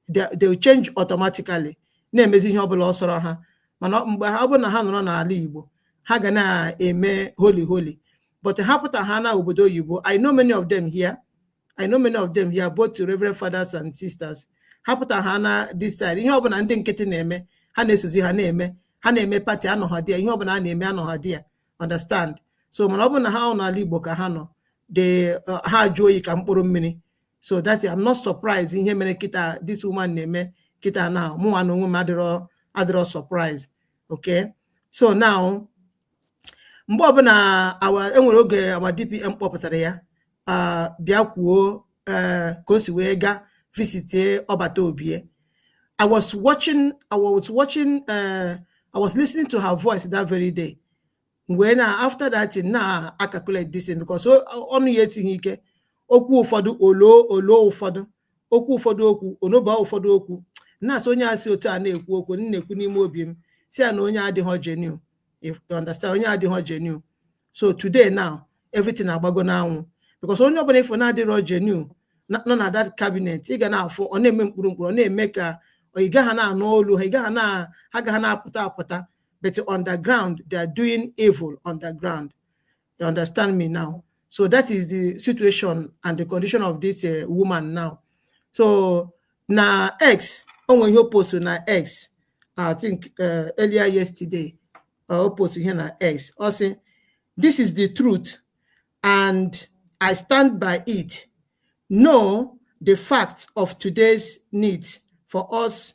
They will change automatically. Na-emezi ihe ọbụla ọsọrọ ha mana mgbe ha bụ na ha nọrọ n'ala Igbo ha ga na-eme holy but ha pụta ha na obodo oyibo. I know many of them here both reverend fathers and sisters. Ha pụta ha na this side ihe ọbụla ndị nkịtị na-eme ha na-esozi ha na-eme party anọghị dị ihe ọbụla a na-eme anọghị dị understand. So mana ọ bụ na ha nọ n'ala Igbo ka ha nọ ha jụọ oyi ka mkpụrụ mmiri. So that I'm not surprised ihe mere kita this woman na-eme kita now mụ nwa na onwe m adịrọ surprise. Okay, so now mgbe ọbụla enwere oge our DPM kpọpụtara ya bịa kwuo ka o si wee ga visite Obata Obie. I was listening to her voice that very day. When after that I calculate this thing because ọnụ ya esighị ike. Okwu ụfọdụ olo ụfọdụ okwu okwu onoba ụfọdụ okwu na-asị onye asị otu a na-ekwu okwu na-ekwu n'ime obi m si ya na onye adịghị genuine. If you understand, onye adịghị genuine. So today now everything agbago n'anwụ because onye ọbụla ifo na-adịghị genuine nọ na that cabinet ị ga na-afụ ọ na-eme mkpụrụ ọ na-eme ka ị gaghị na-anụ olu ha gaghị na-apụta but on the ground they are doing evil on the ground. You understand me now? So that is the situation and the condition of this woman now. So na X, when you post na X, I think earlier yesterday, I posted here na X. Also, this is the truth, and I stand by it. Know the facts of today's needs for us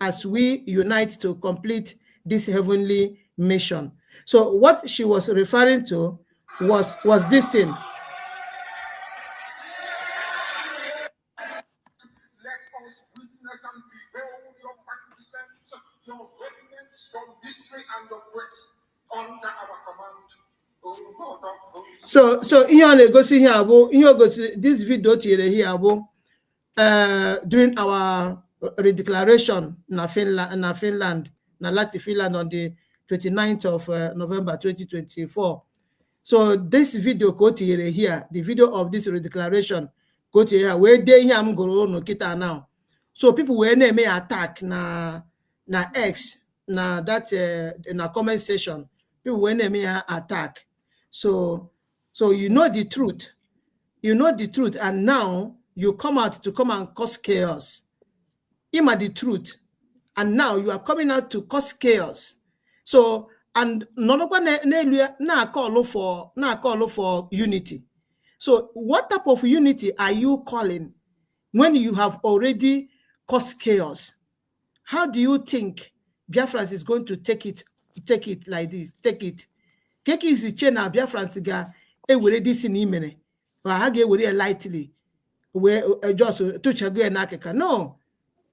as we unite to complete this heavenly mission. So what she was referring to was this thing. Let us witness and behold your magnificence, your greatness, your victory, and your grace under our command. So ihe ọ na-egosi ihe abụ ihe o gosiri this video tinyere here abụ during our redeclaration na Finland na Finland on the 29th of November 2024. So this video ka o tinyere here, the video of this redeclaration ka o tinyere here wee dee ihe m gụrụ unu kịta now. So people were na-eme attack na X na that na comment section people when they attack. So you know the truth. You know the truth, and now you come out to come and cause chaos. Ima the truth, and now you are coming out to cause chaos. So and na call for unity. So what type of unity are you calling when you have already caused chaos? How do you think Biafra is going to take it like this? Take it. Keke is the chain now Biafra ga ewere this in imene. Or ha ga ewere lightly. Where just to go and akeka. No.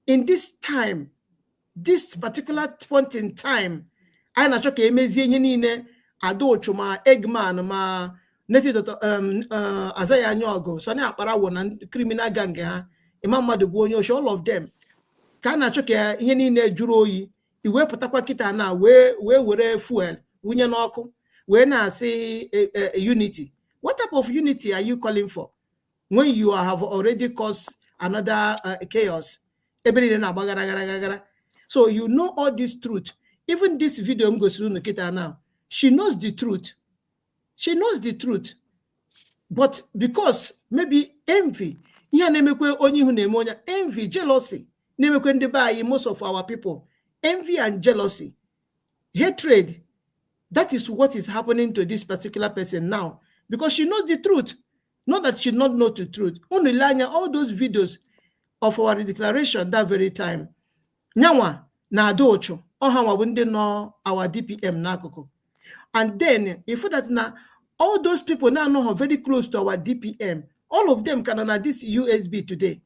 In this time, this particular point in time, I na choke emezi enye niile Adochu ma Eggman ma Native Azaya Nyogo, Sonny Akparawo na criminal gang ha, Imam Madugbo, all of them. Kana choke ihe niile juru oyi, iwe putakwa kita na we were fuel, wunye n'ọkụ, we na say unity. What type of unity are you calling for when you have already caused another chaos? So you know all this truth. Even this video goes through Nikita now. She knows the truth. She knows the truth. But because maybe envy, envy, jealousy, most of our people, envy and jealousy, hatred, that is what is happening to this particular person now. Because she knows the truth. Not that she not know the truth. Only all those videos of our declaration that very time. Nyawa na adocho oha wabunde no our DPM nakoko. And then if that now all those people now know very close to our DPM, all of them can on this USB today.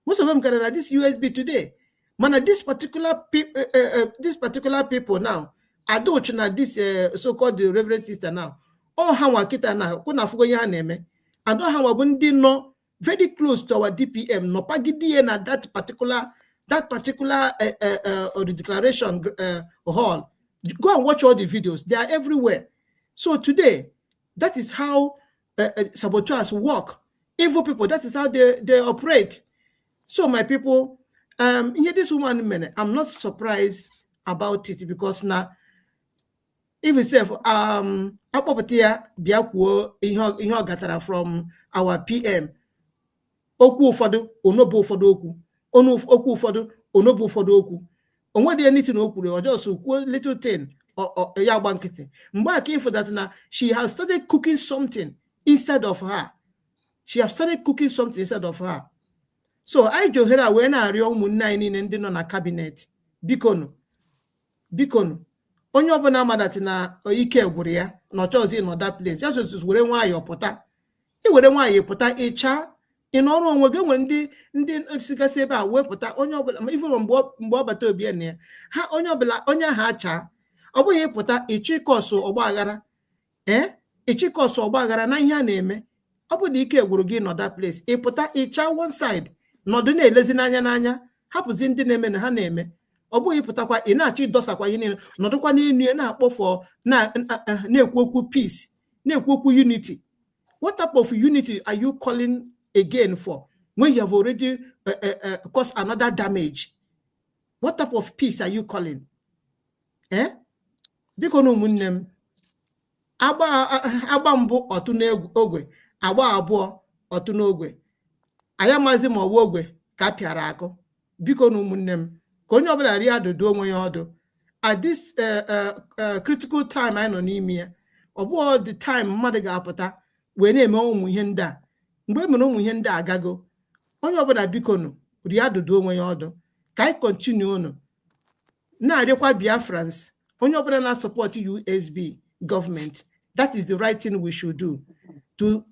Most of them can on this USB today. Man, this particular people now adocho na this so-called the Reverend Sister now. Oh hawa kita na kuna fugo ya neme. And don't have wabunde no very close to our DPM, no pagidi na that particular declaration hall. Go and watch all the videos. They are everywhere. So today, that is how saboteurs work. Evil people, that is how they operate. So my people, here this woman, I'm not surprised about it because now, if we say, apopatia biakuo inho gatara from our PM. Oku ụfọdụ onobu ụfọdụ okwu okwu ụfọdụ onobu ụfọdụ okwu onwe dị anything okwu or just okwu little thing ya gba nkịtị mgbe aka ifo that na she has started cooking something inside of her. She has started cooking something inside of her. So I johera we na arịọ ụmụnne anyị niile ndị nọ na cabinet bikonu onye ọbụla amadati na ike gwụrụ ya na ọchọzi in that place just were nwayọ pụta iwere nwayọ pụta ịcha in ọrụ onwe gị nwere ndị sigasị ebe a wepụta onye ọbụla ifuru mgbe ọ bata obi na ya ha onye ọbụla onye ha acha ọ bụghị ịpụta ịchịkọsụ ọgbaghara ịchịkọsụ ọgbaghara na ihe a na-eme ọ bụ na ike gwụrụ gị nọ that place ịpụta ịcha one side nọdụ na-elezi n'anya hapụzi ndị na-eme na ha na-eme ọ bụghị ịpụtakwa ị na-achọ ịdọsakwa ihe niile nọdụkwa n'elu na-akpọfọ na-ekwu okwu peace na-ekwu okwu unity. What type of unity are you calling again for when you have already caused another damage? What type of peace are you calling? Biko no munnem agba mbụ otu n'ogwe agba abụọ otu n'ogwe ayamazi ma ọwa ogwe ka pịara akụ. Biko no munnem ka onye ọbụla ri adụdụ onwe ya ọdụ at this critical time I nọ n'ime ya ọ bụ the time mmadụ ga-apụta wee na-eme ụmụ ihe ndị a. Mgbe mere ụmụ ihe ndị agago onye ọbụla biko nụ ri adụdụ onwe ya ọdụ ka anyị continue unu na-arịọkwa Biafrans onye ọbụla na-support USB government. That is the right thing we should do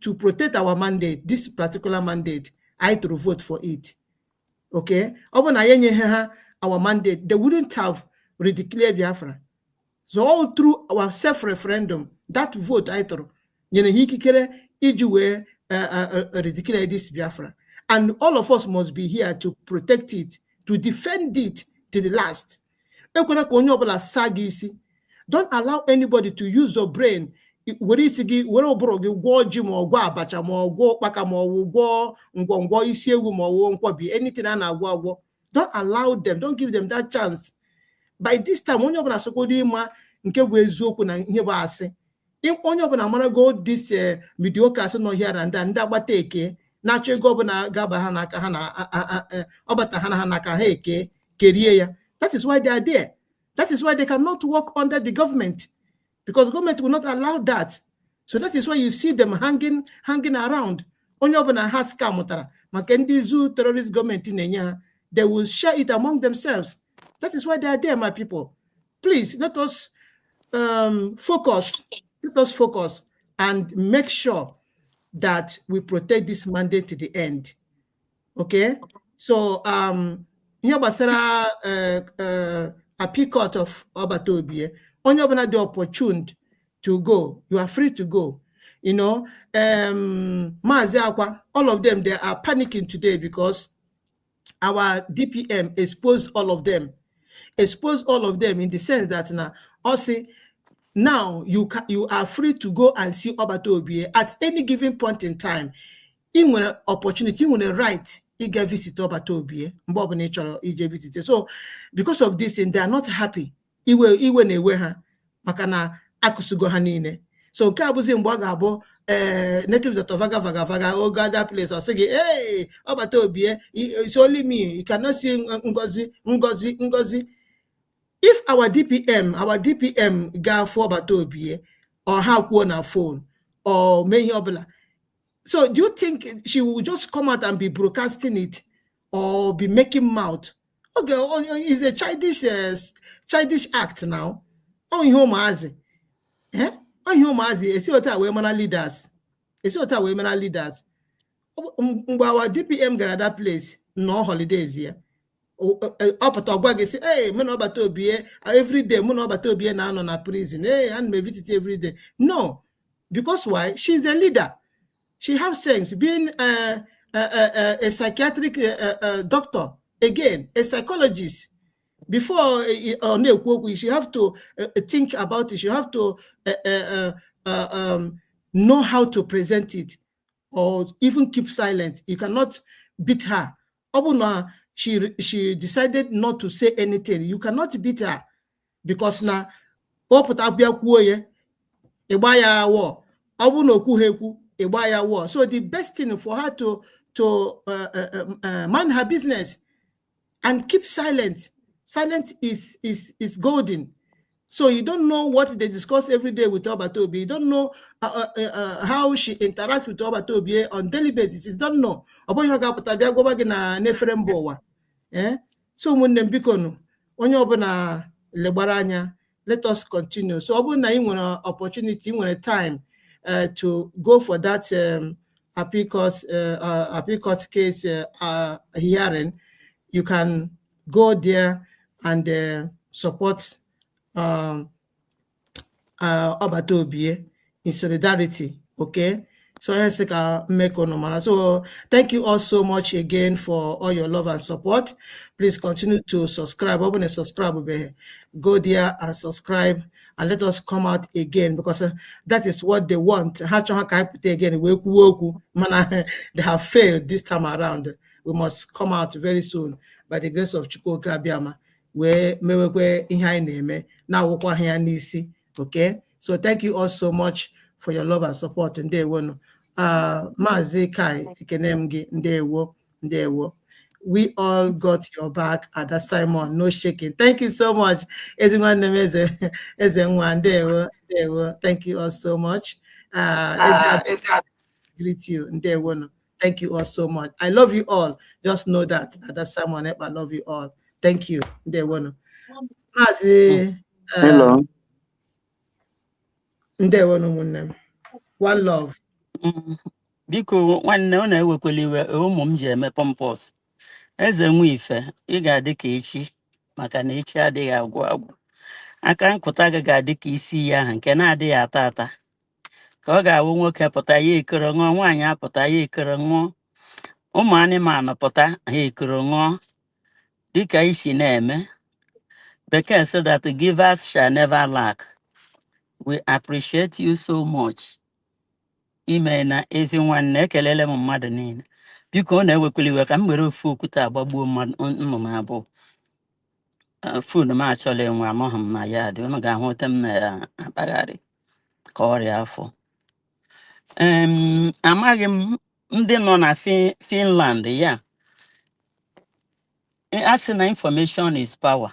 to protect our mandate, this particular mandate. I to vote for it. Okay, ọbụna yenye ha our mandate, they wouldn't have redeclared Biafra. So all through our self-referendum, that vote I thought nyere hikikere iji wee redeclare this Biafra. And all of us must be here to protect it, to defend it to the last. Don't allow anybody to use your brain. Anything don't allow them, don't give them that chance. by this time onye ọbụla sokwado ịma nke bụ eziokwu na ihe bụ asị. Onye ọbụla marago this mediocre asị nọ here and there, ndị agbata eke na-achọ ego ọbụla ga-aba ha n'aka ha na ọbata ha na ha n'aka ha eke kerie ya. That is why they are there. That is why they cannot work under the government, because the government will not allow that. So that is why you see them hanging around. Onye ọbụla ha scamụtara maka ndị zoo terrorist government na-enye ha, they will share it among themselves. That is why they are there, my people. Please let us focus. Let us focus and make sure that we protect this mandate to the end. Okay? So ihe gbasara appeal court of Obata Obie, onye ọbụla dị opportuned to go, you are free to go. You know, Maazi Akwa, all of them, they are panicking today because our DPM exposed all of them. Exposed all of them in the sense that now you are free to go and see Obata Obie at any given point in time. In an opportunity, in a right, you get visit Obata Obie, Bob nature visit. So because of this, and they are not happy. Iwe na-ewe ha maka na akụsugo ha niile. So nke abụzi mgbe ọ ga-abụ natives of vaga or gather place or say, hey, Obata Obie, it's only me. You cannot see Ngozi. If our DPM go for Obata Obie or how on her phone or Mehi Obala, so do you think she will just come out and be broadcasting it or be making mouth? Okay, it's a childish act now. On home as on home as a sort of women leaders. A sort of women leaders. Our DPM got that place, no holidays here. Up at Ogwag say, hey, Mono Obata Obie, every day, Mono Obata Obie now on a prison. Hey, and may visit every day. No, because why? She's a leader. She has sense. Being a psychiatric doctor, again, a psychologist. Before you have to think about it. You have to know how to present it, or even keep silent. You cannot beat her. Obuna, she decided not to say anything. You cannot beat her because now, war. So the best thing for her to mind her business and keep silent. Silence is golden. So you don't know what they discuss every day with Obata Obie. You don't know how she interacts with Obata Obie on daily basis. You don't know. So when them become onye obuna lebaranya, let us continue. So obuna you want an opportunity, you want a time to go for that appeal court case hearing. You can go there and support Obata Obie in solidarity. Okay, so so thank you all so much again for all your love and support. Please continue to subscribe. Open a subscribe, go there and subscribe, and let us come out again, because that is what they want. Again, they have failed this time around. We must come out very soon by the grace of Chukwuka Abiyama. Okay, so thank you all so much for your love and support. And they won Maazi Kai Ikenemgi Ndewo. We all got your back at that Simon, no shaking. Thank you so much. Thank you all so much. Greet you. Thank you all so much. I love you all. Just know that at that Simon, I love you all. Thank you. Hello. One love. Biko nwanne ọ na-ewekwala iwe ụmụ m ji eme pompous. Eze nwe ife, ị ga-adị ka echi maka na echi adịghị agwụ agwụ. Aka nkụta gị ga-adị ka isi ya ahụ nke na-adịghị ata ata. Ka ọ ga-awụ nwoke pụta ya ekere ṅụọ, nwaanyị apụta ya ekere ṅụọ, ụmụ anụmanụ pụta ha ekere ṅụọ. Dịka isi na-eme, Bekee said that the givers shall never lack. We appreciate you so much. Ime na ezi nwanne ekelele m mmadụ niile. Biko ọ na-ewekwala iwe ka m were ofu okwute agbagbuo nnụnụ abụọ. food m achọla enwe amụghị m na ya dị unu ga-ahụta m na-akpagharị ka ọrịa afọ. Amaghị m ndị nọ na Finland ya a sị na information is power.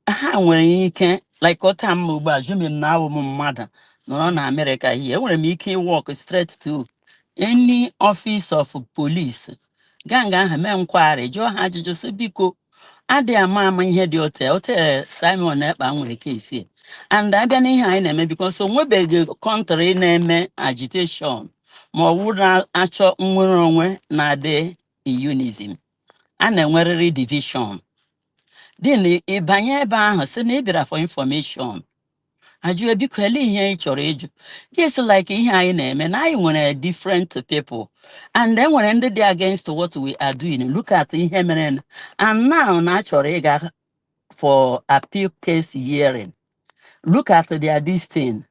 Ha nwere ike like ọta m ugbu a jụmi m na awụ m mmadụ nọrọ na America here, enwere m ike walk straight to any office of police ganga ahụ mee nkwari jụọ ha ajụjụ sị biko adị ama ihe dị ote Simon Ekpa nwere kesi and abịa n'ihe anyị na-eme because o nwebeghị country na-eme agitation ma ọ wụ na-achọ nnwere onwe na-adị unionism. A na-enwerịrị division. Then ịbanye ebe ahụ sị na ị bịara for information ajụ ebiko ele ihe ị chọrọ ịjụ. Yes, like ihe anyị na-eme na anyị nwere different people and then nwere ndị dị against what we are doing. Look at ihe mere and now na achọrọ ịga for appeal case hearing. Look at this thing.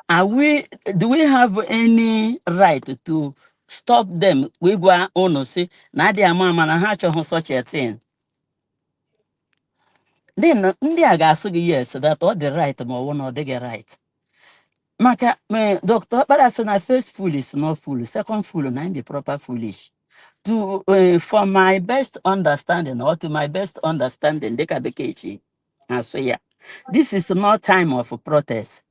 Do we have any right to stop them? We go on say na dị ama na ha achọghị such a thing. Then ndị a ga-asị gị yes that all the right ma ọ na ọ dịghị right. Maka Dr. Okpara sị na first fool is not fool, second fool na be proper foolish. To for my best understanding or to my best understanding dịka bekee chi asụ ya, this is not time of protest.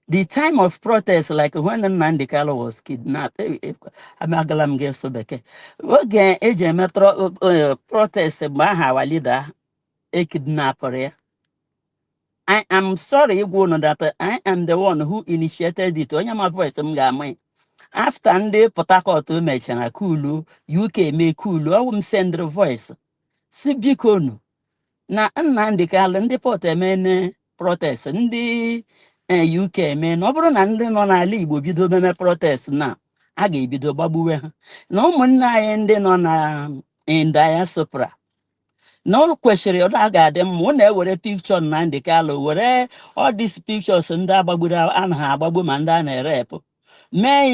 The time of protest, like when Nnamdi Kanu was kidnapped, amagala m ga-eso bekee. Oge eji eme protest mgbe aha our leader kidnapped ya. I am sorry that I am the one who initiated it. Onye ma voice m ga-ama. After ndị Port Harcourt mechara cool, UK mee cool, I will send the voice. Si biko nu na Nnamdi Kanu ndị port emene protest ndị UK eme na ọ bụrụ na ndị nọ n'ala Igbo bido meme protest na a ga-ebido gbagbuwe ha. Na ụmụnne anyị ndị nọ na diaspora na o kwesịrị ọ ga-adị mma ọ na-ewere picture Nnamdi Kanu were all these pictures ndị agbagburu anaghị agbagbu ma ndị a na-erepụ mee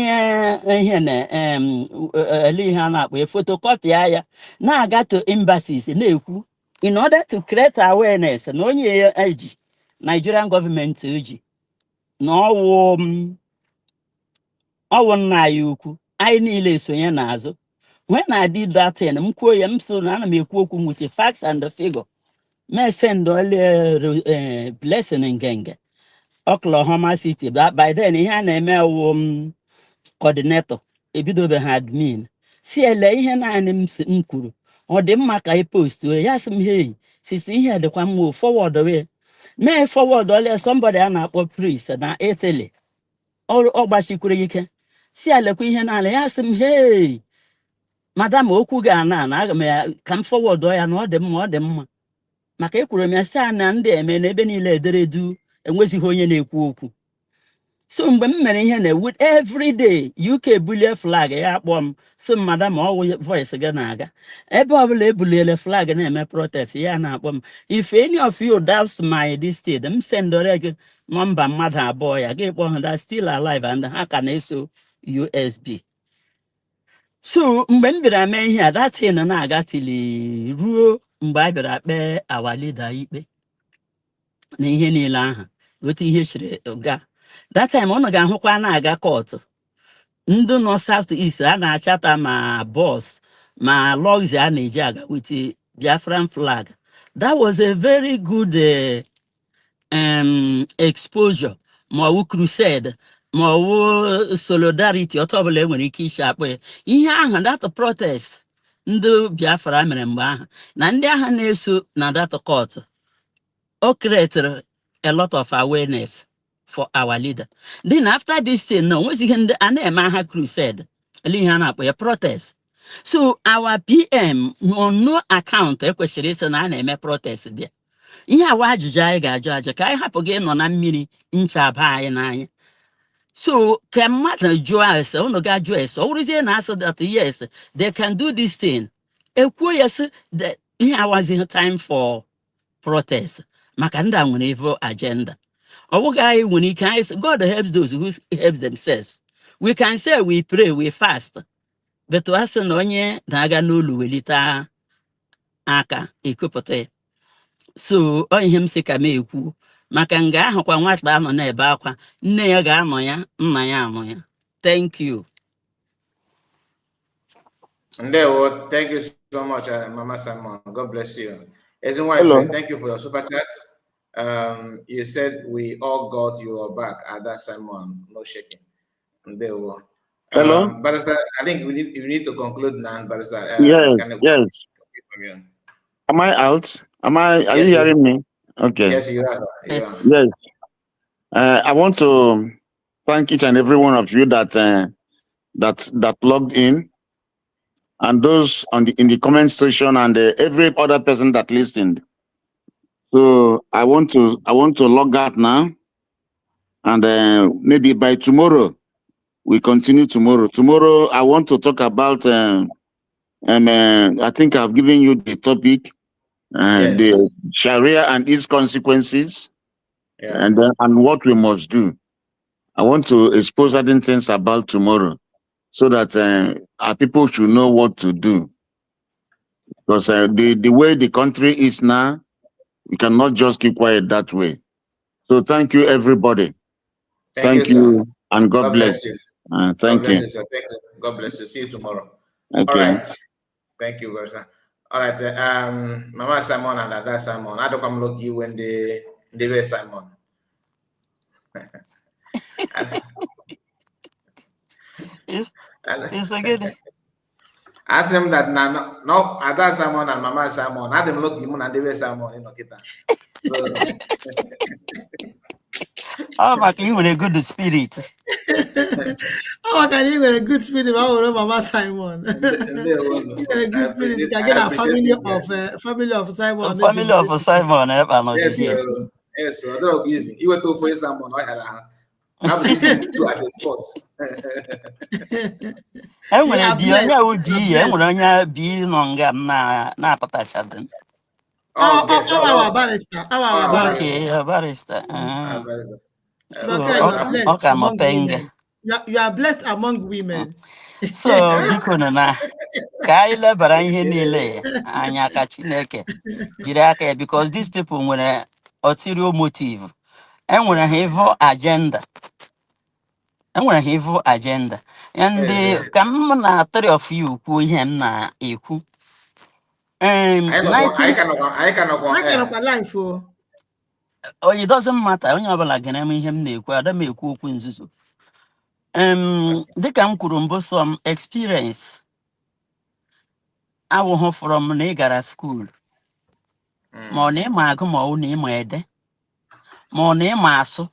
ihe na ele ihe a na-akpọ photocopy ya na-aga to embassies na-ekwu in order to create awareness na onye eji Nigerian government uji na ọwụ nna ya ukwu anyị niile esonye n'azụ. When I did that thing, m kwuo ya m so na ana m ekwu okwu with the facts and the figure. Me send ole blessing ngenge Oklahoma City. By then ihe a na-eme wụ coordinator ebidobe ha admin. Si ele ihe naanị m kwuru ọ dị mma ka post ya sị m hey sisi ihe dịkwa m forward we mee forward ole somebody a na-akpọ priest na Italy ọ gbachikwuru ike si elekwa ihe naanị ya sị m hey madam okwu ga-ana aga m ya ka m forward ya na ọ dị mma maka ekwuru m ya sị na ndị eme n'ebe niile ederedu enwezighị onye na-ekwu okwu. So mgbe m mere ihe na every day UK bulie flag ya akpọ m sị m madam ọ voice ga na-aga ebe ọbụla ebuliele flag na-eme protest ya na-akpọ m if any of you doubts my this state m sendore gị nọmba mmadụ abụọ ya gị kpọọ ha that still alive and ha ka na-eso USB. So mgbe m bịara mee ihe a datin na-aga tili ruo mgbe a bịara kpee our leader ikpe na ihe niile ahụ otu ihe chiri ga that time ọ ga-ahụkwa na-aga kọtụ ndị nọ South East a na-achata ma bọs ma lọgzi a na-eji aga with Biafran flag. That was a very good exposure ma ọ wụ crusade ma ọ wụ solidarity ọtọ ọbụla enwere ike iche akpọ ya ihe ahụ that protest ndị Biafra mere mgbe ahụ na ndị agha na-eso na that court o created a lot of awareness for our leader. Then after this thing no nwezighị ndị a na-eme agha crusade ele ihe a na-akpọ ya protest. So our PM on no account ekwesịrị ịsị na a na-eme protest dị ihe awa ajụjụ anyị ga-ajụ ka anyị hapụ gị nọ na mmiri nchaba anyị n'anya. So ka mmadụ jụọ ese unu ga-ajụ ese ọ wụrụzie na asị that yes they can do this thing ekwuo ya sị ihe awazighị time for protest maka ndị a nwere evil agenda. Anyị nwere ike anyị sị God helps those who help themselves. We can say we pray, we fast, but asị na onye na-aga n'ụlọ welite aka ekwupụta ya So ọ ihe m sị ka m ekwu maka nga ahụkwa nwata anọ na-ebe akwa nne ya ga-anọ ya nna ya anọ ya. Thank you. Ndewo, thank you so much, Mama Simon. God bless you. As in wife, Hello. thank you for your super chat. You said we all got your back at that Simon. No shaking. Ndewo. Hello. Barrister, I think we need to conclude now, Barrister. Yes. Am I out? Are Yes, you hearing me? Okay. Yes, you are. Yes. Yes. I want to thank each and every one of you that logged in, and those in the comment section, and every other person that listened. So I want to log out now, and maybe by tomorrow we continue tomorrow. Tomorrow I want to talk about I think I've given you the topic, the Sharia and its consequences, and what we must do. I want to expose certain things about tomorrow, so that our people should know what to do. Because the way the country is now, we cannot just keep quiet that way. So thank you, everybody. Thank you, and God bless. you. Thank you. Sir. Thank you. God bless you. See you tomorrow. Okay. All right. Thank you, Barrister. All right. Mama Simon and Dada Simon. I don't come look you when they were Simon. It's a good. Ask them that now, no, Ada Simon and Mama Simon. I them look you and they were Simon in Okita. Oh, but you with a good spirit. Oh, can you with a good spirit? I will Mama Simon. You got a good spirit. You can get a family of Simon. A family of Simon. Yes, so that will be easy. You were told for Simon. I had a at the spot. I want to be on your D. I want to be on na patachadin. Our barrister. Okay, barrister. So, okay, I'm a peng. You are blessed among women. So, because na Kaila Baranya Nile, Anyaka Chineke, Jiraka, because these people want a ulterior motive and want a evil agenda. I want a evil agenda. And the come na three of you who him na eku. I cannot life. Oh, it doesn't matter. Only about like him na eku. I don't make eku nzuzu. They come kurumbo some experience. I will home from Negara school. Money mago mo ni mwede. Money maso.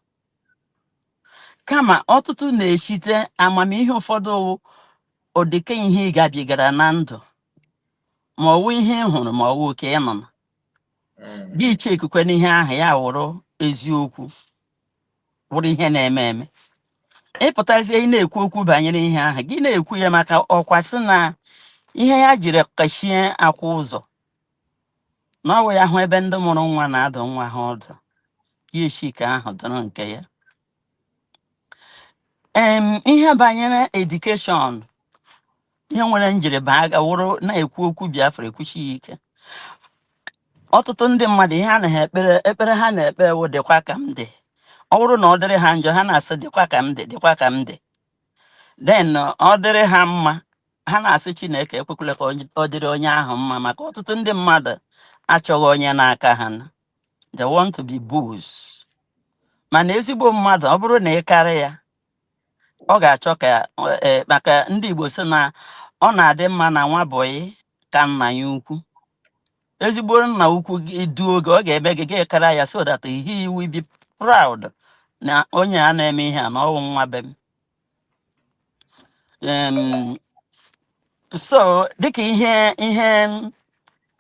Kama ọtụtụ na-echite amamihe ụfọdụ odike ihe gabigara na ndụ ma ọwụ ihe hụrụ ma ọwụ oke ị nọ gị chekukwe n'ihe ahụ ya wụrụ eziokwu wụrụ ihe na-eme eme ịpụtazie ị na-ekwu okwu banyere ihe ahụ gị na-ekwu ya maka ọkwa sị na ihe ya jiri kachie akwa ụzọ na ọwụ ya hụ ebe ndị mụrụ nwa na-adụ nwa ha ọdụ ya echi ka ahụ dụrụ nke ya. Ihe banyere edukeshọn ihe nwere njiriba aga wụrụ na-ekwu okwu Biafra ekwuchi ike. Ọtụtụ ndị mmadụ ihe a na ekpere ha na-ekpe ewu dịkwa ka m dị. Ọ bụrụ na ọ dịrị ha njọ ha na-asị dịkwa ka m dị dịkwa ka m dị. Then ọ dịrị ha mma ha na-asị Chineke ekwekwala ka ọ dịrị onye ahụ mma maka ọtụtụ ndị mmadụ achọghị onye n'aka ha. They want to be bulls. Mana ezigbo mmadụ ọ bụrụ na ị karị ya ọ ga-achọ ka maka ndị Igbo sị na ọ na-adị mma na nwa bọyị ka nna ya ukwu. Ezigbo nna ukwu gị du oge ọ ga-eme gị ga-ekara ya so that he will be proud na onye a na-eme ihe a na ọwụ nwa be m. So dịka ihe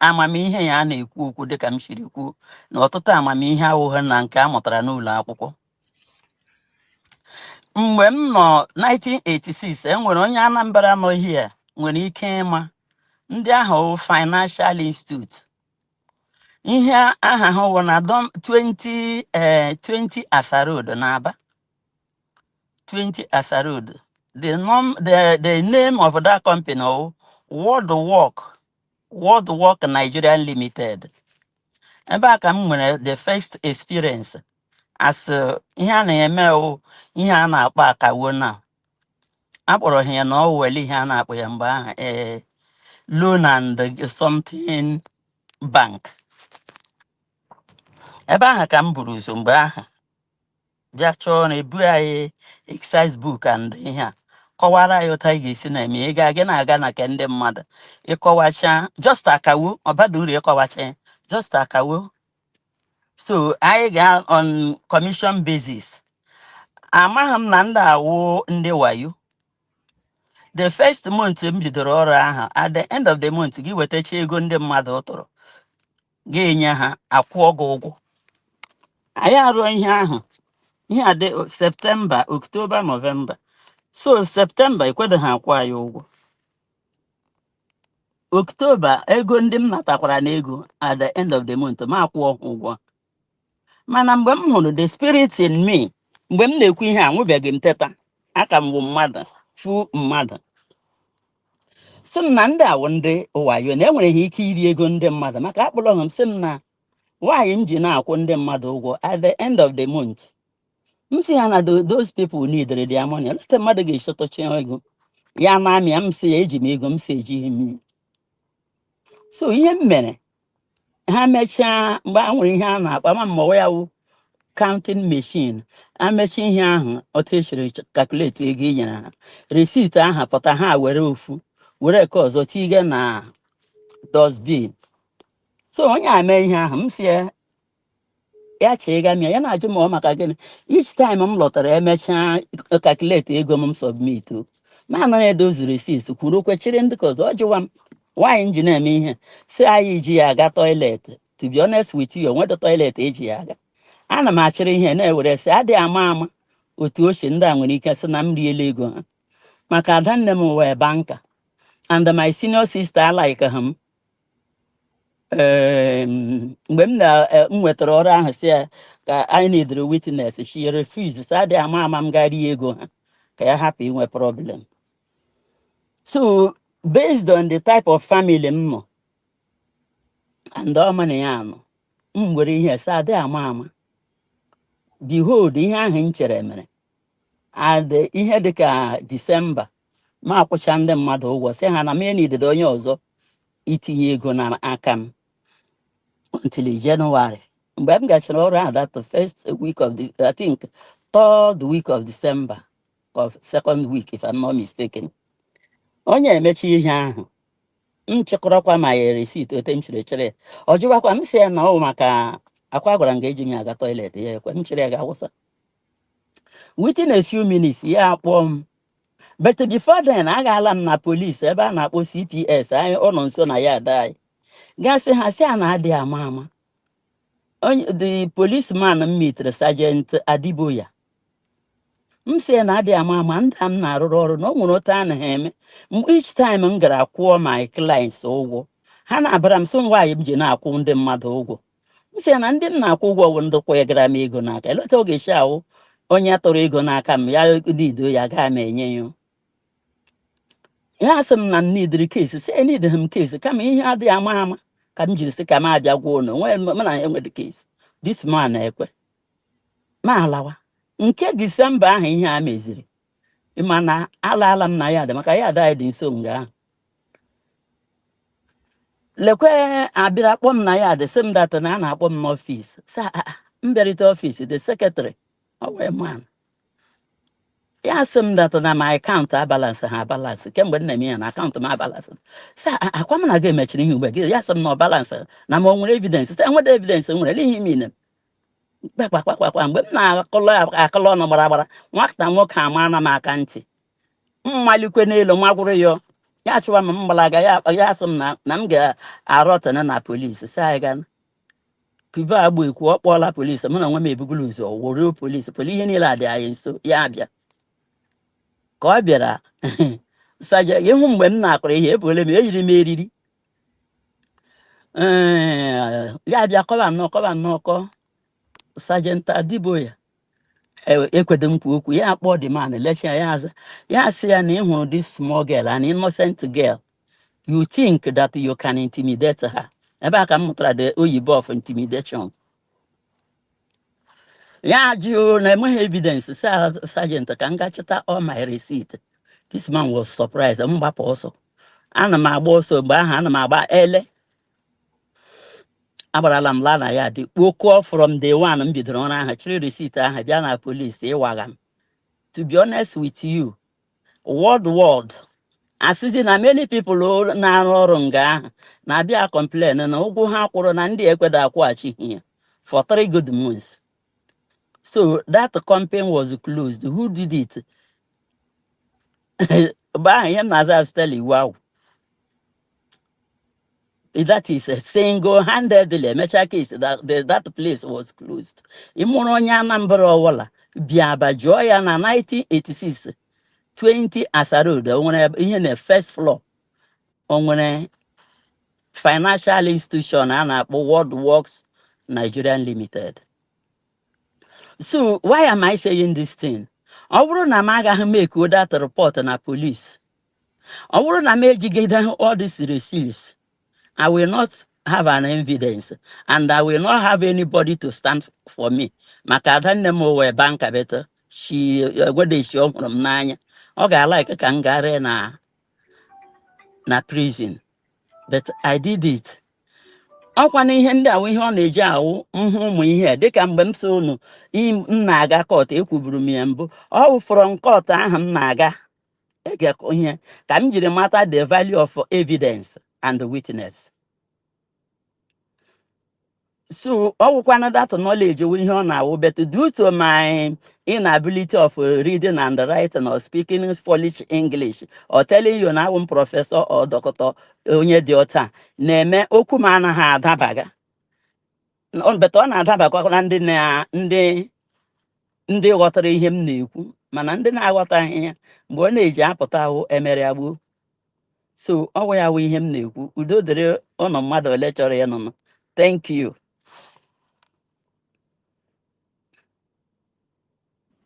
amamihe ya na-ekwu okwu dịka m siri kwuo na ọtụtụ amamihe awụghị na nke a mụtara n'ụlọ akwụkwọ. Mgbe m nọ 1986 enwere onye Anambra nọ here nwere ike ịma ndị ahụ Financial Institute. Ihe aha ha wụ na 20 Asa Road n'Aba. 20 Asa Road. The name of that company World Work Nigeria Limited. ebe a ka m nwere the first experience as ihe a na-eme ihe a na-akpọ akawo na akpọrọ ha ya na ọ wele ihe a na-akpọ ya mgbe ahụ loan and something bank. Ebe ahụ ka m buru ụzọ mgbe ahụ bịa chọọ na ebu anyị exercise book and ihe a kọwara anyị otu anyị ga-esi na-eme ị ga-aga na-aga na ke ndị mmadụ ịkọwacha just akawo ọbada uru ịkọwacha just akawo. So I ga on commission basis. Amaghị m na ndị awụ ndị wayo. The first month m bidoro ọrụ ahụ, at the end of the month gị wetacha ego ndị mmadụ tụrụ gị enye ha akwụọ gị ụgwọ. Anyị arụọ ihe ahụ ihe a dị September, October, November. So September ekwedo ha akwụ anyị ụgwọ. October ego ndị m natakwara n'ego at the end of the month ma akwụọ ha ụgwọ. Mana mgbe m hụrụ the spirit in me, mgbe m na-ekwu ihe a nwụbeghị m teta aka m bụ mmadụ fu mmadụ. So m na ndị awụ ndị wayo na enwere ha ike iri ego ndị mmadụ maka akpụlọ m sị m na nwaanyị m ji na-akwụ ndị mmadụ ụgwọ at the end of the month. M si ha na those people needed their money. Olete mmadụ ga-echọtọcha ego ya na-amịa m si ya eji m ego m si ejighị m. So ihe m mere ha mechaa mgbe a nwere ihe a na-akpa ma mmọwa ya wụ counting machine. Amechi ihe ahụ otu esiri calculate ego inyere ha. Receipt ahụ pụta ha were ofu were ka ọzọ tige na dustbin. So onye ame ihe ahụ m si ya chega m ya na-ajụ m maka gịnị. Each time m lọtara emechaa calculate ego m submit ma anọ na-edozu receipt kwuru kwechiri ndị ka ọzọ ọ jụwa m why m ji na-eme ihe si anyị ji ya aga toilet. To be honest with you, onwede toilet eji ya aga. Ana m achịrị ihe na-ewere sị adịghị ama otu ochie ndị a nwere ike sị na m riela ego ha maka ada nne m wee banka and my senior sister like m. Mgbe m nwetara ọrụ ahụ si ya ka anyị na-edere witness she refused sị adịghị ama m ga rie ego ha ka ya hapụ inwe problem. So based on the type of family m nọ and ọma na ya nọ m nwere ihe sị adịghị ama behold ihe ahụ m chere mere and ihe dịka December ma akwụcha ndị mmadụ ụgwọ sị ha na m enidede onye ọzọ itinye ego na aka m until January. Mgbe m gachara ọrụ ahụ that the first week of the I think third week of December or second week if I'm not mistaken. Onye emechi ihe ahụ m chịkọrọkwa ma ya receipt ote m chere chere ọ jụwakwa m si ya na ọ maka akwa gwara m ga-eji m aga toilet ya ekwe m chere ya ga-awụsa. Within a few minutes ya akpọọ m. But before then agaala m na police ebe a na-akpọ CPS anyị ọ nọ nso na ya ada anyị gasị ha si a na-adị ama the policeman m metere Sergeant Adiboya. M si na adị ama ndị m na-arụrụ ọrụ na ọ nwere otu a na ha eme each time m gara kwụọ my clients ụgwọ ha na-abara m so nwaanyị m ji na-akwụ ndị mmadụ ụgwọ. M si na ndị m na-akwụ ụgwọ bụ ndị kwụnyegara m ego n'aka eleta oge esi ahụ onye tọrọ ego n'aka m ya nido ya gaa m enye ya. Ya sị m na nidiri case si enidere m case kama ihe adịghị ama ka m jiri sị ka m abịa gwuo na m na enwede case this man ekwe ma alawa. Nke December ahụ ihe a meziri mana alaala m na ya dị maka ya ada dị nso nga ahụ. Lekwe abịara akpọ m na ya dị sị m data na a na-akpọ m n'ọfịs sa m bịarite ọfịs the secretary ọ wee man ya sị m data na my account abalance ha balance kemgbe nna m ya na account m abalance sa akwa m na ga emechiri ihe ugbe gị ya sị m na balance na ma o nwere evidence sị enwede evidence nwere ihe ime kpakpakpakpakpa mgbe m na-akọlọ ọnụ gbara nwata nwoke amana m aka ntị mmalikwe n'elu magwụrụ ya chụwa m mgbalaga ya sị m na m ga-arọtana na polisi si anyị gana kuba agba ekwu ọ kpọọla polisi mụ na nwa m ebugulu ụzọ woro polisi ihe niile adị anyị nso ya abịa ka ọ bịara saja ịhụ mgbe m na-akọrọ ihe ebole m eyiri m eriri ya bịa kọba nnọkọ Sergeant Adiboya ekwedo m okwu ya akpọ the man lecha ya aza ya sị ya na ịhụrụ this small girl an innocent girl you think that you can intimidate her ebe a ka m mụtara the oyibo of intimidation. Ya jụụ na enweghị evidence sergeant ka m gachịta all my receipt. This man was surprised. M gbapụ ọsọ. Ana m agba ọsọ mgbe ahụ ana m agba ele. Agbarala m laa na ya dị kpokọọ from day one m bidoro ọrụ ahụ chịrị receipt ahụ bịa na police ịwaga m. To be honest with you, word asịzi na many people na-arụ ọrụ nga ahụ na-abịa complain na ụgwọ ha kwụrụ na ndị ekwedo akwụghachighị ya for 3 good months. So that company was closed. Who did it? By him as tell you, wow. That is a single-handedly mecha case that place was closed. Imoronya number wala biaba joya na 1986 20 Asarod in the first floor on a financial institution and World Works Nigerian Limited. So why am I saying this thing? I wouldn't make that report on a police. I wouldn't make all these receipts. I will not have an evidence, and I will not have anybody to stand for me. Makadhan nemo we banka better. She what is show from nine. Okay, I like a kangare na prison, but I did it. Ọkwana ihe ndị a ihe ọ na-eji ahụ ụmụ ihe dịka mgbe m so unu m na-aga court ekwuburu m ya mbụ ọ from court ahụ m na-aga egekọ ihe ka m jiri mata the value of evidence and witness. So ọwụkwana that knowledge ihe ọ na-awụ, but due to my inability of reading and writing or speaking Polish English or telling you na I'm professor or doctor onye dị ọta na-eme okwu m anaghị adabaga. But ọ na-adabakwa na ndị ghọtara ihe m na-ekwu mana ndị na-aghọtaghị ya mgbe ọ na-eji apụta ahụ emere ya gbuo. So ọ wụ ya wụ ihe m na-ekwu. Udo dịrị ụnụ mmadụ ole chọrọ ya nọ. Thank you.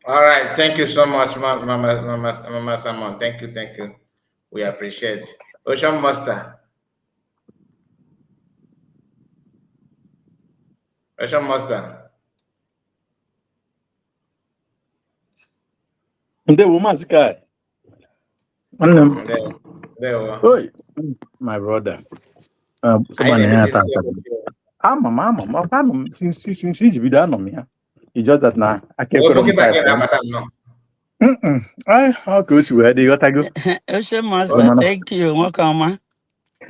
All right, thank you so much, Mama Simon. Thank you. We appreciate. Ocean Master. Ndewo Mazikai. There. My brother. Since you be done on me. It's just that now I can't go. How goes where they got to go? Ocean Master, thank you. Welcome.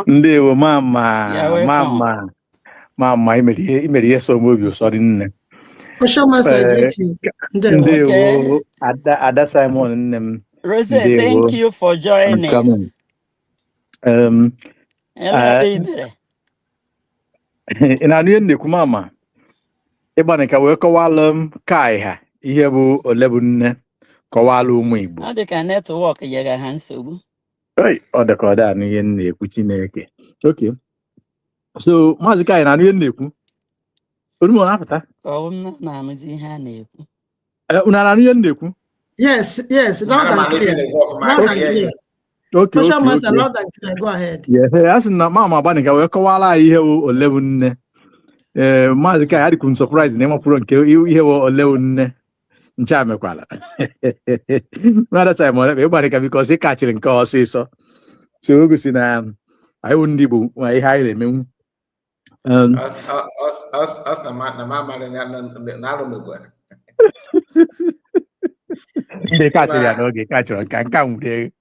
Ndewo Mama, imerie so move sorry. Ocean Master, greet you. Ndewo Ada Simon. Rose, thank you for joining. In a new Mama. Ịgbanịka wee kọwalụ m kai ha ihe bụ olebunne kọwalụ ụmụ Igbo. Ọ dị ka netwọk nyere ha nsogbu. Ọ dị ka ọ dị n'ihe m na-ekwu Chineke. Okay. So Maazị Kai na ihe m na-ekwu. Olu m na-apụta. Ọ m na-anụzi ihe a na-ekwu. Unu na ihe m na-ekwu? Yes, loud and clear. Okay. Social Master, loud and clear. Go ahead. Yes, asị na Mama Agbanịka wee kọwala ihe bụ olebunne. Maazị Kai adịkwu m surprise na ịmapụrụ nke ihe bụ ole nne nche amekwala Mada Simon ịgbarịka because ị kachiri nke ọsịsọ so o gosi na anyị wụ ndị Igbo ihe anyị na-emenwu ndị kachiri ya n'oge kachiri nka nwere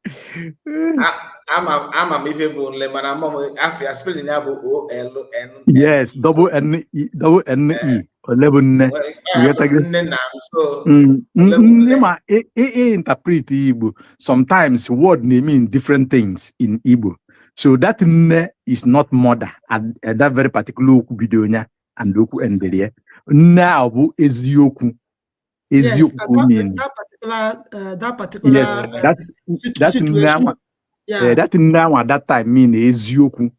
ama m ife bụ nle mana afia spelling ya bụ OLN. Yes, double N E olebunne. Nne na so ma interpret Igbo sometimes word may mean different things in Igbo. So that nne is not mother at that very particular okwu bido nya and okwu endere. Now bụ eziokwu. Eziokwu mean that particular situation. That now at that time mean eziokwu.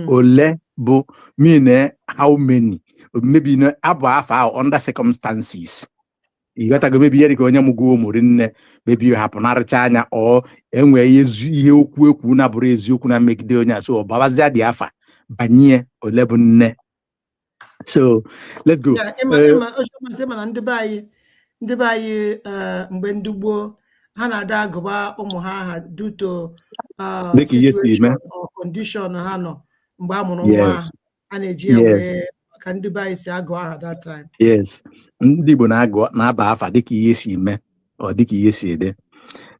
Ole bo mean how many, maybe no above under circumstances. You got to go maybe here go nyamugo morinne maybe you happen archanya or enwe yezu ihe okwu ekwu na buru eziokwu na make de onya so babaza di afa banye ole bụ nne. So let's go. Yeah, Emma, ndị be anyị mgbe ndị gboo ha na-ada agụba ụmụ ha aha due to situation or condition ha nọ mgbe a mụrụ nwa ha, a na-eji ya wee ka ndị be anyị si agụ aha that time. Yes, ndị Igbo na-aba afa dịka ihe si eme or dịka ihe si ede.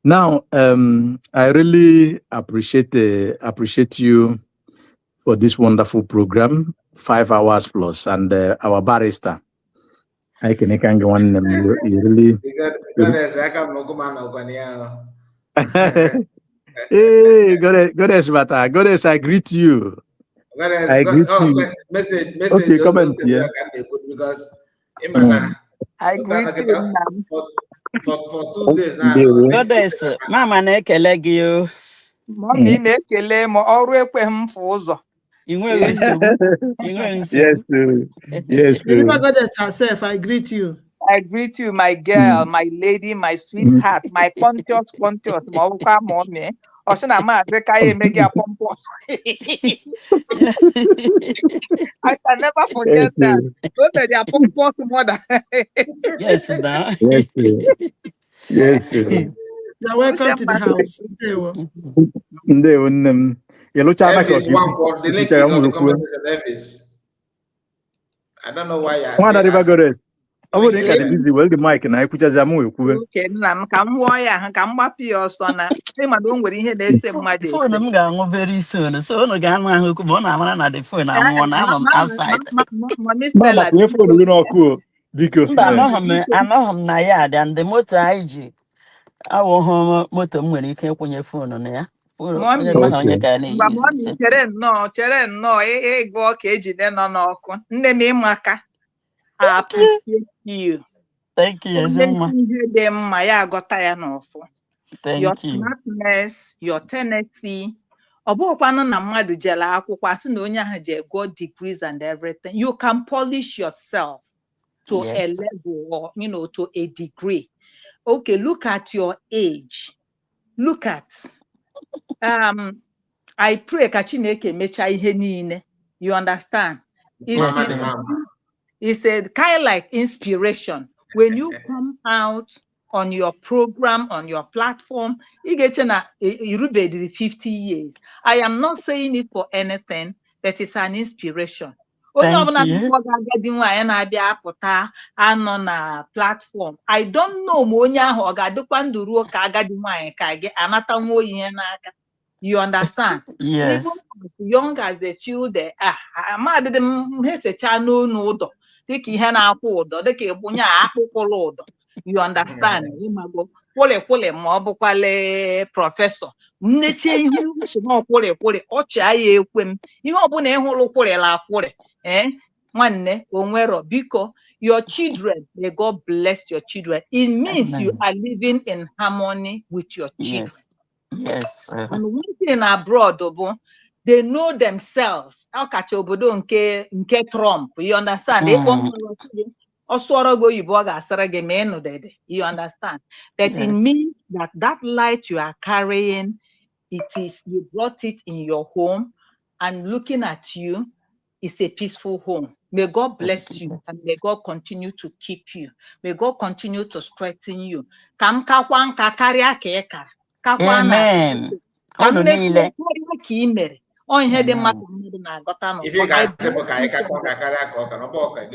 Now, I really appreciate you for this wonderful program, 5 hours plus, and our barrister. I can go on. You really. Hey, Goddess, Bata, Goddess, I greet you. I greet you. Message. Okay, comment here. Because I greet you for 2 days now. Goddess, Mama na-ekele gị o. Mommy na-ekele m ọrụ ekwe m fụ ụzọ. Yes, yes. Goddess herself, I greet you. I greet you, my girl, my lady, my sweetheart, my Pontius. Ma ọbụkwa mommy. Ọ sị na maazị ka ya eme gị apọmpọs. I can never forget that. Go to the apọmpọs mother. Yes, now. Yes. You're welcome to the house. Ndewo nnem. Yelucha The link is on the comment section. I don't know why you're saying that. I would think I'm busy. Well, the mic and I could just okay, now come wire, come up your son. I'm doing here. They say my phone. I'm going very soon. So no gamma who could want the phone. I'm outside. Mama, your phone will not cool because I know him Nayad and the motor IG. I want home motor when you can't put your phone on there. Mommy, chere no, go keji then on ọkụ. Nne m maka. I appreciate you. Thank you, Zuma. Your smartness, your tenacity. Obokwana na mmadụ jele akwụkwọ asị na onye ahụ je got degrees and everything. You can polish yourself to a level or to a degree. Okay, look at your age. Look at I pray ka Chineke mecha ihe niile. You understand? It's a kind of like inspiration. When you come out on your program, on your platform, you get to 50 years. I am not saying it for anything, but it's an inspiration. Thank you. Platform. I don't know. You understand? Yes. Even as young as they feel they are. You understand? Professor. Because your children, may God bless your children. It means you are living in harmony with your children. Yes. And one thing abroad, they know themselves. How catch obodo nke Trump? You understand? You understand? But it means that light you are carrying, you brought it in your home, and looking at you, it's a peaceful home. May God bless you, and may God continue to keep you. May God continue to strengthen you. Amen.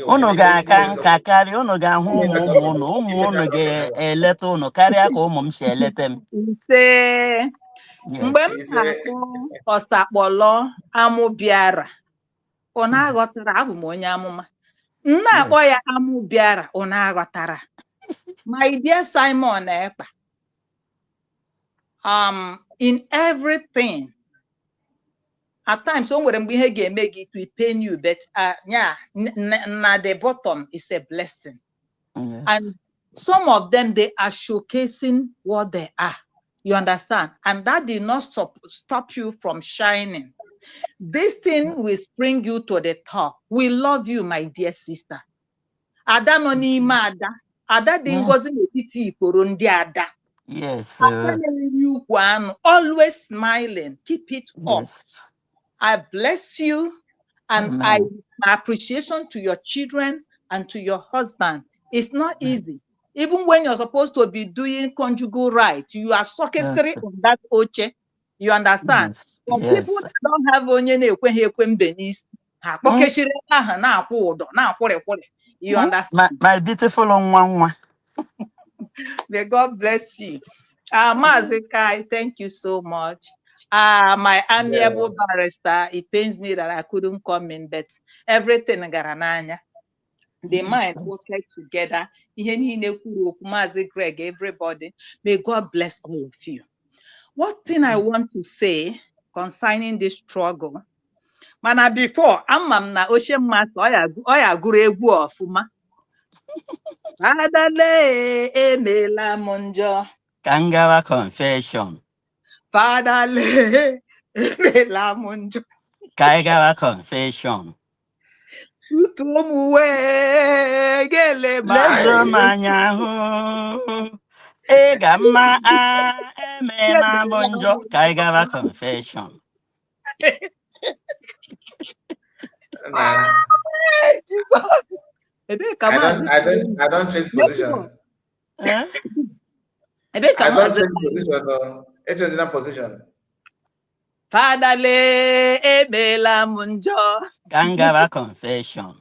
Unu ga-aka nka karịa, unu ga-ahụ ụmụ unu ga-eleta unu karịa ka ụmụ m si eleta m. Mgbe m na-akpọ Ọsakpọlọ Amụbiara, ọ na-aghọtara abụ m onye amụma. M na-akpọ ya Amụbiara, ọ na-aghọtara. My dear Simon Ekpa, in everything, at times, when we make it, we pain you, but at the bottom is a blessing. Yes. And some of them, they are showcasing what they are. You understand? And that did not stop you from shining. This thing will bring you to the top. We love you, my dear sister. Ada no ni ma ada. Ada di ngozi n'etiti ikporo ndị ada. Yes. Always smiling. Keep it up. Yes. I bless you, and my appreciation to your children and to your husband. It's not easy. Even when you're supposed to be doing conjugal rights, you are successfully on that oche. You understand? Some people that don't have onye na-ekweghị ekwe mbe n'isi, ha kpọkeshiri aha na-akwụ ụdọ, na-akwụrịkwụrị. You understand? My beautiful nwa. May God bless you. Mazi Kai, thank you so much. My amiable barrister, it pains me that I couldn't come in, but everything garananya. The mind worked together. Ihe niile kwuru okwu, Mazi Greg, everybody. May God bless all of you. One thing I want to say concerning this struggle, mana before, amam na Ocean Master, oya gụrụ egwu ọfụma. Fatherle emela m njọ. Kangawa confession. Fatherle emela m njọ. Kaigawa confession. Tutu we gele ma. Lezo manya hụ. Ega mma emela m njọ. Kaigawa confession. I don't change position. I don't change position. It's a different position. Fatherle emela m njọ. Kangawa confession.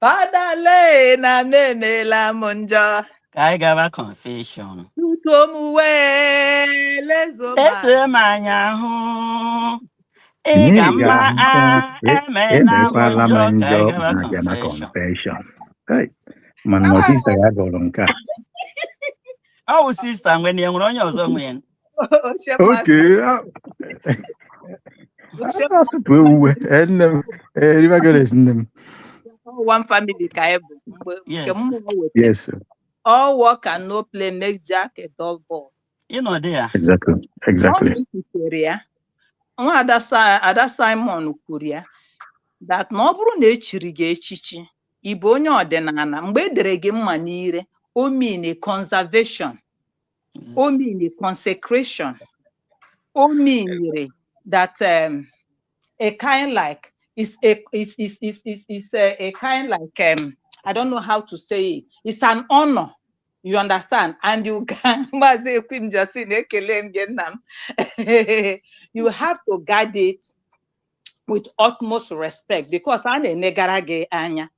Fatherle na memela m njọ. Kaigawa confession. Tutu we lezo manya hụ. Ega mma emela m njọ. Kaigawa confession. Man, no sister ya gụrụ nke a. Oh, sister, when you run your song, Okay. One family kaebu. Yes. Yes, sir. All work and no play make Jack a dull boy. You know there. Exactly. Ada Simon Kuria that no bụrụ na echiri gị echichi ịbụ onye ọdịnala mgbe edere gị mma n'ire o mean a conservation, o mean a consecration, o mean that a kind like is a kind like I don't know how to say it. It's an honor. You understand? And you can you have to guard it with utmost respect because I'm a negarage anya.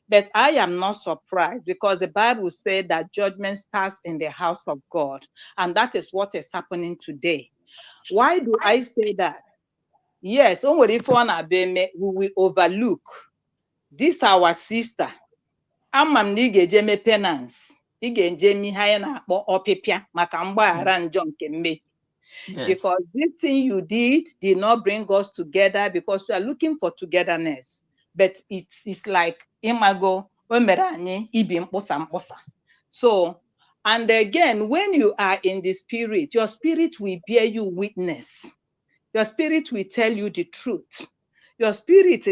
But I am not surprised because the Bible said that judgment starts in the house of God. And that is what is happening today. Why do I say that? Yes, we will overlook. This our sister. Amam nige jeme penance. Ige njemi haya na akpọ ọpịpịa maka mgbaghara njọ nke mmehie. Because this thing you did not bring us together because we are looking for togetherness. But it's like imago omeranye ibi mkposa mkposa. So, and again, when you are in the spirit, your spirit will bear you witness. Your spirit will tell you the truth. Your spirit,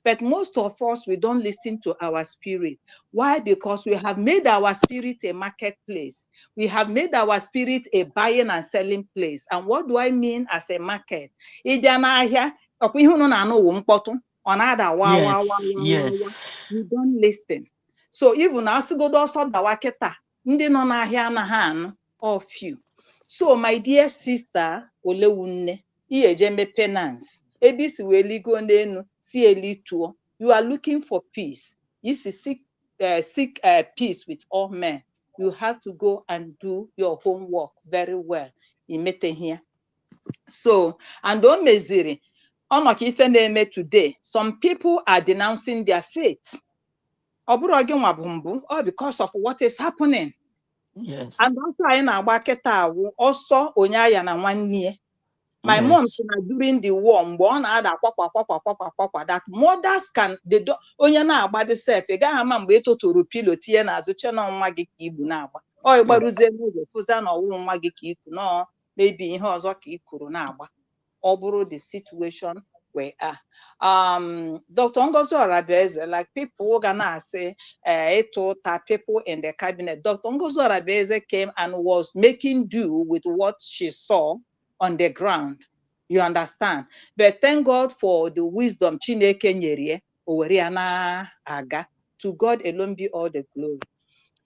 but most of us, we don't listen to our spirit. Why? Because we have made our spirit a marketplace. We have made our spirit a buying and selling place. And what do I mean as a market? Yes. You don't listen. So even as you go of you. So my dear sister, Olewunne, penance. You are looking for peace. This is seek peace with all men. You have to go and do your homework very well. Here. So, and don't measure today. Some people are denouncing their faith. Or because of what is happening. Yes. And also onyaya na nwanne. My mom during the war, that mothers can they don't onya na agba the self. Ega hama mgbe etotoro pilo tie na azuche na nwa gị ka igbu na agba. O igbaruze n'ụzọ fụza na ọwụ nwa gị ka ikwu no maybe ihe ọzọ ka ikuru na agba. Ọ bụrụ the situation we are. Dr. Ngozi Orabieze, like people gonna say, people in the cabinet. Dr. Ngozi Orabieze came and was making do with what she saw on the ground. You understand? But thank God for the wisdom Chineke nyere o were ya na-aga. To God alone be all the glory.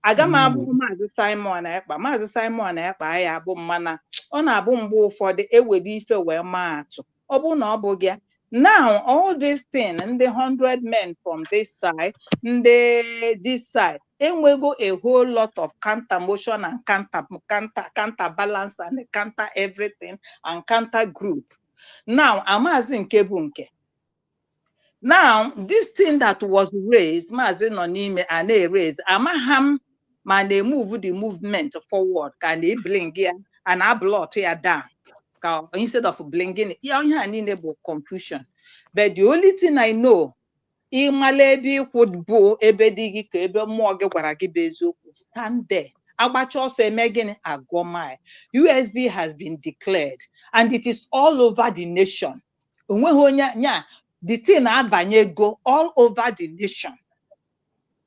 Aga m abụ Maazị Simon Ekpa. Maazị Simon Ekpa ya abụ mana ọ na-abụ mgbe ụfọdụ ewere ife wee maa atụ. Ọ bụ na ọ bụ gị. Now all this thing, and the 100 men from this side, this side, enwego a whole lot of counter motion and counter balance and counter everything and counter group. Now, Amazi nke bụ nke. Now, this thing that was raised, Mazi nọ n'ime a na-erase, amaham ma na-move the movement forward, ka na-bling ya and blot ya down. Instead of blinging, confusion. But the only thing I know, stand there. USB has been declared and it is all over the nation. The thing go all over the nation.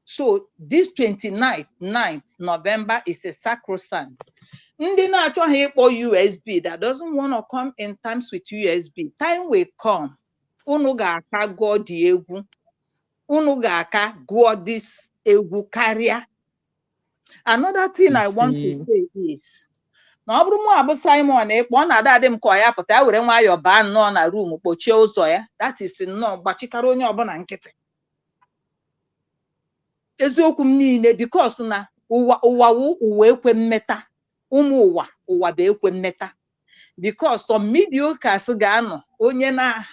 So this 9th November is a sacrosanct. Ndị na-achọghị ịkpọ USB that doesn't want to come in terms with USB. Time will come. Unu ga-aka gụọ dị egwu. Unu ga-aka gụọ this egwu karịa. Another thing I want to say is, na ọ bụrụ mụ abụ Simon Ekpa, ọ na-ada adị m ka ọ ya pụta ya were nwayọọ baa nnọọ na room kpochie ụzọ ya. That is nnọọ gbachikara onye ọbụla nkịtị. Eziokwu m niile because na ụwa ekwe mmeta. Ụmụ ụwa bụ ekwe mmeta. Because some mediocres ga-anọ onye na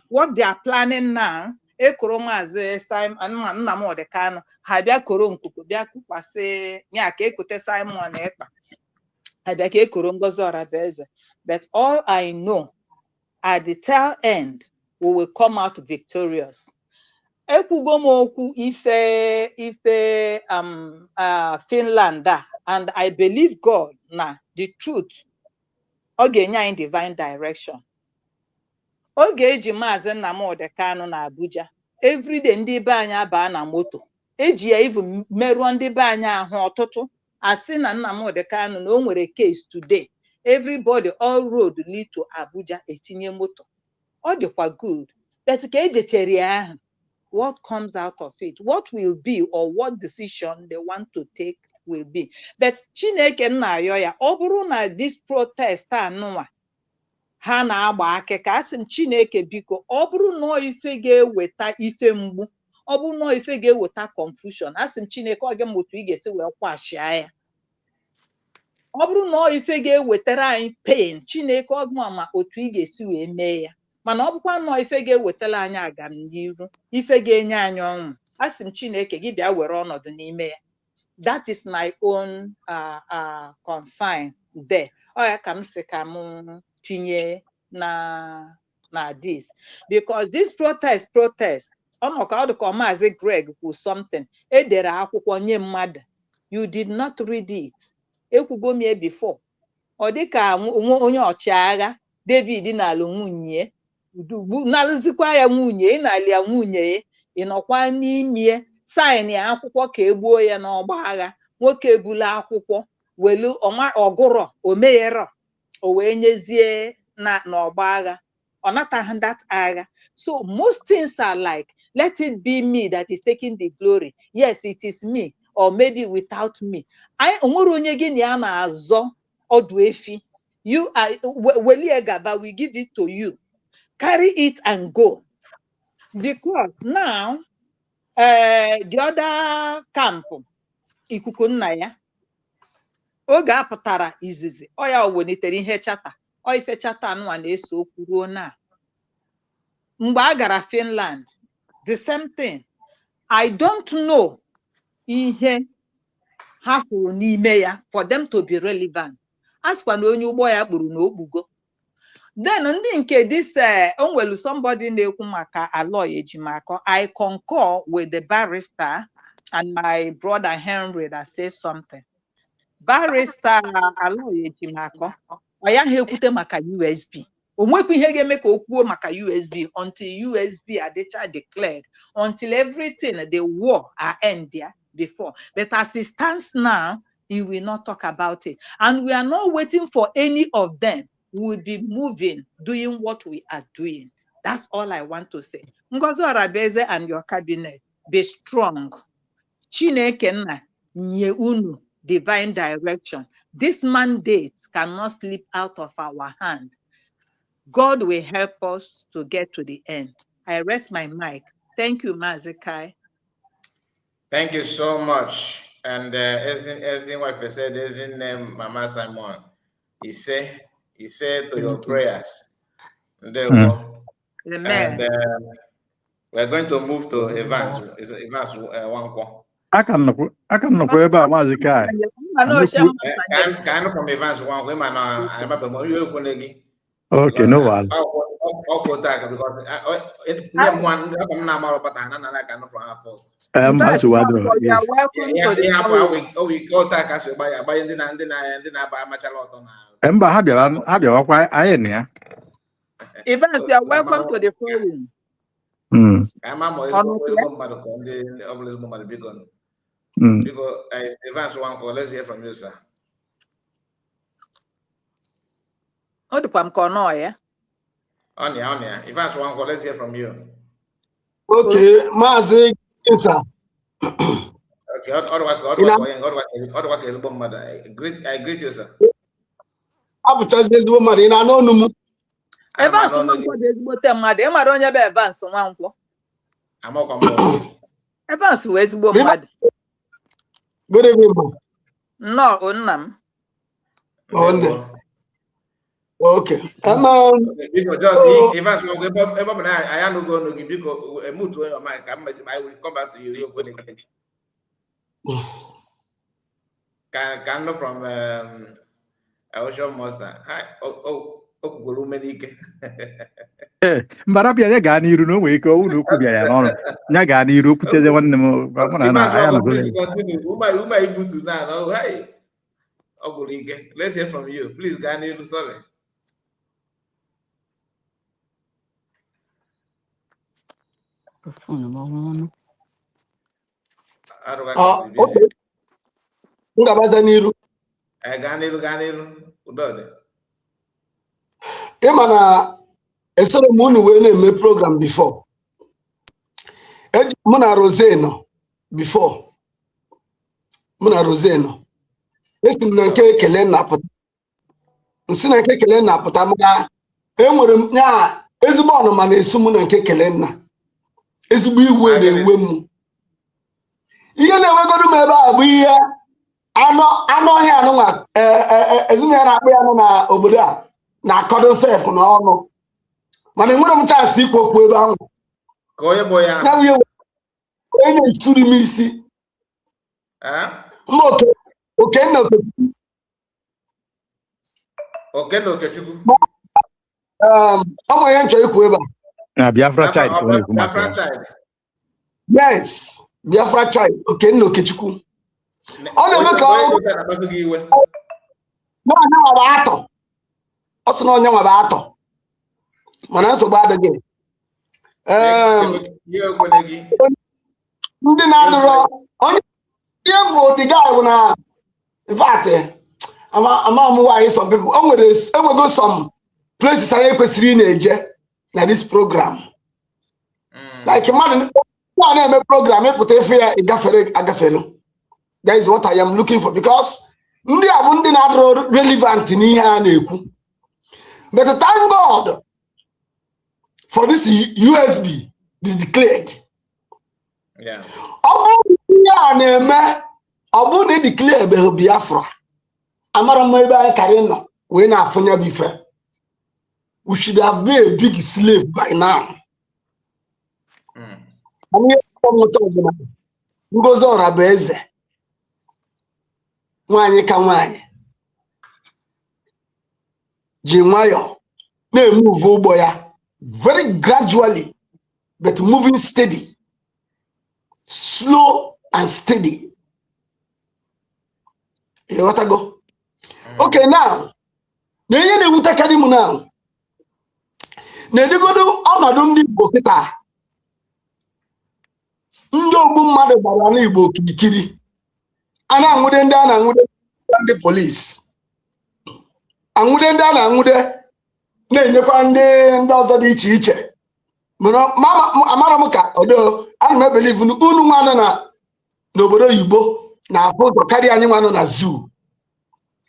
what they are planning now. Ekoro Maazị Simon Nnamdi Kanu ha bịa koro nkuku bịa kwasị nya ka ekote Simon Ekpa. Ha bịa ka ekoro Ngozi Orabueze. But all I know, at the tail end, we will come out victorious. Ekwugo m okwu ife Finland and I believe God na the truth. Ọ ga-enye anyị divine direction. Ọ ga-eji Maazị Nnamdi Kanu na Abuja. Everyday ndị be anyị abaa na moto. Eji ya even merụọ ndị be anyị ahụ ọtụtụ. Asị na Nnamdi Kanu na o nwere case today. Everybody, all road lead to Abuja etinye moto. Ọ dịkwa good. But ka ejechere ya ahụ. What comes out of it? What will be or what decision they want to take will be. But Chineke na-ayọ ya, ọ bụrụ na this protest anụnwa ha na-agba akịka, asị m Chineke biko, ọ bụrụ na ife ga-eweta ife mgbu, ọ bụrụ na ife ga-eweta confusion, asị m Chineke ọ ga-eme otu ị ga-esi wee kwashịa ya. Ọ bụrụ na ife ga-ewetara anyị pain, Chineke ọ ga-ama otu ị ga-esi wee mee ya. Mana ọ bụkwa nnọọ ife ga-ewetara anyị agamnihu, ife ga-enye anyị ọṅụ, asị m Chineke gị bịa were ọnọdụ n'ime ya. That is my own concern there. Ọ ya ka m sị ka m tinye na this, because this protest ọ nọ ka ọ dị ka Maazị Greg kwuru something edere akwụkwọ nye mmadụ, you did not read it. Ekwugo m ya before. Ọ dị ka onye ọchịagha David na-alụ nwunye nalụzikwa ya nwunye, na-alị ya nwunye, ị nọkwa n'ime saịn ya akwụkwọ ka egbuo ya n'ọgba agha. Nwoke ebula akwụkwọ welu ọgụrọ omeyerọ o wee nyezie n'ọgba agha. Ọ nataghị that agha. So most things are like, let it be me that is taking the glory. Yes, it is me, or maybe without me. Onwere onye gị na ya na-azọ ọdụ efi. You are welie gaba, we give it to you. Carry it and go. Because now, the other camp, ikuku nna ya, oge apụtara izizi, ọ ya welitere ihe chata, ọ ife chata anụwa na-eso okwu ruo na. Mgbe a gara Finland, the same thing. I don't know ihe ha furu n'ime ya for them to be relevant. Askwa na onye ụgbọ ya kpuru na okpugo. Then ndị nke this onwelu somebody na-ekwu maka Aloy Ejimakor. I concur with the barrister and my brother Henry that says something. Barrister Aloy Ejimakor, ọ ya ha ekwute maka USB. O nwekwa ihe ga-eme ka o kwuo maka USB until USB adịcha declared, until everything, the war are end there before. But as it stands now, he will not talk about it. And we are not waiting for any of them. we will be moving, doing what we are doing. That's all I want to say. Ngozi Arabeze and your cabinet, be strong. Chineke nna nye unu divine direction. This mandate cannot slip out of our hand. God will help us to get to the end. I rest my mic. Thank you, Mazi Kai. Thank you so much. And as in what I said, as in Mama Simon, he said to your prayers. There we go. Amen. And we're going to move to Evans. Is Evans one call? I can know about Mazi Kai. Kind of from Evans one woman. I remember you. Okay, no one. Because one number but I can from our first. You are welcome to the forum. We go take us by and buy much a lot on. Emba have you quite I Evans, you are welcome to the forum. I'm always because Evans one call. Let's hear from you, sir. Oh, the Pam Kono, yeah. Onia. Evans one call. Let's hear from you. Okay, Mazi, sir. Okay, what is mother? I greet you, sir. I'm just this woman in anonymous. Evans one call this bottom mad. Emma don't have Evans one call. I'm all Evans where's mad. Good evening. No, unnam. Okay. Because just Evans I am not going to give you a mood to your mic. I will come back to you. Can from Ocean Monster. Hi. Mbara bịa ya gaa n'iru n'onwe ike owu na okwu bịara ya n'ọrụ ya gaa n'iru kwuteze nwanne m let's hear from you. Please, Ganilu, sorry. Okay. Ngabaza n'iru. Ganilu. Udode. Imana esere m unu wee na-eme program before. Mụ na Roseno before. Mụ na Roseno. Esi m na nke ekele na-apụta. Nsi na nke ekele na-apụta mana enwere m ya ezigbo ọnụma na-esu m na nke ekele nna. Ezigbo iwe na-ewe m. Ihe na-ewegoro m ebe a bụ ihe anụ ọhịa anụnwa ezinụlọ na-akpụ ya nọ na obodo a na-akọdo sef n'ọnụ. Mana enwere m chance ikwu okwu ebe ahụ. Ka onye bụ ya? Ya bụ onye na-esuri m isi. Mba Okenna Okechukwu. Ọmụ ihe nchọ ikwu ebe a. Na Biafra child. Yes, Biafra child. Okenna Okechukwu. Ọ na-eme ka ọ nwa atọ. Ọ sị na onye nwa bụ atọ. Mana nsogbu adịghị. Ndị na-adụrọ onye ihe bụ the guy bụ na in fact ama why some people enwego some places anyị kwesịrị na-eje na this program. Like mmadụ na-eme program ịpụta efe ya agafelu. That is what I am looking for because ndị a bụ ndị na-adụrọ relevant n'ihe a na-ekwu. But thank God for this USB declared. Yeah. Ọ bụ ihe a na-eme ọ bụ na declare ebe Biafra. Amara m ebe anyị karị nọ wee na-afụnya bife. We should have been a big slave by now. Ngozi Arabeze nwanyị ka nwanyị ji nwayọ na-emove ụgbọ ya very gradually but moving steady, slow and steady. You want to go? Okay, now na ihe na-ewutekarị m now na-edigodo ọnọdụ ndị Igbo kịta. Ndị ogbu mmadụ gbara n'Igbo okirikiri a na-anwụde ndị a na-anwụde ndị polisi anwụde ndị a na-anwụde na-enyekwa ndị ọzọ dị iche iche. Mana amara m ka odo ana m believe unu nwa nọ n'obodo oyibo na-afụ ụzọ karịa anyị nwa nọ na zoo.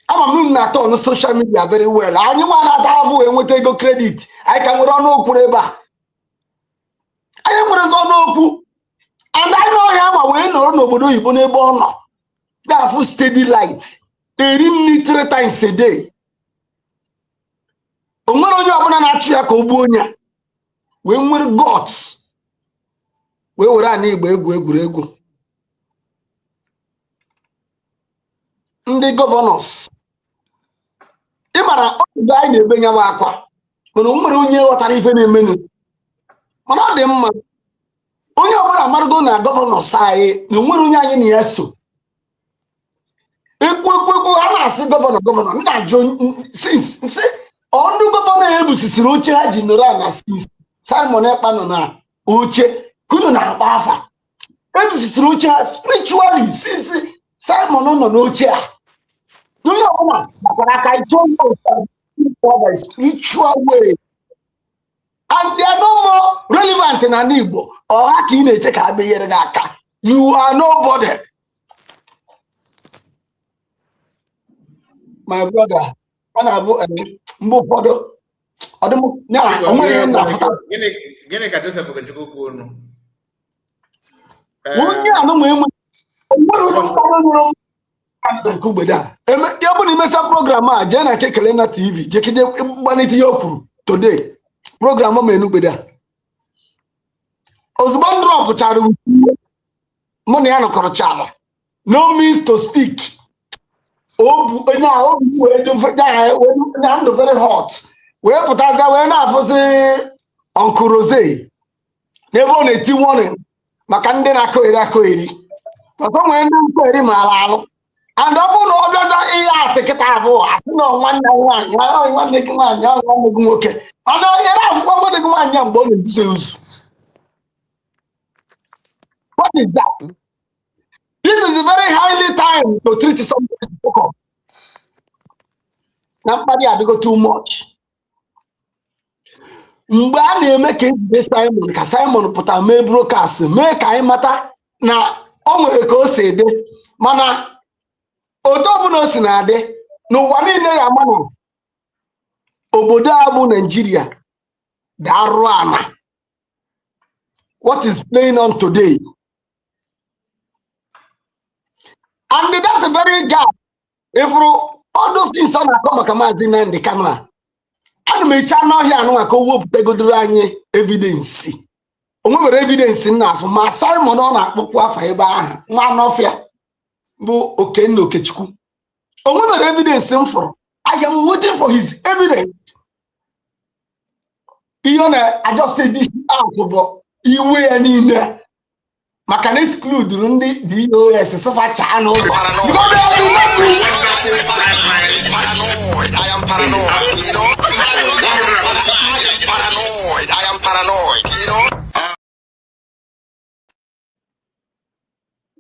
Ama m unu na-atọ ọnụ social media very well. Anyị nwa na-ata avụ enweta ego credit. Anyị ka nwere ọnụ okwu ebe a. Anyị nwere ọnụ okwu. And I know ya ma wee nọrọ n'obodo oyibo n'ebe ọ nọ. Ga-afụ steady light. Eri nri 3 times a day. O nwere onye ọbụla na-achụ ya ka o gbuo onye. Wee nwere gods. Wee were anyị Igbo egwuregwu. Ndị governors. Ị mara oge anyị na-ebe nyawa akwa. Mana o nwere onye ghọtara ife na-emenu. Mana ọ dị mma. Onye ọbụla marụgo na governors anyị na o nwere onye anyị na ya so. Ekwu a na-asị gọvanọ m na-ajụ since nsị ọndụ gọvanọ ebusisiri oche ha ji nọrọ na since Simon Ekpa nọ na oche kunu na-akpa afa. Ebusisiri oche ha spiritually since Simon nọ n'oche a. Onye ọbụla gbara aka itoolu spiritual way. And they are no more relevant na Igbo. Ọha ka ị na-eche ka abịa nyere gị aka. You are nobody. My brother, ọ na-abụ mgbe ụfọdụ onweghị na-afụta. Gịnị ka Joseph Okechukwu kwuo nụ? Onye anụnwe nwere ụlọ mkpọrọ nwere nke ugbede a. Ya bụ na imesa program a jee na nke Kelena TV jekide gbanite ihe o kwuru today. Program o mere n'ugbede a. Ozugbo m drọpụchara mụ na ya nọkọrọchala. No means to speak. Onye ahụ ndụ very hot. Wee pụtazie wee na-afụzi Uncle Rose n'ebe ọ na-eti warning maka ndị na-akọ eri. Maka nwere ndị nkọ ma alụ. And ọ bụrụ na ọ bịaza ihe atịkịta abụọ asị na nwanne nwaanyị nwanne gị nwaanyị nwanne gị nwoke. Ọ na-enyere akwụkwọ nwanne gị nwaanyị mgbe ọ na-ebuze ụzụ. What is that? This is a very highly time to treat somebody. Na mkparị adịgo too much. Mgbe a na-eme ka ejide Simon ka Simon pụta mee broadcast mee ka anyị mata na o nwere ka o si dị mana otu ọbụla o si na-adị n'ụwa niile ya ama na obodo a bụ Nigeria ga-arụ ana. What is playing on today? And that's the very guy. If all those things are not come Maazị Nnamdi Kanu a, ana m eche anụ ọhịa anụ maka owó pụtagodoro anyị evidence. O nwere evidence na afọ ma Simon ọ na-akpụkpụ afa ebe ahụ nwa anọfịa bụ Okenna Okechukwu. O nwere evidence m fọrọ. I am waiting for his evidence. Ihe na I just say this out bụ iwe ya niile. Maka na exclude ndị DOS sofa cha n'ụzọ. I am paranoid, you know. I am paranoid, you know.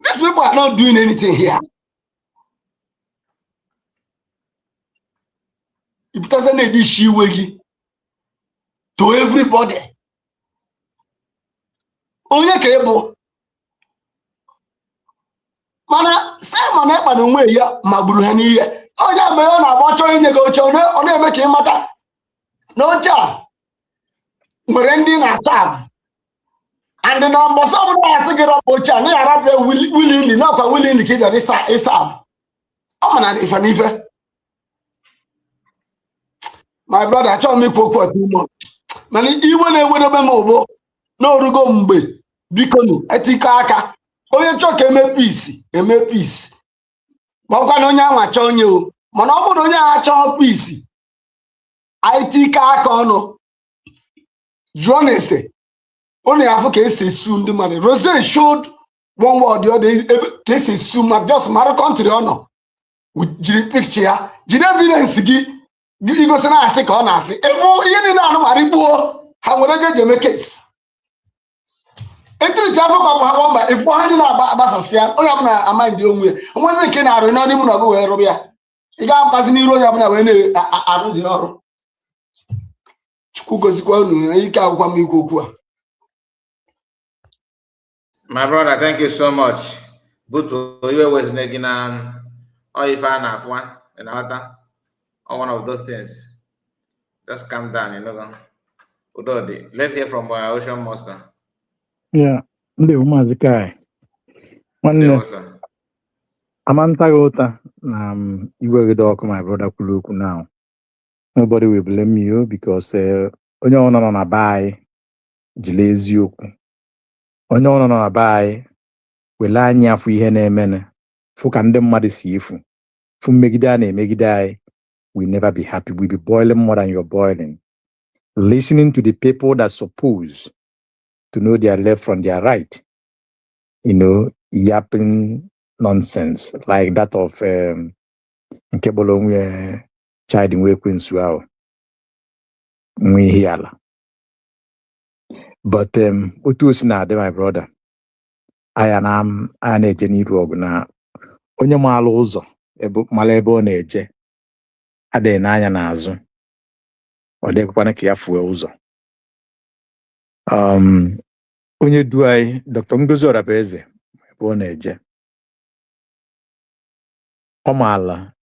These people are not doing anything here. It doesn't need this shiwegi to everybody. Onye ka ebo. Mana Simon Ekpa na onwe ya magburu ha n'ihe. Onye mgbe ọ na-agba chọọ inye gị oche ọ na-eme ka ị mata na oche a nwere ndị na-asavụ. And na mbọsọ ọbụla asị gị rọpụ oche a na ya rapụ willingly nakwa willingly ka ị bịara ịsavụ. Ọ ma na ife n'ife. My brother, achọghị m ikwu okwu ọtụ ime. Mana iwe na-ewerebe m ụgbọ n'orugo mgbe biko nụ etikọ aka. Onye chọọ ka eme peace. Gwakwa na onye anwa chọọ onye o. Mana ọ bụrụ na onye agha chọọ peace. Anyị tika aka ọnụ. Jụọ na ese. Ọ na-afụ ka esi esu ndị mmadụ. Rose showed one word the other ka esi esu ma just mara country ọ nọ. Jiri picture ya. Jiri evidence gị igosi na asị ka ọ na-asị. Efu ihe niile anụmanụ igbuo ha nwere ego eji eme case. Etiri afọ ka bụ ha gbamba ifu ha ndị na-agbasasị ya onye ọbụla amaghị ndị onwe ya. Onwezi nke na-arụ n'ọdị mụ na ọgụ wee rụrụ ya. Ị ga-apụtazi n'iru onye ọbụla wee na-arụ dị ọrụ. Chukwu gozikwa unu ike agwụkwa m ikwu okwu a. My brother, thank you so much. But you always making or if I have one another or one of those things. Just calm down, you know. Udodi. Let's hear from Ocean Monster. Yeah, ndị Maazị Kai. Nwanne, There was a Amanta Gota, you will talk my brother Kuluku now. Nobody will blame you because onye ọ nọ na buy jile eziokwu. Onye ọ nọ na buy wele anya afụ ihe na-emene. Fụ ka ndị mmadụ si efu. Fụ mmegide a na-emegide anyị. We never be happy. We be boiling more than you're boiling. Listening to the people that suppose to know their left from their right. You know, yapping nonsense like that of Nkebolonwe child in Wekwensuao. But Utus na my brother. I am an agent na onye maala ụzọ mala ebe ọ na-eje adịghị n'anya n'azụ ọ dịkwana ka ya fue ụzọ. Onye du anyị Dr. Ngozi Orabaeze ebe ọ na-eje ọ maala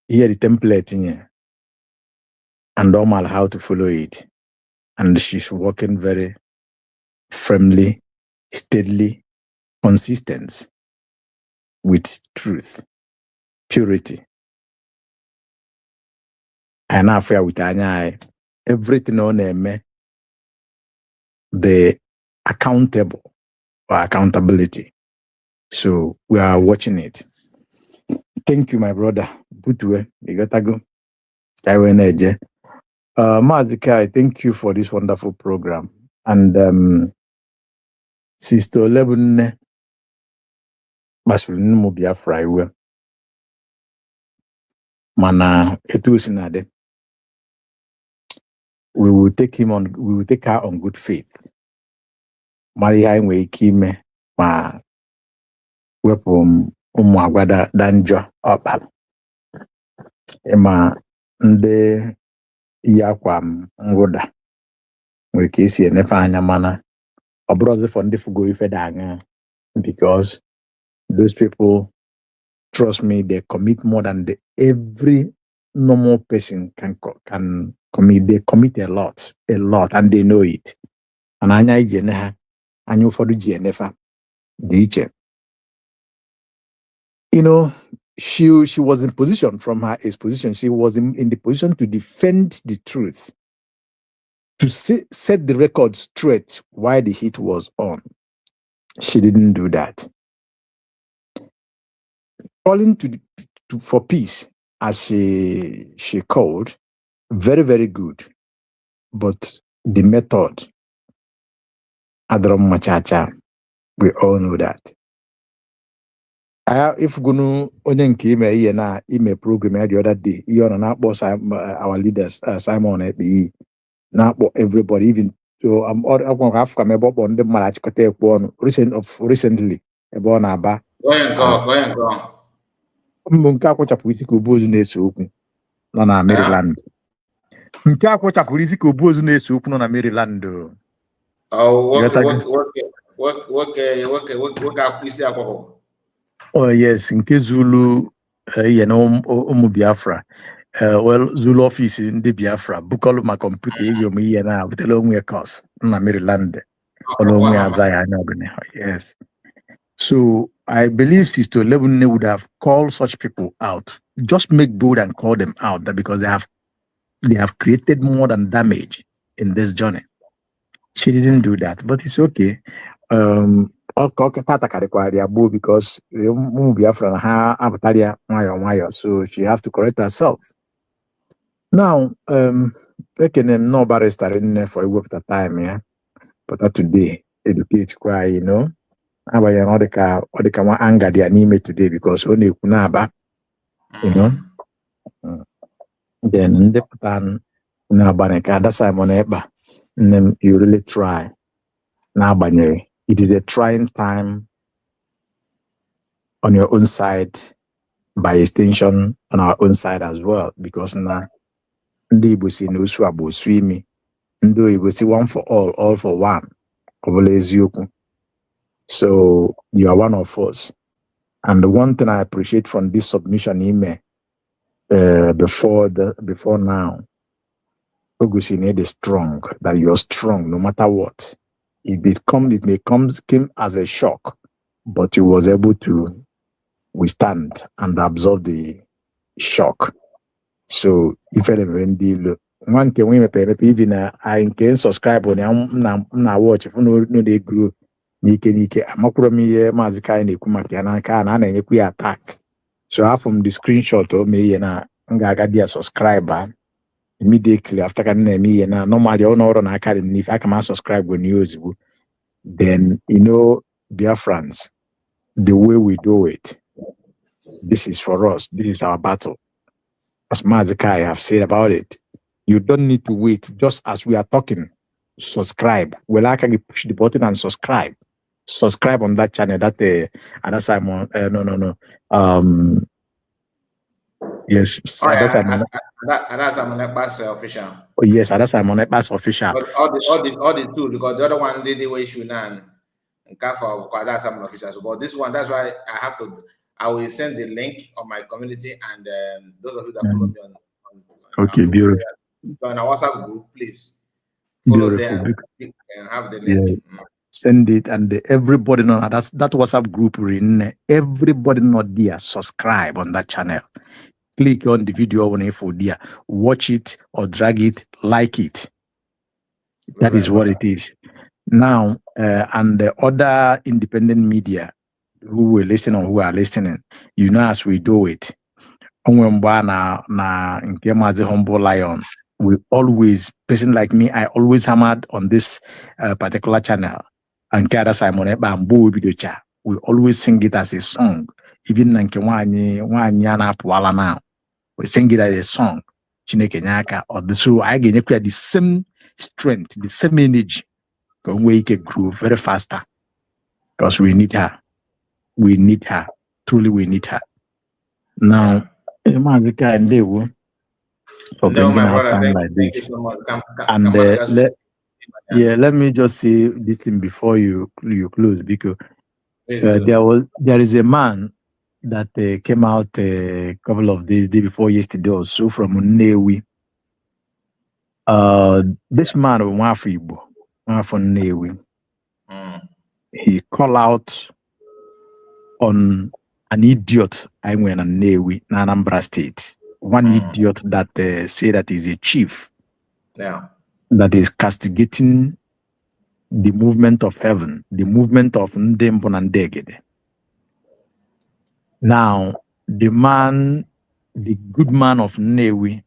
ihe the template nye and ọ maala how to follow it, and she's working very firmly, steadily, consistent with truth, purity. And after with anya everything on eme the accountable or accountability. So we are watching it. Thank you, my brother. Butwe, you gotta go. Mazikai, thank you for this wonderful program. And Sister Lebune Masulun Mubia Friday. Mana etu sinade. We will take her on good faith. Maria inwe ikime ma wepu umwagwada danjo opal. Ema nde yakwa ngoda. We kesi enefa anya mana. Obroze for ndifugo ife danga. Because those people, trust me, they commit more than every normal person can commit. They commit a lot, and they know it. And anya ijeneha, anya ufodu jenefa, diche. You know, she was in position from her exposition. She was in the position to defend the truth, to set the record straight while the heat was on. She didn't do that. Calling for peace, as she called, very, very good. But the method, Adrom Machacha, we all know that. If Gunu Onyenki ime program the other day, you are not boss our leaders, Simon Ebi, not everybody, even so I'm all Africa, maybe on the Malachkote one recently, about Aba. Go and go. Nke akwụchapụ isi ka obu ozu na-ese okwu nọ na Maryland. Nke akwụchapụ isi ka obu ozu na-ese okwu nọ na Maryland. Oh yes, nke Zulu ụmụ Biafra. Well, Zulu office ndị Biafra bukọlụ ma kọmputa ego m ihe na butere onwe kọs na Maryland. Ọlụ onwe aza ya anya ọbụla. Yes. So I believe Sister Lebune would have called such people out. Just make bold and call them out, that because they have created more than damage in this journey. She didn't do that, but it's okay. Because so she have to correct herself. Now, no barrister in for a work at a time, yeah. But today, educate cry, you know. Abaya odeka wa anger their name today because only kunaba, you know. Then the pattern nabaneka that's Simon Eba. Then you really try. Nabanye. It is a trying time on your own side, by extension on our own side as well, because na ndi busi no swabo swimi Ndo you will see one for all for one. So you are one of us. And the one thing I appreciate from this submission email before now, Ogusine is strong, that you're strong no matter what. It may come as a shock, but you was able to withstand and absorb the shock. So if anyone deal one can win a even I can subscribe on na watch if no they grow nike amakuromi mazika in kumaki and we attack. So I from the screenshot of me na ngaga subscriber immediately after me na normally on academy if I can subscribe with news, then dear friends, the way we do it, this is for us, this is our battle. As Mazikai have said about it, you don't need to wait. Just as we are talking, subscribe. Well, I can push the button and subscribe. Subscribe on that channel. That Ada Simon. Yes, Ada Simon. Ada Simon Ekpas official. Oh yes, Ada Simon Ekpas official. But all the two, because the other one did the way issue now and for Ada Simon official. So, but this one, that's why I will send the link on my community and those of you that follow me on okay, beautiful. On our WhatsApp group, please follow there and have the link. Yeah. Send it and everybody know that WhatsApp group. Everybody not there. Subscribe on that channel. Click on the video on A4 there. Watch it or drag it, like it. That is what it is. Now, and the other independent media who will listen or who are listening, as we do it. Humble Lion, we always, person like me, I always hammered on this particular channel. And Kada Simon Bamboo video, we always sing it as a song. Even now, we sing it as a song. Or the so I get the same strength, the same energy. We can grow very faster because we need her. We need her. Truly, we need her. Now, America and they will for bringing our time like this. And let me just say this thing before you close, because there is a man that came out a couple of days, day before yesterday or so, from Nnewi. This man of Mwafo from Nnewi, he called out on an idiot I went on Nnewi, Anambra State. One idiot that say that is a chief. Yeah. That is castigating the movement of heaven, the movement of Ndembonandegede. Now, the good man of Nnewi,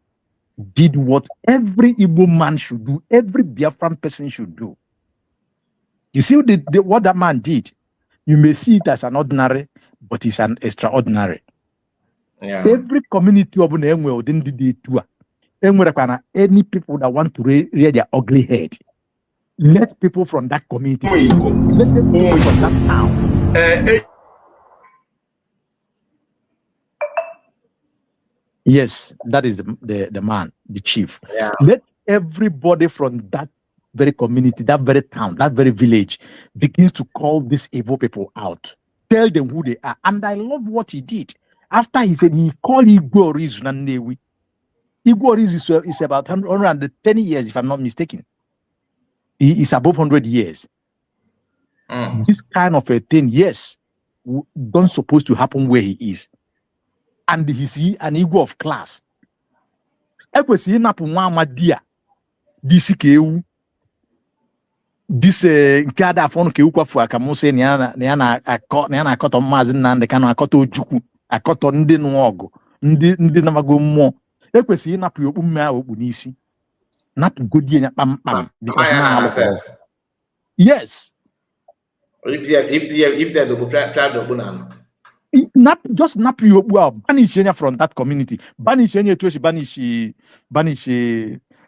did what every Igbo man should do, every Biafran person should do. You see what that man did? You may see it as an ordinary, but it's an extraordinary. Yeah. Every community of Nnewi didn't do it too. Any people that want to rear their ugly head, let people from that community, let them go from that town. Yes, that is the man, the chief. Yeah. Let everybody from that very community, that very town, that very village, begins to call these evil people out. Tell them who they are. And I love what he did. After he said he called Igbo Orizu Nnewi. Igbo Orizu is about 110 years, if I'm not mistaken. He is above 100 years. This kind of a thing, yes, don't supposed to happen where he is. And he's an Igbo of class. This nkada afọ nke ukwafu akamuse ni ana akọtọ maazi Nnamdi Kanu akọtọ Ojukwu akọtọ ndị nụọgụ ndị namago mmụọ ekwesịghị ịnapụ okpu mme ahụ okpu n'isi napụ godie ya kpamkpam because na yes if they do try okpu na just napụ ya okpu ahụ banish ya from that community banish ya etu esi banish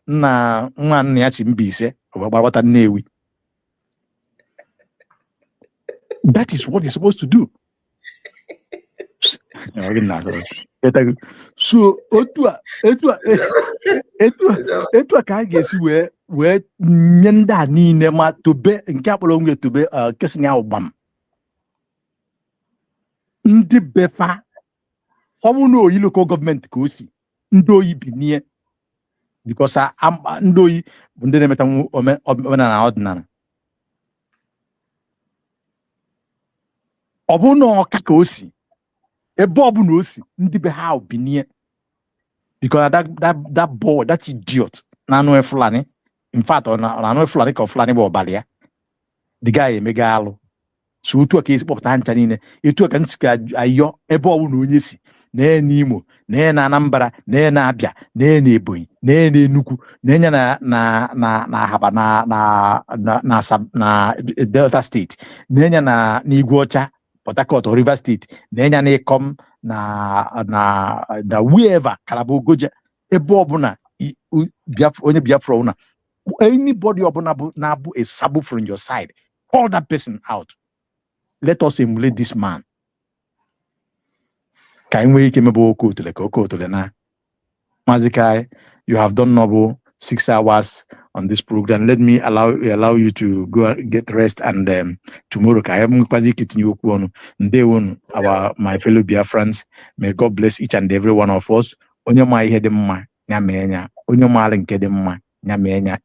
na nwa nna ya si Mbaise ọgbata Nnewi. That is what he's supposed to do. So, etu ka gesi we wee nye ndị a niile ma tobe nke akpọrọ onwe tobe kesị ya ụgbam ndị befa ọbụ na oyi local gọọmenti ka o si ndị oyi binie because ndị oyi bụ ndị na-emeta omenala ọdịnala ọ bụ na ọka ka o si ebe ọ bụ na o si ndị be ha binie because that boy that idiot na anụ Fulani in fact ọ na anụ Fulani ka Fulani bụ ọbara ya the guy emega alụ so otu a ka esi kpọpụta ncha niile etu a ka nsị ka ayọ ebe ọ bụ na onye si na n'Imo na Anambra na Abịa na Ebonyi na Enugu na Ahaba na Delta State na Igwe Ọcha Port Harcourt or River State na Ikom na wherever Calabar Goja ebe ọbụla onye Biafra una anybody ọbụla bụ na-abụ a sabo from your side, call that person out. Let us emulate this man. Mazikai, you have done noble 6 hours on this program. Let me allow you to go get rest, and tomorrow my fellow Biafrans, may God bless each and every one of us.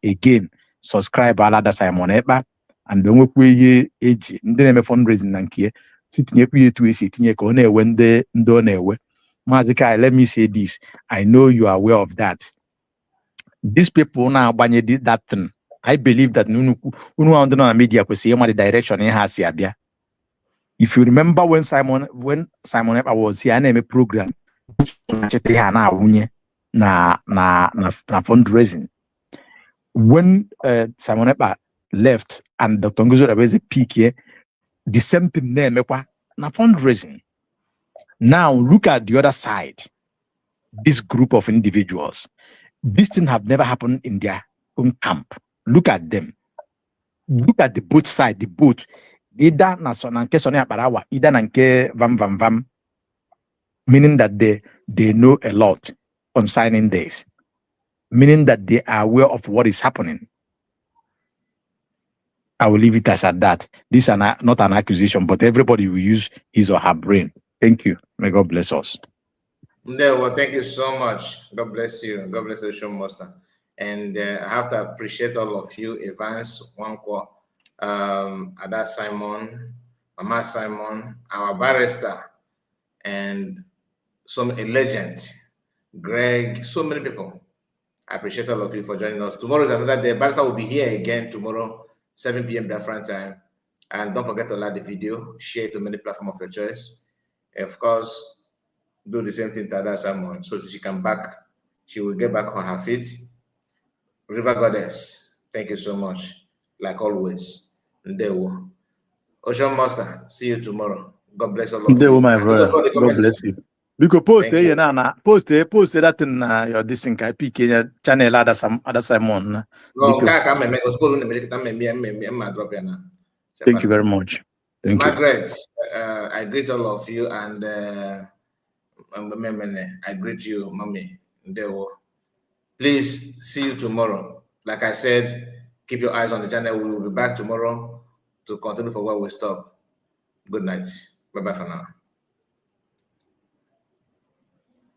Again, subscribe Alada Simon Epa and don't we age fundraising nankie. Mazikai, let me say this. I know you are aware of that. These people now did that thing. I believe that media could see the direction in has here. If you remember when Simon Epa was here, I named a program na fundraising. When Simon Epa left and Dr. Ngozo Rabeze peak here, the same thing name na fundraising. Now look at the other side. This group of individuals. This thing have never happened in their own camp. Look at them. Look at the both side. The boat. Either na sonanke sonia parawa, either nanke vam. Meaning that they know a lot concerning this. Meaning that they are aware of what is happening. I will leave it as at that. This is not an accusation, but everybody will use his or her brain. Thank you. May God bless us. Well, thank you so much. God bless you. God bless you, Sean Master. And I have to appreciate all of you, Evans, Wankwa, Ada Simon, Mama Simon, our barrister, and a legend, Greg, so many people. I appreciate all of you for joining us. Tomorrow is another day. Barrister will be here again tomorrow, 7 p.m. Biafran time. And don't forget to like the video, share it to many platforms of your choice. Of course, do the same thing to Ada Simon so she will get back on her feet. River Goddess, thank you so much. Like always. Ndewo. Ocean Master, see you tomorrow. God bless all of you. Ndewo, my brother. God bless you. You could post post that in your dissing PK channel Ada Simon. Thank you very much. Thank you. Margaret, I greet all of you, and I greet you, Mommy. Please see you tomorrow. Like I said, keep your eyes on the channel. We will be back tomorrow to continue for where we stop. Good night. Bye-bye for now.